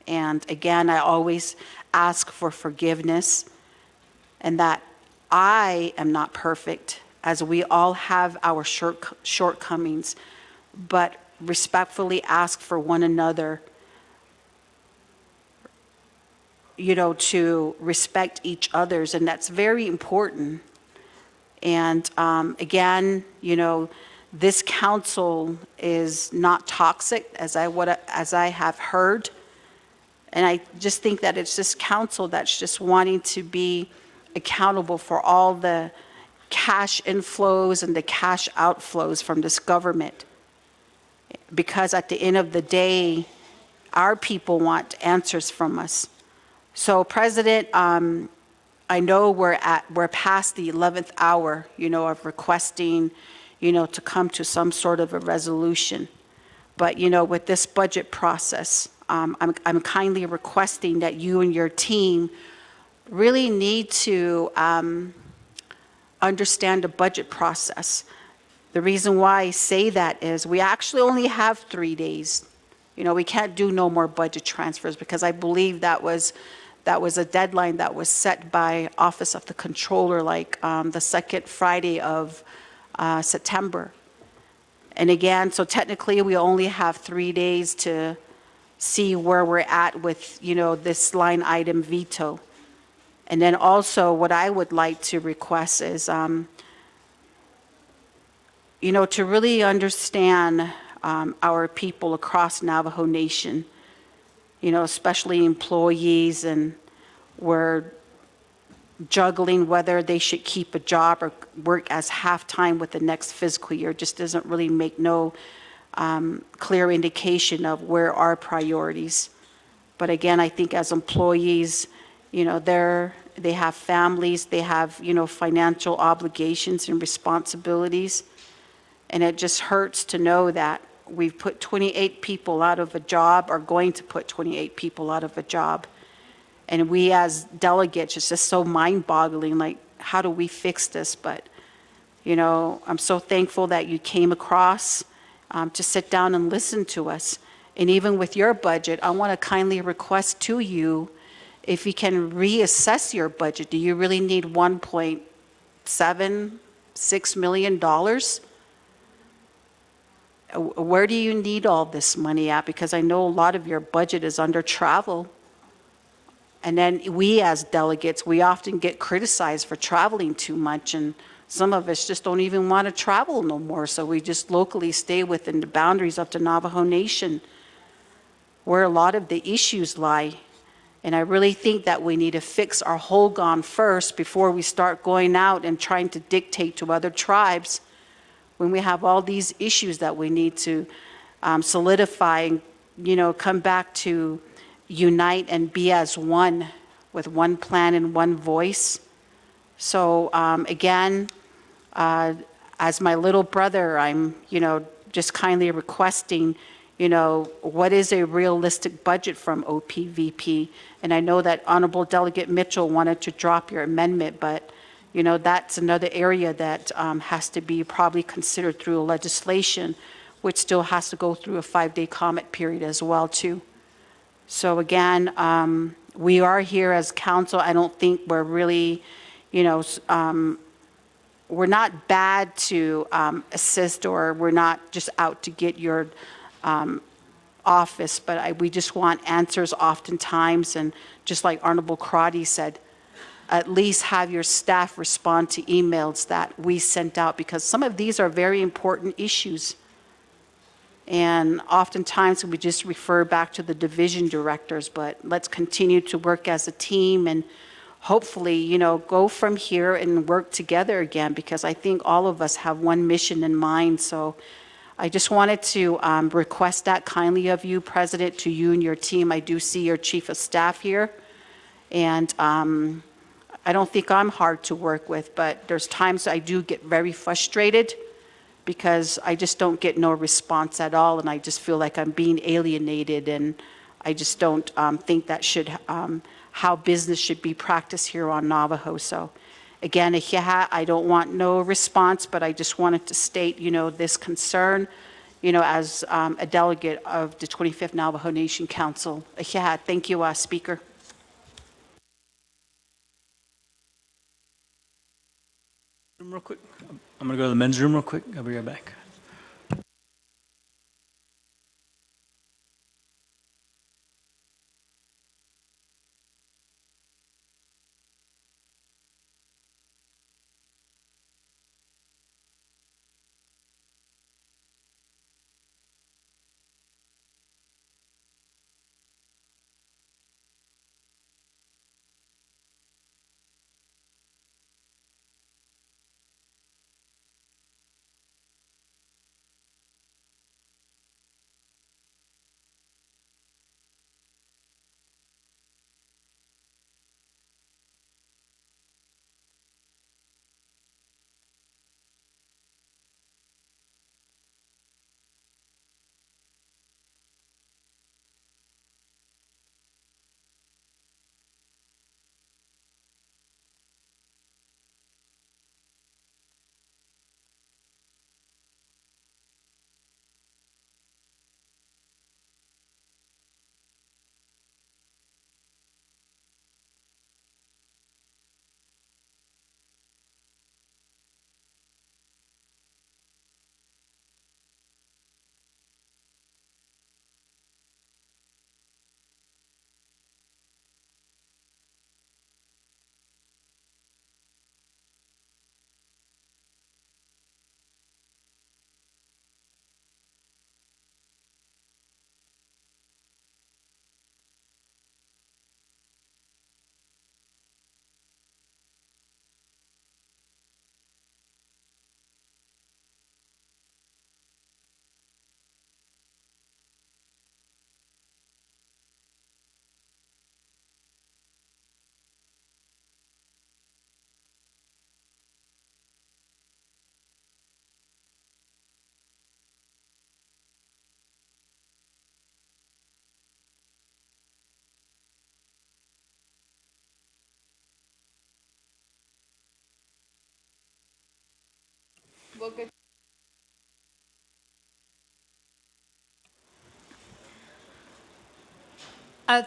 And again, I always ask for forgiveness and that I am not perfect, as we all have our shortcomings, but respectfully ask for one another, you know, to respect each other's, and that's very important. And again, you know, this council is not toxic, as I have heard, and I just think that it's this council that's just wanting to be accountable for all the cash inflows and the cash outflows from this government. Because at the end of the day, our people want answers from us. So, President, I know we're past the 11th hour, you know, of requesting, you know, to come to some sort of a resolution. But, you know, with this budget process, I'm kindly requesting that you and your team really need to understand the budget process. The reason why I say that is we actually only have 3 days. You know, we can't do no more budget transfers because I believe that was a deadline that was set by Office of the Controller, like the second Friday of September. And again, so technically we only have 3 days to see where we're at with, you know, this line item veto. And then also what I would like to request is, you know, to really understand our people across Navajo Nation, you know, especially employees, and we're juggling whether they should keep a job or work as half-time with the next fiscal year. Just doesn't really make no clear indication of where our priorities. But again, I think as employees, you know, they have families, they have, you know, financial obligations and responsibilities. And it just hurts to know that we've put 28 people out of a job, or going to put 28 people out of a job. And we as delegates, it's just so mind-boggling, like, how do we fix this? But, you know, I'm so thankful that you came across to sit down and listen to us. And even with your budget, I want to kindly request to you, if you can reassess your budget. Do you really need $1.76 million? where do you need all this money at? Because I know a lot of your budget is under travel. And then we as delegates, we often get criticized for traveling too much, and some of us just don't even want to travel no more. So we just locally stay within the boundaries of the Navajo Nation, where a lot of the issues lie. And I really think that we need to fix our Holgon first before we start going out and trying to dictate to other tribes when we have all these issues that we need to solidify and, come back to unite and be as one with one plan and one voice. So again, as my little brother, I'm, just kindly requesting, what is a realistic budget from OPVP? And I know that Honorable Delegate Mitchell wanted to drop your amendment, but, that's another area that has to be probably considered through legislation, which still has to go through a 5-day comment period as well, too. So again, we are here as council. I don't think we're really, we're not bad to assist, or we're not just out to get your office, but we just want answers oftentimes. And just like Honorable Crotty said, at least have your staff respond to emails that we sent out, because some of these are very important issues. And oftentimes we just refer back to the division directors, but let's continue to work as a team and hopefully, go from here and work together again, because I think all of us have one mission in mind. So I just wanted to request that kindly of you, President, to you and your team. I do see your chief of staff here. And I don't think I'm hard to work with, but there's times I do get very frustrated because I just don't get no response at all, and I just feel like I'm being alienated, and I just don't think that should how business should be practiced here on Navajo. So again, I don't want no response, but I just wanted to state, this concern, as a delegate of the 25th Navajo Nation Council. Thank you, Speaker. Real quick. I'm going to go to the men's room real quick. I'll be right back.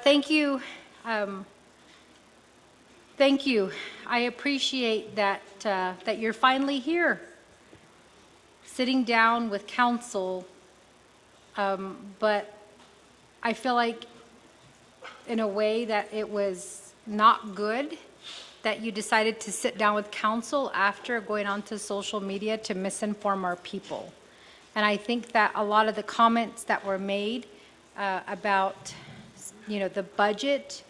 Thank you. Thank you. I appreciate that, that you're finally here, sitting down with council but I feel like in a way that it was not good that you decided to sit down with council after going onto social media to misinform our people. And I think that a lot of the comments that were made about, the budget,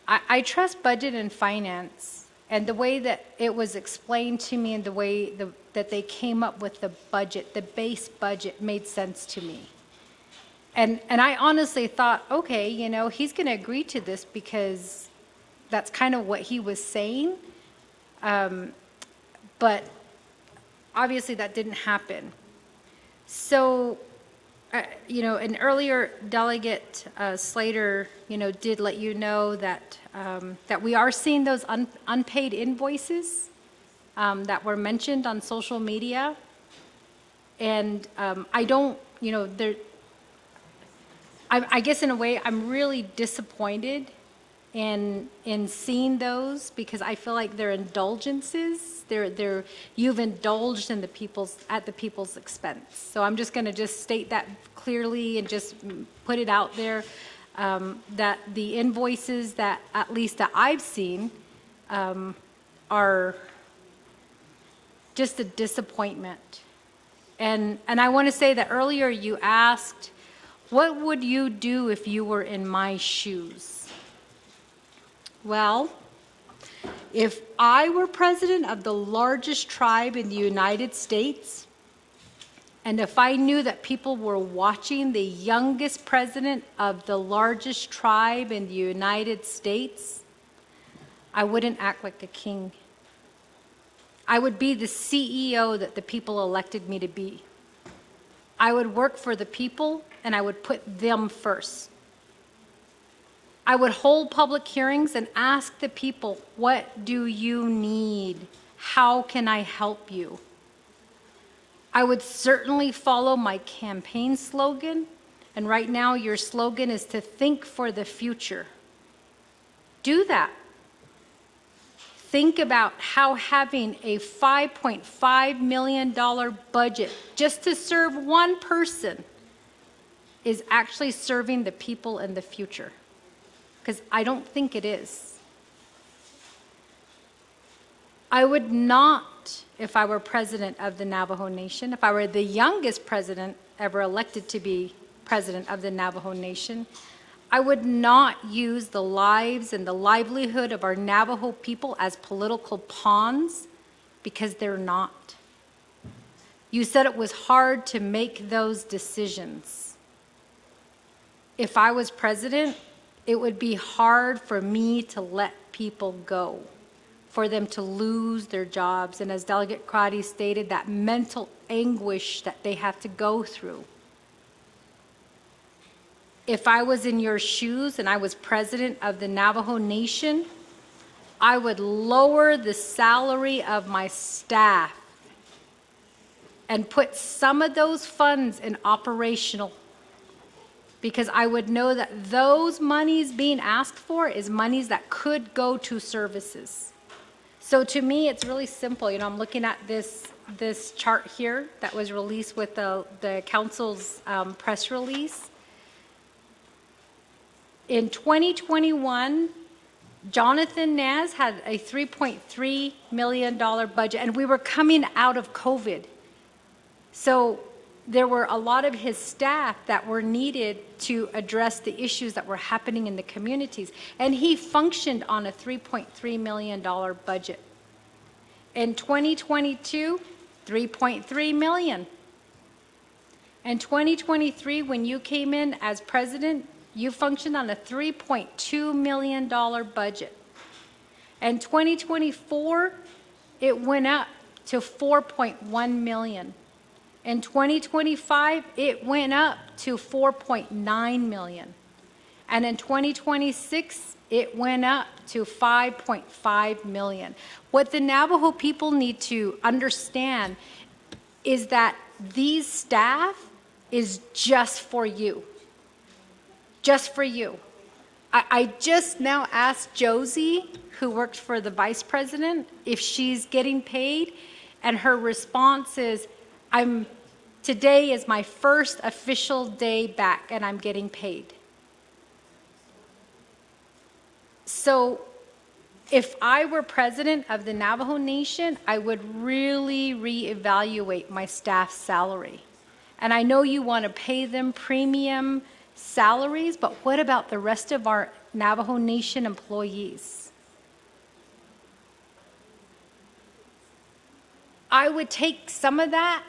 I trust budget and finance, and the way that it was explained to me and the way that they came up with the budget, the base budget made sense to me. And I honestly thought, okay, he's going to agree to this because that's kind of what he was saying. But obviously that didn't happen. So, an earlier delegate, Slater, did let you know that, that we are seeing those unpaid invoices that were mentioned on social media. And I don't, I guess in a way, I'm really disappointed in seeing those because I feel like they're indulgences. You've indulged in at the people's expense. So I'm just going to just state that clearly and just put it out there that the invoices that at least that I've seen are just a disappointment. And I want to say that earlier you asked, what would you do if you were in my shoes? Well, if I were president of the largest tribe in the United States, and if I knew that people were watching the youngest president of the largest tribe in the United States, I wouldn't act like a king. I would be the CEO that the people elected me to be. I would work for the people and I would put them first. I would hold public hearings and ask the people, what do you need? How can I help you? I would certainly follow my campaign slogan, and right now your slogan is to think for the future. Do that. Think about how having a $5.5 million budget just to serve one person is actually serving the people in the future. Because I don't think it is. I would not, if I were president of the Navajo Nation, if I were the youngest president ever elected to be president of the Navajo Nation, I would not use the lives and the livelihood of our Navajo people as political pawns, because they're not. You said it was hard to make those decisions. If I was president, it would be hard for me to let people go, for them to lose their jobs. And as Delegate Crotty stated, that mental anguish that they have to go through. If I was in your shoes and I was president of the Navajo Nation, I would lower the salary of my staff and put some of those funds in operational, because I would know that those monies being asked for is monies that could go to services. So to me, it's really simple. I'm looking at this chart here that was released with the council's press release. In 2021, Jonathan Naz had a $3.3 million budget, and we were coming out of COVID. So there were a lot of his staff that were needed to address the issues that were happening in the communities. And he functioned on a $3.3 million budget. In 2022, $3.3 million. In 2023, when you came in as president, you functioned on a $3.2 million budget. In 2024, it went up to $4.1 million. In 2025, it went up to $4.9 million. And in 2026, it went up to $5.5 million. What the Navajo people need to understand is that these staff is just for you. Just for you. I just now asked Josie, who worked for the vice president, if she's getting paid, and her response is, I'm Today is my first official day back, and I'm getting paid. So if I were president of the Navajo Nation, I would really reevaluate my staff's salary. And I know you want to pay them premium salaries, but what about the rest of our Navajo Nation employees? I would take some of that,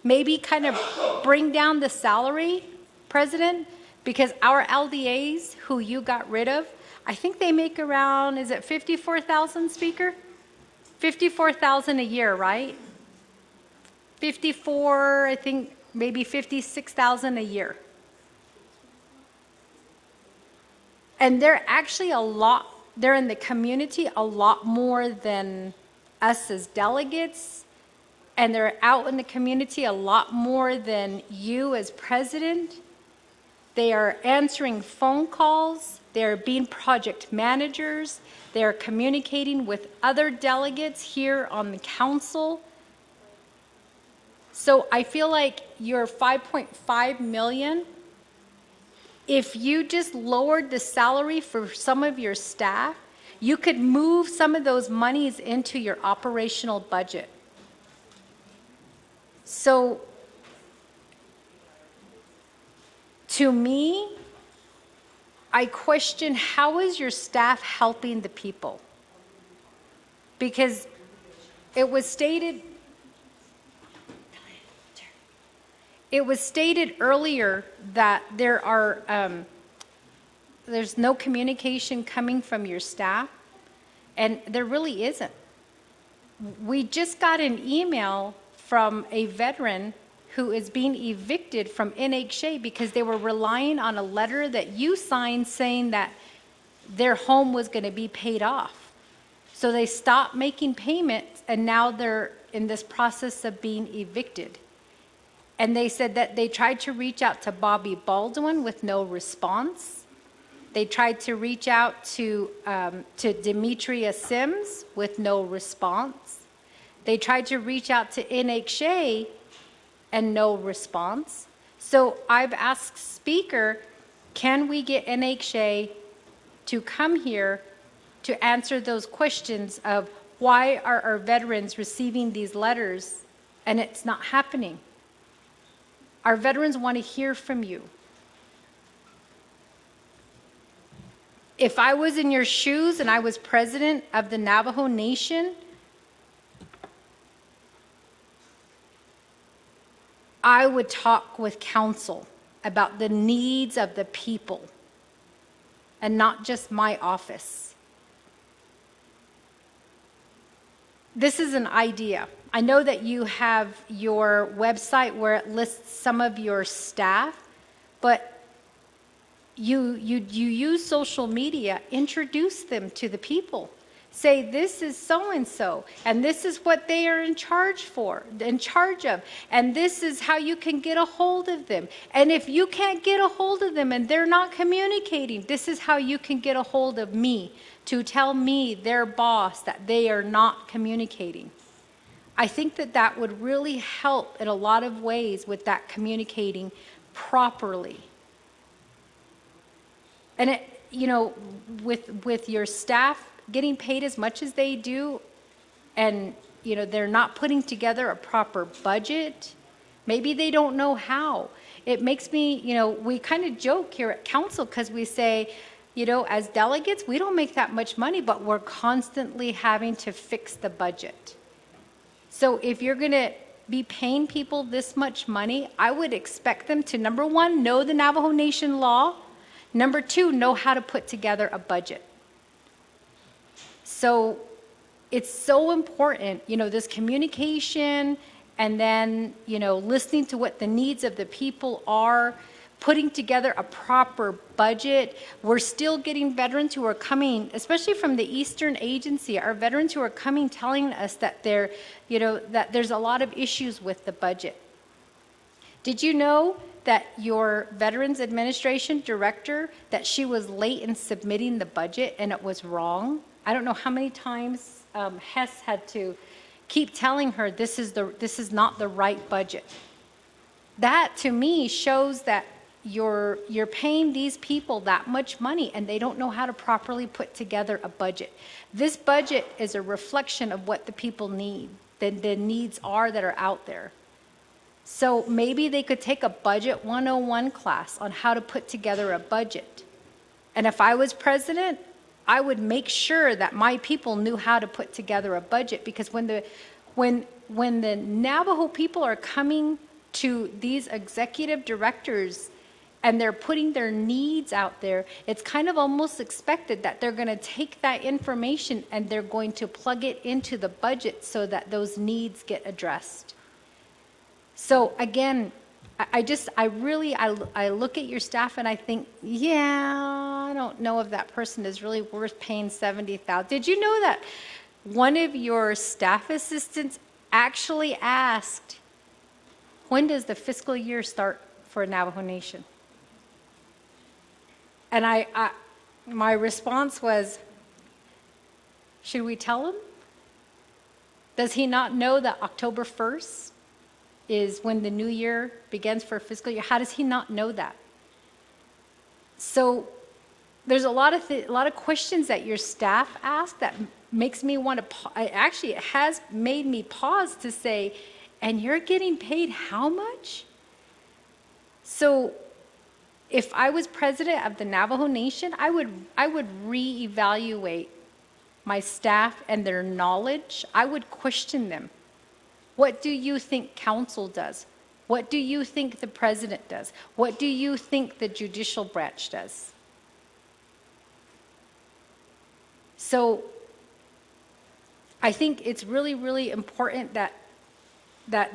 maybe kind of bring down the salary, President, because our LDAs who you got rid of, I think they make around, is it 54,000, Speaker? 54,000 a year, right? 54, I think maybe 56,000 a year. And they're actually they're in the community a lot more than us as delegates. And they're out in the community a lot more than you as president. They are answering phone calls. They're being project managers. They're communicating with other delegates here on the council. So I feel like your 5.5 million, if you just lowered the salary for some of your staff, you could move some of those monies into your operational budget. So to me, I question, how is your staff helping the people? Because it was stated earlier that there's no communication coming from your staff, and there really isn't. We just got an email from a veteran who is being evicted from NHA because they were relying on a letter that you signed saying that their home was going to be paid off. So they stopped making payments, and now they're in this process of being evicted. And they said that they tried to reach out to Bobby Baldwin with no response. They tried to reach out to Demetria Sims with no response. They tried to reach out to NHA and no response. So I've asked Speaker, can we get NHA to come here to answer those questions of why are our veterans receiving these letters and it's not happening? Our veterans want to hear from you. If I was in your shoes and I was president of the Navajo Nation, I would talk with council about the needs of the people and not just my office. This is an idea. I know that you have your website where it lists some of your staff, but you use social media, introduce them to the people. Say, this is so-and-so, and this is what they are in charge of, and this is how you can get a hold of them. And if you can't get a hold of them and they're not communicating, this is how you can get a hold of me to tell me, their boss, that they are not communicating. I think that that would really help in a lot of ways with that communicating properly. And it, with your staff getting paid as much as they do, and they're not putting together a proper budget, maybe they don't know how. It makes me, we kind of joke here at council because we say, as delegates, we don't make that much money, but we're constantly having to fix the budget. So if you're going to be paying people this much money, I would expect them to, number one, know the Navajo Nation law. Number two, know how to put together a budget. So it's so important, this communication, and then, listening to what the needs of the people are, putting together a proper budget. We're still getting veterans who are coming, especially from the Eastern Agency, our veterans who are coming telling us that that there's a lot of issues with the budget. Did you know that your Veterans Administration director, that she was late in submitting the budget and it was wrong? I don't know how many times Hess had to keep telling her this is not the right budget. that to me shows that you're paying these people that much money and they don't know how to properly put together a budget. This budget is a reflection of what the people need, the needs are that are out there. So maybe they could take a budget 101 class on how to put together a budget. And if I was president, I would make sure that my people knew how to put together a budget, because when the Navajo people are coming to these executive directors and they're putting their needs out there, it's kind of almost expected that they're going to take that information and they're going to plug it into the budget so that those needs get addressed. So again, I look at your staff and I think, yeah, I don't know if that person is really worth paying $70,000. Did you know that one of your staff assistants actually asked, when does the fiscal year start for Navajo Nation? And my response was, should we tell him? Does he not know that October 1st is when the new year begins for fiscal year? How does he not know that? So there's a lot of questions that your staff ask that makes me want to, actually it has made me pause to say, and you're getting paid how much? So if I was president of the Navajo Nation, I would reevaluate my staff and their knowledge. I would question them. What do you think council does? What do you think the president does? What do you think the judicial branch does? So I think it's really, really important that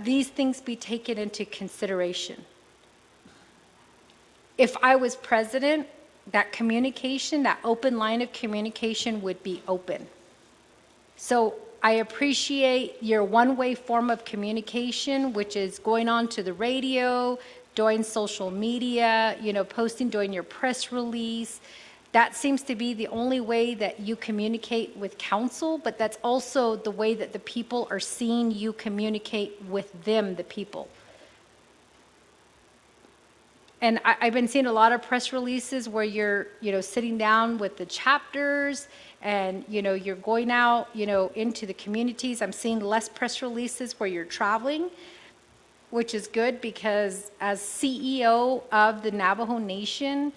these things be taken into consideration. If I was president, that communication, that open line of communication would be open. So I appreciate your one-way form of communication, which is going on to the radio, doing social media, posting, doing your press release. That seems to be the only way that you communicate with council, but that's also the way that the people are seeing you communicate with them, the people. And I've been seeing a lot of press releases where you're, sitting down with the chapters and, you're going out, into the communities. I'm seeing less press releases where you're traveling, which is good, because as CEO of the Navajo Nation,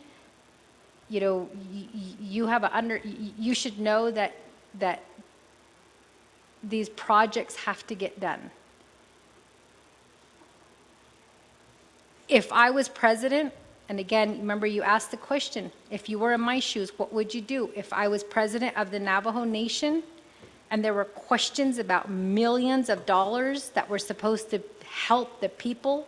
you have you should know that these projects have to get done. If I was president, and again, remember you asked the question, if you were in my shoes, what would you do? If I was president of the Navajo Nation and there were questions about millions of dollars that were supposed to help the people,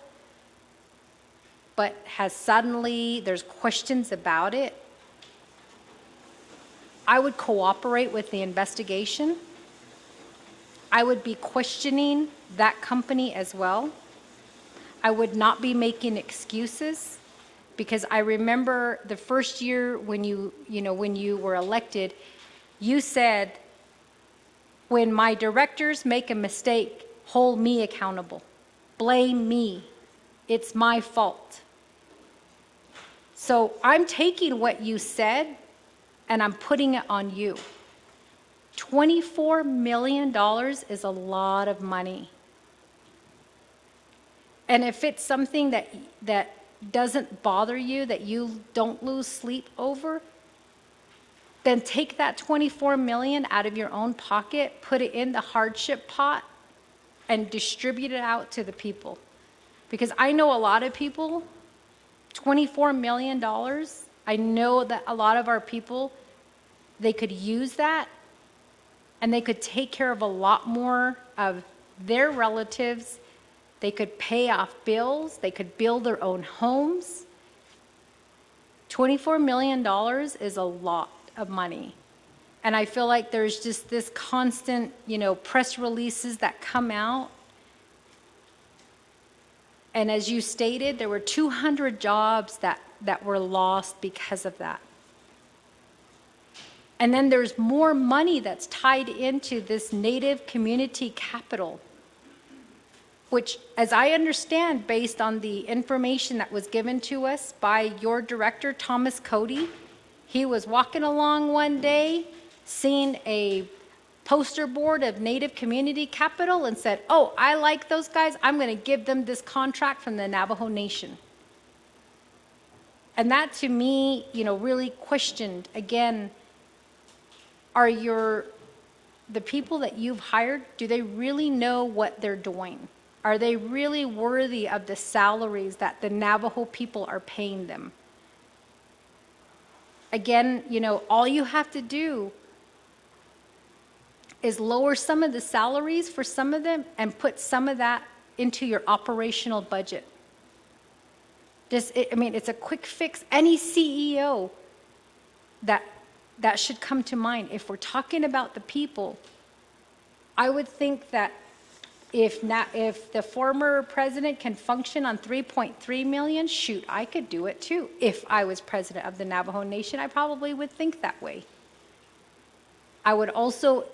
but there's questions about it, I would cooperate with the investigation. I would be questioning that company as well. I would not be making excuses, because I remember the first year when you were elected, you said, when my directors make a mistake, hold me accountable. Blame me. It's my fault. So I'm taking what you said and I'm putting it on you. $24 million is a lot of money. And if it's something that doesn't bother you, that you don't lose sleep over, then take that $24 million out of your own pocket, put it in the hardship pot, and distribute it out to the people. Because I know a lot of people, $24 million, I know that a lot of our people, they could use that, and they could take care of a lot more of their relatives. They could pay off bills. They could build their own homes. $24 million is a lot of money. And I feel like there's just this constant, press releases that come out. And as you stated, there were 200 jobs that were lost because of that. And then there's more money that's tied into this Native community capital. which, as I understand, based on the information that was given to us by your director, Thomas Cody, he was walking along one day, seeing a poster board of Native Community Capital and said, oh, I like those guys. I'm going to give them this contract from the Navajo Nation. And that to me, really questioned, again, are the people that you've hired, do they really know what they're doing? Are they really worthy of the salaries that the Navajo people are paying them? Again, all you have to do is lower some of the salaries for some of them and put some of that into your operational budget. It's a quick fix. Any CEO that should come to mind. If we're talking about the people, I would think that if the former president can function on 3.3 million, shoot, I could do it too. If I was president of the Navajo Nation, I probably would think that way. I would also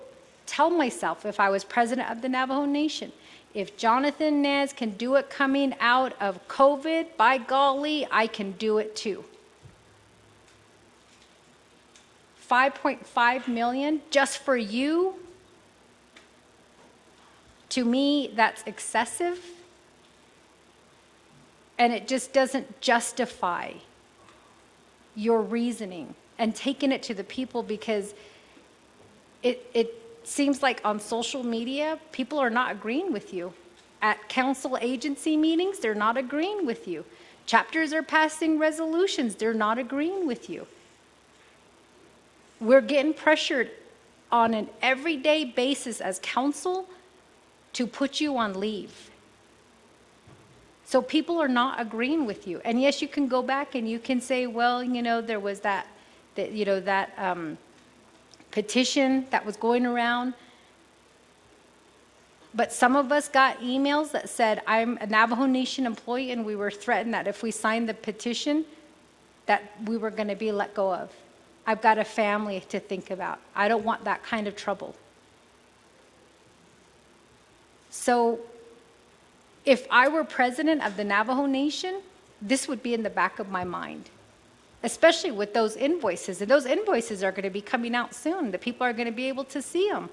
tell myself, if I was president of the Navajo Nation, if Jonathan Nez can do it coming out of COVID, by golly, I can do it too. 5.5 million just for you? To me, that's excessive. And it just doesn't justify your reasoning and taking it to the people, because it seems like on social media, people are not agreeing with you. At council agency meetings, they're not agreeing with you. Chapters are passing resolutions, they're not agreeing with you. We're getting pressured on an everyday basis as council to put you on leave. So people are not agreeing with you. And yes, you can go back and you can say, well, there was that petition that was going around. But some of us got emails that said, I'm a Navajo Nation employee, and we were threatened that if we signed the petition, that we were going to be let go of. I've got a family to think about. I don't want that kind of trouble. So if I were president of the Navajo Nation, this would be in the back of my mind, especially with those invoices. And those invoices are going to be coming out soon. The people are going to be able to see them.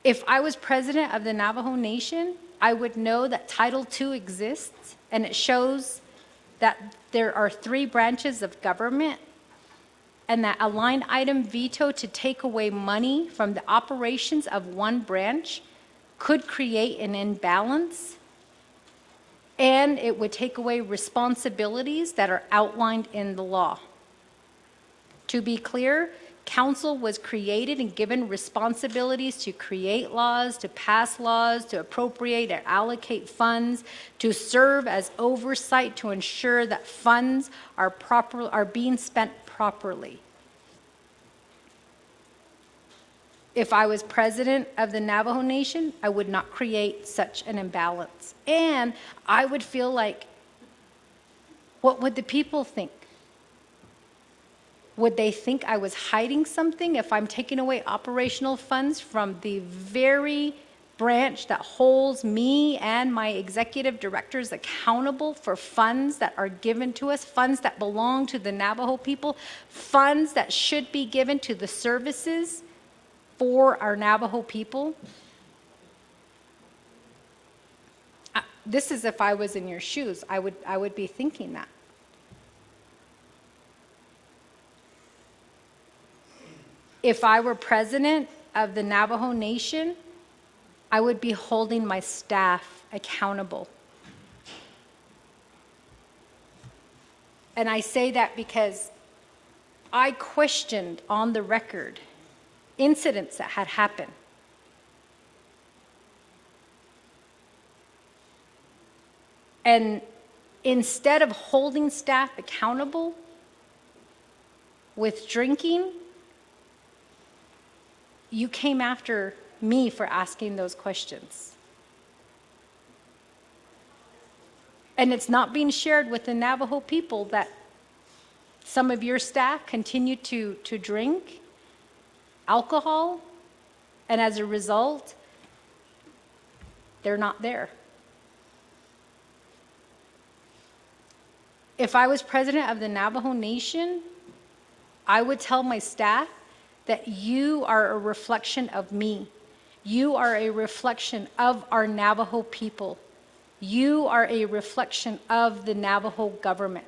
If I was president of the Navajo Nation, I would know that Title II exists, and it shows that there are 3 branches of government, and that a line item veto to take away money from the operations of one branch could create an imbalance, and it would take away responsibilities that are outlined in the law. To be clear, council was created and given responsibilities to create laws, to pass laws, to appropriate or allocate funds, to serve as oversight to ensure that funds are being spent properly. If I was president of the Navajo Nation, I would not create such an imbalance. And I would feel like, what would the people think? Would they think I was hiding something if I'm taking away operational funds from the very branch that holds me and my executive directors accountable for funds that are given to us, funds that belong to the Navajo people, funds that should be given to the services for our Navajo people? This is if I was in your shoes, I would be thinking that. If I were president of the Navajo Nation, I would be holding my staff accountable. And I say that because I questioned on the record incidents that had happened. And instead of holding staff accountable with drinking, you came after me for asking those questions. And it's not being shared with the Navajo people that some of your staff continue to drink alcohol And as a result, they're not there. If I was president of the Navajo Nation, I would tell my staff that you are a reflection of me. You are a reflection of our Navajo people. You are a reflection of the Navajo government.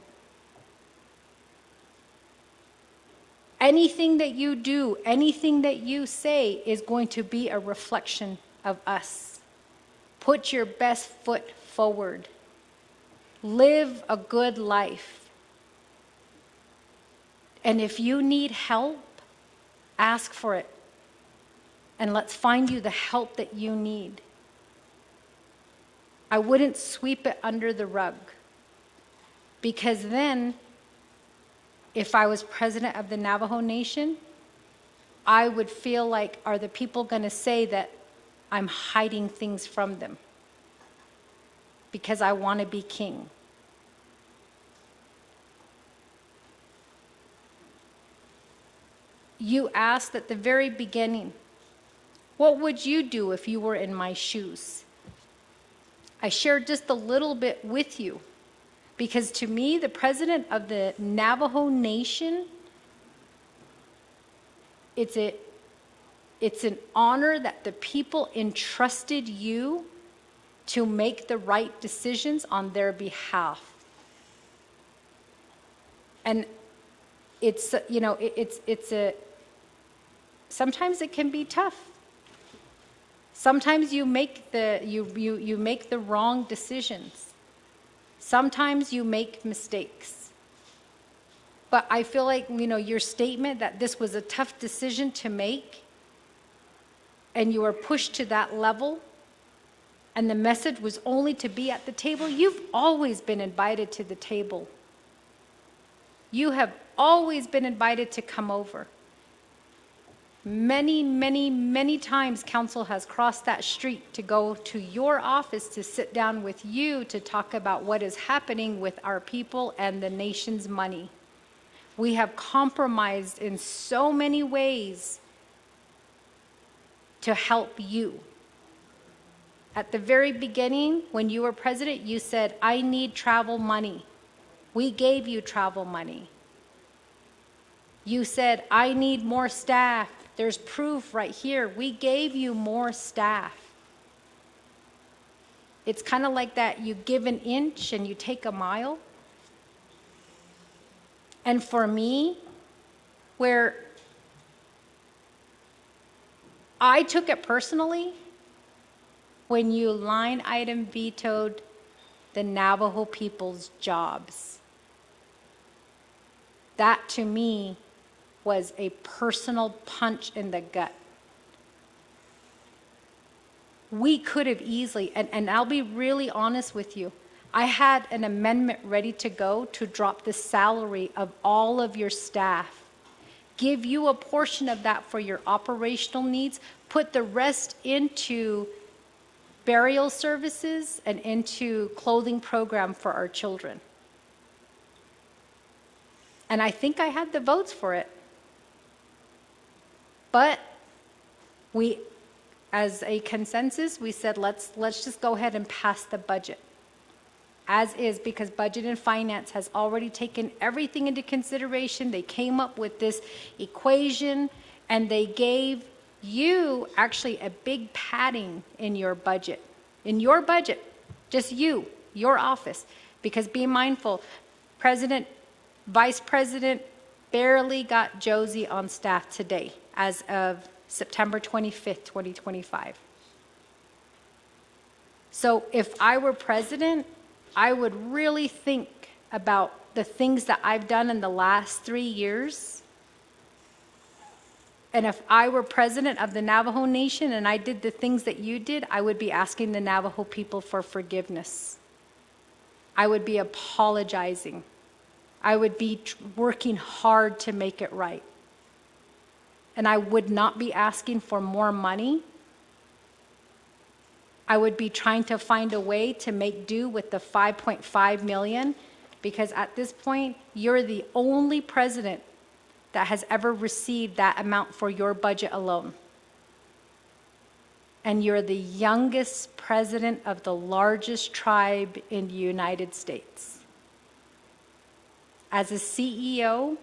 Anything that you do, anything that you say is going to be a reflection of us. Put your best foot forward. Live a good life. And if you need help, ask for it. And let's find you the help that you need. I wouldn't sweep it under the rug. Because then, if I was president of the Navajo Nation, I would feel like, are the people going to say that I'm hiding things from them? Because I want to be king. You asked at the very beginning, what would you do if you were in my shoes? I shared just a little bit with you, because to me, the president of the Navajo Nation, it's an honor that the people entrusted you to make the right decisions on their behalf. And it's, you know, sometimes it can be tough. Sometimes you make you make the wrong decisions. Sometimes you make mistakes. But I feel like, you know, your statement that this was a tough decision to make and you were pushed to that level and the message was only to be at the table, you've always been invited to the table. You have always been invited to come over. Many, many, many times council has crossed that street to go to your office to sit down with you to talk about what is happening with our people and the nation's money. We have compromised in so many ways to help you. At the very beginning, when you were president, you said, I need travel money. We gave you travel money. You said, I need more staff. There's proof right here. We gave you more staff. It's kind of like that, you give an inch and you take a mile. And for me, where I took it personally, when you line item vetoed the Navajo people's jobs. That to me was a personal punch in the gut. We could have easily, and I'll be really honest with you, I had an amendment ready to go to drop the salary of all of your staff. Give you a portion of that for your operational needs, put the rest into burial services and into clothing program for our children. And I think I had the votes for it. But we, as a consensus, we said, let's just go ahead and pass the budget as is, because Budget and Finance has already taken everything into consideration. They came up with this equation and they gave you actually a big padding in your budget. In your budget, just you, your office. Because be mindful, President, Vice President barely got Josie on staff today as of September 25th, 2025. So if I were president, I would really think about the things that I've done in the last 3 years. And if I were president of the Navajo Nation and I did the things that you did, I would be asking the Navajo people for forgiveness. I would be apologizing. I would be working hard to make it right. And I would not be asking for more money. I would be trying to find a way to make do with the 5.5 million, because at this point, you're the only president that has ever received that amount for your budget alone. and you're the youngest president of the largest tribe in the United States. As a CEO,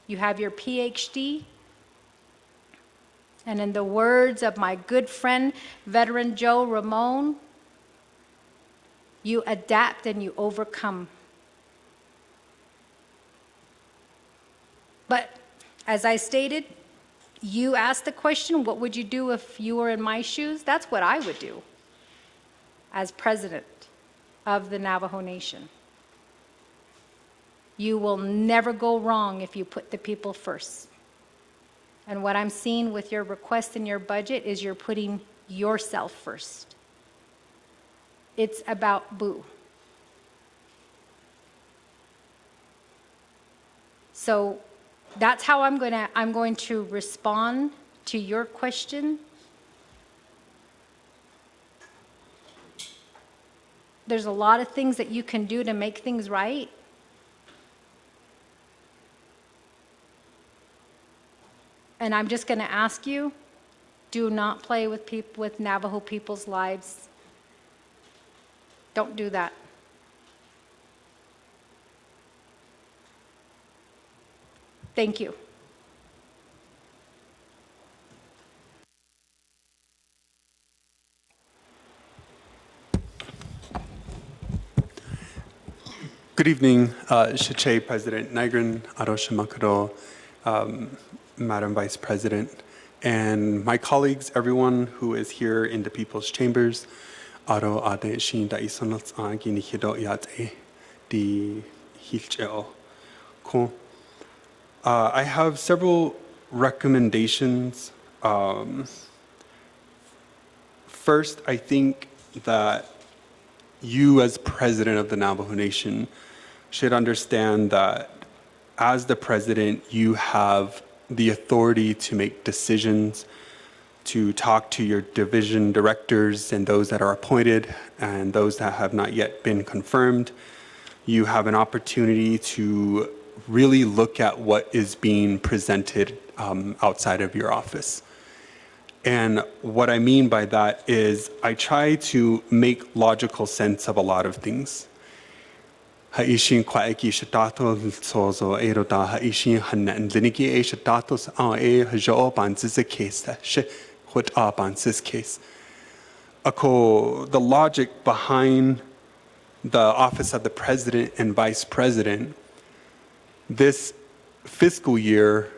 you have your PhD, and in the words of my good friend, veteran Joe Ramone, you adapt and you overcome. But as I stated, you asked the question, what would you do if you were in my shoes? That's what I would do as president of the Navajo Nation. You will never go wrong if you put the people first. And what I'm seeing with your request in your budget is you're putting yourself first. It's about Boo. So that's how I'm going to respond to your question. There's a lot of things that you can do to make things right. And I'm just going to ask you, do not play with Navajo people's lives. Don't do that. Thank you. Good evening, Shiche President Nigrin, Arosha Makaro, Madam Vice President, and my colleagues, everyone who is here in the People's Chambers. Aro ade shin da isonats agi nihido yate di hilcheo. Cool. I have several recommendations. First, I think that you as president of the Navajo Nation should understand that as the president, you have the authority to make decisions, to talk to your division directors and those that are appointed and those that have not yet been confirmed. You have an opportunity to really look at what is being presented outside of your office. And what I mean by that is I try to make logical sense of a lot of things. Haishin kwaeki shatato sozo eroda haishin hanan liniki e shatatos a hajo bansis case she what bansis case. Ako the logic behind the office of the president and vice president this fiscal year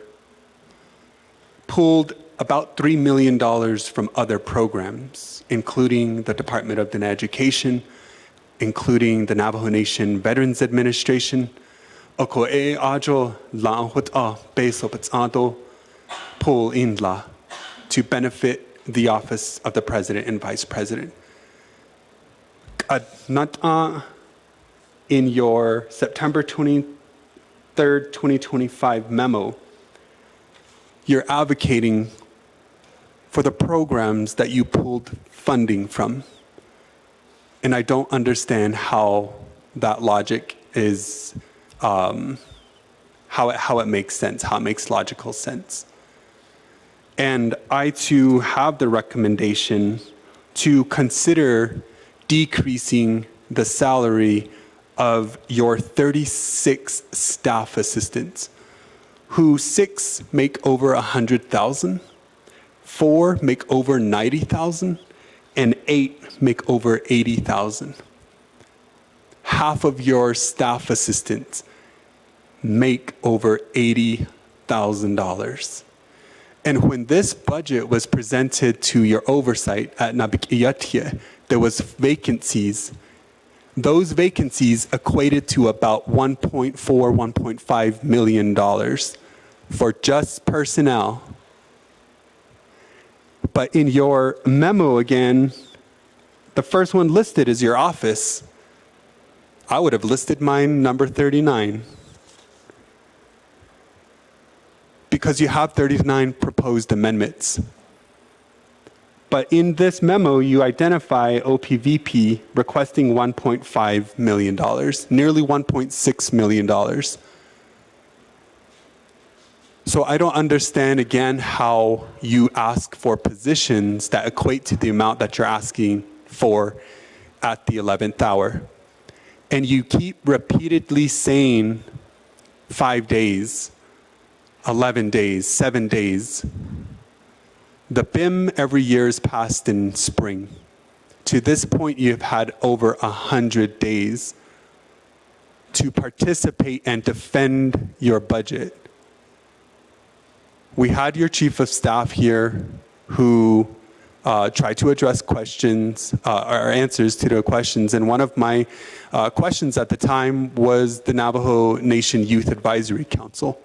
pulled about $3 million from other programs, including the Department of Education, including the Navajo Nation Veterans Administration, Oko e ajo la hota beso patsado pull in la to benefit the office of the president and vice president. Not in your September 23rd, 2025 memo, you're advocating for the programs that you pulled funding from. And I don't understand how that logic is, how it makes sense, how it makes logical sense. And I too have the recommendation to consider decreasing the salary of your 36 staff assistants, who 6 make over 100,000, 4 make over 90,000, and 8 make over 80,000. Half of your staff assistants make over $80,000. And when this budget was presented to your oversight at Nabikiyatye, there was vacancies. Those vacancies equated to about $1.4, $1.5 million for just personnel. But in your memo again, the first one listed is your office. I would have listed mine number 39. Because you have 39 proposed amendments. But in this memo, you identify OPVP requesting $1.5 million, nearly $1.6 million. So I don't understand, again, how you ask for positions that equate to the amount that you're asking for at the 11th hour. And you keep repeatedly saying 5 days, 11 days, 7 days. The BIM every year is passed in spring. To this point, you've had over 100 days to participate and defend your budget. We had your chief of staff here who tried to address questions or answers to the questions. And one of my questions at the time was the Navajo Nation Youth Advisory Council.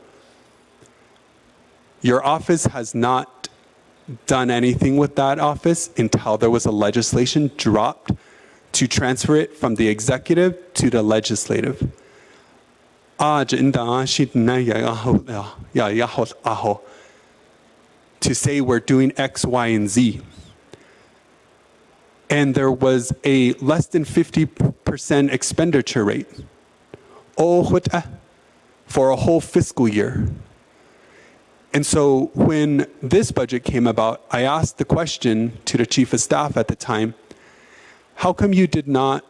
Your office has not done anything with that office until there was a legislation dropped to transfer it from the executive to the legislative. To say we're doing X, Y, and Z. And there was a less than 50% expenditure rate for a whole fiscal year. And so when this budget came about, I asked the question to the chief of staff at the time, how come you did not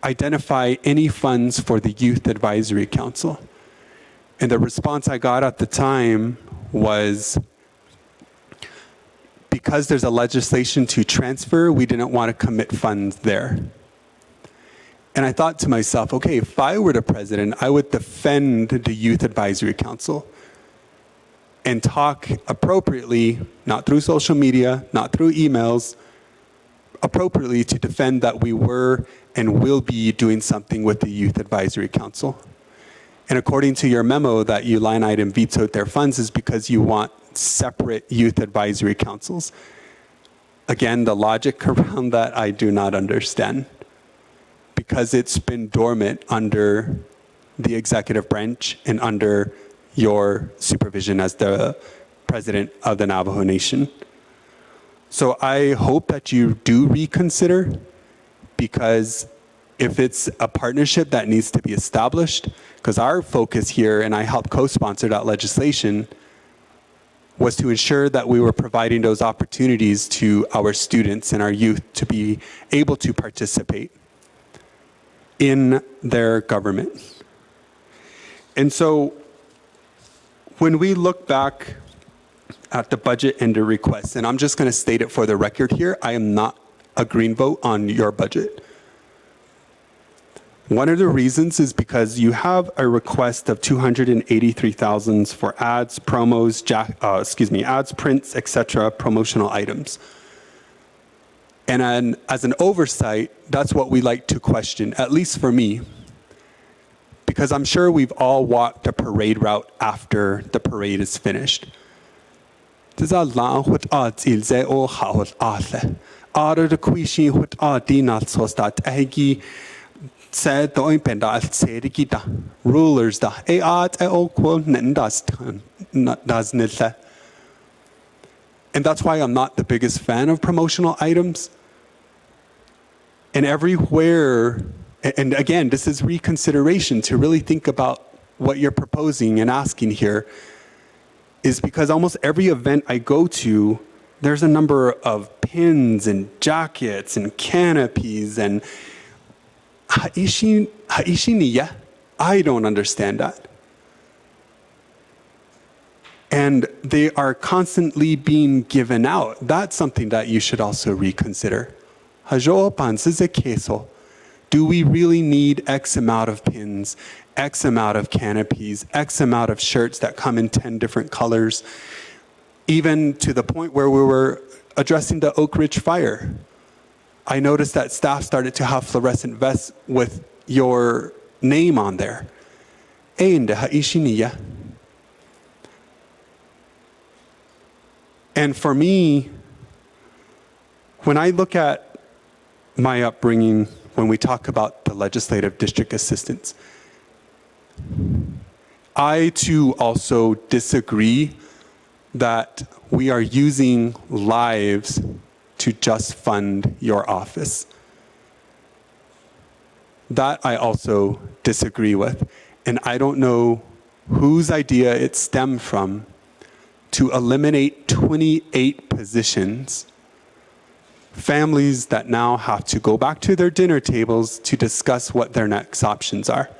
identify any funds for the Youth Advisory Council? And the response I got at the time was, because there's a legislation to transfer, we didn't want to commit funds there. And I thought to myself, okay, if I were the president, I would defend the Youth Advisory Council and talk appropriately, not through social media, not through emails, appropriately to defend that we were and will be doing something with the Youth Advisory Council. And according to your memo that you line item vetoed their funds is because you want separate youth advisory councils. Again, the logic around that I do not understand, because it's been dormant under the executive branch and under your supervision as the president of the Navajo Nation. So I hope that you do reconsider, because if it's a partnership that needs to be established, because our focus here, and I helped co-sponsor that legislation, was to ensure that we were providing those opportunities to our students and our youth to be able to participate in their government. And so when we look back at the budget and the requests, and I'm just going to state it for the record here, I am not a green vote on your budget. One of the reasons is because you have a request of $283,000 for ads, promos, ads, prints, etc., promotional items. And as an oversight, that's what we like to question, at least for me, because I'm sure we've all walked a parade route after the parade is finished. Said the penda al serikita rulers da at and that's why I'm not the biggest fan of promotional items. And everywhere, and again, this is reconsideration to really think about what you're proposing and asking here, is because almost every event I go to, there's a number of pins and jackets and canopies and I don't understand that. And they are constantly being given out. That's something that you should also reconsider. Do we really need X amount of pins, X amount of canopies, X amount of shirts that come in 10 different colors, even to the point where we were addressing the Oak Ridge fire? I noticed that staff started to have fluorescent vests with your name on there. And for me, when I look at my upbringing, when we talk about the legislative district assistants, I too also disagree that we are using lives to just fund your office. That I also disagree with. And I don't know whose idea it stemmed from to eliminate 28 positions. Families that now have to go back to their dinner tables to discuss what their next options are.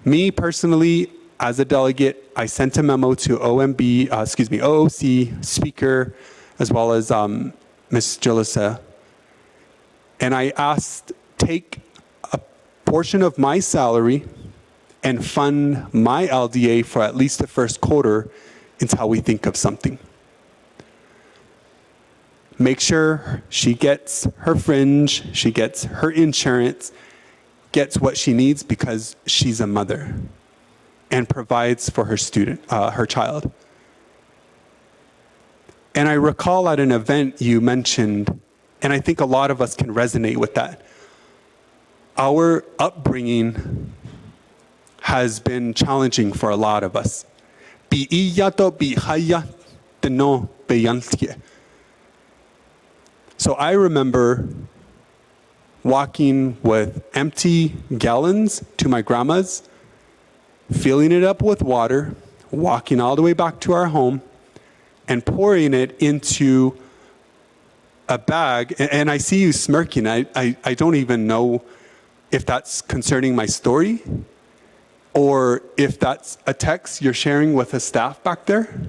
Me personally, as a delegate, I sent a memo to OOC speaker, as well as Ms. Jalissa, and I asked, take a portion of my salary and fund my LDA for at least the first quarter until we think of something. Make sure she gets her fringe, she gets her insurance, gets what she needs because she's a mother, and provides for her her child. And I recall at an event you mentioned, and I think a lot of us can resonate with that. Our upbringing has been challenging for a lot of us. So I remember walking with empty gallons to my grandma's, filling it up with water, walking all the way back to our home, and pouring it into a bag. And I see you smirking. I don't even know if that's concerning my story or if that's a text you're sharing with a staff back there.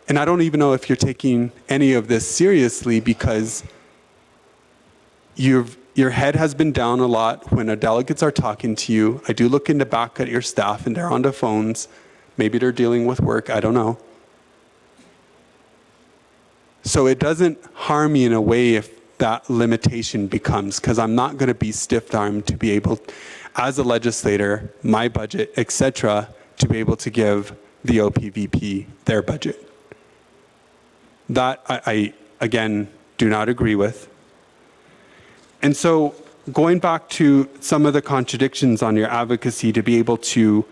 And I don't even know if you're taking any of this seriously because your head has been down a lot when the delegates are talking to you. I do look in the back at your staff and they're on the phones. Maybe they're dealing with work, I don't know. So it doesn't harm me in a way if that limitation becomes, because I'm not going to be stiff-armed to be able, as a legislator, my budget, etc., to be able to give the OPVP their budget. That I again, do not agree with. And so going back to some of the contradictions on your advocacy to be able to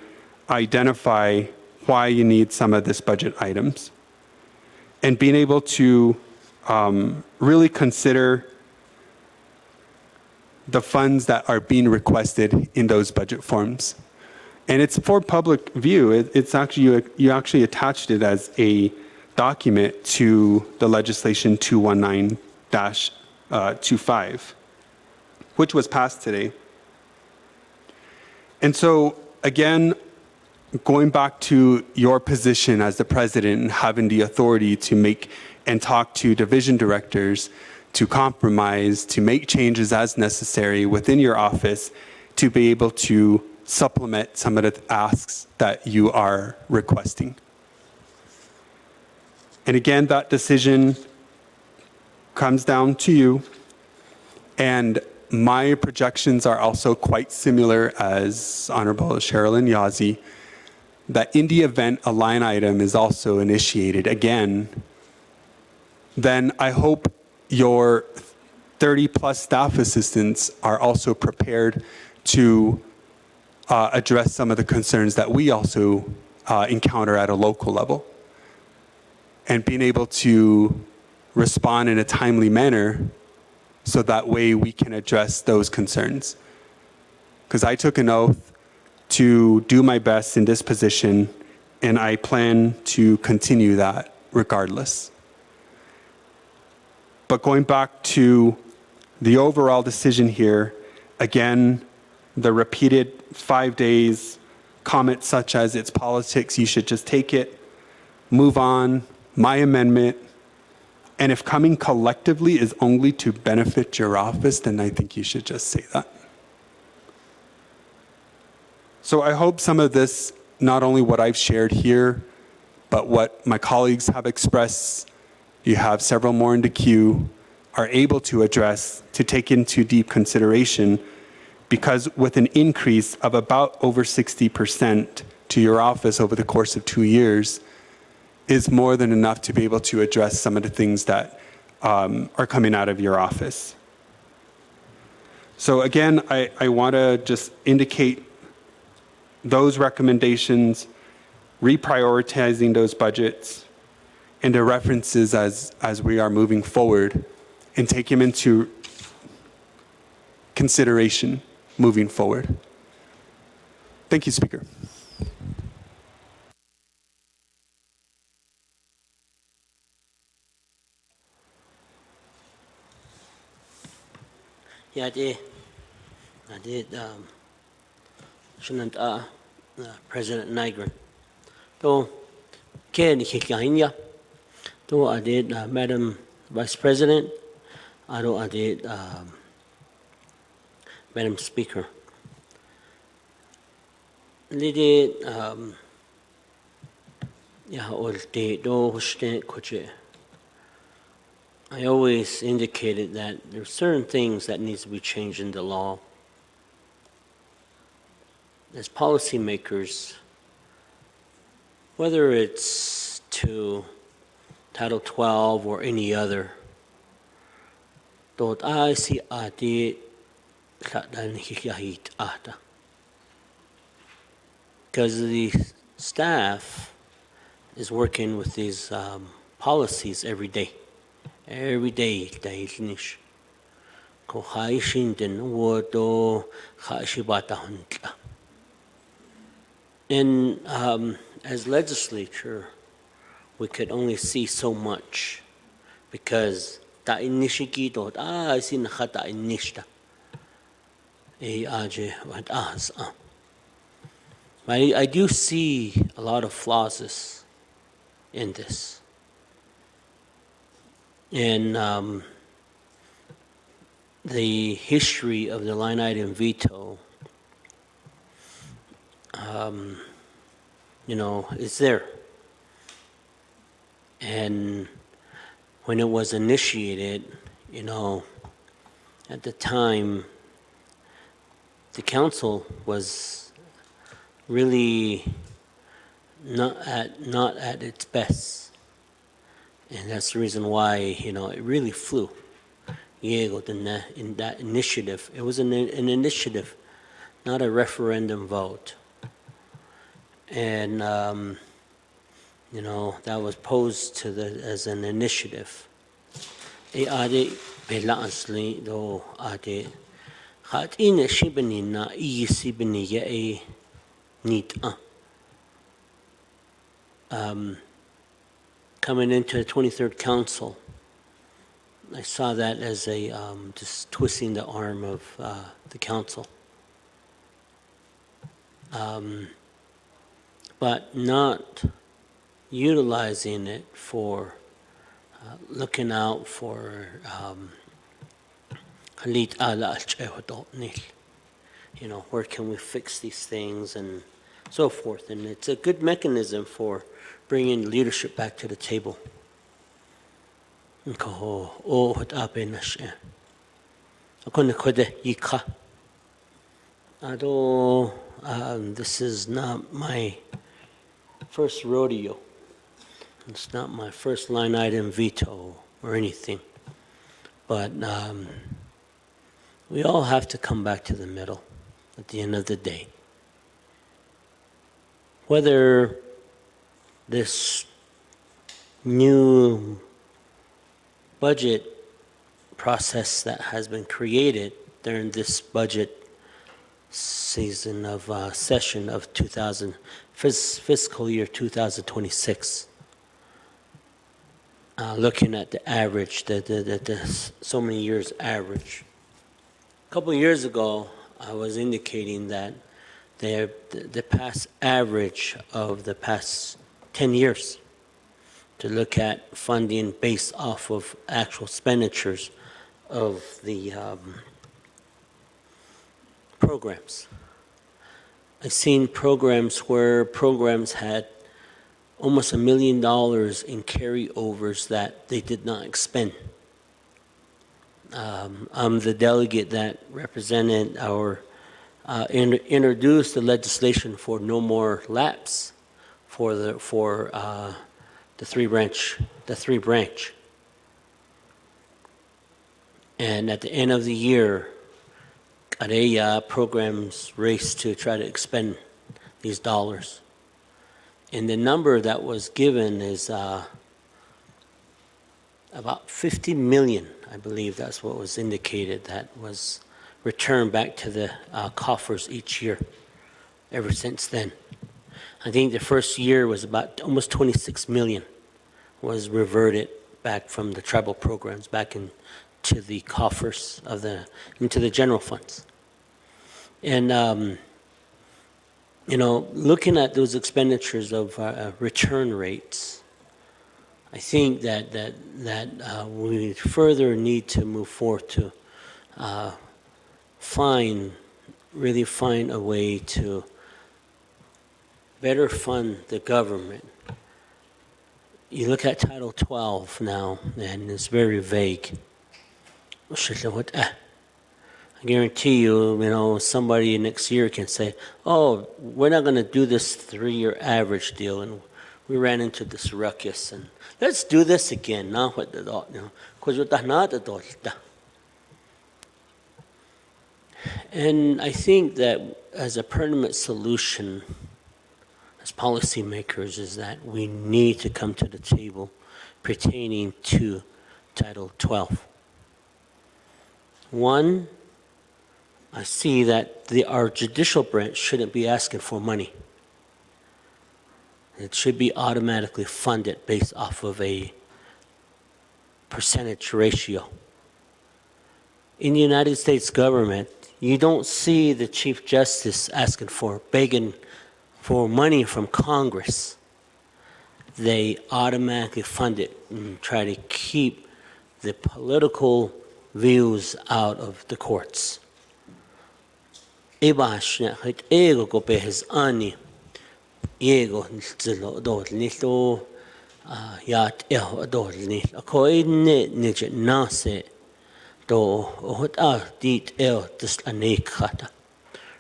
identify why you need some of this budget items and being able to really consider the funds that are being requested in those budget forms. And it's for public view. It's actually, you actually attached it as a document to the legislation 219-25, which was passed today. And so again, going back to your position as the president and having the authority to make and talk to division directors, to compromise, to make changes as necessary within your office to be able to supplement some of the asks that you are requesting. And again, that decision comes down to you. And my projections are also quite similar as Honorable Sherilyn Yazzie, that in the event a line item is also initiated again, then I hope your 30-plus staff assistants are also prepared to address some of the concerns that we also encounter at a local level. And being able to respond in a timely manner so that way we can address those concerns. Because I took an oath to do my best in this position, and I plan to continue that regardless. But going back to the overall decision here, again, the repeated 5 days, comments such as it's politics, you should just take it, move on, my amendment, and if coming collectively is only to benefit your office, then I think you should just say that. So I hope some of this, not only what I've shared here, but what my colleagues have expressed, you have several more in the queue, are able to address, to take into deep consideration, because with an increase of about over 60% to your office over the course of 2 years, is more than enough to be able to address some of the things that are coming out of your office. So again, I want to just indicate those recommendations, reprioritizing those budgets, and the references as we are moving forward, and take them into consideration moving forward. Thank you, Speaker. Yeah, I did, shouldn't, President Nigrin. So, Ken Hikahinya, so I did, Madam Vice President, I did, Madam Speaker. Lidi, yeah, or the do stand kuche. I always indicated that there are certain things that needs to be changed in the law. As policymakers, whether it's to Title 12 or any other, dot I see ati dan hikahit ata. Because the staff is working with these policies every day. Every day, dahil ko haishin din wodo haishibata huntla. And as legislature, we could only see so much because ta inishiki dot I see nakata inishta. Aje wat as. I do see a lot of flaws in this. And the history of the line item veto, is there. And when it was initiated, at the time, the council was really not at its best. And that's the reason why, it really flew. In that initiative. It was an initiative, not a referendum vote. And, that was posed as an initiative. Ade belaasli do ade hat ina shibani na sibani ye neat. Coming into the 23rd Council, I saw that as a just twisting the arm of the council. But not utilizing it for looking out for where can we fix these things and so forth. And it's a good mechanism for bringing leadership back to the table. This is not my first rodeo. It's not my first line item veto or anything. But we all have to come back to the middle at the end of the day. Whether this new budget process that has been created during this budget season of session of fiscal year 2026. Looking at the average, the so many years average. A couple of years ago, I was indicating that the past average of the past 10 years to look at funding based off of actual expenditures of the programs. I've seen programs where programs had almost $1 million in carryovers that they did not expend. I'm the delegate that represented our introduced the legislation for no more lapse for the three branch. And at the end of the year, programs race to try to expend these dollars. And the number that was given is about 50 million, I believe that's what was indicated, that was returned back to the coffers each year ever since then. I think the first year was about almost 26 million was reverted back from the tribal programs back into the coffers of into the general funds. And, looking at those expenditures of return rates, I think that we further need to move forward to really find a way to better fund the government. You look at Title 12 now, and it's very vague. I guarantee you, somebody next year can say, oh, we're not going to do this 3-year average deal, and we ran into this ruckus, and let's do this again. Now what the dot, and I think that as a permanent solution, as policymakers, is that we need to come to the table pertaining to Title 12. One, I see that our judicial branch shouldn't be asking for money. It should be automatically funded based off of a percentage ratio. In the United States government, you don't see the Chief Justice begging for money from Congress. They automatically fund it and try to keep the political views out of the courts.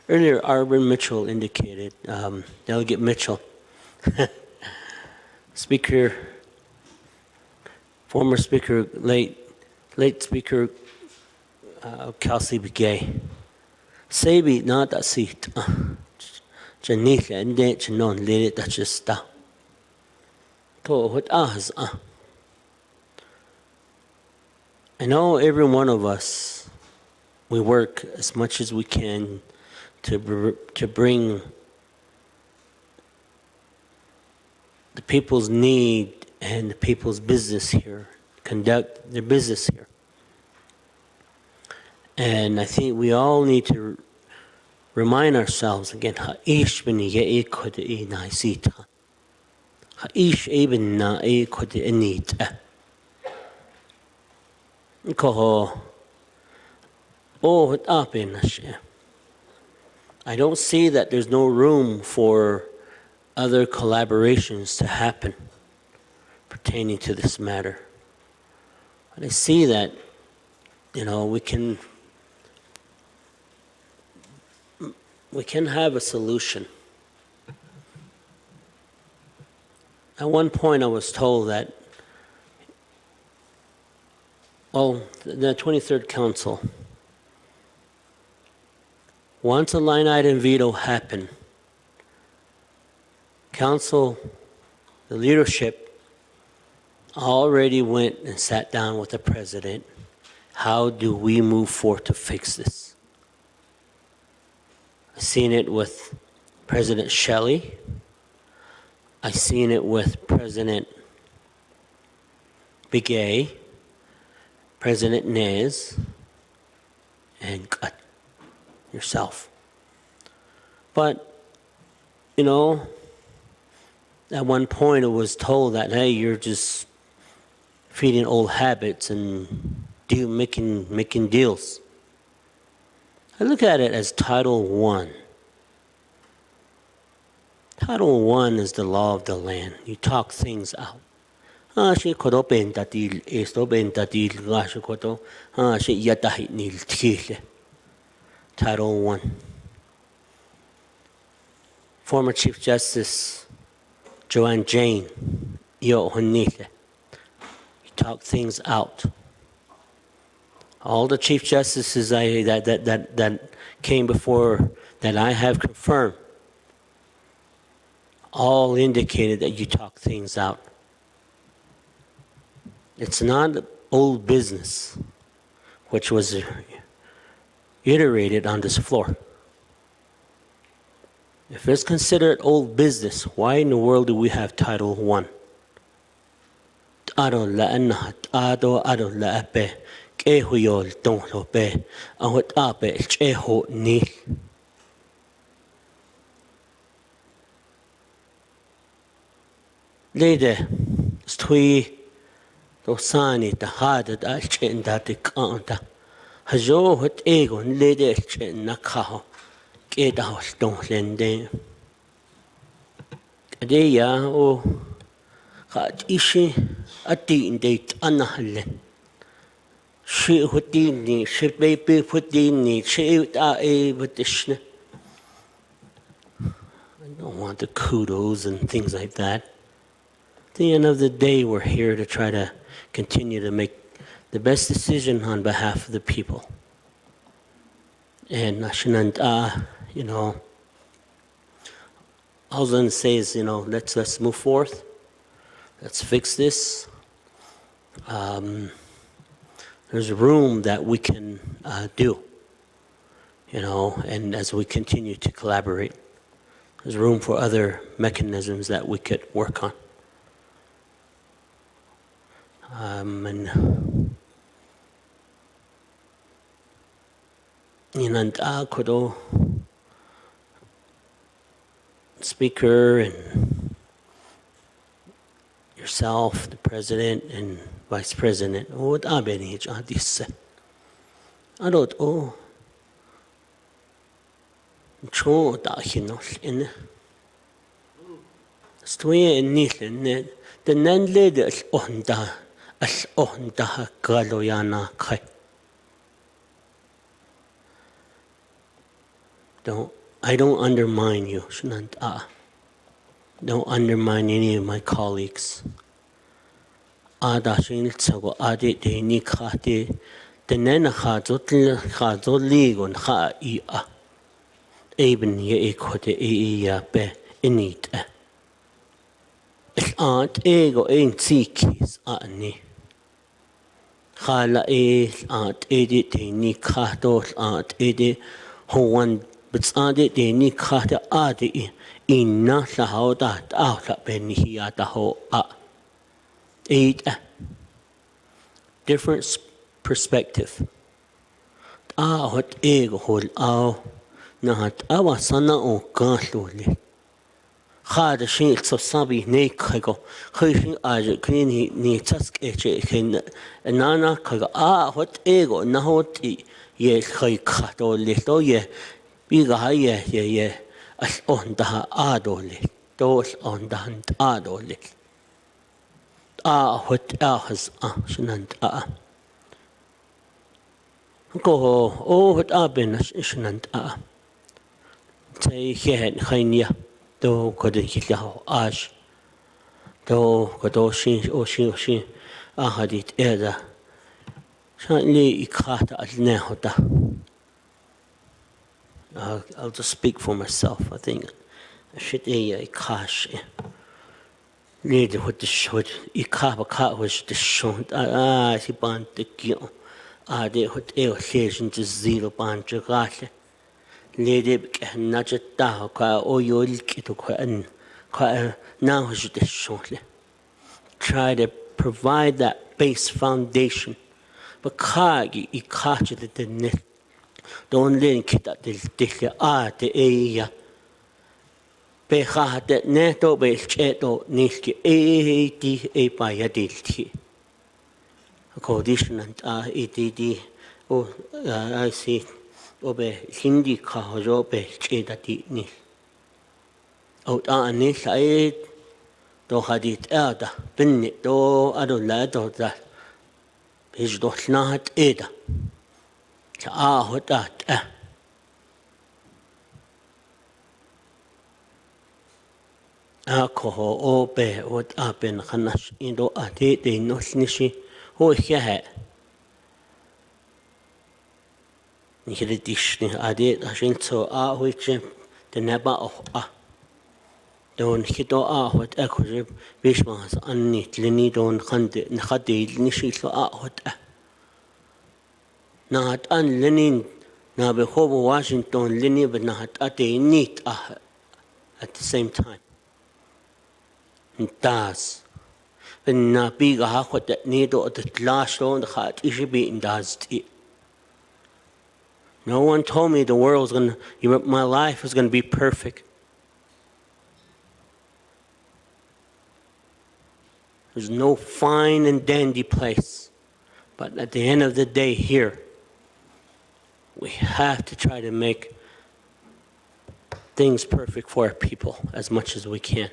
Earlier, Arvin Mitchell indicated, Delegate Mitchell, former Speaker, late Speaker Kelsey Begay, Sabi na da seat, Janita and Dutch non lit that just to what I know every one of us, we work as much as we can to bring the people's need and the people's business here, conduct their business here. And I think we all need to remind ourselves again, ha'ish b'niyei kodei na'isita. Ha'ish eben na'i kodei nita. Koho, I don't see that there's no room for other collaborations to happen pertaining to this matter. And I see that, we can have a solution. At one point I was told that, the 23rd Council, once a line item veto happened, Council, the leadership, already went and sat down with the President. How do we move forward to fix this? I've seen it with President Shelley. I've seen it with President Begay, President Nez, and yourself. But, at one point it was told that, hey, you're just feeding old habits and making deals. I look at it as Title I. Title I is the law of the land. You talk things out. Title I. Former Chief Justice Joanne Jane, you talk things out. All the Chief Justices that came before, that I have confirmed, all indicated that you talk things out. It's not old business, which was iterated on this floor. If it's considered old business, why in the world do we have Title I? Ado la'anna ado la'ape ke huyol tong lope ahot ape cheho ni. Lede stui dosani ta hada da chen da te kanta. Hajo hot egon lede chen nakaho ke da hol tong lende. Adeya o Kat ishi ati indate anahalen. She hutini, she baby hutini, she I don't want the kudos and things like that. At the end of the day, we're here to try to continue to make the best decision on behalf of the people. And you know, all I was going to say is, let's move forth. Let's fix this. There's room that we can do, and as we continue to collaborate, there's room for other mechanisms that we could work on. And Kodo, Speaker, and yourself, the President and Vice President, what abeni jadisse. I don't cho da hinol in Stoye nilin the nan led al onda galoyana kai. I don't undermine you, don't undermine any of my colleagues. Ada shin tsago ade de ni khate the nan khazot ligon kha ia even ye ekote ya be init aunt ego ain't sikis ani khala aunt edit de ni khato aunt edit hoan but ade de ni khata ade inna la hauda ta la ben hi ata ho eight different perspective what ego hol nahat awasana o kahluli khada shin so sabi ne khago khishin aj kini ni task eche ken nana khago what ego na hoti ye khai khato le to ye biga ye al on da adole dos on da adole what has shinant go what aben shinant say hen khainia do koden hilaho ash do kodoshin oshin ahadit eda shanli ikhata alnehota. I'll just speak for myself. I think I should a cash lead what the short ikaba cat was the short he band the gill de what air station to zero band jagate lady nudget down quite or you'll get to quite now is the shortly try to provide that base foundation but kagi ikacha the net don't link it at the the Behate neto belcheto niski di paya dilti. Condition and EDD I see obe hindi kajo belcheda di ni. Out anis I do hadit ada binit do adolado that is dot not eda. What that Alcohol or bear what up in Hanash Indo Ate de Nosnishi or Hahe. Nihidishni Ade Ashinso which the Naba of Don't hito what equity Bishmas unnit Lini don't hunt Hadi Nishiso what not un Lenin now behover Washington Lini but not at a neat at the same time. It does. And not big a what that need or the last on the heart is be in does it. No one told me the world was gonna, my life was gonna be perfect. There's no fine and dandy place. But at the end of the day here, we have to try to make things perfect for our people as much as we can.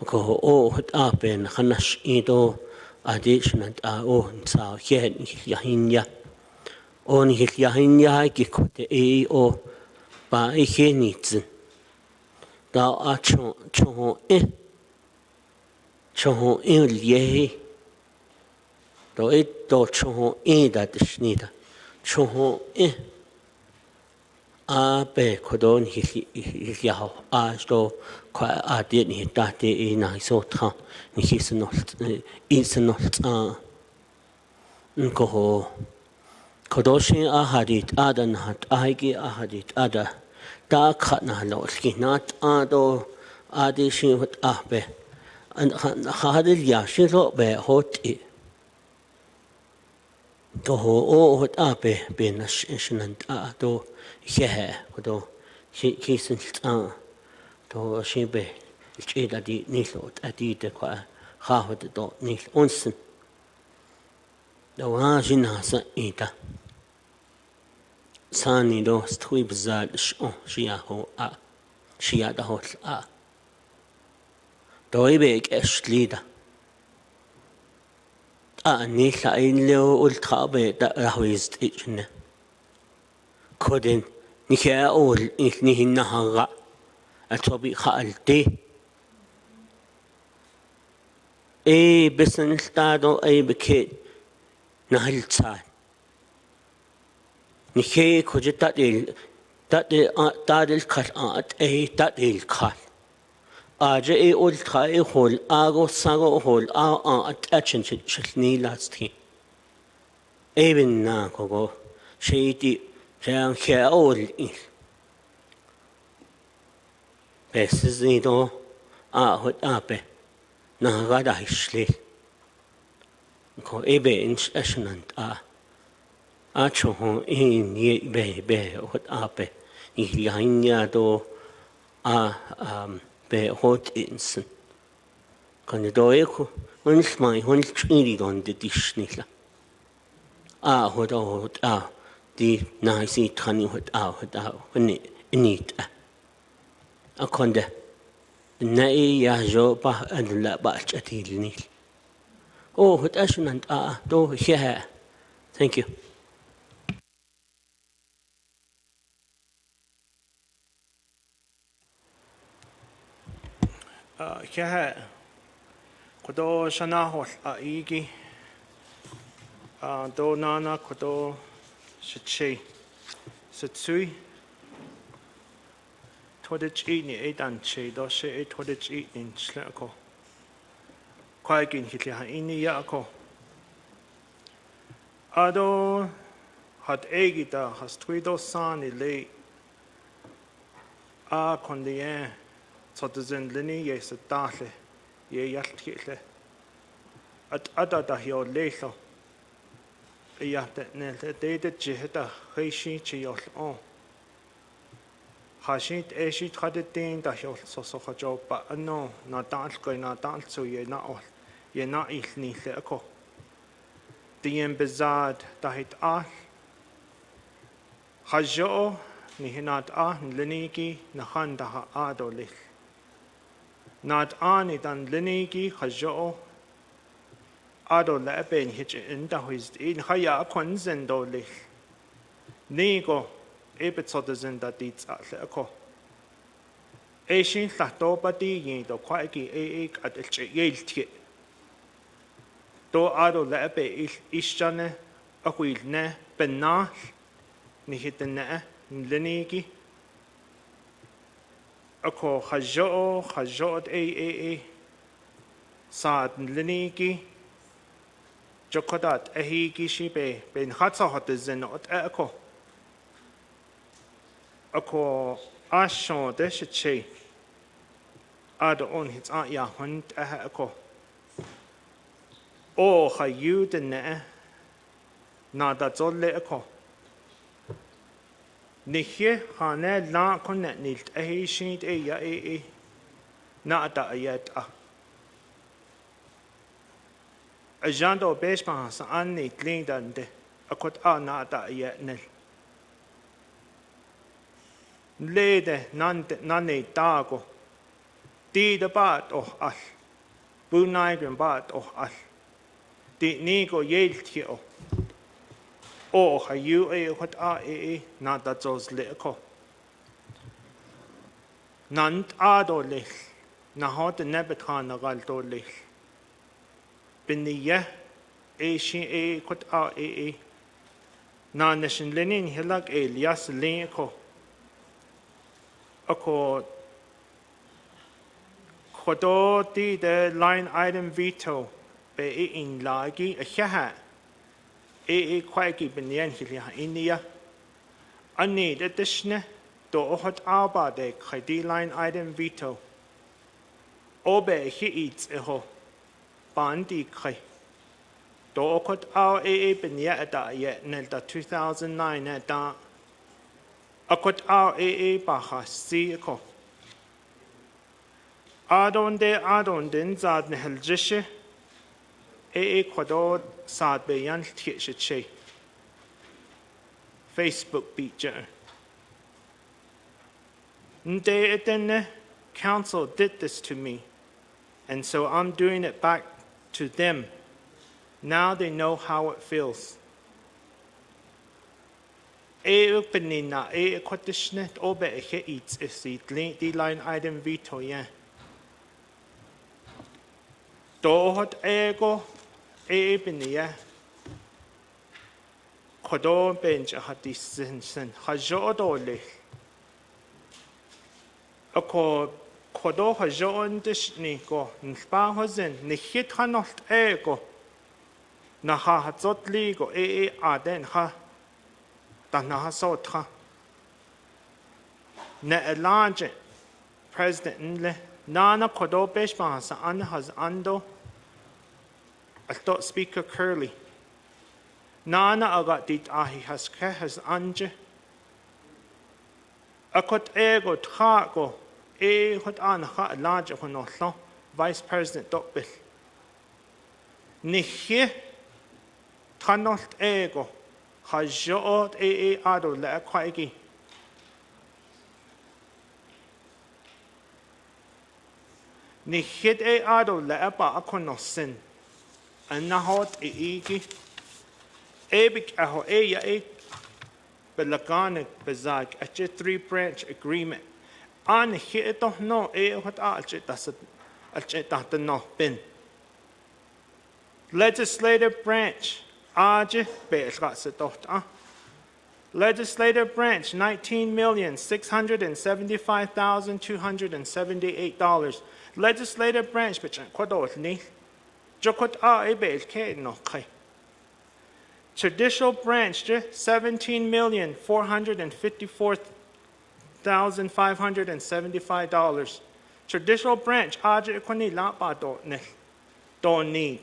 Ko o hot up in hanash ito addition o sa head yahinya. O ni yahinya ki kote e o ba e henitz. Da a chon ye. Do it do chon e that snida. Chon a be kodon yaho a sto kwa a did ni tate e na so ta ni hisnot isnot ko ho kodoshi a hadit adan hat aigi a hadit ada da khat na lo ki nat a do adi shi wat a be an hadil ya shi lo be hot e to ho o hot a be na shinan a do yeah, kodo she sin to she be che da di ni lo a di de kwa ha ho de do ni onsen do ha jin ha sa ita sani do stui bzad sho shi ya ho a shi ya da ho a do ibe ek estlida a ni la in lo ul trabe da rahwist itne kodin ni kaya ol ni hinahanga at sobi khaalti e bisan stado ay beke nahaltsa ni kaya kujita tadil khal at e tadil khal aje e ol khay hol ago sago hol at achen shilni lasti even na kogo sheiti Jean Chaol Besido a hot ape na gada isli ko ebe in ashnant a cho in ye be hot ape I yanya do a be hot insen kan do eko uns mai hun chiri don de dishnila a hot a di na si tani hot when it a konde na ya jo pa and la ba chatil ni oh hot ashnant do here thank you Kaya kodo shana hol igi do nana kodo shichi sitsui todich ni edan che do she todich in slako kwaigin hitya ini yako ado hat egita has twido sani le a kondien Sotzen lini yes dahle ye yaltile at ada hio lelo ya ne de jehda heishi chiol on hashit eshit hadetin da hio so hajo ba no na dal ko na dal so ye na ol ye na ilni le ko dien bezad da hit al hajo ni hinat liniki na handa ha adolil Not ani dan linigi hajo ado leben hitch in da hist in haya konsen do lich nigo ebetsoden da dit ko Eshin lato pati yin do kwaiki at yelti do ado lebe ishane akwil ne benna ni hitne linigi Ako hajot saad liniki jokodat ehigi shibe ben hatsa hot zenot ako ashon de shiche Ado on hits ya hunt a ko. O ha you the ne na that's all le a ko. Nihye hane la connect nilt a he sheet a ya e na da yet a. A jando bespan sa anni klingdande a kot a na da yet nil. Lede nane dago. Di de bat o al. Bunaigen bat o al. Di nigo yeltje o. O ha you a kot a na da zos le ko. Nant ado le. Na hot nebetan na gal do le. Binnie e shi e kot a na neshin lenin hilag Elias le ko. Ako Kodo di de line item veto be in lagi a haha quagi benien hilia inia. Ani de dishne do hot alba de kredi line item veto. Obe he eats a ho bandi kre. Do okot au benia da yet nel da 2009 da. Akot au baha si ko. Adon den zad ne heljishe Ecuador sad beyan tietche Facebook beacher. Nde etene council did this to me, and so I'm doing it back to them. Now they know how it feels. Upenina quatishnet obe he eats if the line item veto yeah. Dohot ego binia. Kodo bench a hadisin hajodole. Ako kodo hajon dishniko, npa hosen, nihit hanolt ego. Naha hatzot ligo aden ha. Danaha sotra. Ne elanje President Nle. Nana kodo beshma sa an has ando. I thought Speaker Curley. Nana agat dit ahi has anje. Akot ego trago hot an ha large hono Vice President Dokbil. Nihye tanolt ego hajot ado le quaigi. Ni hit ado le aba akonosin. And nahot igi. Ebik aho ya belaganik bezag a 3-branch agreement. An hit don't know what alchit that no bin. Legislative branch aje be'esgatsedot. Legislative branch $19,675,278. Legislative branch which kwadot ni jokot ke no kai. Judicial branch $17,454,575. Judicial branch aje kwani lapa ne don't need.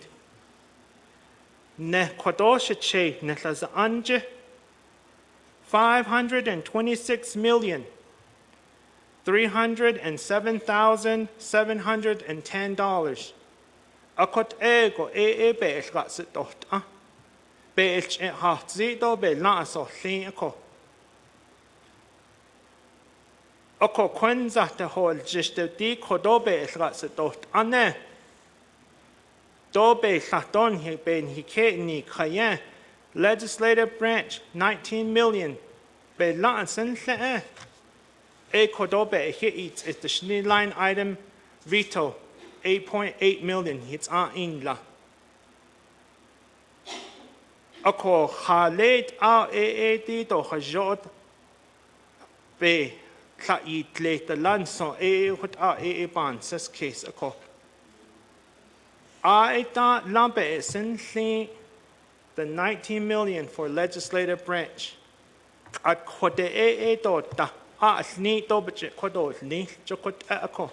Ne kwadosh che ne las anje $526,307,710. Akot ego be'el gatsit dot be'el hatzido be'la so ko. Oko kwenza te hol just di kodo be'el gatsit dot ane. Do be'el don he ben he ke ni kayen. Legislative branch, 19 million. Be'la sen le kodobe he eats is the shni line item veto, 8.8 million. It's in la. Ako halet dito hajot be ka eat late lanso what ban says case ako. Ta lampe sen the 19 million for legislative branch. At kote dota. Ni to budget kodo ni jokot ako.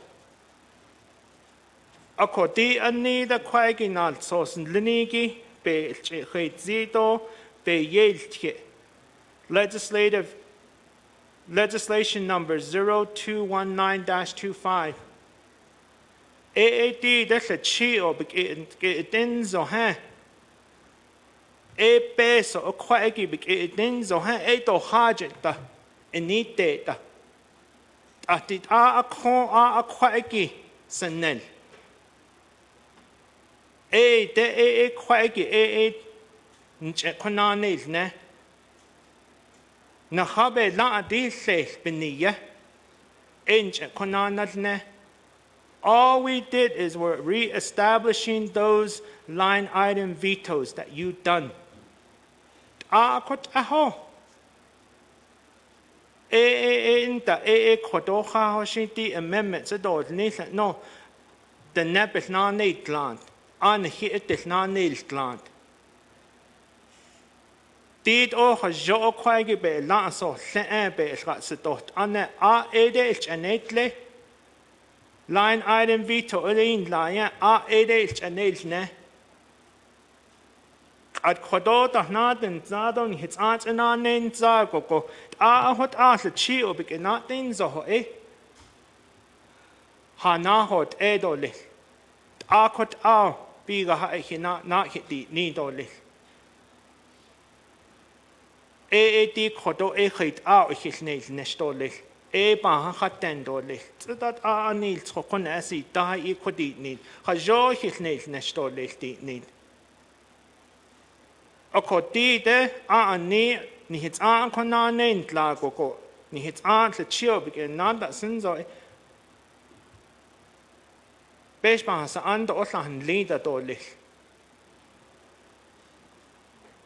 Ako di anida kwaigi nal sosin linigi be zito be yeltje. Legislation number 0219-25. AAD de la chi o dinzo ha. E peso o kwaigi dinzo ha e do hajeta inite. Atit a kon a kwaigi sanel. E de kwaigi nche konanil ne. Na habe la di se beniya. Nche konanal ne. All we did is we're re-establishing those line item vetoes that you done. Kot aho. Inta kodoha hoshiti amendments adod nisa no. The nepis na need land. An hit is na need land. Did o jo kwagi be lan so se be sratsdot. An edich anetle. Line item veto alin line edich anelne. At kodota naden zadon hits aunt and on nen zago. Hot the chi o begin nothing zo Hanahot edole. Kot biga ha not hit the needle. Di kodo hit out his nails nestole. Ba hatendole. That nil troconesi die equal need. Hajo his nails nestole need. Ako de ni hits kona named lago ni hits the chill begin not that sinzo. Beshba sa and osan leader dole.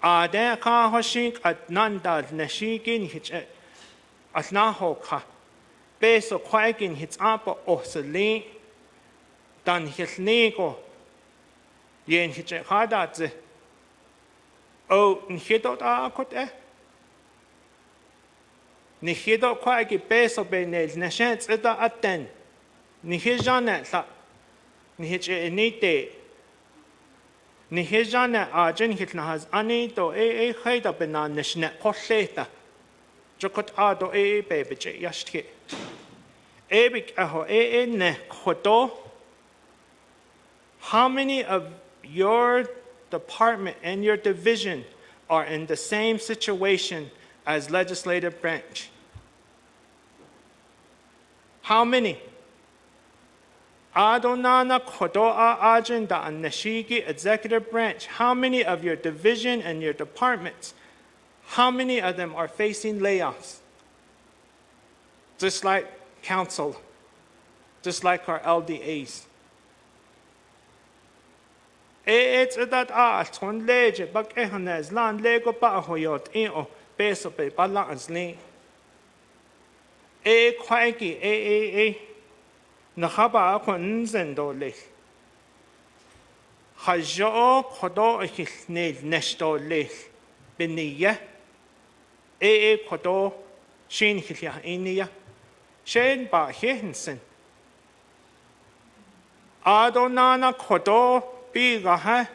There ka hoshik at nanda nashikin hitch at nahoka. Beso quagging hits up or selene. Dan his nego. Yen hitch hadat. Oh, nihidot kot Nihidot quaggy beso benels nashets eda atten. Nihijanet la. Nihich enite. Nihijana arjen hitna has anito heda benan nishnet posleta. Jokot ado baby yashtke. Ebik aho ne kodo. How many of your department and your division are in the same situation as legislative branch? How many? Adonana kodoa agenda and nashigi executive branch. How many of your division and your departments? How many of them are facing layoffs? Just like council, just like our LDAs. It's that ton lege bak ehanes land lego ba hoyot o peso pe balance lane. Quacky Nahaba konzendole. Hajo kodo ne nestole. Beniya. Kodo shin hilya inia. Shen ba hensen. Adonana kodo biga ha.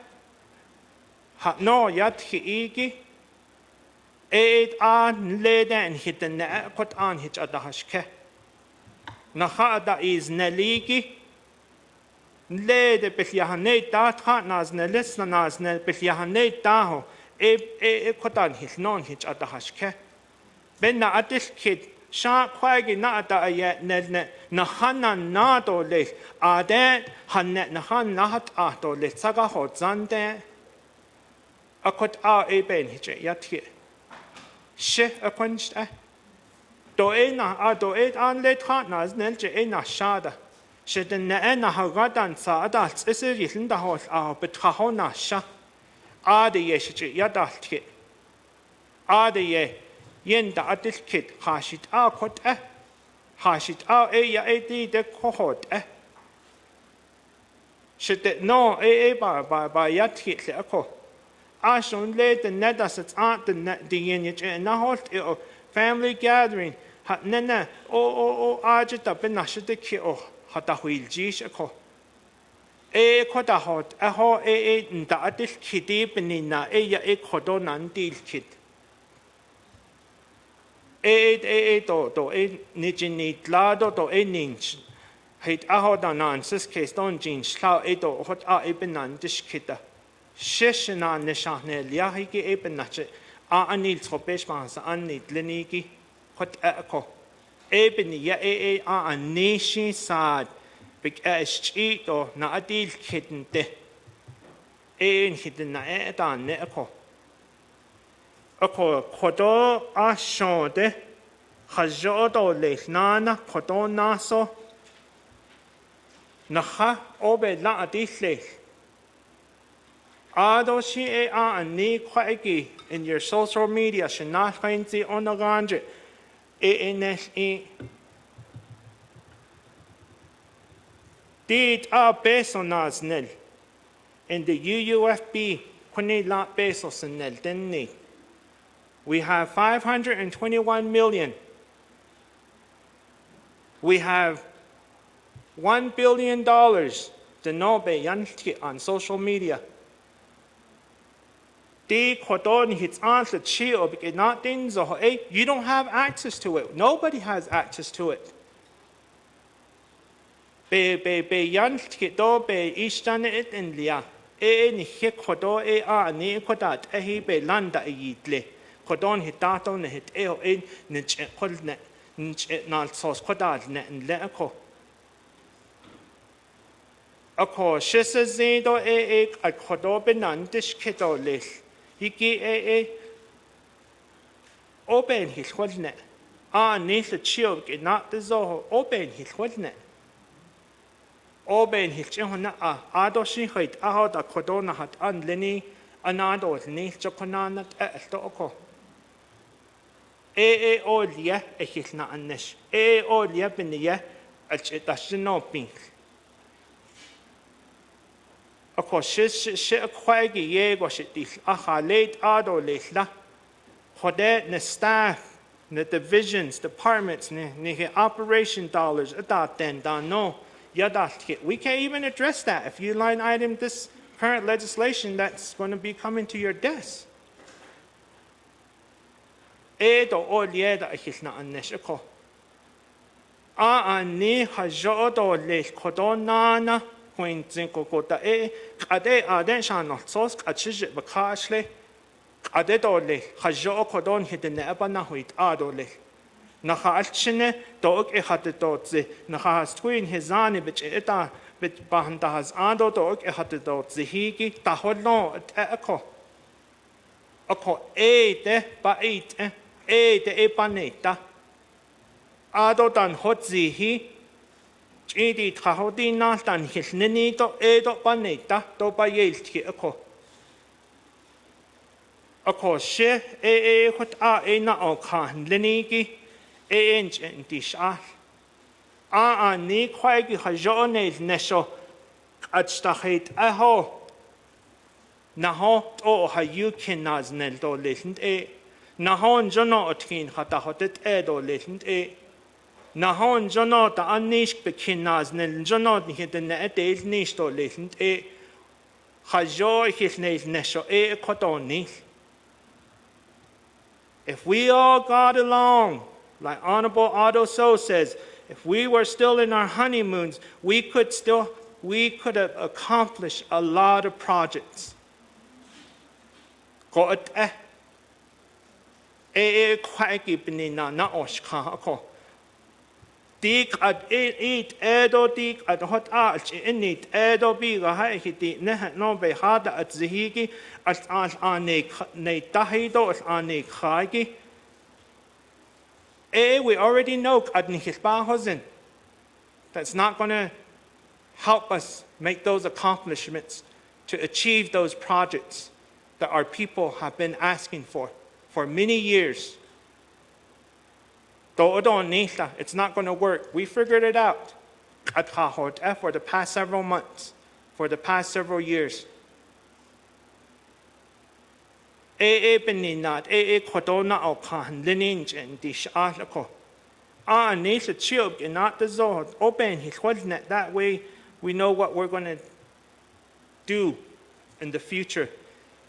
No yat hiigi. An leden hitten kot an hit adahashke. Nahada is neligi. Lede bithyahanet dat hat nas nelis nas ne bithyahanet daho. Kotan his non hitch at the hashke. Ben na atis kid. Sha quaggy not a yet nedne. Nahana nado lis. Ade hanet nahan nahat ato lis saga hot zande. A kot ben hitch yat here. She a quenched do an let hatnas nelje shada. She den hagadan sa adults is a in the house betrahona sha. Ade ye yadalt kit. Ade ye yen da adil kit hashit kot hashit ya de cohort She did no by yat hit le ako. Ashon led the nedas its aunt the yen and naholt family gathering. Hat nena ajita benashite ki hatahuil jish ako. Koda hot, aho nda atil kiti benina, ya kodo nandil kit. To nijinit lado to ninch. Hit aho da nansis case don jin slau to hot benan dishkita. Shishna nishahne liahiki benache. Anil tropeshmans anit leniki. Hot echo. Ebeni ya nishi sad. Big to na adil kidnte. Hidden na edan neko. Ako kodo ashode. Hajodo lehnana kodo naso. Naha obe la adil. Ado shi ni kwaigi in your social media. Shinach kainzi onaganje. Did besonaz nel. In the UUFB, kuni la pesos nel denni. We have 521 million. We have $1 billion de nobe yanti on social media. Di kodon hits answer chio because not dinzo you don't have access to it. Nobody has access to it. Be yanti do be ishtane it in lia. Ni hik kodo ni kodat be landa yitle. Kodon hitato ne hit nich kolne nich nal sos kodad ne leako. Ako shisazido at kodo benandish kito lich. Hiki open his hodne. Neath the chilk in not the zoho open his hodne. Oben his chihona adoshi hit aho da kodona hat unlini anado neath chokonanat toko. Olia his na anish. Olia benia at it no pink. Of course, she acquired ye was it this late ado lesla. Hode ne staff, the divisions, departments, ne operation dollars, that then no. We can't even address that if you line item this current legislation that's going to be coming to your desk. Edo olieda is not unnecessary. Ni hajodo les kodonana. When Zinkokota Aden Shanot Sos, Achij Bakashle, Adedole, Hajo Kodon hit the Nebana with Adole. Naha Alchine, dog ehatedotze, Nahas twin Hizani, which eta, which Bahanda has Ado dog ehatedotze, Higi, Tahodno at Echo. Oko de ba de epaneta. Ado dan hotzihi. Chidi Tahodina dan Hisninito Edo Baneta, do by Yelki Oko. Oko she hot na oka, Lenigi, inch and dish ni quagi hajone nesho at stahit aho. Naho o hayukin nas nel do listened Nahon jono otkin hatahotet edo listened Nahon jono ta anish bekinnaz nel jono hit the net nish to listened Hajo his nail nesho kotoni. If we all got along, like Honorable Otto So says, if we were still in our honeymoons, we could have accomplished a lot of projects. God kwagi benina na oshka ako. Dik at eat edo dik at hot arch in it edo biga haiti nehat no be hada at zihigi at ane tahido at ane khagi. We already know at Nihisbahosen. That's not going to help us make those accomplishments to achieve those projects that our people have been asking for many years. It's not going to work. We figured it out for the past several months, for the past several years. Beninat, Kodona Okan, Lininj and Dish Article. Nisa Chilk and not the Zord. Open his net. That way we know what we're going to do in the future.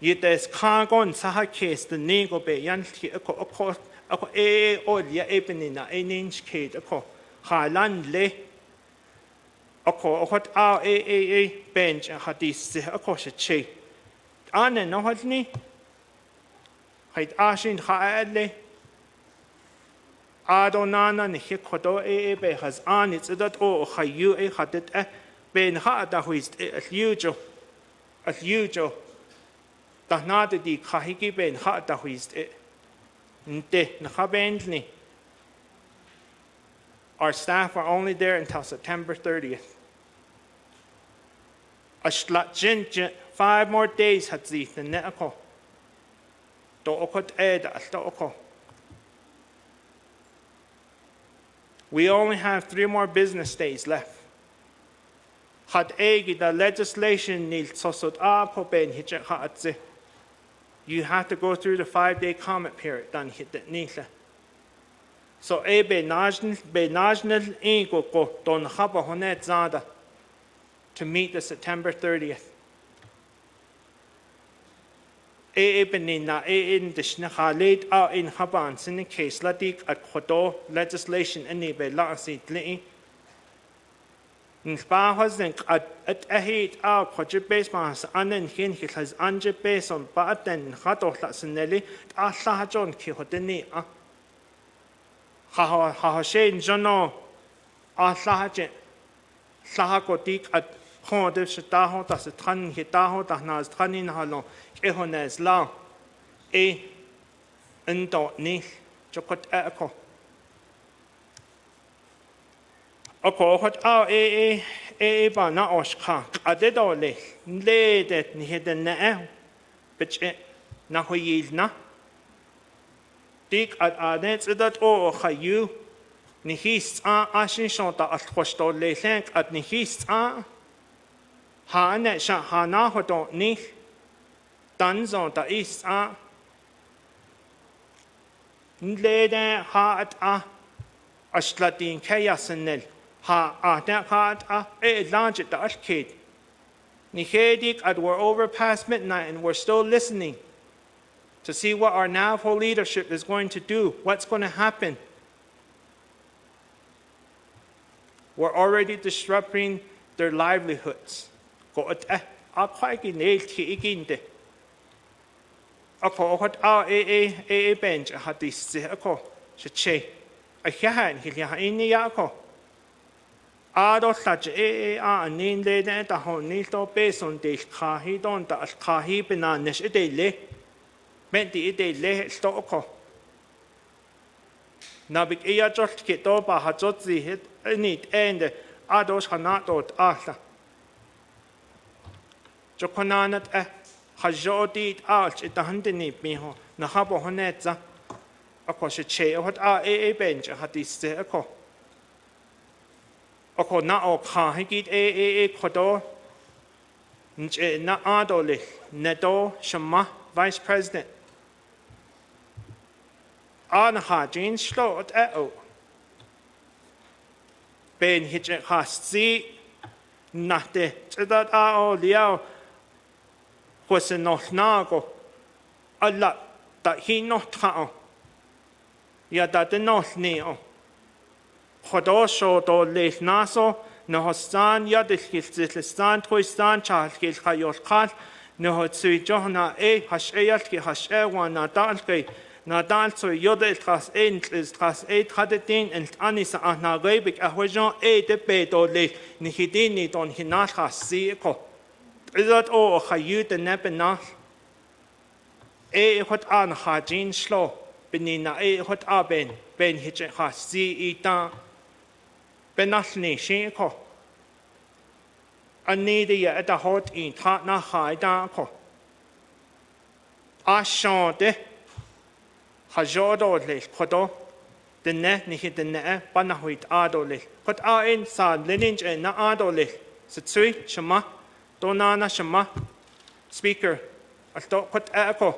Yites kagon saha case the nego be yanti ako olia ebenina eninch kate ako halan le ako hot a bench hadis ako she ane no hadni haid ashin haale adonana ni hikodo be has an it's that o hayu hadet ben hada huist at yujo Tahnade di kahiki ben hada huist nte nakabendni. Our staff are only there until September 30th. Ashlat jinja 5 more days had zit the netako. Do okot ed oko. We only have 3 more business days left. Had egi the legislation nil sosot ako ben hitje haatze. You have to go through the 5-day comment period. Dan hit that nila. So be national ego ko don haba honet zada to meet the September 30th. Benina in the shnakhalid in haban sin case ladik at kodo legislation any be lasi tli. Nspahas then at a heat out project base mass anen hin has anje base on batten hato lasinelli Allah John Kihoteni ha shane jono Allah Sahakotik at Honde Shataho das Tran Hitaho das Nas Tranin Halon Ehones Lao Endo Ni Jokot Echo. Oko hot ba na oshka adedole ledet ni heden na bitch na hoyil na dik ad adet dat o khayu ni his ashin shonta at khosto le thank at ni his ha na sha ha na hodo ni dan zon da is lede ha at ashlatin kayasenel ha launch it the arcade. Nihedik at we're over past midnight and we're still listening to see what our Navajo leadership is going to do, what's going to happen. We're already disrupting their livelihoods. Go at bench had this Ado such nin le da honito beson de kahi don da kahi bananes idele. Menti idele stoko. Nabik ia just kito ba hajotzi hit nit end ados hanatot ahla. Jokonanat hajodit arch it handini miho na habo honetza. Akoshe what bench hadis ako. Oko na o kahigit kodo na adole nedo shama vice president an hajin slot ben hitje hasti nate tdat o liao kwesenoh nago alla ta hinotha ya da denos neo Hodosho do lech naso, no hostan yadilstan, twistan, chalkil hayolkal, no hotsui johna hash eyalki hash ewan nadalke, nadalso yodel tras hadetin, and anisa anagabik ahwajon de bedo le, nihidini don hinachas sieko. Is that all hayut and nebenach? What an hajin slow, benina what aben, ben hitche has si itan. Benasni shinko. Anidi at the hot in Tatna High Danko. Ashante Hajodo le Kodo, the net ni hit the net, Banahuit Adole. Put our inside lineage and na Adole. Sitsui, Shama, Donana Shama. Speaker, I thought put echo.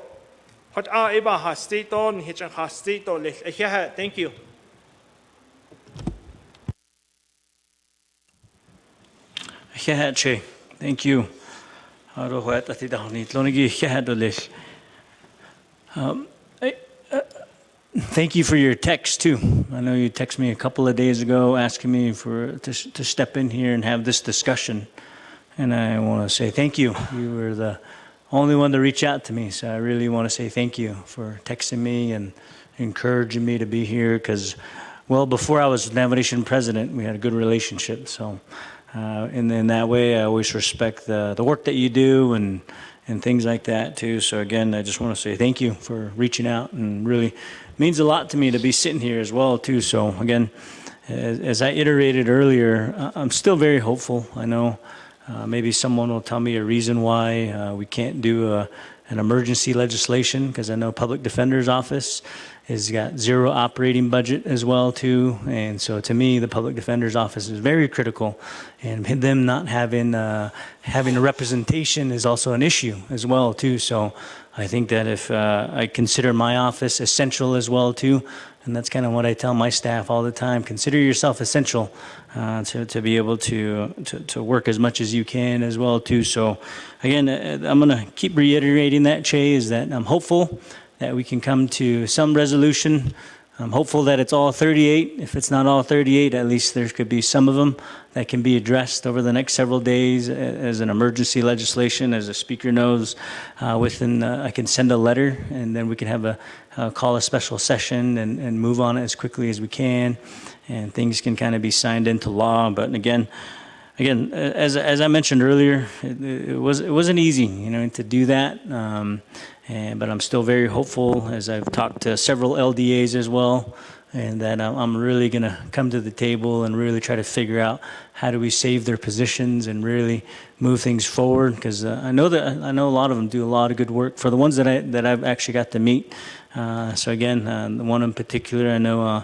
Put our Iba Hastito and Hitchin Hastito le. Thank you. Thank you. Thank you for your text too. I know you texted me a couple of days ago asking me to step in here and have this discussion. And I want to say thank you. You were the only one to reach out to me. So I really want to say thank you for texting me and encouraging me to be here because, well, before I was Navajo Nation president, we had a good relationship. So and in that way, I always respect the work that you do and things like that too. So again, I just want to say thank you for reaching out and really means a lot to me to be sitting here as well too. So again, as I iterated earlier, I'm still very hopeful. I know maybe someone will tell me a reason why we can't do an emergency legislation because I know Public Defender's Office has got zero operating budget as well too. And so to me, the Public Defender's Office is very critical, and them not having a representation is also an issue as well too. So I think that if I consider my office essential as well too, and that's kind of what I tell my staff all the time, consider yourself essential to be able to work as much as you can as well too. So again, I'm going to keep reiterating that, Che, is that I'm hopeful that we can come to some resolution. I'm hopeful that it's all 38. If it's not all 38, at least there could be some of them that can be addressed over the next several days as an emergency legislation. As the speaker knows, I can send a letter, and then we can have call a special session and move on it as quickly as we can, and things can kind of be signed into law. But again, as I mentioned earlier, it wasn't easy, to do that. But I'm still very hopeful, as I've talked to several LDAs as well, and that I'm really going to come to the table and really try to figure out how do we save their positions and really move things forward. Because I know a lot of them do a lot of good work. For the ones that I've actually got to meet. So again, the one in particular, I know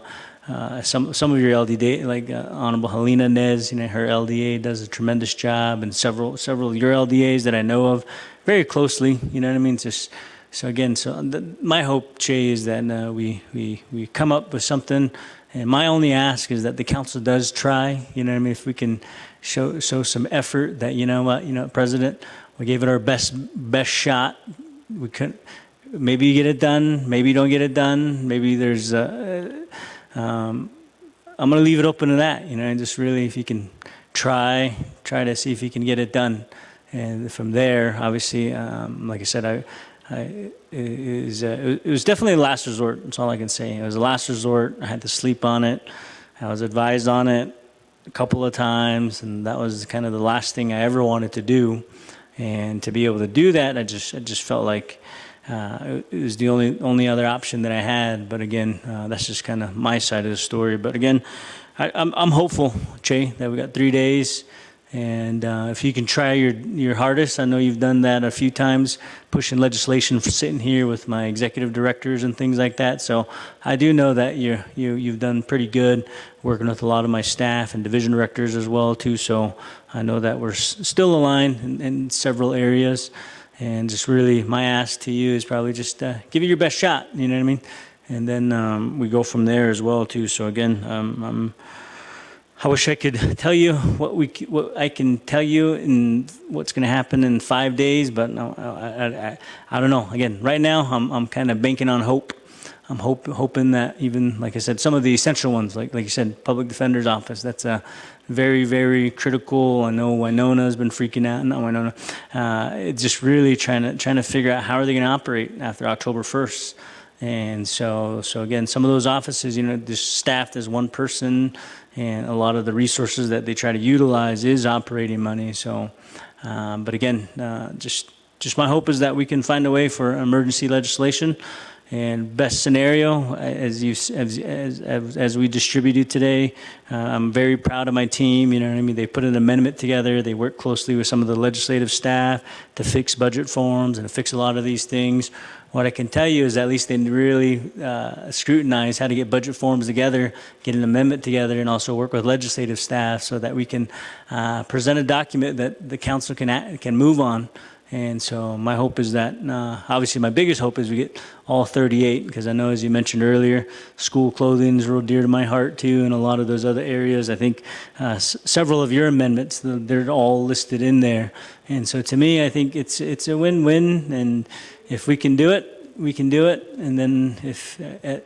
some of your LDA, like Honorable Helena Nez, her LDA does a tremendous job, and several of your LDAs that I know of very closely. You know what I mean? So again, my hope, Che, is that we come up with something. And my only ask is that the council does try. You know what I mean? If we can show some effort, that President, we gave it our best shot. We couldn't. Maybe you get it done. Maybe you don't get it done. Maybe there's. I'm going to leave it open to that. And just really, if you can try to see if you can get it done, and from there, obviously, like I said, it was definitely a last resort. That's all I can say. It was a last resort. I had to sleep on it. I was advised on it a couple of times, and that was kind of the last thing I ever wanted to do. And to be able to do that, I just felt like it was the only other option that I had. But again, that's just kind of my side of the story. But again, I'm hopeful, Che, that we got 3 days. And if you can try your hardest, I know you've done that a few times, pushing legislation for sitting here with my executive directors and things like that. So I do know that you've done pretty good working with a lot of my staff and division directors as well too. So I know that we're still aligned in several areas. And just really my ask to you is probably just give it your best shot. You know what I mean? And then we go from there as well too. So again, I wish I could tell you what I can tell you and what's going to happen in 5 days, but no, I don't know. Again, right now I'm kind of banking on hope. I'm hoping that even, like I said, some of the essential ones, like you said, Public Defender's Office, that's a very, very critical. I know Winona's been freaking out. Not Winona. It's just really trying to figure out how are they going to operate after October 1st. And so again, some of those offices, just staffed as one person, and a lot of the resources that they try to utilize is operating money. So, but again, just my hope is that we can find a way for emergency legislation. And best scenario, as we distributed today, I'm very proud of my team. You know what I mean? They put an amendment together. They work closely with some of the legislative staff to fix budget forms and to fix a lot of these things. What I can tell you is at least they really scrutinize how to get budget forms together, get an amendment together, and also work with legislative staff so that we can present a document that the council can move on And so my hope is that, obviously my biggest hope is we get all 38, because I know, as you mentioned earlier, school clothing is real dear to my heart too, and a lot of those other areas. I think several of your amendments, they're all listed in there. And so to me, I think it's a win-win, and if we can do it, we can do it. And then if at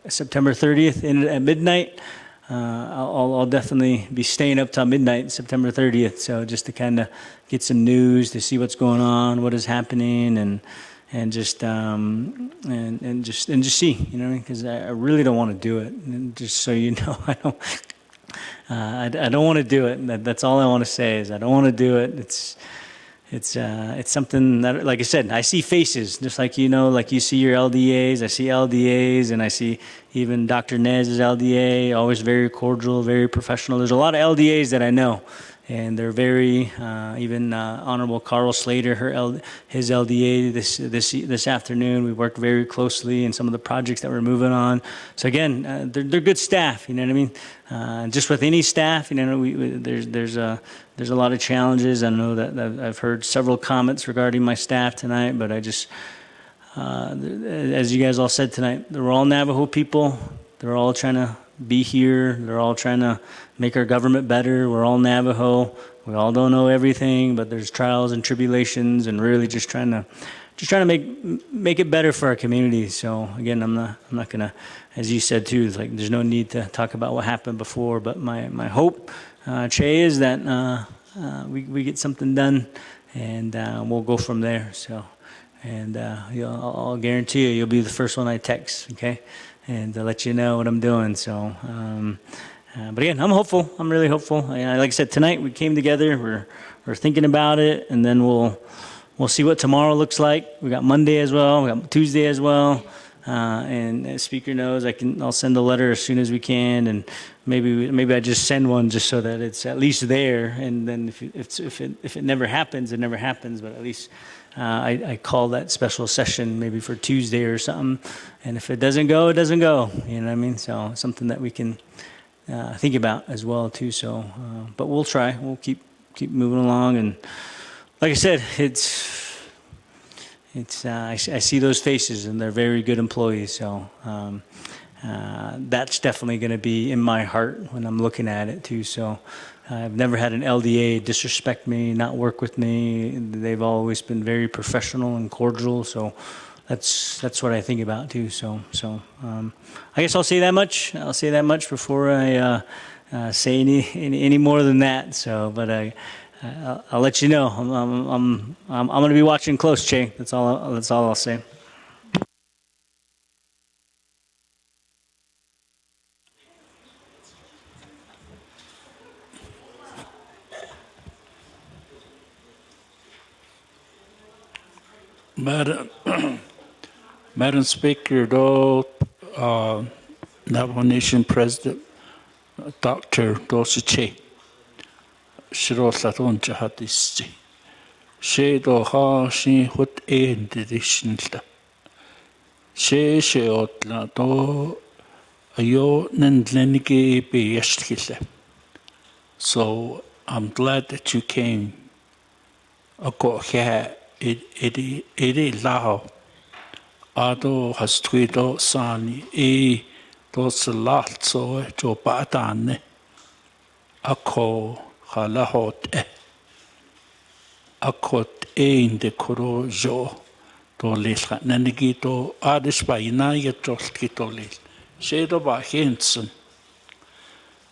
September 30th at midnight, I'll definitely be staying up till midnight, September 30th. So just to kind of get some news, to see what's going on, what is happening, and just see, you know, because I really don't want to do it. And just so you know, I don't want to do it. That's all I want to say is I don't want to do it. It's something that, like I said, I see faces, just like, you know, like you see your LDAs, I see LDAs, and I see even Dr. Nez's LDA, always very cordial, very professional. There's a lot of LDAs that I know, and they're very, even Honorable Carl Slater, his LDA this afternoon, we worked very closely in some of the projects that we're moving on. So again, they're good staff, you know what I mean? Just with any staff, you know, there's a lot of challenges. I know that I've heard several comments regarding my staff tonight, but I just, as you guys all said tonight, they're all Navajo people. They're all trying to be here. They're all trying to make our government better. We're all Navajo. We all don't know everything, but there's trials and tribulations, and really just trying to make it better for our community. So again, I'm not gonna, as you said too, it's like there's no need to talk about what happened before. But my hope, Che, is that we get something done, and we'll go from there. So, and I'll guarantee you'll be the first one I text, okay, and to let you know what I'm doing. So, but again, I'm hopeful. I'm really hopeful. Like I said, tonight we came together. We're thinking about it, and then we'll see what tomorrow looks like. We got Monday as well. We got Tuesday as well. And as Speaker knows, I'll send a letter as soon as we can, and maybe I just send one just so that it's at least there. And then if it never happens, it never happens. But at least I call that special session maybe for Tuesday or something. And if it doesn't go, it doesn't go. You know what I mean? So something that we can think about as well too. So, but we'll try. We'll keep moving along. And like I said, I see those faces, and they're very good employees. So that's definitely going to be in my heart when I'm looking at it too. So I've never had an LDA disrespect me, not work with me. They've always been very professional and cordial. So that's what I think about too. So I guess I'll say that much. I'll say that much before I say any more than that. So, but I'll let you know. I'm going to be watching close, Che. That's all I'll say. Madam Speaker, though, Navajo Nation President Dr. Dosiche, Shiro Saton Jahatisti, Shedo Ha Shi Hut Ein Didishnta, She Sheotla do Ayo Nendlenike be Yeshkile. So I'm glad that you came. Ako here, it lao. Ado has tweedo sani dos lot so jo batane ako halahot akot ein de koro jo to lisha nanigito adis ba ina yetos kito lis shedo ba hensen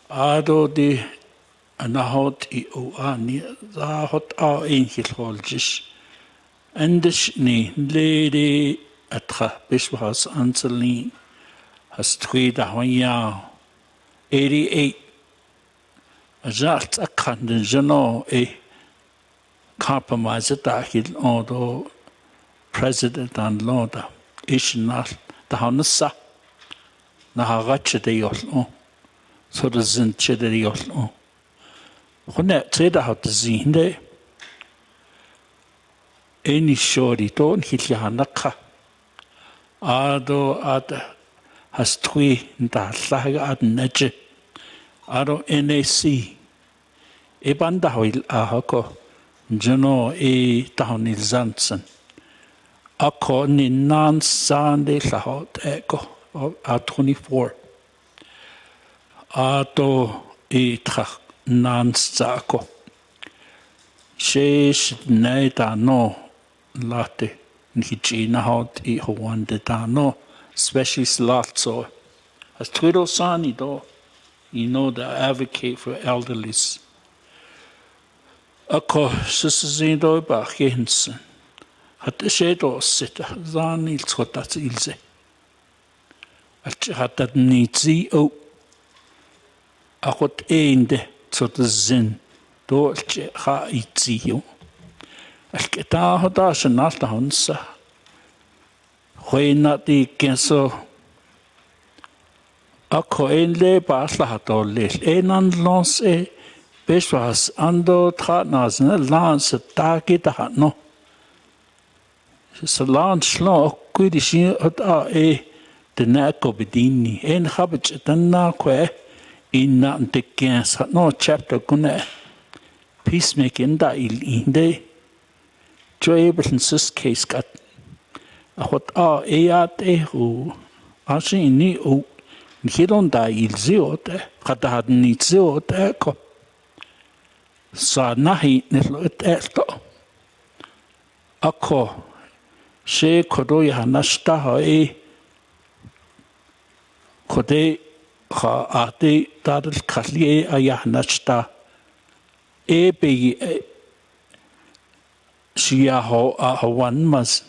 ado di anahot I o ani da hot a ein hilholjish andish ni lady Atra Bishwas Anselin has tweeted a 88. Just a conditional a compromise that although President and Lord is not the Hanasa Naharacha de Yoslo, so the Zinche de Yoslo. When that said out the Zinde, any shorty don't hit Yahanaka. Ado has three da laga ad neje. Ado NAC. Ebanda hoil ahako. Jano tahonil Zansen. Ako ni nan sande lahot eko a 24. Ato trach nan sako. Shesh nei ta no late nhichina hot I hoande ta no especially slatso. As Twiddle Sani do, you know the advocate for elderlies. Ako sisizindo ba Hinsen. Hat shedo sit zani tsotat ilze. Hat nitzi o akot einde tot zin do ha itzio. Alketa hoda shnalta honsa. Hoina di kenso ako enle ba slahato le enan lons beswas ando tratnas ne lans ta no. Så langt slår kunne sige at den går bedini. En habit den kvæ innan det gæs har no chapter kunne peacemaking der I det. Joabelsen sus case got. At det ho. Altså ni o. Hidon der ilziot. At der den ni ziot ko. Så nahi net efter. Akko she kodo ya nashta ha kode ha ate tadal khali ya nashta be shia ho wan mas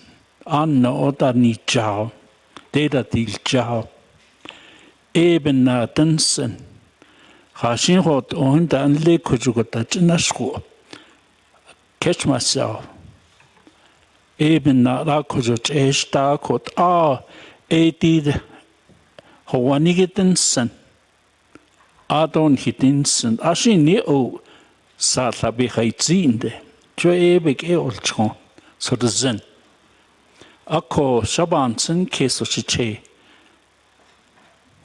an oda ni chao data dil chao ben na dansen ha shin hot on dan le kujugota chnashko catch myself eben na kujut esta kot did howanigitensen adon hitinsen ashini o sa labi khaitzinde jo ebek olchon so the zen ako shabansen keso chiche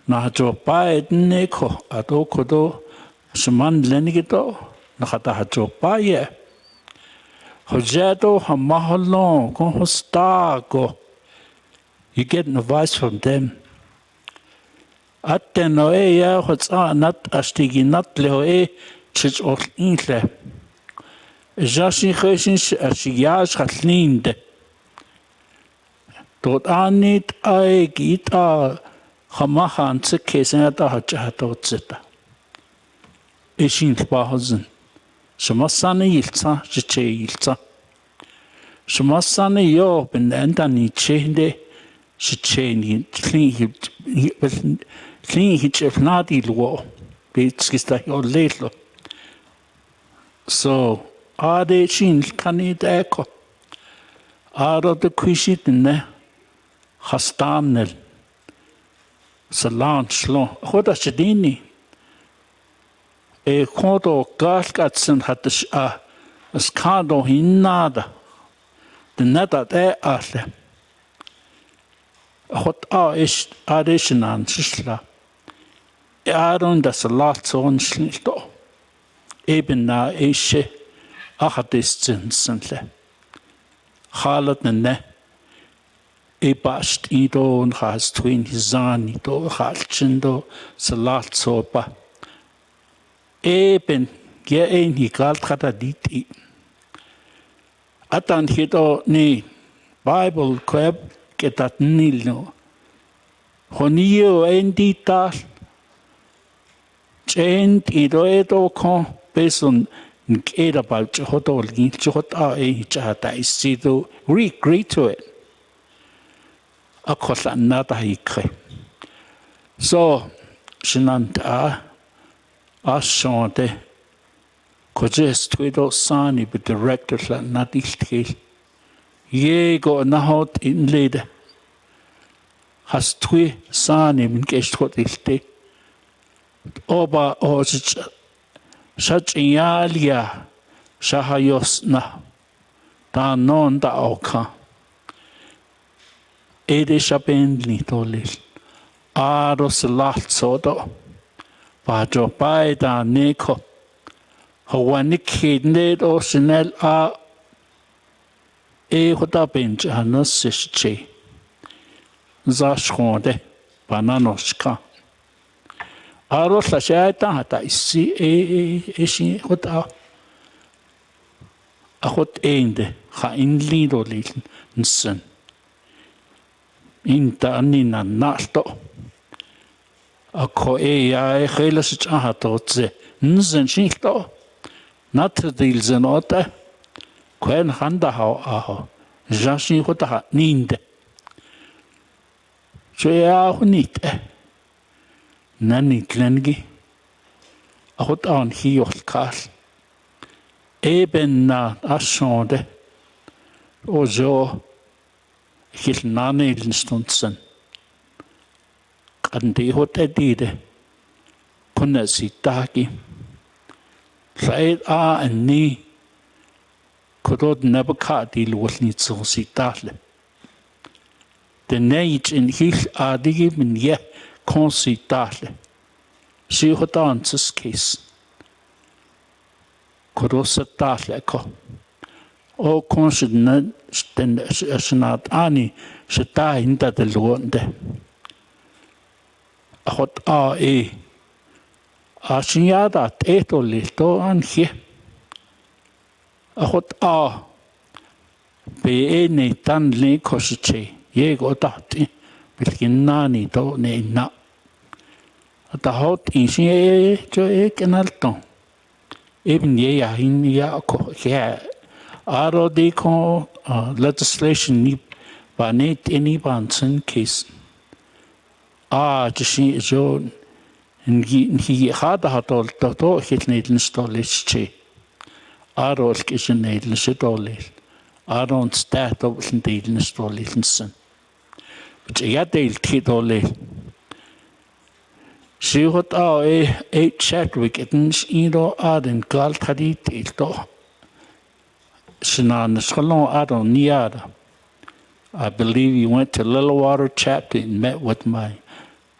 na jo baiden neko adokodo shman lenigito na khata jo baye Hojedo hamahalon kon hostago. You get advice from them. Atteno ya what's nat astigi nat leo chich or inle. Jashin khashin ashiyas khatlinde. Dort anit gita hamahan tsekesen da hachato tseta. Ishin bahozen. Shamasani yiltsa, chiche yiltsa. Shamasani yo ben enda ni chende, chiche ni clean hitch nadi luo, bitskista yo lelo. So, ade chin kanid eko. Ado de kwishit ne, hastanel. Salan shlon, hoda chedini. Kodo galgatsen hat es kado hinnada. Den netta alle. Hot ist additionan sisla. Aaron das Latson schlito. Eben na ische achadistinsenle. Halat ne. Bast ido und has twin hisani do halchindo salatsopa. Eben hi galt kata diti. Atan hito ni Bible kweb ketat nilno. Honio endita chent ido edo kon beson nkeda bal choto lin chota chata isido agree to it. Akosa nata hikre. So shinanta Ashante Kojes Twido Sani be director la Nadil Ye go nahot in lede has twi Sani min gestwot ilte Oba such Shachialia Shahayosna Da non da oka Ede Shabenli tolil Aros lat sodo Bajo Baida Neko Hawani kidney or Chanel are a hota bench and a sishi. Zashonde, bananoshka. Aros la shaita hata isi ishi hota. A hot einde, ha in lido listen. Inta anina nasto. A ko ya helas ahatotze. Nzen shito. Not the deals and otter. Quen handa how aho. Jashi hota ninde. So ya hunit. Nani glengi. A hot on he of cast. Eben na asonde. O zo. Hil nani instunsen. Kan de hot edide. Kunna si taki. Right and ni. Kodod never cut deal with needs so si tatle. The nage in hil adig min ye consi tatle. Si hot answers case. Kodosa tatle ko. O consid sten asnat ani shata hinta de luonde. A hot a. Ashinyada eto lito an he. A hot a. Be ne tan le kosiche. Ye go dati. Bilkin nani to ne na. At a hot in she jo kenalton. Even ye in ya ko here. Aro de ko legislation ni ba ne any bansen case. Jishi jo he had a hatol to hit needle stolish. Aro kishin needle shitolil. Aron stat of needle stolish. But ya del titolil. She what a Chadwick etens ido aden galt hadit ilto. Sinan Shalom Adon Niada. I believe you went to Little Water Chapter and met with my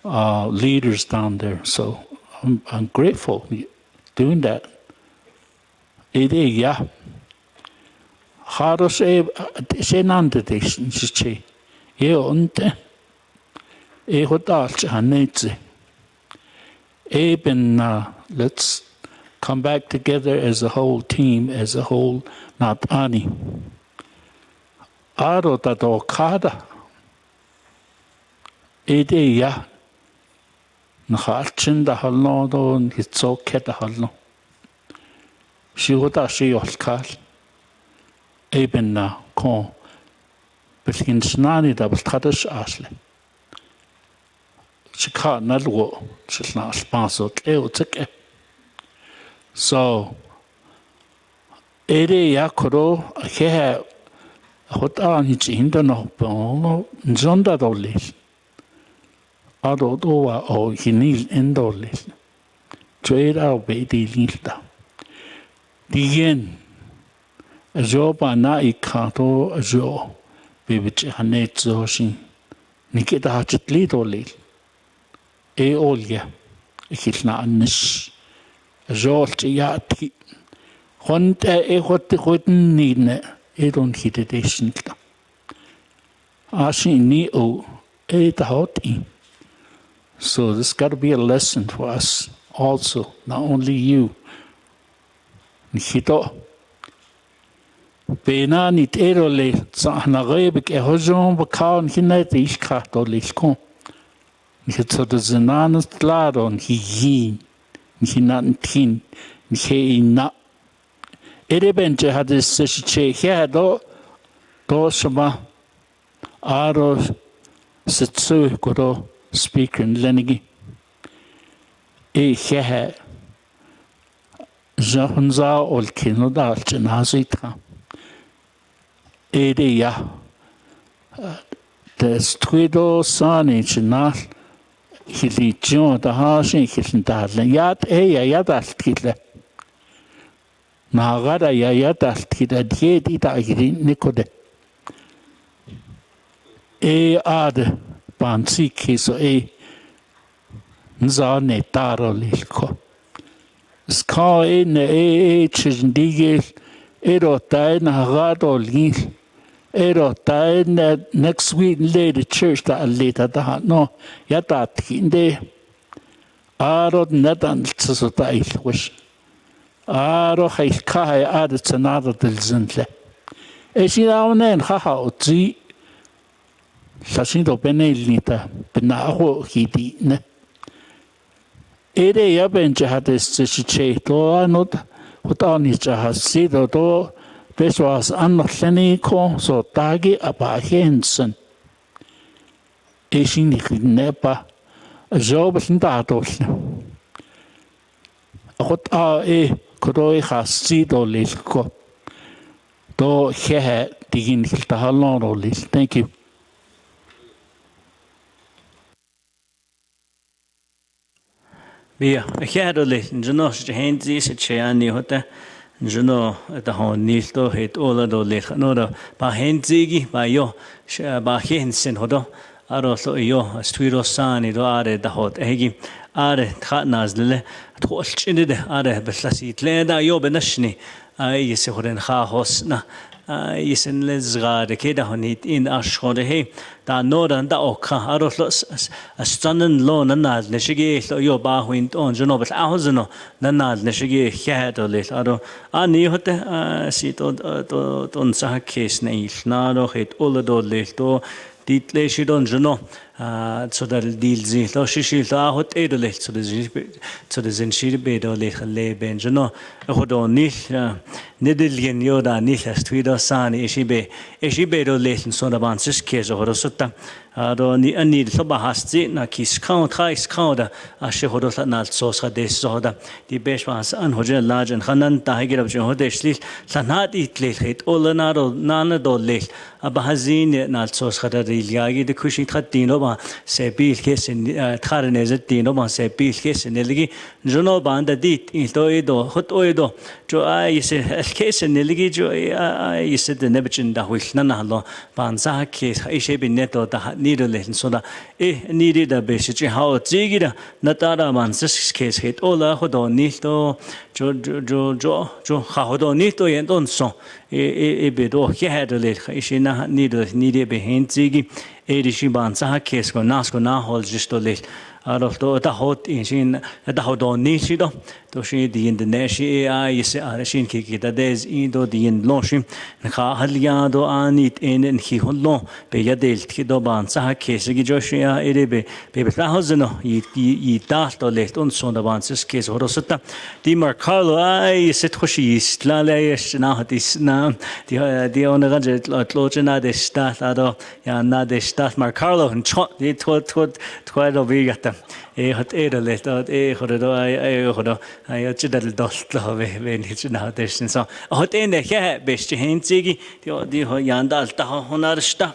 leaders down there. So I'm grateful doing that. It is, yeah. How to say nande this? She, unte. Hodach hanetse. Eben, let's come back together as a whole team, as a whole, not ani. Aro tato kada. Ede ya. Nakachin da halno do hitso keta halno. Shiwota shi olkal. Eben na kon. Bilkin snani da bilkadash asle. Shika nalwo. Shilna alpansot eo tike. So, ere ya koro he hot an hits hinda no bono nzonda dolis. Ado doa o hinil endolis. Trade out baby lilda. Dien azoba na ikato azo bibich hanet zoshin. Nikita hachit lidolil. E olja. Ikilna annish. Zolt yati. Hond hot nidne. Don't hit it isn't. Ashi ni o hot in. So this got to be a lesson for us also, not only you. Hito. Bena nit erole sahna rebek hojon bakaun hinet ich katoliskon. Nicht so das Zenanes Ladon hi hinan tin he na. Erebenche hat es sich her do shama aro sitsu kodo speaker in lenigi. He Jahunza ol kino dalchen hazitra. Ya des twido sani chinal hilijon da hashin hilindalen yat yadalt kidle. Nagada yadalt kidle diedi da girin nikode. Ad bansi kiso nza netaro lilko. Ska in chisndigel, erotain hagadolgil, erotain next week lady church that later that no, yata tinde, arod nedan tsusotail wish. Aro hail kai adet another del zintle. Esinanen haha utzi, Sasindo benelnita, benaho hidi ne. Ere ja benja had is to anot wat anita has sido do bes was anleni ko so tagi apa hensen is in nepa zo besin datos wat kodoi has sido lisko do he digin hilta halon lis. Thank you. Bia, cheadole, Juno, Henzi, Chiani, Hota, Juno, at the Hon Nilto, hit all the Lech, no, by Henzigi, by yo, by Hensen, Hodo, Aro, yo, a Stuiro Sani, do Are, the hot Egi, Are, Hatnas, Lille, Twitch in it, Are, Beslasi, Leda, yo, Benashni, I say, Hoden Ha Hosna. Isen lezga de keda honit in ashode he da nodan da okha aroslos astanen lo nanad neshige lo yo ba huint on jono bas ahozno nanad neshige khado le aro ani hote si to ton sa kes nei naro het oldo le to dit le shidon jono so da dilzi lo shishi la hot edole so de zin shiri be do le ben jono hodo ni nedilgen yoda ni stuido sani eshibe do lesen so da ban sis keso hodo sutta ado ni ani so ba hasti na kis count khais counta ashe hodo na so sa des so da di besh was an hoje lajen khanan ta higir ab hodo shli sanat itle khit olana ro nana do le ab hazin na so sa da yagi de kushi khatino ba se bil kesen tharne zet dino ba se bil kesen ligi jono banda dit to edo hot oedo jo ai se kesen ligi jo ai se de nebchin da hwil na na lo ban sa ke ishe bin neto da nido le so da nidi da be shi ha zigi da na ta da man sis kes het ola hodo ni to jo ha hodo ni to yen don so be do ke had le ishe na nido nidi be hen zigi shi ban sa kes ko nas ko na hol just to le aro to da hot in shin da hodo ni shi do to shi di in the neshi ai se ara shin ki da des in do di in lo shi kha hal ya do anit in hi hollo be ya del ki do ban sa kes gi jo shi ya ere be ta hozno i da to le on so da ban ses kes horo sata di mar carlo ai se khoshi ist la le is na hat is na di on ga je lo na de sta do ya na de sta mar carlo and di tot do vi gata hat le to horo do ai horo ai chidal dost lo ve ni chna des so hat ene he best henzigi di ho yanda ta honar sta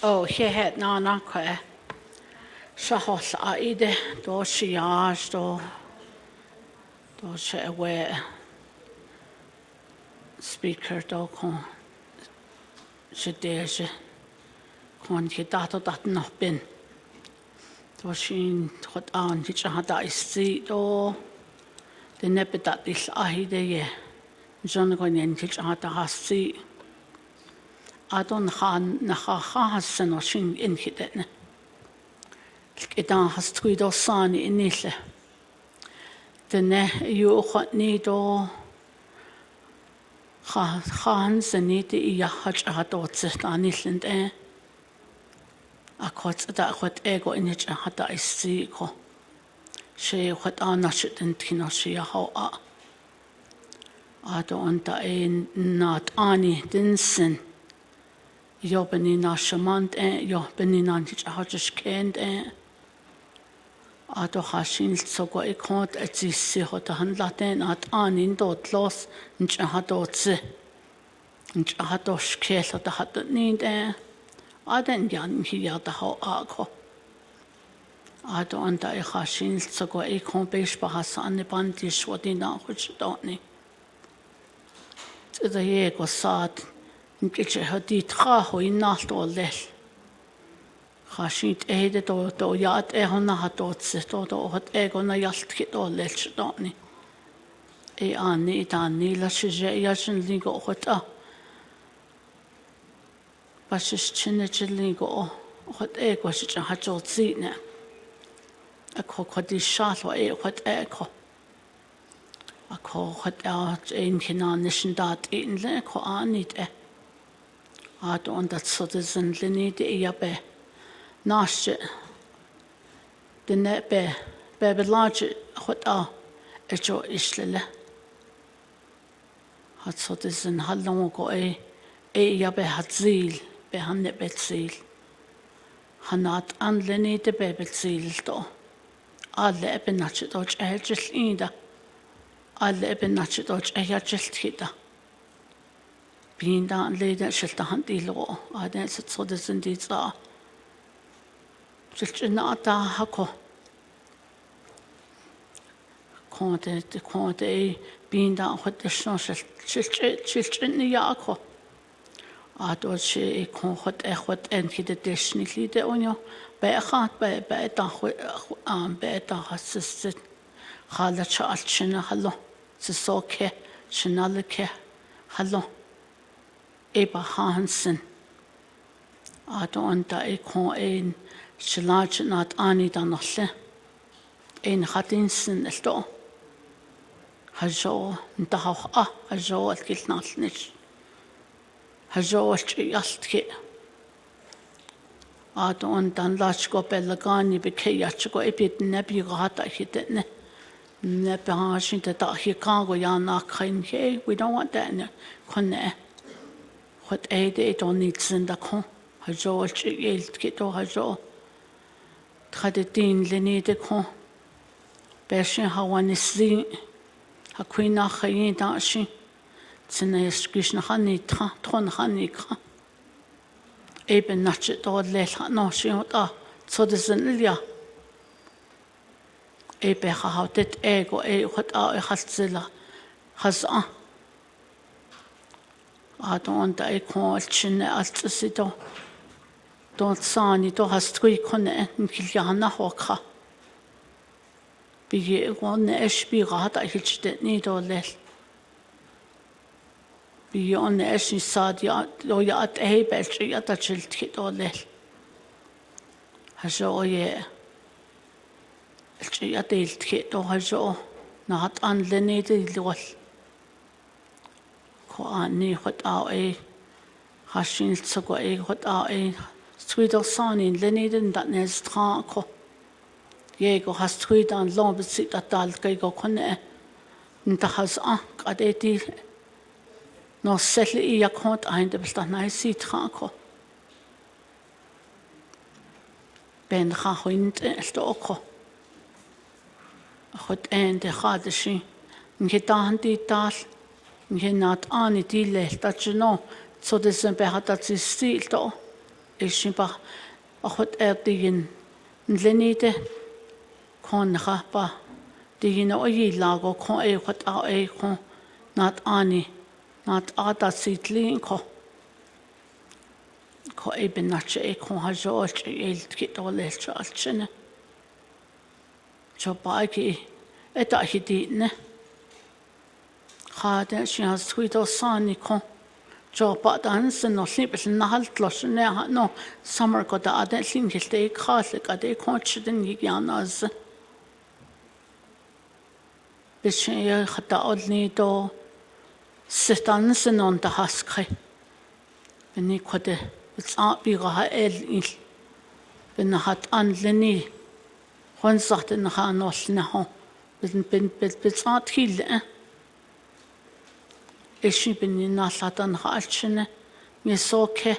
he het na kwe. Shahos aide do shiage do she away speaker do kon she deje kon ki dato dat noch bin. Do shin hot an hit hada isi do de neppe dat is ahide ye. John kon yen hit hada hasi. Adon khan na kha sen shin in hitne. Idan has twido sani inile. Denne ju khot ni do khan senite I haj hatot anilend a khot da khot ego inich hata isi ko. She khot anashit intino she ho a. Ado anta not ani dinsen. Jo benina shamant jo benina haj hajsh kend Ado hashin sogo ikont etsi hot handlaten at anin dot los nch hadotse nch hadosh kel hot hat nind aden jan hier da ho ako Ado anda I hashin sogo ikont besh bahas an bandish wadina hoj dotni Tida ye go sad nkiche hadit kha ho inalt olel Khashit ede do yat honna hatotse do hot egona yalt kit olelch doni ani tani la shije yashin ligo hota Bashish chinne ligo hot ego shija hajotsi ne Akho khodi shalo hot ego Akho hot ein kina nishin dat in le ko anit Ado on dat so de zindlini de yabe Nasje de net be large hot ejo islele hat so diesen hallon go ja be hat zil be hanne betzil hanat anleni de bebelzil do alle benach do elgel ida alle benach do elgel hida bin da leder schilta handilo aden so diesen die za Chilchinata hako. Conte being down what the social children yako. Ado she hot echot and hid the dishnitly de onyo. By a heart by beta assisted. Hala chalchina hallo. Sisoke, shinalike, hallo. Eba Hansen. Ado anta ein. Shilaj not ani danolle. Ein hatinsen elto. Hajo ntaho hajo alkilnalnish. Hajo alchiyaltki. Ado ondan lachko belagani bekeyachko epit nebi gata hitne. Nebahashin ta hikago yana kain he. We don't want that. Konne. What it don't need senda kon. Hajo alchiyaltki to hajo. Traditin lenide kon beshin hawanisli hakwina khayin dashi tsnes kishna khani tra tron khani kha eben nach do le no shota so desen lia ebe hautet ego hot khaltsela khasa adon da ikon chinne altsito Don't sani do has three konne nkilana hoka. Be one esh be rat I hitched it need or less. Be on the esh sad ya do ya at a beltry at a child hit or less. Hajo ye. Elchi at a hit or hajo. Not unlenated loss. Ko ani hot out a hashin so go a hot out a Sweeter son in Leniden that nes tranco. Yego has sweet and long sit at Dalgego Conne. Nta has adeti no settle I account ein de besta nice tranco. Ben Hahuint stoko. Hot end the hadashi. Ngetanti tal. Nge not ani dile that you know. So this is better that is still though. Ishiba ahot digin nlenite kon rapa digin oyi lago kon hot kon nat ani nat ata sitlin ko eben nache kon hajo el kit ole chalchene chopaki eta hitine khade shas twito sani kon Jopa dansen no slippel nahalt lossen no summer ko da aden singelte khale kade konchden giganas bishe khata odni do setansen on da haskre beni kode tsa bi ga el il ben hat anleni hon sagte na nos na ho bin tsat hil Ishi bin nalatan halchene mi soke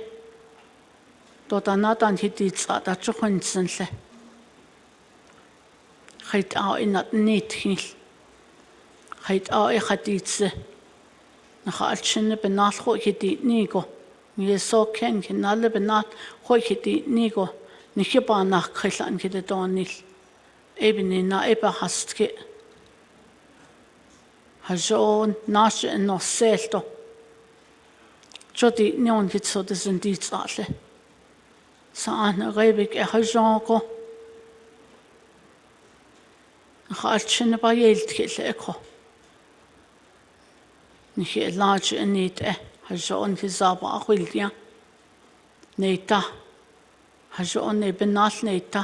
do danatan hititsa da chukhnsenle khait a inat nithil khait a khatitse na halchene benal kho hiti nigo mi soken kinalle benal kho hiti nigo nihiba nach khlan kide donil ebni na eba hastke Hajon nash no selto. Jodi nion hit so des in dit alle. Saan rebik hajon ko. Halchene ba yelt kille ko. Ni large nit hajon hizaba akhildia. Neita. Hajon ne benal neita.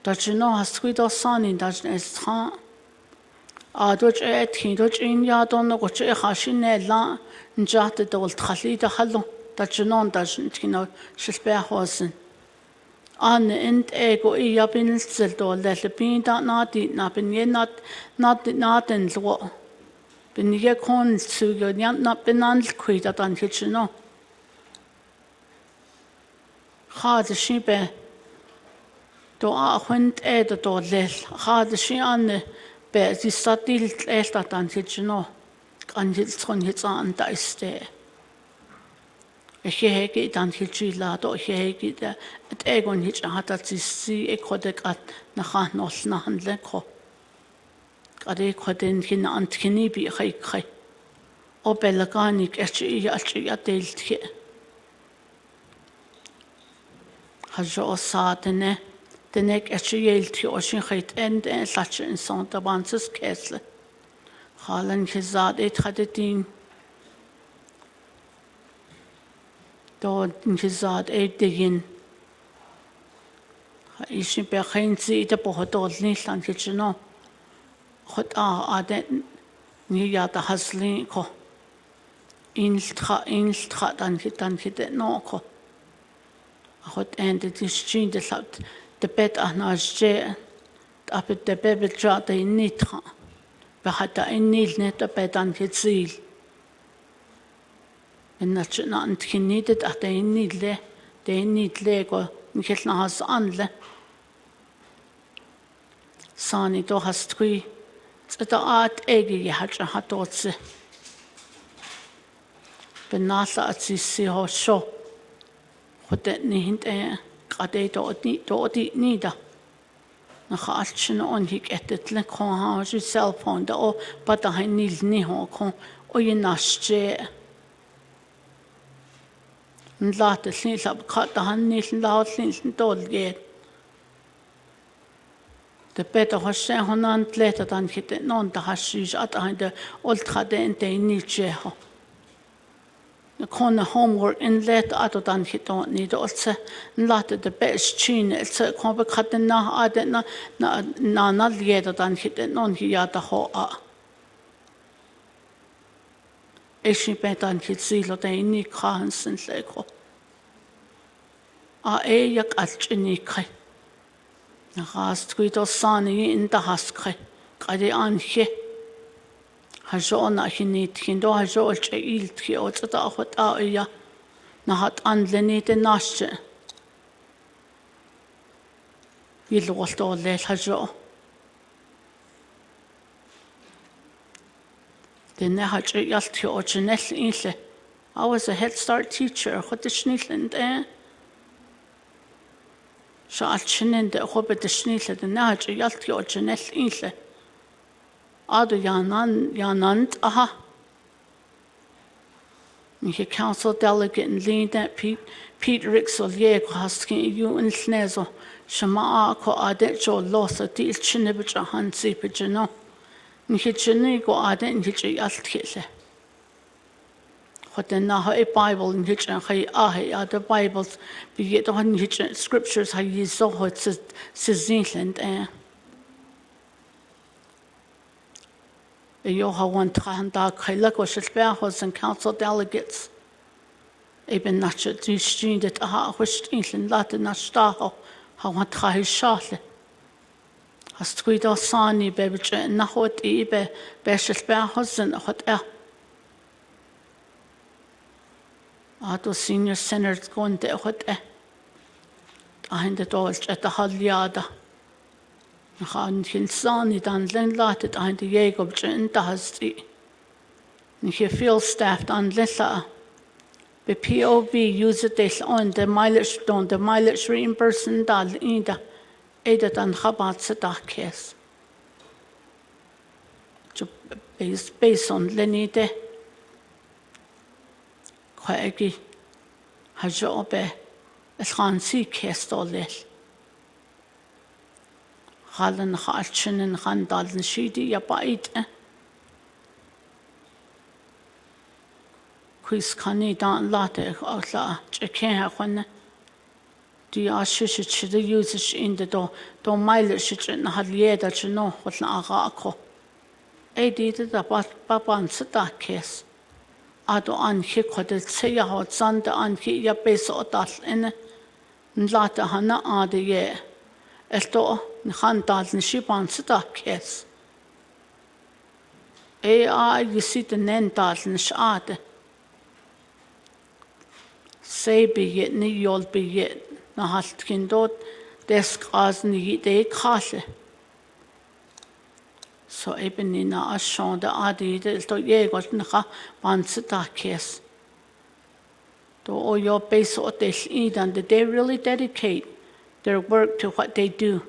Dajno hasquido sanin dajne estra. Adoj ethin doj in ya don no goch khashin la njat dol khali da hallo da jnon da tkino shilbe hosen an ent ego I ya bin sel dol le bin da na di na bin ye na den lo bin ye kon zu yo na bin an kui da dan hitchno khad shibe do a hund da dol le khad shi an Be di statil elta tan hitchno kan hitchon hitsan da iste hege dan hitchila do hege da et egon hitch hat at si ekodek at na khan nos na handle ko kare koden kin antkini bi khai o belaganik echi ya deltke hajo saatene Denek echi o shin khait end lach in Santa Banses Kessle. Halen gezad et hadetin. Do gezad et digin. Ishin be khain si de bohdol ni lan kitchno. Khot aden ni ya da haslin ko. Inltra dan hit no ko. Khot end it is chin de laut. De bet anasje apet de bebel chata in nitra bahata in nil net de bet an hitsil en nachna antkhinidet at in nille de nitle go nikhelna has anle sani do hastui tsata at egi hacha hatotse benasa atsi ho sho khodet ni hint Ade do ni da. Na khalchno on hik etet le kon ha ju cell phone da o pata hain nil ni ho kon o yinasche. Nlat le lab khata han nil la lin dol ge. De beta hosse honan tleta dan hit non da hashish at hain de ultra de ente ni che ho. Kon homework in let dan hit on ni dolse lat the best chin it's kon be khat na aden na lieta dan hit non hi da ho a eshi betan hit silo de ni khansen leko a yak alchini kai na hast kuito sani in da haskre qadi an he Hajona hinit hindo hajol cheilt ki otsata khot ya na hat anleni te nasche yilgol to le hajo den hat yalt ki ochnel inle I was a Head Start teacher khot shnilend Shaalchinin de hobe de schnile de nage yalti o janel inle. Ado yanant aha. Nije council delegate in Linda Pete Rixolier haskin you in Snezo. Shama ko adet jo losa til chinibich a hansi pijano. Nije chini go adet nije yaltkile. What na ha a Bible in which and hay other Bibles be yet on which scriptures hay ye so hot says Zealand yo ha one trahanda kaila ko shilbehos and council delegates even nacha du stindet ha hust in latin na staho ha one trahi shale hast guido sani bebche na hot ibe be shilbehos and hot Ato senior centers going to what behind the doors at the Haliada. Han Hinsani dan Lenlated behind the Jacob Gentahasti. He feels staffed on Lissa. The POV use it on the mileage reimbursement dal Ida. Edit and Habat Sadakes. Based on Lenide. Quaggy Hajobe as Hansi Kestolil. Hallen Harchin and Handal and Shidi Yabait. Quis Cani dan latte or la Jacan when the Ashish the usage in the door, don't mileage and Halie that you know what Nagako. A did the Baban Sadak case. Ado anki kodel tseya hot zanda anki ya beso otal ene nlata hana ade ye elto nhandal nishiban sita kes yisit nendal nishade sebi yet ni yol bi yet na halt kindot desk az ni de khale So eben in a ashon the adi del to ye got ncha bansita kes. To all your base of this and they really dedicate their work to what they do.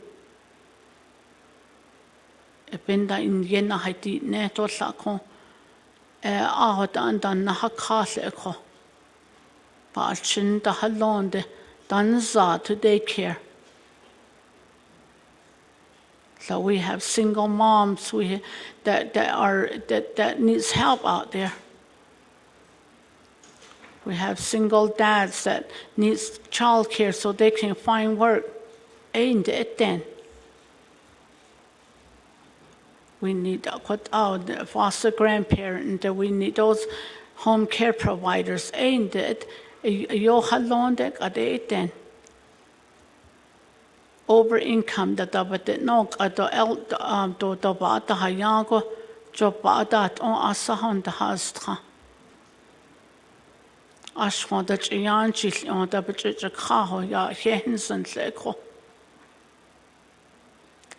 Eben da in yena haiti neto sako ahot andan na hakase ko. Balchin da halonde dan za to daycare. So we have single moms that needs help out there. We have single dads that needs childcare so they can find work. Ain't it then? We need the foster grandparent. We need those home care providers. Ain't it? Yo halonde ade then. Over income that the no at the do bata hayago job that on asahan the hastra. Ashwan that yan chil on the bridge kaho ya hensen leko.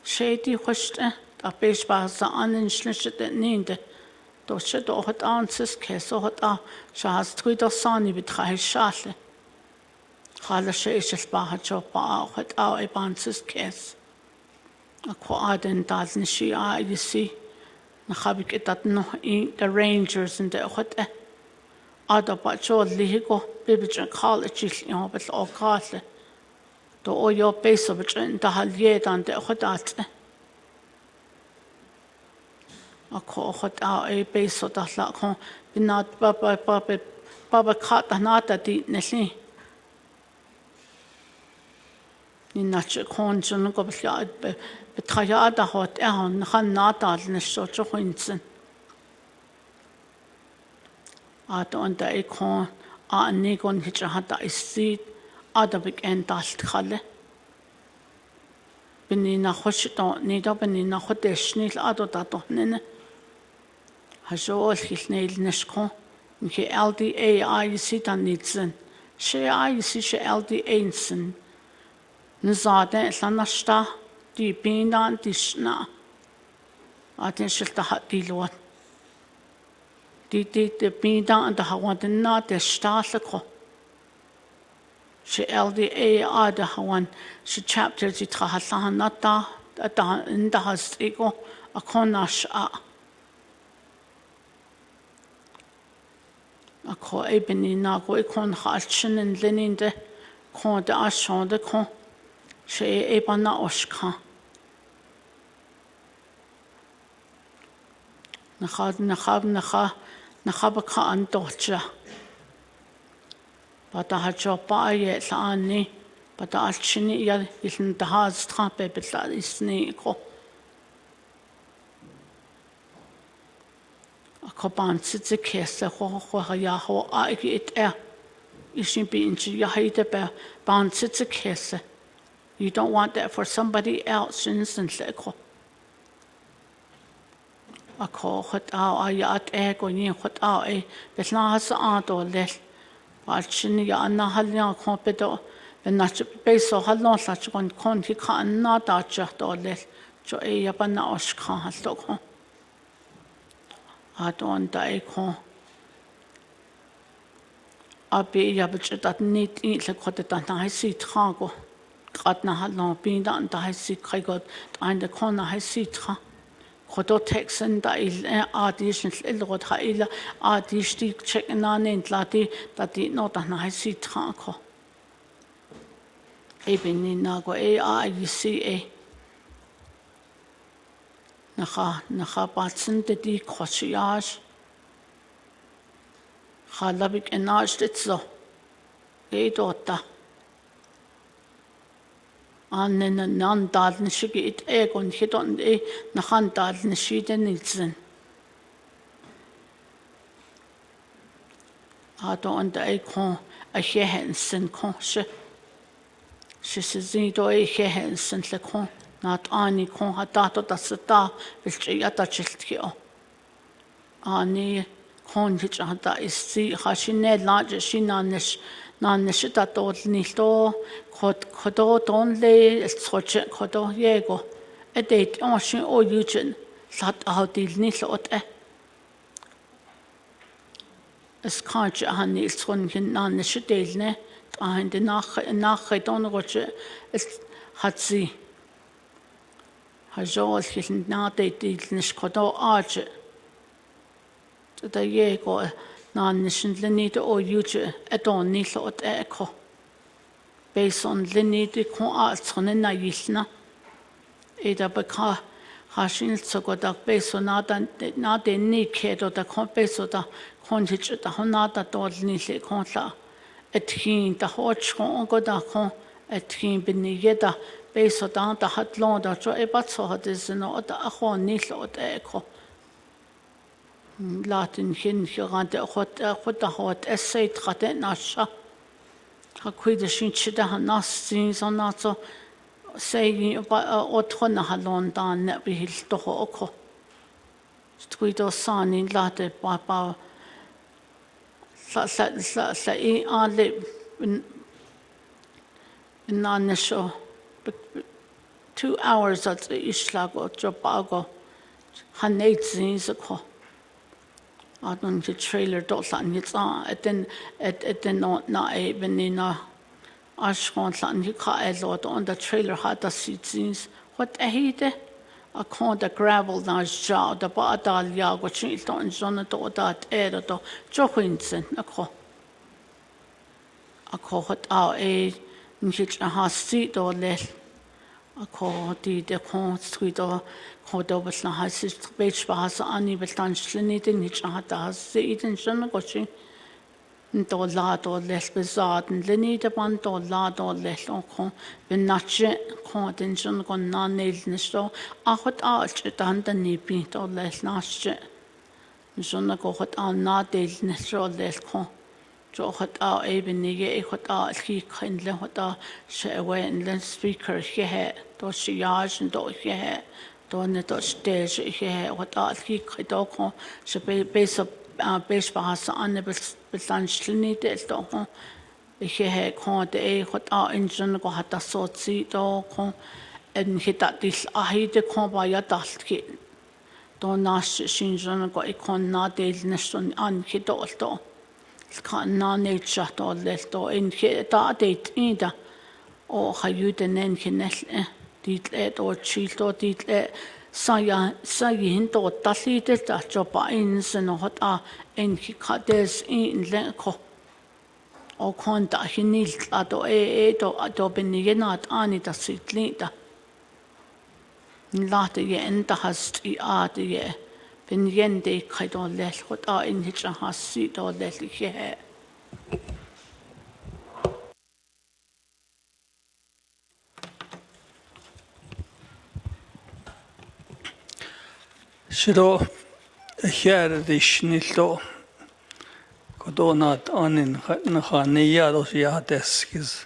Shady host a base bas the uninschlicht that need. Do should hot answers case or hot shas tweet or sunny with high shashle. Halashes Bahajo what our advances case. A quad and doesn't she you see. Nahabik that no the rangers and the what other patrol ligo, Bibich college, but all castle. The all your base of it and the haliet and the hodat. A call hot our a base of that lack be not Baba cut and not at the Nessie. Ni natche konjon go betayada hot han nata nesho choinsen. Adon da ikon nigon hichahata is adabik and dalt khale. Benina hoshito nida benina hodeshnil adodato nene. Hajol hilneil neshko. Nke LDA I sit on nitsen. She I see she LDA nsen. Nzade lanashta di binan dishna. Aten shilta hat dilwan. Di binan and the hawadina de stalako. She LDA ada hawan she chapter ti trahalanata ata indahas ego akonash a ako ebeni na go ikon halchin and leninde kon de ashon de kon she ebana oshka nakhabaka antocha Pata hachopa ye laani pata alchini ya iln tahaz trape betla isni ko akopan sitze kesse ho ya ho a it ishin be inchi ya haite be ban sitze kesse you don't want that for somebody else instantly ko ako hot a ya at ko ni hot a betla has a do le Alchini ya anna halya kompeto benach beso halon lachon kon hi khan na ta cha to le cho e ya pan na osh khan hal to ko adon dai ko abi ya bchetat nit in le khote ta na si tra ko qat na halon bin dan ta si khaigot ein de kon na si tra Kodo texten da il addition ilrot ha ila addisti check na nen lati dati no da na si tranko ebeni na go AICA naha patsen de di crochiage halabik enaj ditso gedota Annen nan dalne shige it egon hidon nahan dalne shide nilsen. Ado and kon a hehensen kon she. She says do a hehensen le kon not ani kon hatato dasata vilchiyata chiltio. Ani kon hichata is see hashine large shinanish. Nannishita tol nilto kodo donle soche kodo yego edit onshin o yuchen sat audil nilot es kanch han nilson hin nannishidelne ahinde nach don roche es hat sie hajol hin nade dilnish kodo arche da yego Nannishin linite o yuche edon nilot eko. Based on linite kon altsone na yilna. Eda beka hashin tsogodak based on nade nikedo da kon based da kon hich da honada dol nile kon la. Ethin da hoch kon goda kon ethin biniyeda based on da hatlon da jo ebatso hadizno da akon nilot eko. Latin hin hirante hot essay trate nasha hakuide shinchida hanassin sonato sei otrona halon dan bihil to oko stuido sanin late papa sa I ale nanesho 2 hours at islago jobago hanetsin zako Adon the trailer dotlan it's eten no na benina ashkon you ka elot on the trailer had the seats what ahide a con the gravel na ja the badal ya go chilton zona to dat to johinsen a ko hot a nich a hasti do le a ko di de con streeto kodo basna hasis beach bahas ani beltan shlini den nich hata has iden schon gochi do la do les bezaden leni de ban do la do les on ben nache kon den schon kon na nel nisto a hot a dan den ni bi do les nache schon go hot an na del nisto les kon jo hot a even ni ye hot a ki kind le hot a she wen len speaker he do shi yaj do he Donne to stage he what all he could go so base bahasa an bestand slini del to he kon de what all engine go hata so si do kon en hita dis ahide kon ba ya dalt ki do nas shinjon go ikon na del neston an hito to Kanane chato lesto in da date ida o hayude nen kinel dit et or chilto dit sayin to talite ta chopa in sen hot a en kikades in lenko o konta hinil ato to benigenat anita sitlita late ye enta hast I ate ye benigende kaito lel hot a in hitra hasi to lel ye Shiro here the Schnitto Kodonat Anin Nahania dos Yateskis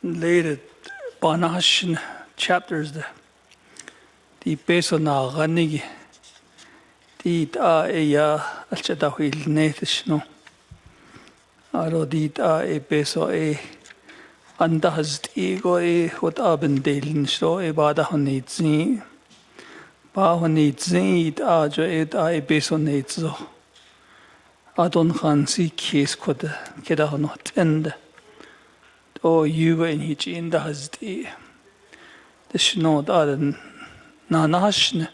later Banashin chapters the Pesona Ranigi Dit a Eya Alchatahil Nathishno Aro dit a E Peso E Andahast ego E what Abendalen Sto E Badahonitzi Bahonitzi Ajo Ed a E Peso Netzo Adon Hansi Kies Kod Kedahonot End O Yuga in Hitch in the Hasdi the Shnod Aden Nanashne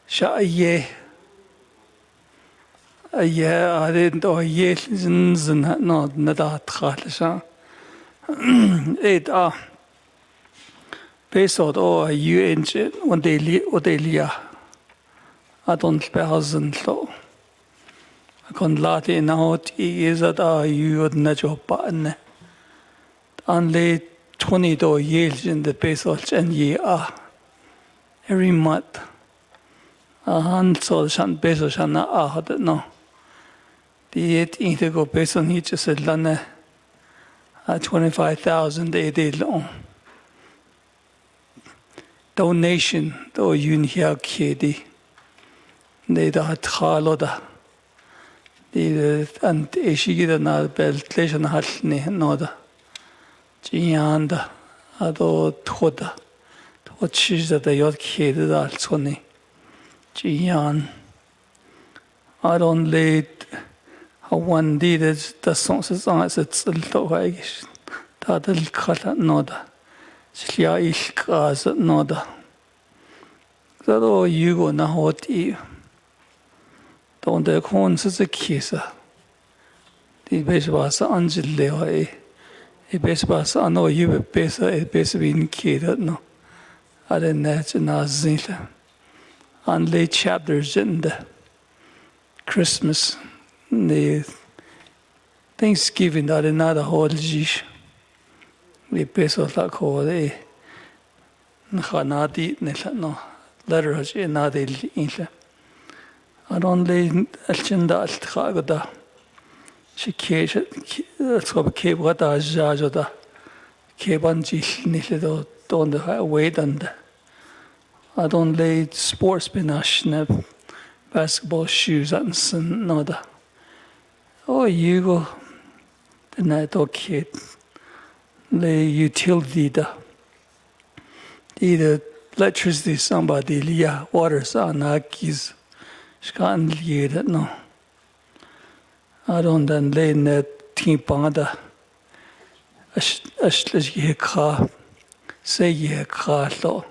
Sha'ye I didn't or ye zinzen no nadat khatlisha it besod o you inch one daily odelia adon behazen lo kon lati naut is that you would not job an only 20 years in the besod and ye every month so shan beso shana had no the go based on each said lana 25,000 a day long donation to Unhia Kedi. They da Haloda. The and Eshigida na Beltlation Hatni Noda. Gianda Ado Toda. What she's that the yacht kid al Sony. Gian. I don't late how one did it, the songs is on as it's a little wagish. Tadel Kata Noda. Slia Ishkas Noda. That all you go now what you don't the corns as a kisser. The base was Angel a base was I know you were better a base being kid no. I didn't know Zilla. And late chapters in the Christmas, the Thanksgiving, that another holiday. The base of like all a Hanadi no letters in other Inla. I don't lay Agenda at Hagada. She cage that's what Cape Wata Jajoda. Kebanji Nilido don't wait and I don't lay sports pinash basketball shoes and some nada. Oh, you go the night kid. Lay utility da. Either electricity somebody lia waters on akis. Scan lied no. I don't then lay net team panda. Ashlish ye car. Say ye car lo.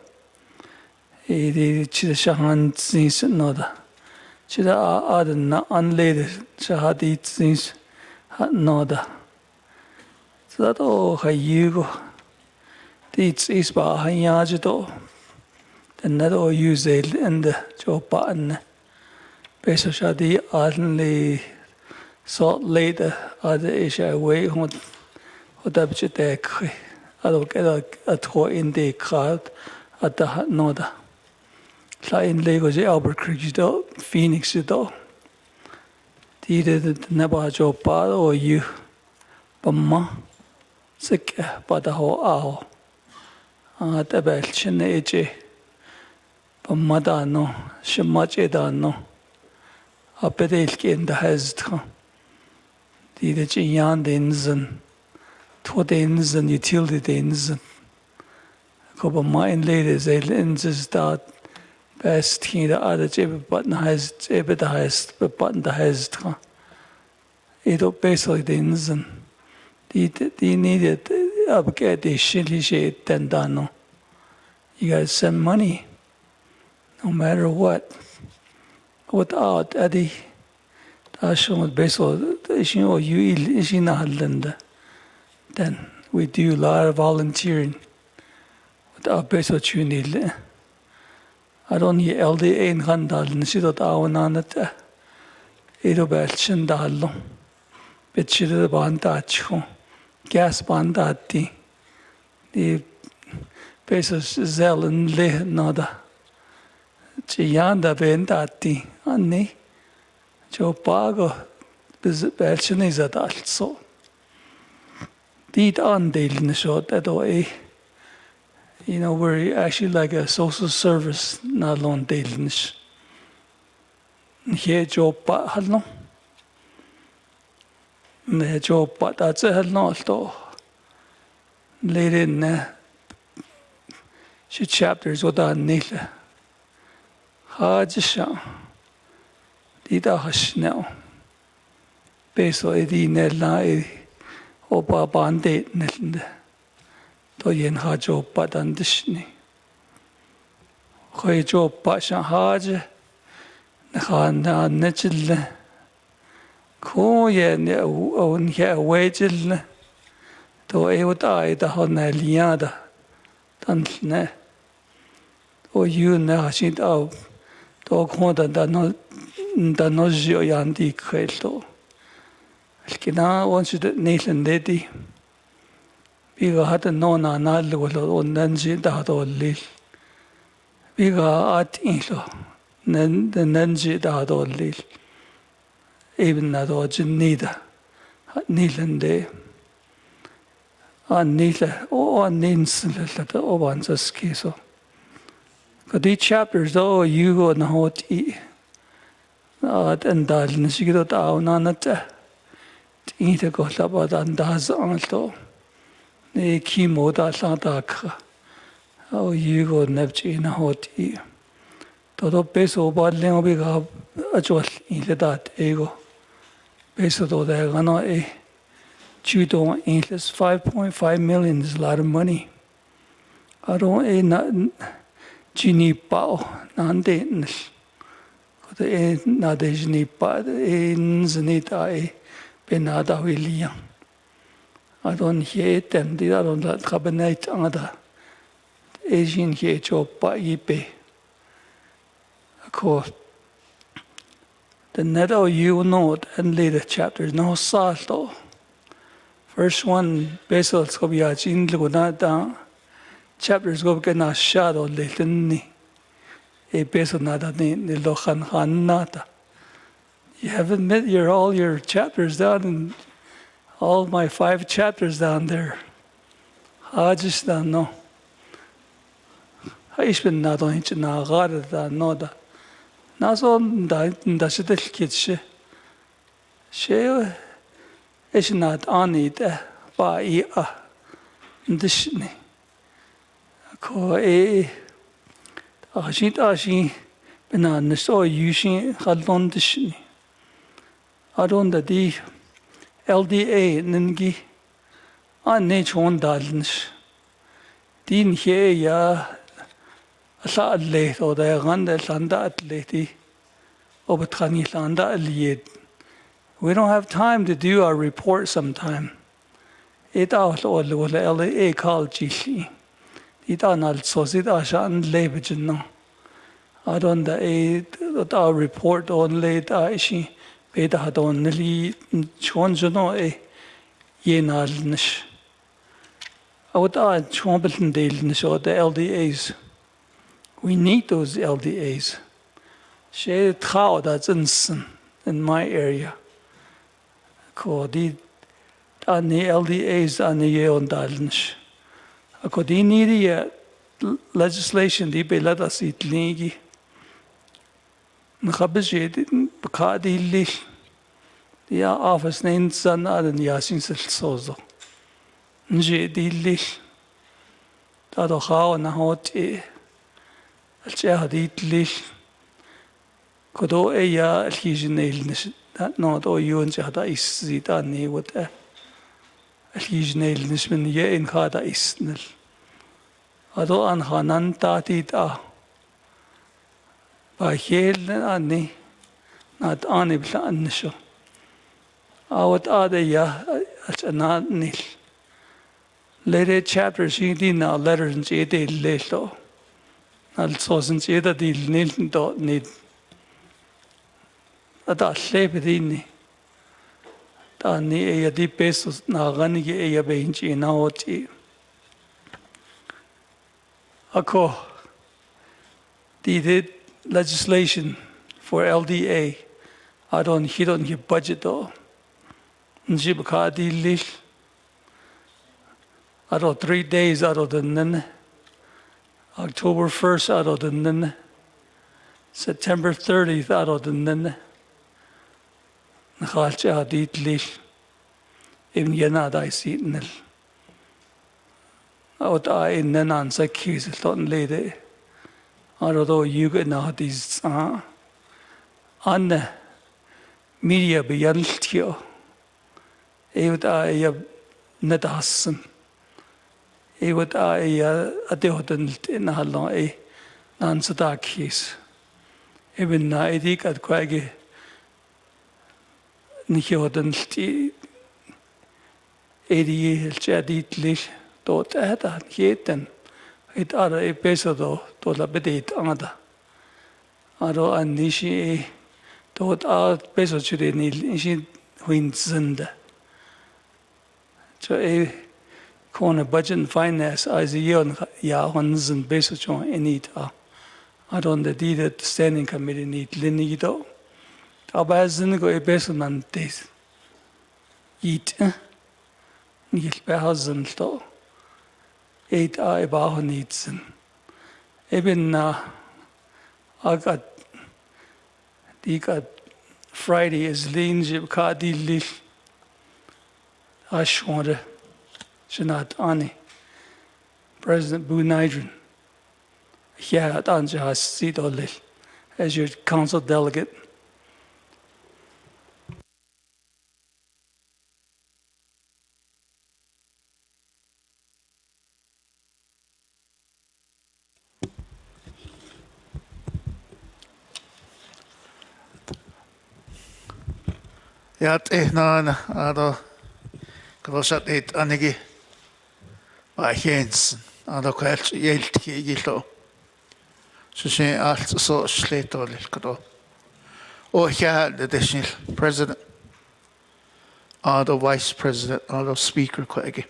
Chidashahan things another. Chida aden unlaid shahadi things another. So that oh you go. This is by Hayajido. The net or use it in the job button. Beso shadi only sort later other Asia way what the deck. I don't get a tour in the crowd at the Noda. In Lagos, Albuquerque, Phoenix, did never job or you, but ma sick, but the whole hour. At the Belchin age, but Madano, Shemachedano, a pedelki in the Hezd. Did the Jian Dinsen, Twadins and utility dins. Coba mine ladies, they lenses that. best he the other jib button has jib the highest but button the highest. It basically didn't the needed upgrade the shitty shit then done. You guys send money no matter what. Without Eddie, Ashon basically then we do a lot of volunteering without basically you need. I don't need LDA in Handal and she don't own on it. It'll be Chendalo. But she did a bandacho. Gas bandati. The basis Zell and Le Nada. Chianda Bendati. Anni. Joe Pago. Belchin is at also. Did on daily short that way. You know, we're actually like a social service, not alone daily. Here, Joe Pat Halno. Ne Joe Pat, that's a Halno. Later in she chapters with our Nila. Hajisha. Dida Hashnell. Peso Edi Nella Opa Bande Nilde. To yen hajo padan dishni. Khoy jo pasha haj. Khana nechil. Ko yen on ya wejil. To eut da hona liada. Tanne. O you na hashid au. To konda da no jio yandi khelto. Kina wants to Nathan Lady. Biga had a no na on Nanji da dolly. Biga at inlo. Then the Nanji da dolly. Even that origin neither. Neither day. On neither or nins let the ones a skiso. But each chapters though you go na hot e. And darling, she got out on it. Eat a got about and does also. Ne chemo da santa. Oh, you go nepchi in a hot e. Todo peso bad lengobiga a jol in that ego. Peso do there gonna a judo English 5.5 million is a lot of money. I don't a not genie pao, non dateness. The not a genie pa, in Zenita Benada William. I don't hear them, they don't let cabinet other Asian here job by eBay. Of course, the netto you know and later chapters no salto. First one, Basil's go be a chin down. Chapters go get a shadow little a basil nada the lohan hanata. You haven't met all your chapters down and all my 5 chapters down there. I just don't know. I've been not on each now, rather than no. Not on that's the kids. She is not on it by Disney. Ko a she banana so using Halon Disney. I don't the LDA Ningi on nature one darlings. Din here ya a lot late or the Randa Landa at lady over Trani Landa Lied. We don't have time to do our report sometime. It out all the LDA call Gishi. It on also sit Ashan Labajin. I don't the our report on late Aishi. Beta had only Chonjano a Yenalnish. I would add Chompleton Dalenish or the LDAs. We need those LDAs. She trow that's in my area. Called the LDAs on the Yeon Dalenish. I could need legislation, they be let us eat ligi. Nhabijed Bakadi Lish. The office named San Adan Yasin Sozo. Nje di Lish. Tado how and how Alchahadit Lish Kodo Eya Alhijanel that not all you and Jahada is Zidani with a Alhijanel Nishman Ye in Hada Isnel. Ado an Hanan Tatita by Hel Anni not Anibla Annisho. Awat Adeya at an nil. Later chapters in the letters in Jade Lelo. Also, since Jada the Nilton dot need a dot slepidini. Tani a deep pesos Nagani a bench in our tea. Ako did legislation for LDA. I don't hit on your budget though. Njibaka di lish. I don't 3 days out of the Nen. October 1st out of the Nen. September 30th out of the Nen. Nakhalcha dit lish. Even Yanad I see nil. Out I in Nenan Sakis, Ton Lady. Although you get now these on the media beyond you. Eut I Nadasan. Eut I deodant in a long a Nansadakis. Even Naidik at Quaggy Nikodant 80 Jadit Lish dot at Yeten. It are a peso to la bedit another. Ado and Nishi dot out peso chudinil, she wins and so a corner budget and finance as a year yahons and peso chon in it. I don't the deed standing committee need linido. Abazin go a peso nantes. Eat. Nil behazen to 8 I baho needs. Even I got Friday is lean jib kadi lish Ashwater Shanat Ani President Bu Nidron. Yeah, at Anja has seat or lish as your council delegate. Jat ehnan ado grosat et anigi by Jens ado kwelt hjelt gilto. Så sé alt så sleto lilkado. Og her the additional president ado vice president ado speaker kwagi.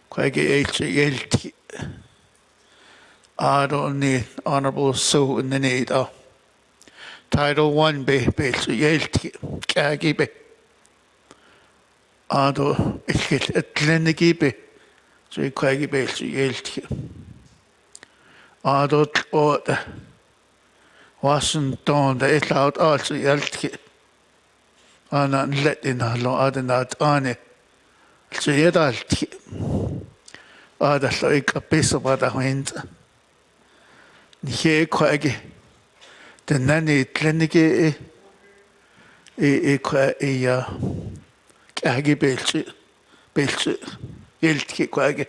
Kwagi hjelt ado ni honorable so in the need Title 1 be hjelt kagi be ado et kliniki be so kwagi be hjelt ado or Washington the it out also hjelt ana let in lo adenat ane so yedalt ada so ik a piece of ada wind ni kwagi the nanny clinic kagi belchi hjelt kwagi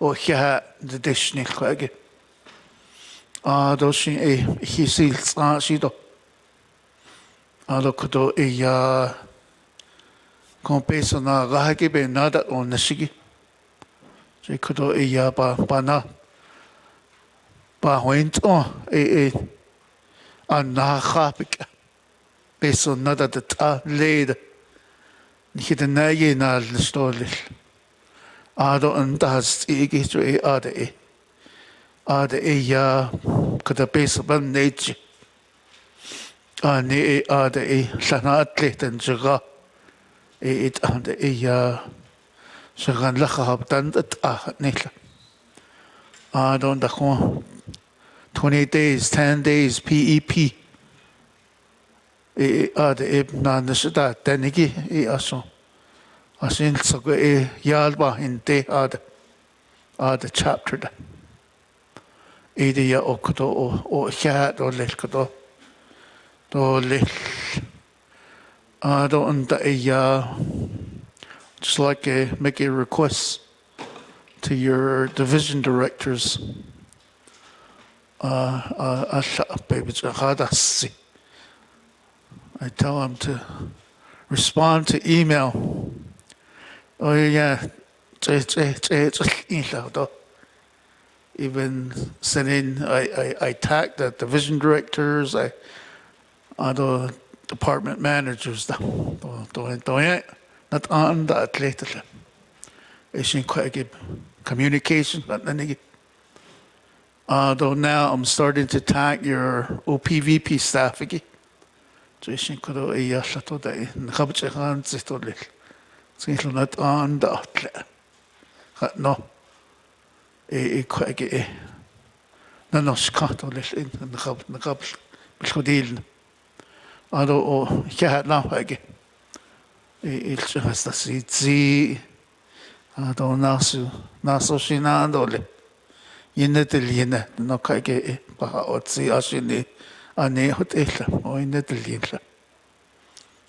og her the dishni kwagi då sin hisils sido då kodo kompeso na gahagi be nada onashigi så kodo ba ba went anna khapik beso nada de led nicht de naye na stol ado andas igi so ade kada beso ban nage ani ade sanat den jaga ade sagan la khabtan nila ado da 20 days, 10 days, PEP. The Ibnanashita, Denigi, also. I think so. Yalba in the chapter. Idea o koto o chat o lel koto. Do lel. Do unda just like make a request to your division directors. I tell them to respond to email. Oh yeah, even sending, I tag the division directors, the department managers. Not on the athlete. It's quite good communication, but then though now I'm starting to tag your OPVP staff again. So it's quite a lot of day. Nakabat siya zito lil. So not on the athlete. No. Quite good. No, scato lil. Nakabat bilkodil. Although yeah, now again. It's just a see. Although naso shinando. Yinnetilina, no kage, Bahaotzi, Ashini, Ane Hotela, or Yinnetilina.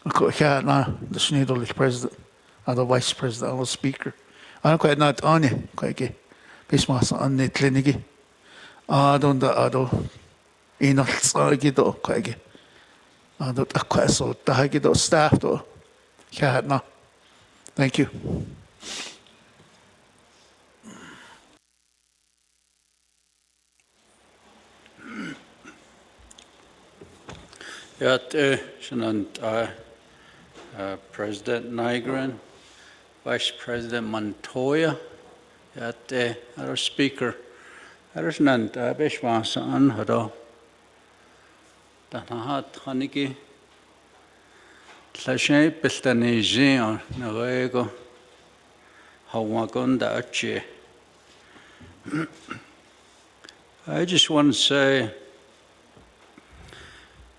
The Schneidel president, or the vice president, or speaker. I'm quite not on it, quite Bismas on the clinic. I don't the other enough Gido, quite. I don't quite so the Hagido staff, though. Thank you. President Nygren, Vice President Montoya, our Speaker, Arisnant Bishwasan Hado, Danahat Haniki, Tlashe Piltaniji or Navajo, Hawagunda Achi. I just want to say,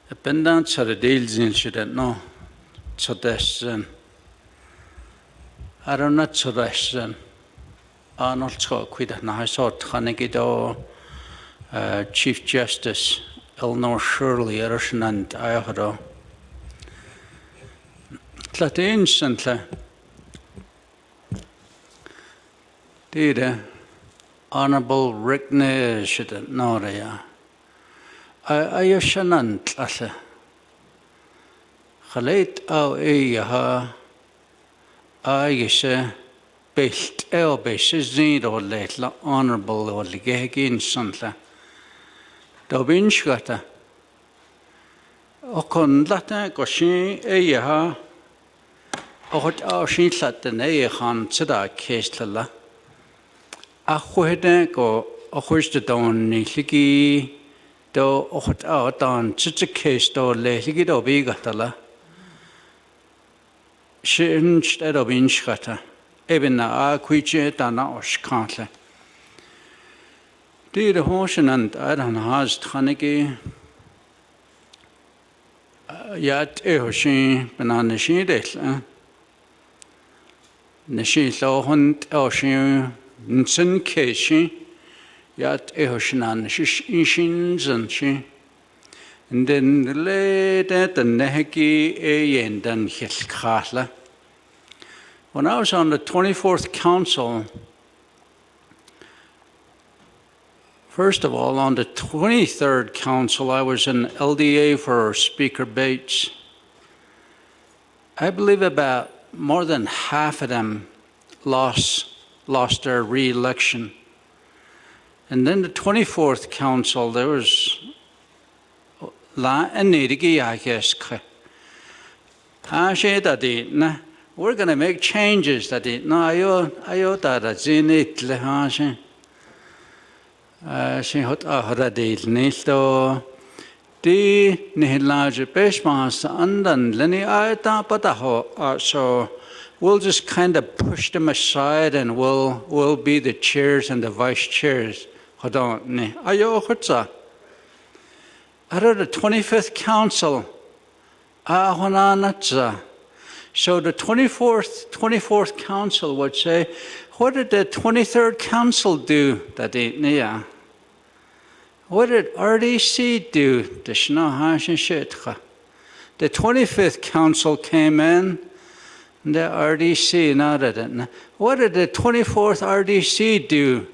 the pendants are the deals in shouldn't know. So that's I don't know so that's Arnold Scott quit and I saw Tanigido Chief Justice Eleanor Shirley Erison and Iahado. Tlat instantly did Honorable Rickney shouldn't know there. I shan't at Khalid au ha I say best zid or late la honorable or ligagin santla. Dobinshgata Okon lata goshin ha Ot au shin latin han sada case a whede go a who's the don ligi do ot out on such a case do legi do bigatala. Shin instead of inshata, even a quiche dana or scantle. Did a horse and I don't has Taniki yet a hoshin banana she did. Nashi Lohund Ocean Nson Kashi yet a hoshinan shins and she. And then the later the Neheki a and then Hilkatla. When I was on the 24th Council, first of all, on the 23rd Council, I was in LDA for Speaker Bates. I believe about more than half of them lost their re-election. And then the 24th Council, there was we're going to make changes that it no ayo that zinit lehashi she hot ahradil nilto di nihlaje peshmas andan leni ayta pataho so we'll just kind of push them aside and we'll be the chairs and the vice chairs hodon ni ayo hotsa out of the 25th Council, so the 24th Council would say, what did the 23rd Council do that What did RDC do? The 25th Council came in, the RDC, what did the 24th RDC do?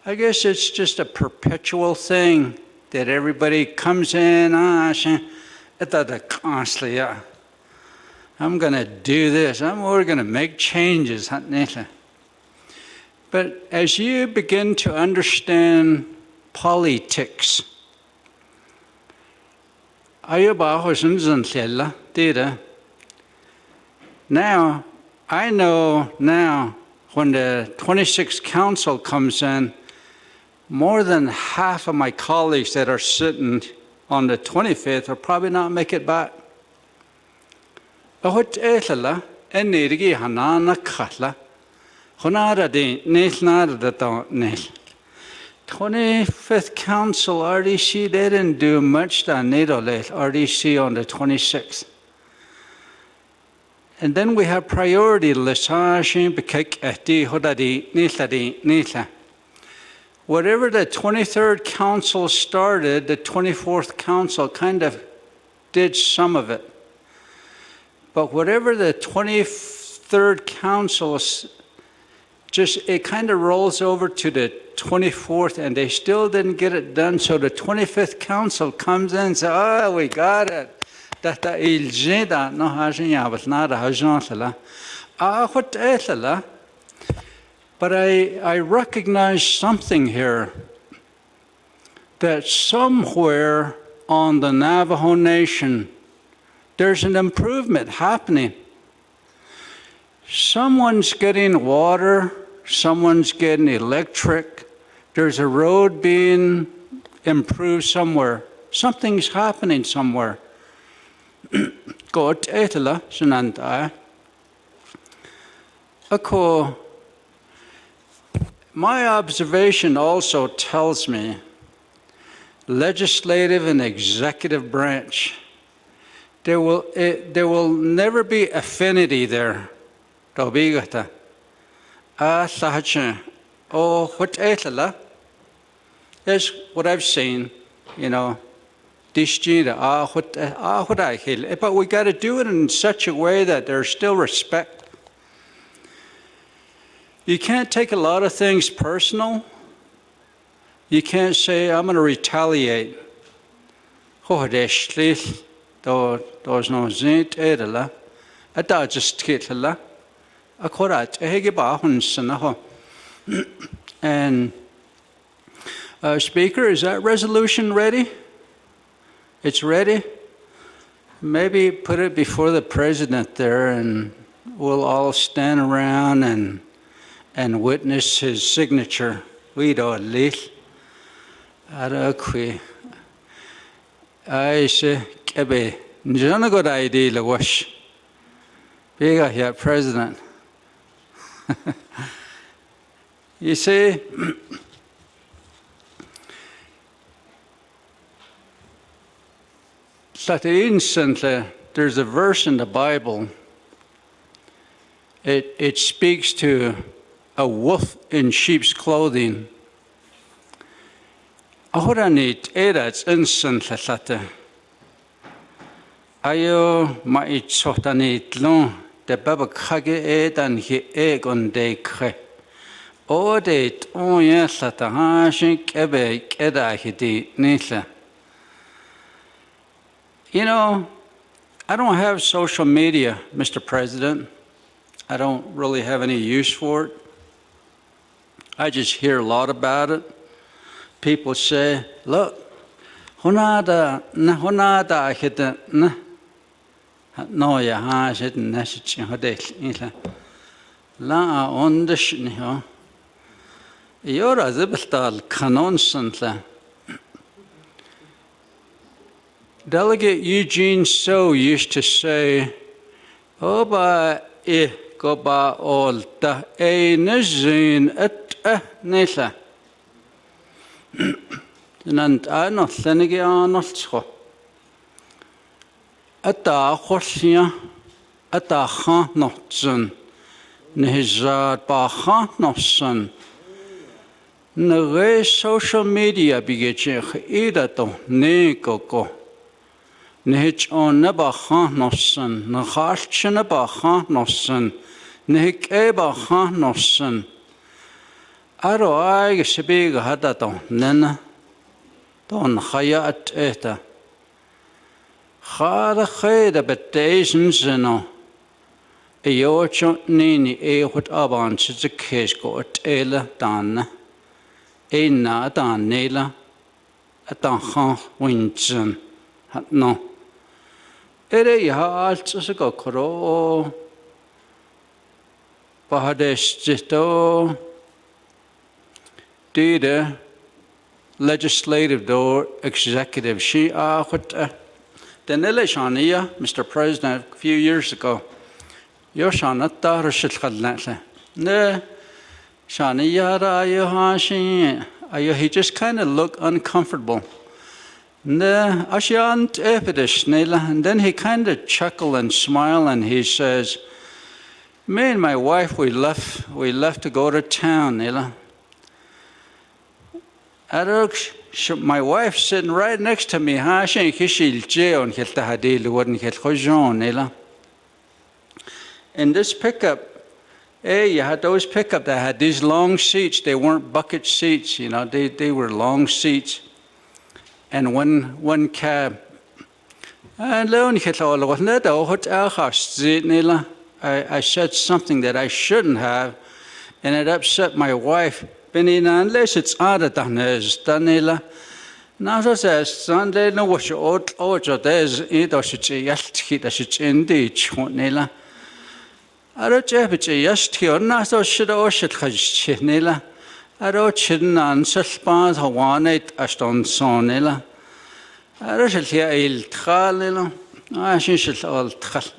I guess it's just a perpetual thing that everybody comes in, I'm going to do this, we're going to make changes. But as you begin to understand politics, now, I know now when the 26th Council comes in, more than half of my colleagues that are sitting on the 25th will probably not make it back. 25th Council RDC, they didn't do much than RDC on the 26th. And then we have priority lists. Whatever the 23rd Council started, the 24th Council kind of did some of it. But whatever the 23rd Council it kind of rolls over to the 24th, and they still didn't get it done. So the 25th Council comes in and says, oh, we got it. But I recognize something here, that somewhere on the Navajo Nation, there's an improvement happening. Someone's getting water, someone's getting electric, there's a road being improved somewhere. Something's happening somewhere. My observation also tells me legislative and executive branch, there will never be affinity there. That's what I've seen, but we got to do it in such a way that there's still respect. You can't take a lot of things personal. You can't say, I'm going to retaliate. And Speaker, is that resolution ready? It's ready? Maybe put it before the president there, and we'll all stand around and witness his signature. We don't leave. I say, Kebe, Njana good idea, la wash. Bega here, President. You see, instantly, there's a verse in the Bible. It speaks to a wolf in sheep's clothing. Ahora need edats instantly. Ayo maichotani tlon de baba kage edan he egon de kre. O de on yeslata hashin kebe keda hidi nisla. I don't have social media, Mr. President. I don't really have any use for it. I just hear a lot about it. People say, look, honada hita no ya ha shit nashich hodek la on the shni you're a zibtal canon santla. Delegate Eugene So used to say, Oba go ba all da a nizin at nesa. And I not thinking on not so. At the horsia, at the ha not son, Nizad ba ha not son. Nge social media bigece ida to ne koko. Nehich on neba nossen, nacharche neba nossen, nehik eba nossen. Aro aig sebig hada to nena. Don hayat eta. Chada cheda beteisen zeno. Eocho nini eot aban se kesko et ele dan. Na dan nela. Dan chan winsen. Hat no. Ere ja alt se go kro. Bahadestito. Dide. Legislative door, executive. She what then Shania, Mr. President, a few years ago. You're Shana Tarashil. Ne Shania Ayohashi. He just kind of looked uncomfortable. Ne Ashant Epidish Nela. And then he kind of chuckled and smiled and he says, me and my wife we left to go to town, Nela. My wife's sitting right next to me. In this pickup, you had those pickup that had these long seats. They weren't bucket seats, you know. They were long seats. And one cab. I said something that I shouldn't have, and it upset my wife. Unless it's out of Danila. Now, says Sunday, no, what you ought or there's it or should say, yes, it's indeed, Nila. I don't have it, yes, here, not so should or should have Nila. I don't chidden and such bars, Hawanate, Ashton Sonilla. I don't hear il Tralilla. I should all Tral.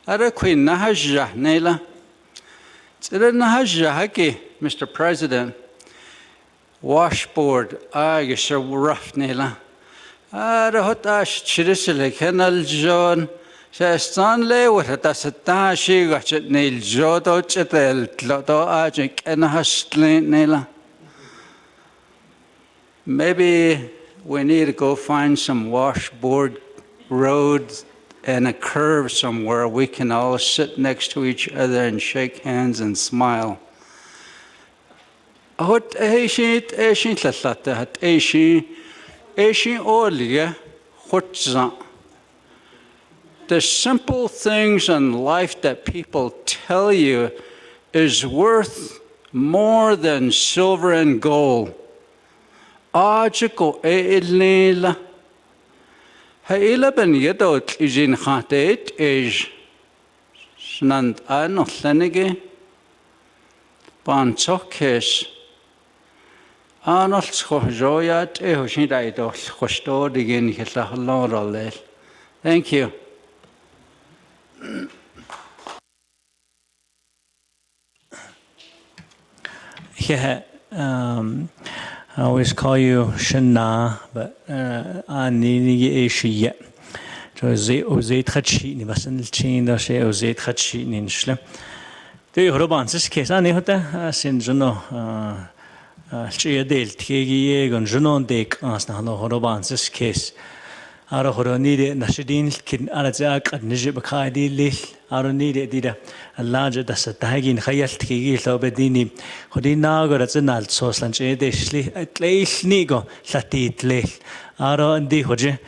I don't queen Nahaja, Nila. It's a Nahaja Haki, Mr. President. Washboard, you're so rough, Nila. The hot ash chirisile, Kennel John, says Stanley, what a tasata, she got it, Neil Jodo, Chetel, Tloto, Ajik, and a hustling, Nila. Maybe we need to go find some washboard roads and a curve somewhere we can all sit next to each other and shake hands and smile. Hot Ashin Lalata, hat Ashin Olia, Hotza. The simple things in life that people tell you is worth more than silver and gold. Ajiko Eilila. Haila ben Yedot is in Hatet is Snand Anothenige Bansokes. Arnold Schojoyat, Ehoshidaidol, Hostod again, Hitlahal. Thank you. Yeah, I always call you Shana, but Anini Asia. So Ozate Hachi, Nivasan Chin, the She Ozate Hachi in Shlem. Do you Robans this case? I know that since you know. She dealt Kegi and Junon Dek as Nano Horoban's case. Ara Horonide, Nashidin, Kin Arazak, and Nijibakadi Lil, Aronide did a larger Dasatagin, Hayat Kigi, Lobedini, Hodinago, that's an alt sauce, and Edeshli, at Leis Nigo, Latit Lil, Aro and Di Hoje,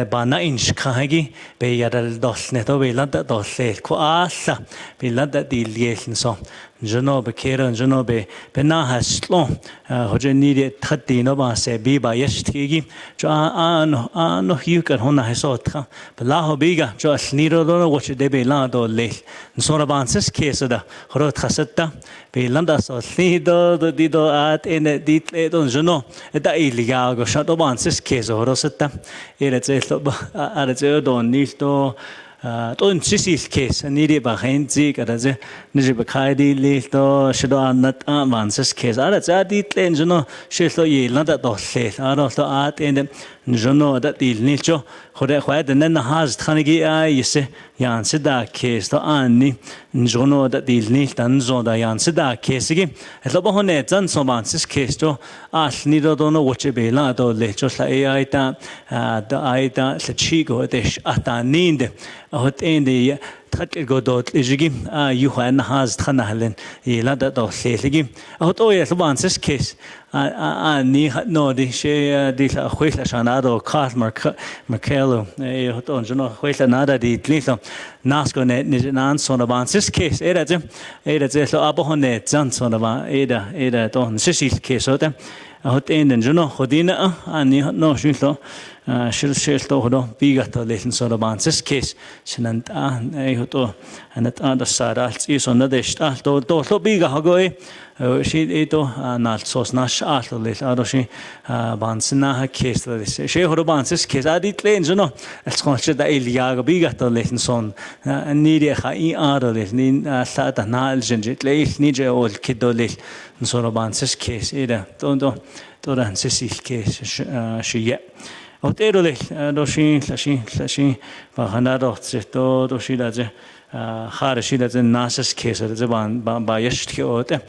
Bana inch Kagi, Bayadal Dosneto, Belanda Doslel, Koasa, Belanda di Liel, so. Juno Bekera and Juno Be Benaha Slow, Hoja needed Tatino Base, Biba Yestigi, no Hukan Hona Hesotra, Belaho Biga, Josh Nido, watch de Belado Lil, and Soraban's case of the Horot Hasetta, Belanda so Lido, the Dido at in a deep on Juno, at the Iliago, Shadowban's case of Rosetta, it's a Adon Nisto. ton sisil case nidi ba henzi kada je niji ba khaidi li to shido anat avances case ara za di tlen jono shilo yi la da do le ara to at and jono da dil nilcho khode khwad nen haz khanigi a yise yan sida case to anni jono da dil nil dan zo da yan sida case gi lo ba hone zan so avances case to al ni do no woche be la do le cho la ai ta da ai ta le chigo de ata ninde hot ende tat go dot ejigi yuhan has thanahlen yela da do leligi hot oye avances case ni no di she di khwela shanado khas markelo hot on jono khwela nada di tlilo nasko net ni nan son avances case era je lo abohone zan son ava era don sisil case hot hot ende jono khodina ani no shilo shilto hodo bigato lesen so avances case sinant hoto anat da sara is on the sta to lo biga hagoe she eto nal sos nash alto le adoshi bansna case she hodo avances case adit len jono elskon da elia bigato lesen son nidi kha I aro le nin sa da nal jinjit le ni je ol kidole so avances case ida to ran sisil case she Otero le doshi lashi ba hanado to doshi da je khar shi da je nasas case da je ba yashti ote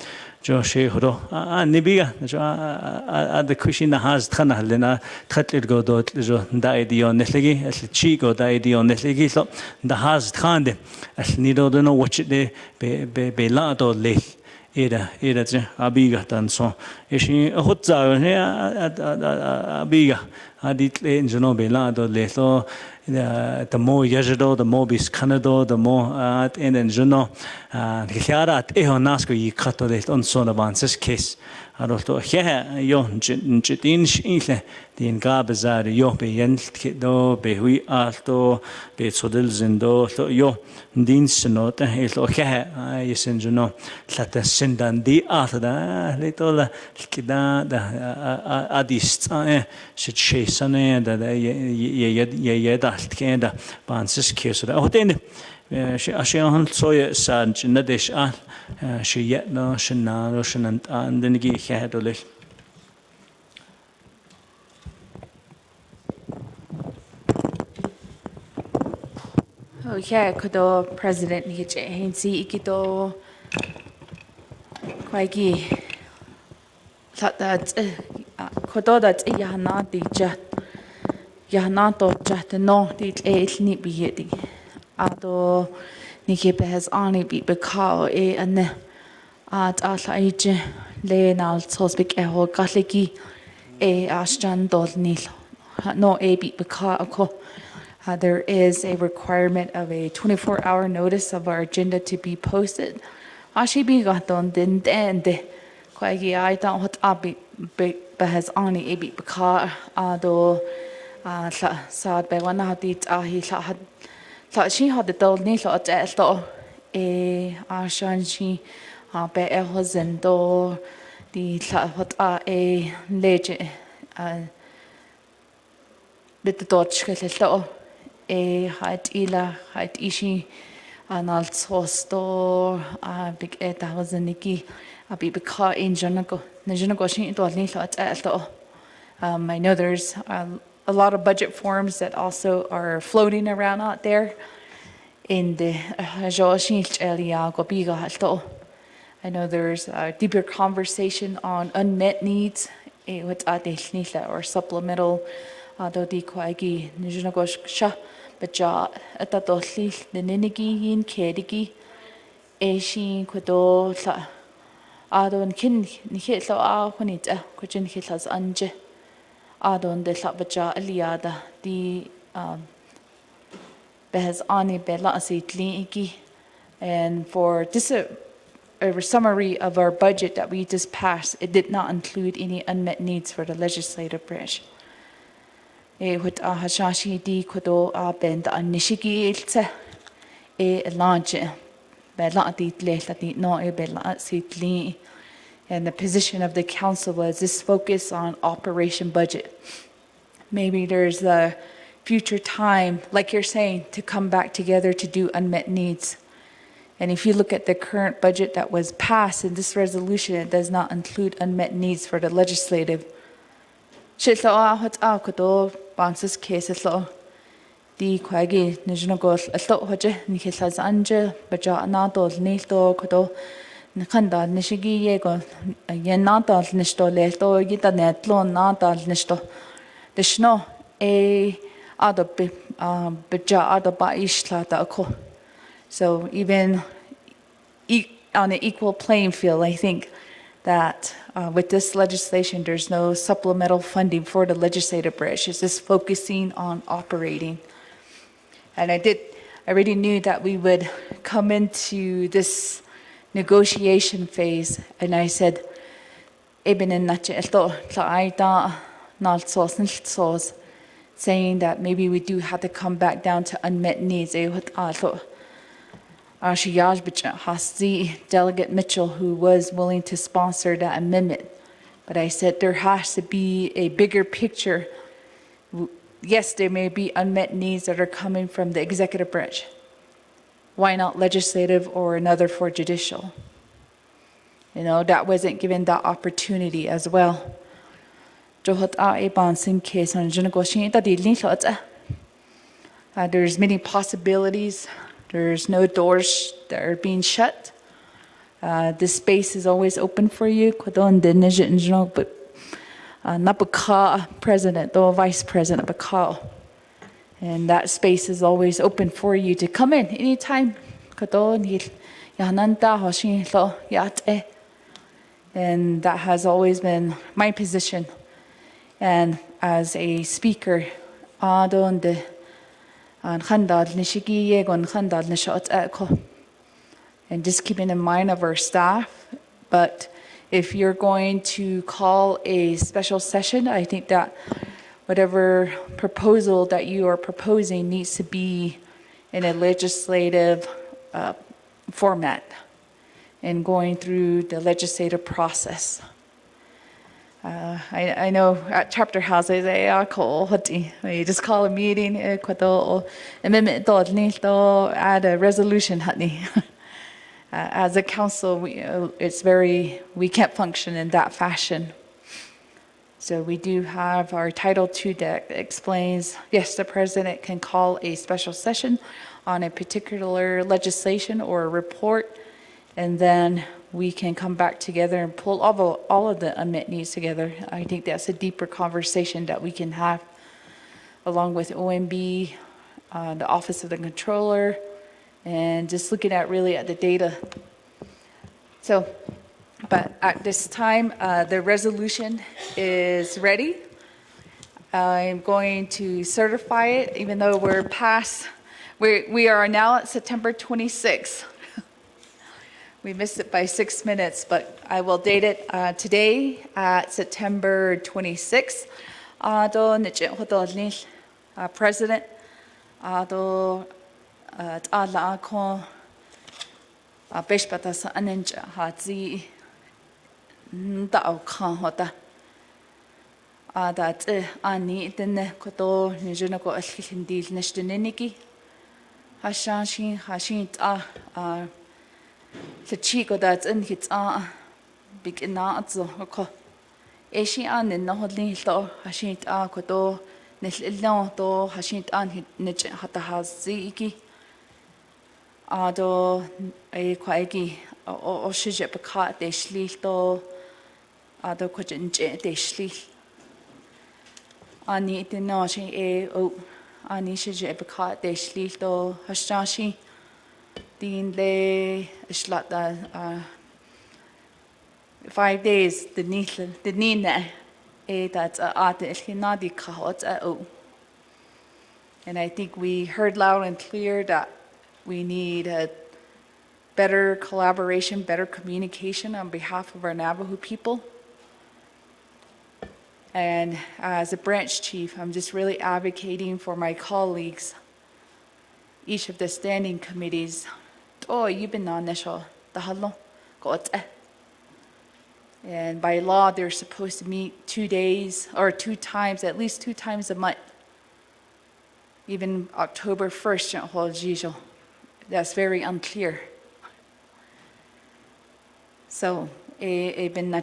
jo she hodo nibiga jo ad kushina has khana lena khatlir go dot jo da idion netlegi al chi go da idion netlegi so da has khande al nido no watch de be la do le era je abiga tan so ishi hotza abiga adit le jono bela do le so the more yajado the more bis canado the more at and jono khiara at ehonasko yi khato le on so avances case arolto he yo nchitin shinle din gabazar yo be yent do be hui alto be sodel zindo yo din snota elo he yesen jono lata sendan di atada le tola kida da adist shit sane da ye dalt kenda banses case da hoten she han soye san nadesh she yet no shana no shanan and then gi hadole Okay, kodo President ni je hensi ikito kwaigi that kodo that yahna di jat yahna to jat no di ni bi yedi ado ni ke behas ani bi bekao ane at age le nal sosbik ho galegi ashjan dol nil no bi bekao there is a requirement of a 24-hour notice of our agenda to be posted. Ashi bi gaton din de kwagi I don't hot abi behas ani ebi beka ado sad be wana hadit ahi had she had the dol ni lo at to ashan she be hozen do di hot leje bit the dodge kello had ishi anal sosto big 8,000 niki abi beka in janago she to ni lo at to I know there's a lot of budget forms that also are floating around out there in the I know there's a deeper conversation on unmet needs or supplemental dodi kwagi nijnagosh baja atadoli ninigi yin kedigi eshin kodo la adon kin nihlo a hunita kujin hilas anje adon de la baja aliada di behas ani bela asitli and for this a summary of our budget that we just passed, it did not include any unmet needs for the legislative branch. With Hashashi di Kodo bend an Nishigi ilse launch bela di no bela sitli, and the position of the council was this focus on operation budget. Maybe there's a future time, like you're saying, to come back together to do unmet needs. And if you look at the current budget that was passed in this resolution, it does not include unmet needs for the legislative. Di kwagi nijnogol alto hoje nikisaz anje baja anadol nilto kodo nkanda nishigi yego yenadol nisto leto yita netlo nadol nisto dishno ado baja ado ba ishla da ko. So even on an equal playing field, I think that with this legislation, there's no supplemental funding for the legislative branch. It's just focusing on operating. And I already knew that we would come into this negotiation phase, and I said, saying that maybe we do have to come back down to unmet needs. Delegate Mitchell, who was willing to sponsor that amendment. But I said there has to be a bigger picture. Yes, there may be unmet needs that are coming from the executive branch. Why not legislative or another for judicial? You know, that wasn't given that opportunity as well. There's many possibilities. There's no doors that are being shut. This space is always open for you. President or Vice President Bakal. And that space is always open for you to come in anytime. And that has always been my position. And as a speaker, and just keeping in mind of our staff. But if you're going to call a special session, I think that whatever proposal that you are proposing needs to be in a legislative format and going through the legislative process. I know at chapter house, you just call a meeting, amendment, add a resolution. As a council, we can't function in that fashion. So we do have our Title II that explains, yes, the president can call a special session on a particular legislation or a report, and then we can come back together and pull all of the unmet needs together. I think that's a deeper conversation that we can have along with OMB, the Office of the Controller, and just looking at the data. So, but at this time, the resolution is ready. I'm going to certify it, even though we're past, we are now at September 26th. We missed it by 6 minutes, but I will date it today at September 26th. President, Beshpatasa Aninja Hatzi Dao Khan Hota that Ani Dene Koto Nijunako Ashkindil Nishtiniki Hashanshin Hashint the Chico that's in his big inazo oko Eshi an in Nohodli to Hashint Koto Nililon to Hashint an Nich Hatahaziki Ado a quaggy or shijip a cat de slito Ado Kojin de sli. Ani the noshi a o Ani shijip a cat de slito Hashashi Dean le Shlata 5 days the Nina a that's a art Hinadi kahot o. And I think we heard loud and clear that we need a better collaboration, better communication on behalf of our Navajo people. And as a branch chief, I'm just really advocating for my colleagues, each of the standing committees. And by law, they're supposed to meet 2 days or 2 times, at least 2 times a month. even October 1st, that's very unclear. So, been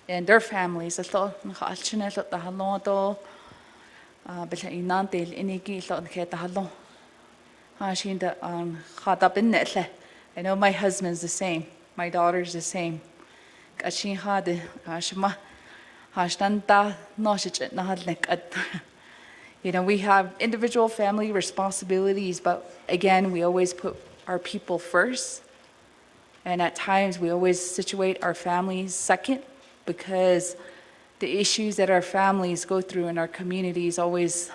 and their families, I know my husband's the same, my daughter's the same. You know, we have individual family responsibilities, but again, we always put our people first. And at times, we always situate our families second because the issues that our families go through in our communities always,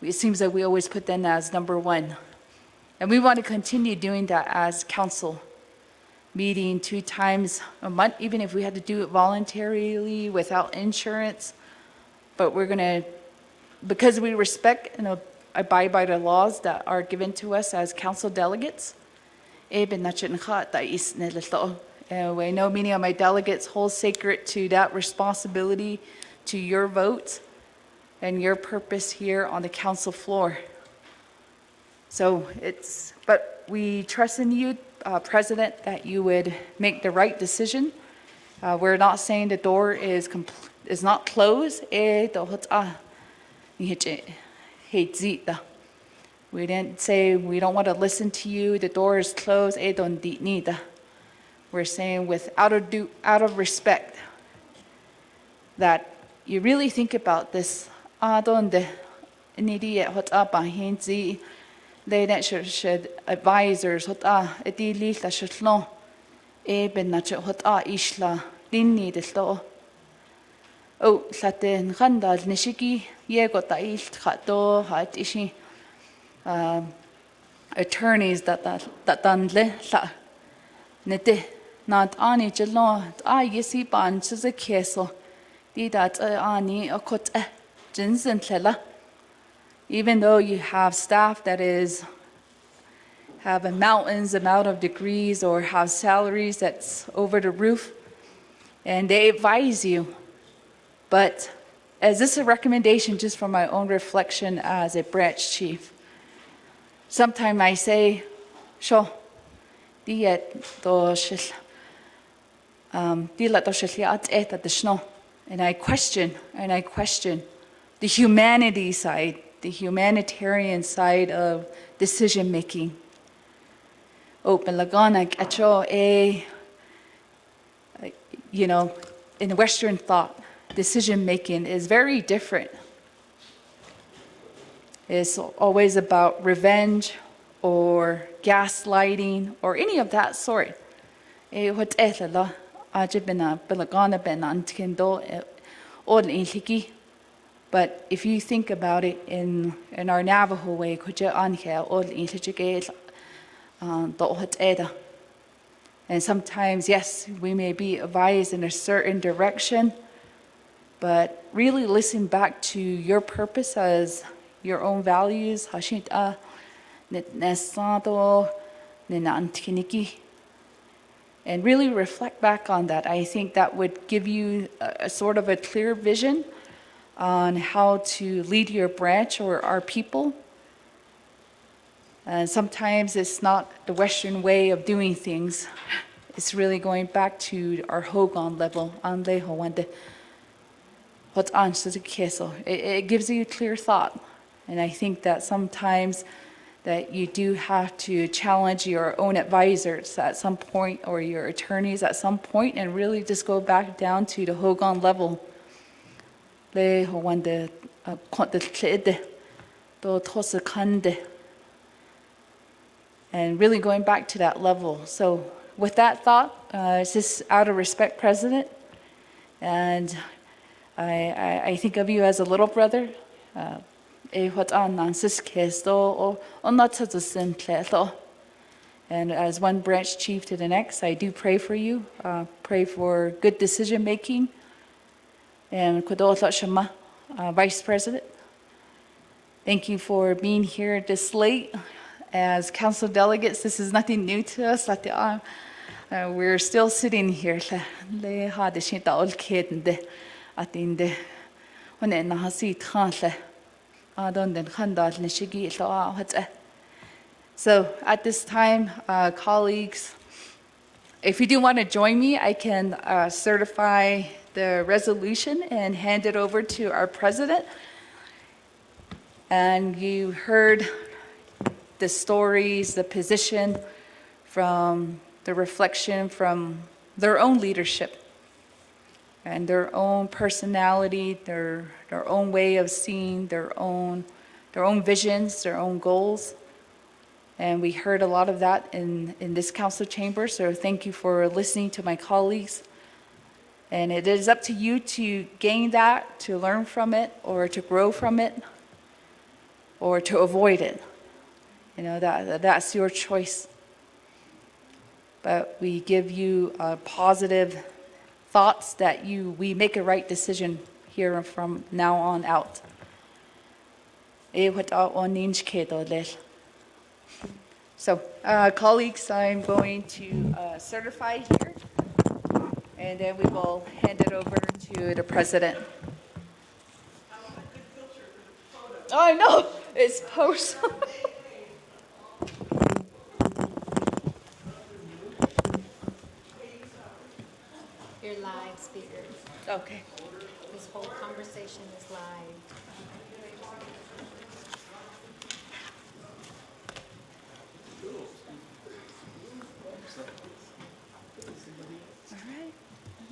it seems like we always put them as number one. And we want to continue doing that as council, meeting 2 times a month, even if we had to do it voluntarily without insurance. But we're going to, because we respect and abide by the laws that are given to us as council delegates, we know many of my delegates hold sacred to that responsibility, to your vote and your purpose here on the council floor. So but we trust in you, President, that you would make the right decision. We're not saying the door is not closed. We didn't say we don't want to listen to you, the door is closed. We're saying out of respect that you really think about this. They should advisors attorneys that done nete not ani jelo yesi ban se keso di that ani akot jinsen tlela. Even though you have staff that have a mountains amount of degrees or have salaries that's over the roof, and they advise you, but as this is a recommendation just from my own reflection as a branch chief, sometimes I say, sure, and I question the humanity side, the humanitarian side of decision making. You know, in Western thought, decision making is very different. It's always about revenge or gaslighting or any of that sort. But if you think about it in our Navajo way, and sometimes, yes, we may be advised in a certain direction, but really listen back to your purpose as your own values, and really reflect back on that. I think that would give you a sort of a clear vision on how to lead your branch or our people. And sometimes it's not the Western way of doing things. It's really going back to our Hogan level. It gives you clear thought. And I think that sometimes that you do have to challenge your own advisors at some point or your attorneys at some point and really just go back down to the Hogan level. And really going back to that level. So with that thought, it's just out of respect, President, and I think of you as a little brother. And as one branch chief to the next, I do pray for you, pray for good decision making. And Vice President, thank you for being here this late. As council delegates, this is nothing new to us. We're still sitting here. hone na hasi thanle adon den khandal nishigi lo hats. So at this time, colleagues, if you do want to join me, I can certify the resolution and hand it over to our president. And you heard the stories, the position from the reflection from their own leadership and their own personality, their own way of seeing, their own visions, their own goals. And we heard a lot of that in this council chamber, so thank you for listening to my colleagues. And it is up to you to gain that, to learn from it, or to grow from it, or to avoid it. You know, that's your choice. But we give you positive thoughts that we make a right decision here from now on out. So, colleagues, I'm going to certify here, and then we will hand it over to the president. Oh, I know, it's post. You're live, speaker. Okay. This whole conversation is live.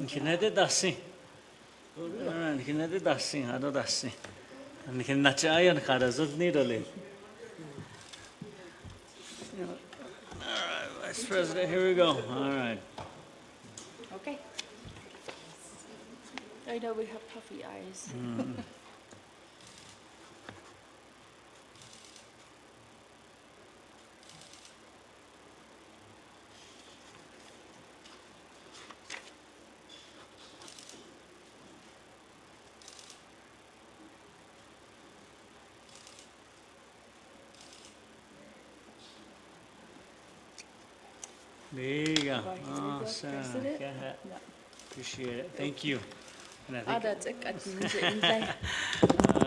Kinede dasi. Kinede dasi, ado dasi. And kin nachayan karazut nidale. All right, Vice President, here we go. All right. Okay. I know we have puffy eyes. There you go. Awesome. Awesome. President? Go ahead. Yeah. Appreciate it. Thank you. And I think, That's it.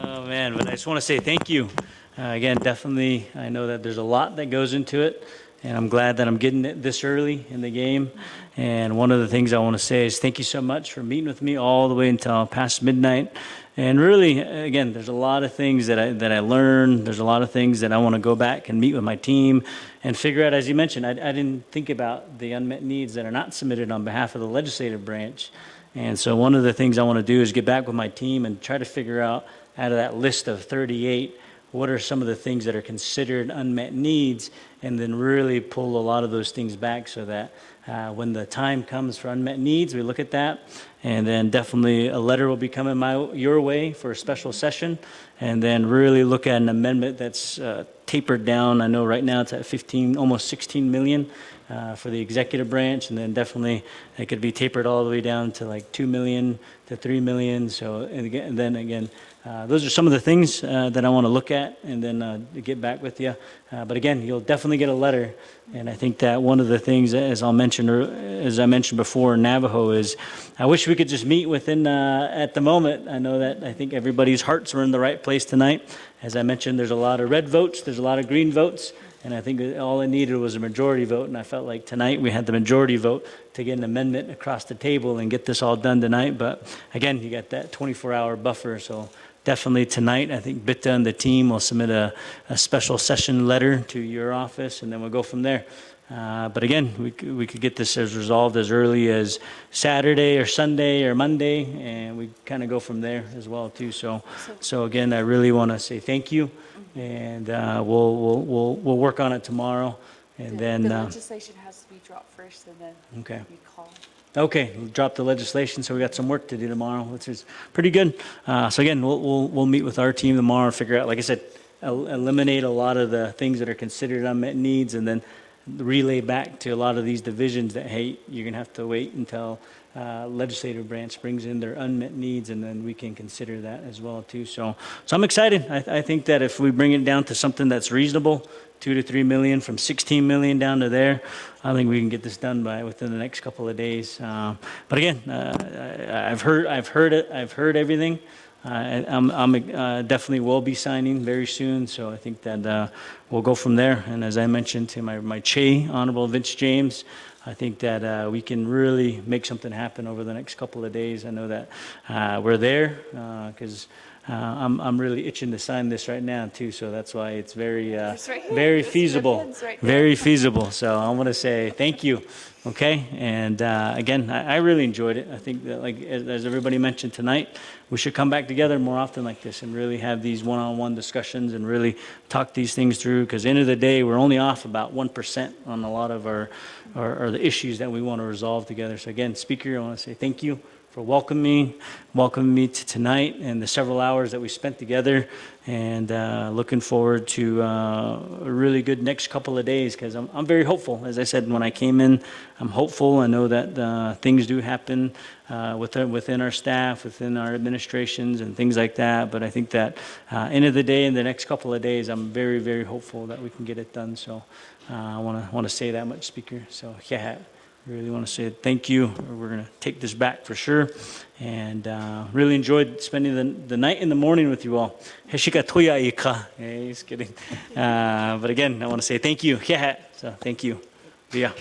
oh man, but I just want to say thank you. Again, definitely, I know that there's a lot that goes into it, and I'm glad that I'm getting it this early in the game. And one of the things I want to say is thank you so much for meeting with me all the way until past midnight. And really, again, there's a lot of things that I learned. There's a lot of things that I want to go back and meet with my team and figure out. As you mentioned, I didn't think about the unmet needs that are not submitted on behalf of the legislative branch. And so one of the things I want to do is get back with my team and try to figure out of that list of 38, what are some of the things that are considered unmet needs, and then really pull a lot of those things back so that when the time comes for unmet needs, we look at that. And then definitely a letter will be coming your way for a special session, and then really look at an amendment that's tapered down. I know right now it's at 15, almost 16 million for the executive branch, and then definitely it could be tapered all the way down to like 2 million to 3 million. So, and then again, those are some of the things that I want to look at and then get back with you. But again, you'll definitely get a letter. And I think that one of the things, as I mentioned before, Navajo is, I wish we could just meet within, at the moment. I know that I think everybody's hearts were in the right place tonight. As I mentioned, there's a lot of red votes, there's a lot of green votes. And I think all it needed was a majority vote. And I felt like tonight we had the majority vote to get an amendment across the table and get this all done tonight. But again, you got that 24-hour buffer. So definitely tonight, I think Bitta and the team will submit a special session letter to your office, and then we'll go from there. But again, we could get this as resolved as early as Saturday or Sunday or Monday, and we kind of go from there as well too. So again, I really want to say thank you, and we'll work on it tomorrow, and then the legislation has to be dropped first, and then okay. we call. Okay, we'll drop the legislation, so we got some work to do tomorrow, which is pretty good. So again, we'll meet with our team tomorrow and figure out, like I said, eliminate a lot of the things that are considered unmet needs, and then relay back to a lot of these divisions that, hey, you're gonna have to wait until legislative branch brings in their unmet needs, and then we can consider that as well too. So I'm excited. I think that if we bring it down to something that's reasonable, 2 to 3 million from 16 million down to there, I think we can get this done within the next couple of days. But again, I've heard everything. I'm definitely will be signing very soon, so I think that we'll go from there. And as I mentioned to my Che, Honorable Vince James, I think that we can really make something happen over the next couple of days. I know that we're there because I'm really itching to sign this right now too, so that's why it's very very feasible, very feasible. So I want to say thank you. Okay, and again, I really enjoyed it. I think that, like as everybody mentioned tonight, we should come back together more often like this and really have these one-on-one discussions and really talk these things through. Because at the end of the day, we're only off about 1% on a lot of our the issues that we want to resolve together. So again, Speaker, I want to say thank you for welcoming me to tonight and the several hours that we spent together, and looking forward to a really good next couple of days, because I'm very hopeful. As I said when I came in, I'm hopeful. I know that things do happen within our staff, within our administrations and things like that, but I think that end of the day, in the next couple of days, I'm very, very hopeful that we can get it done. So I want to say that much, Speaker. So yeah, I really want to say thank you. We're going to take this back for sure. And really enjoyed spending the night and the morning with you all. Heshika toya ika. Just kidding. But again, I want to say thank you. Yeah. So thank you. Yeah.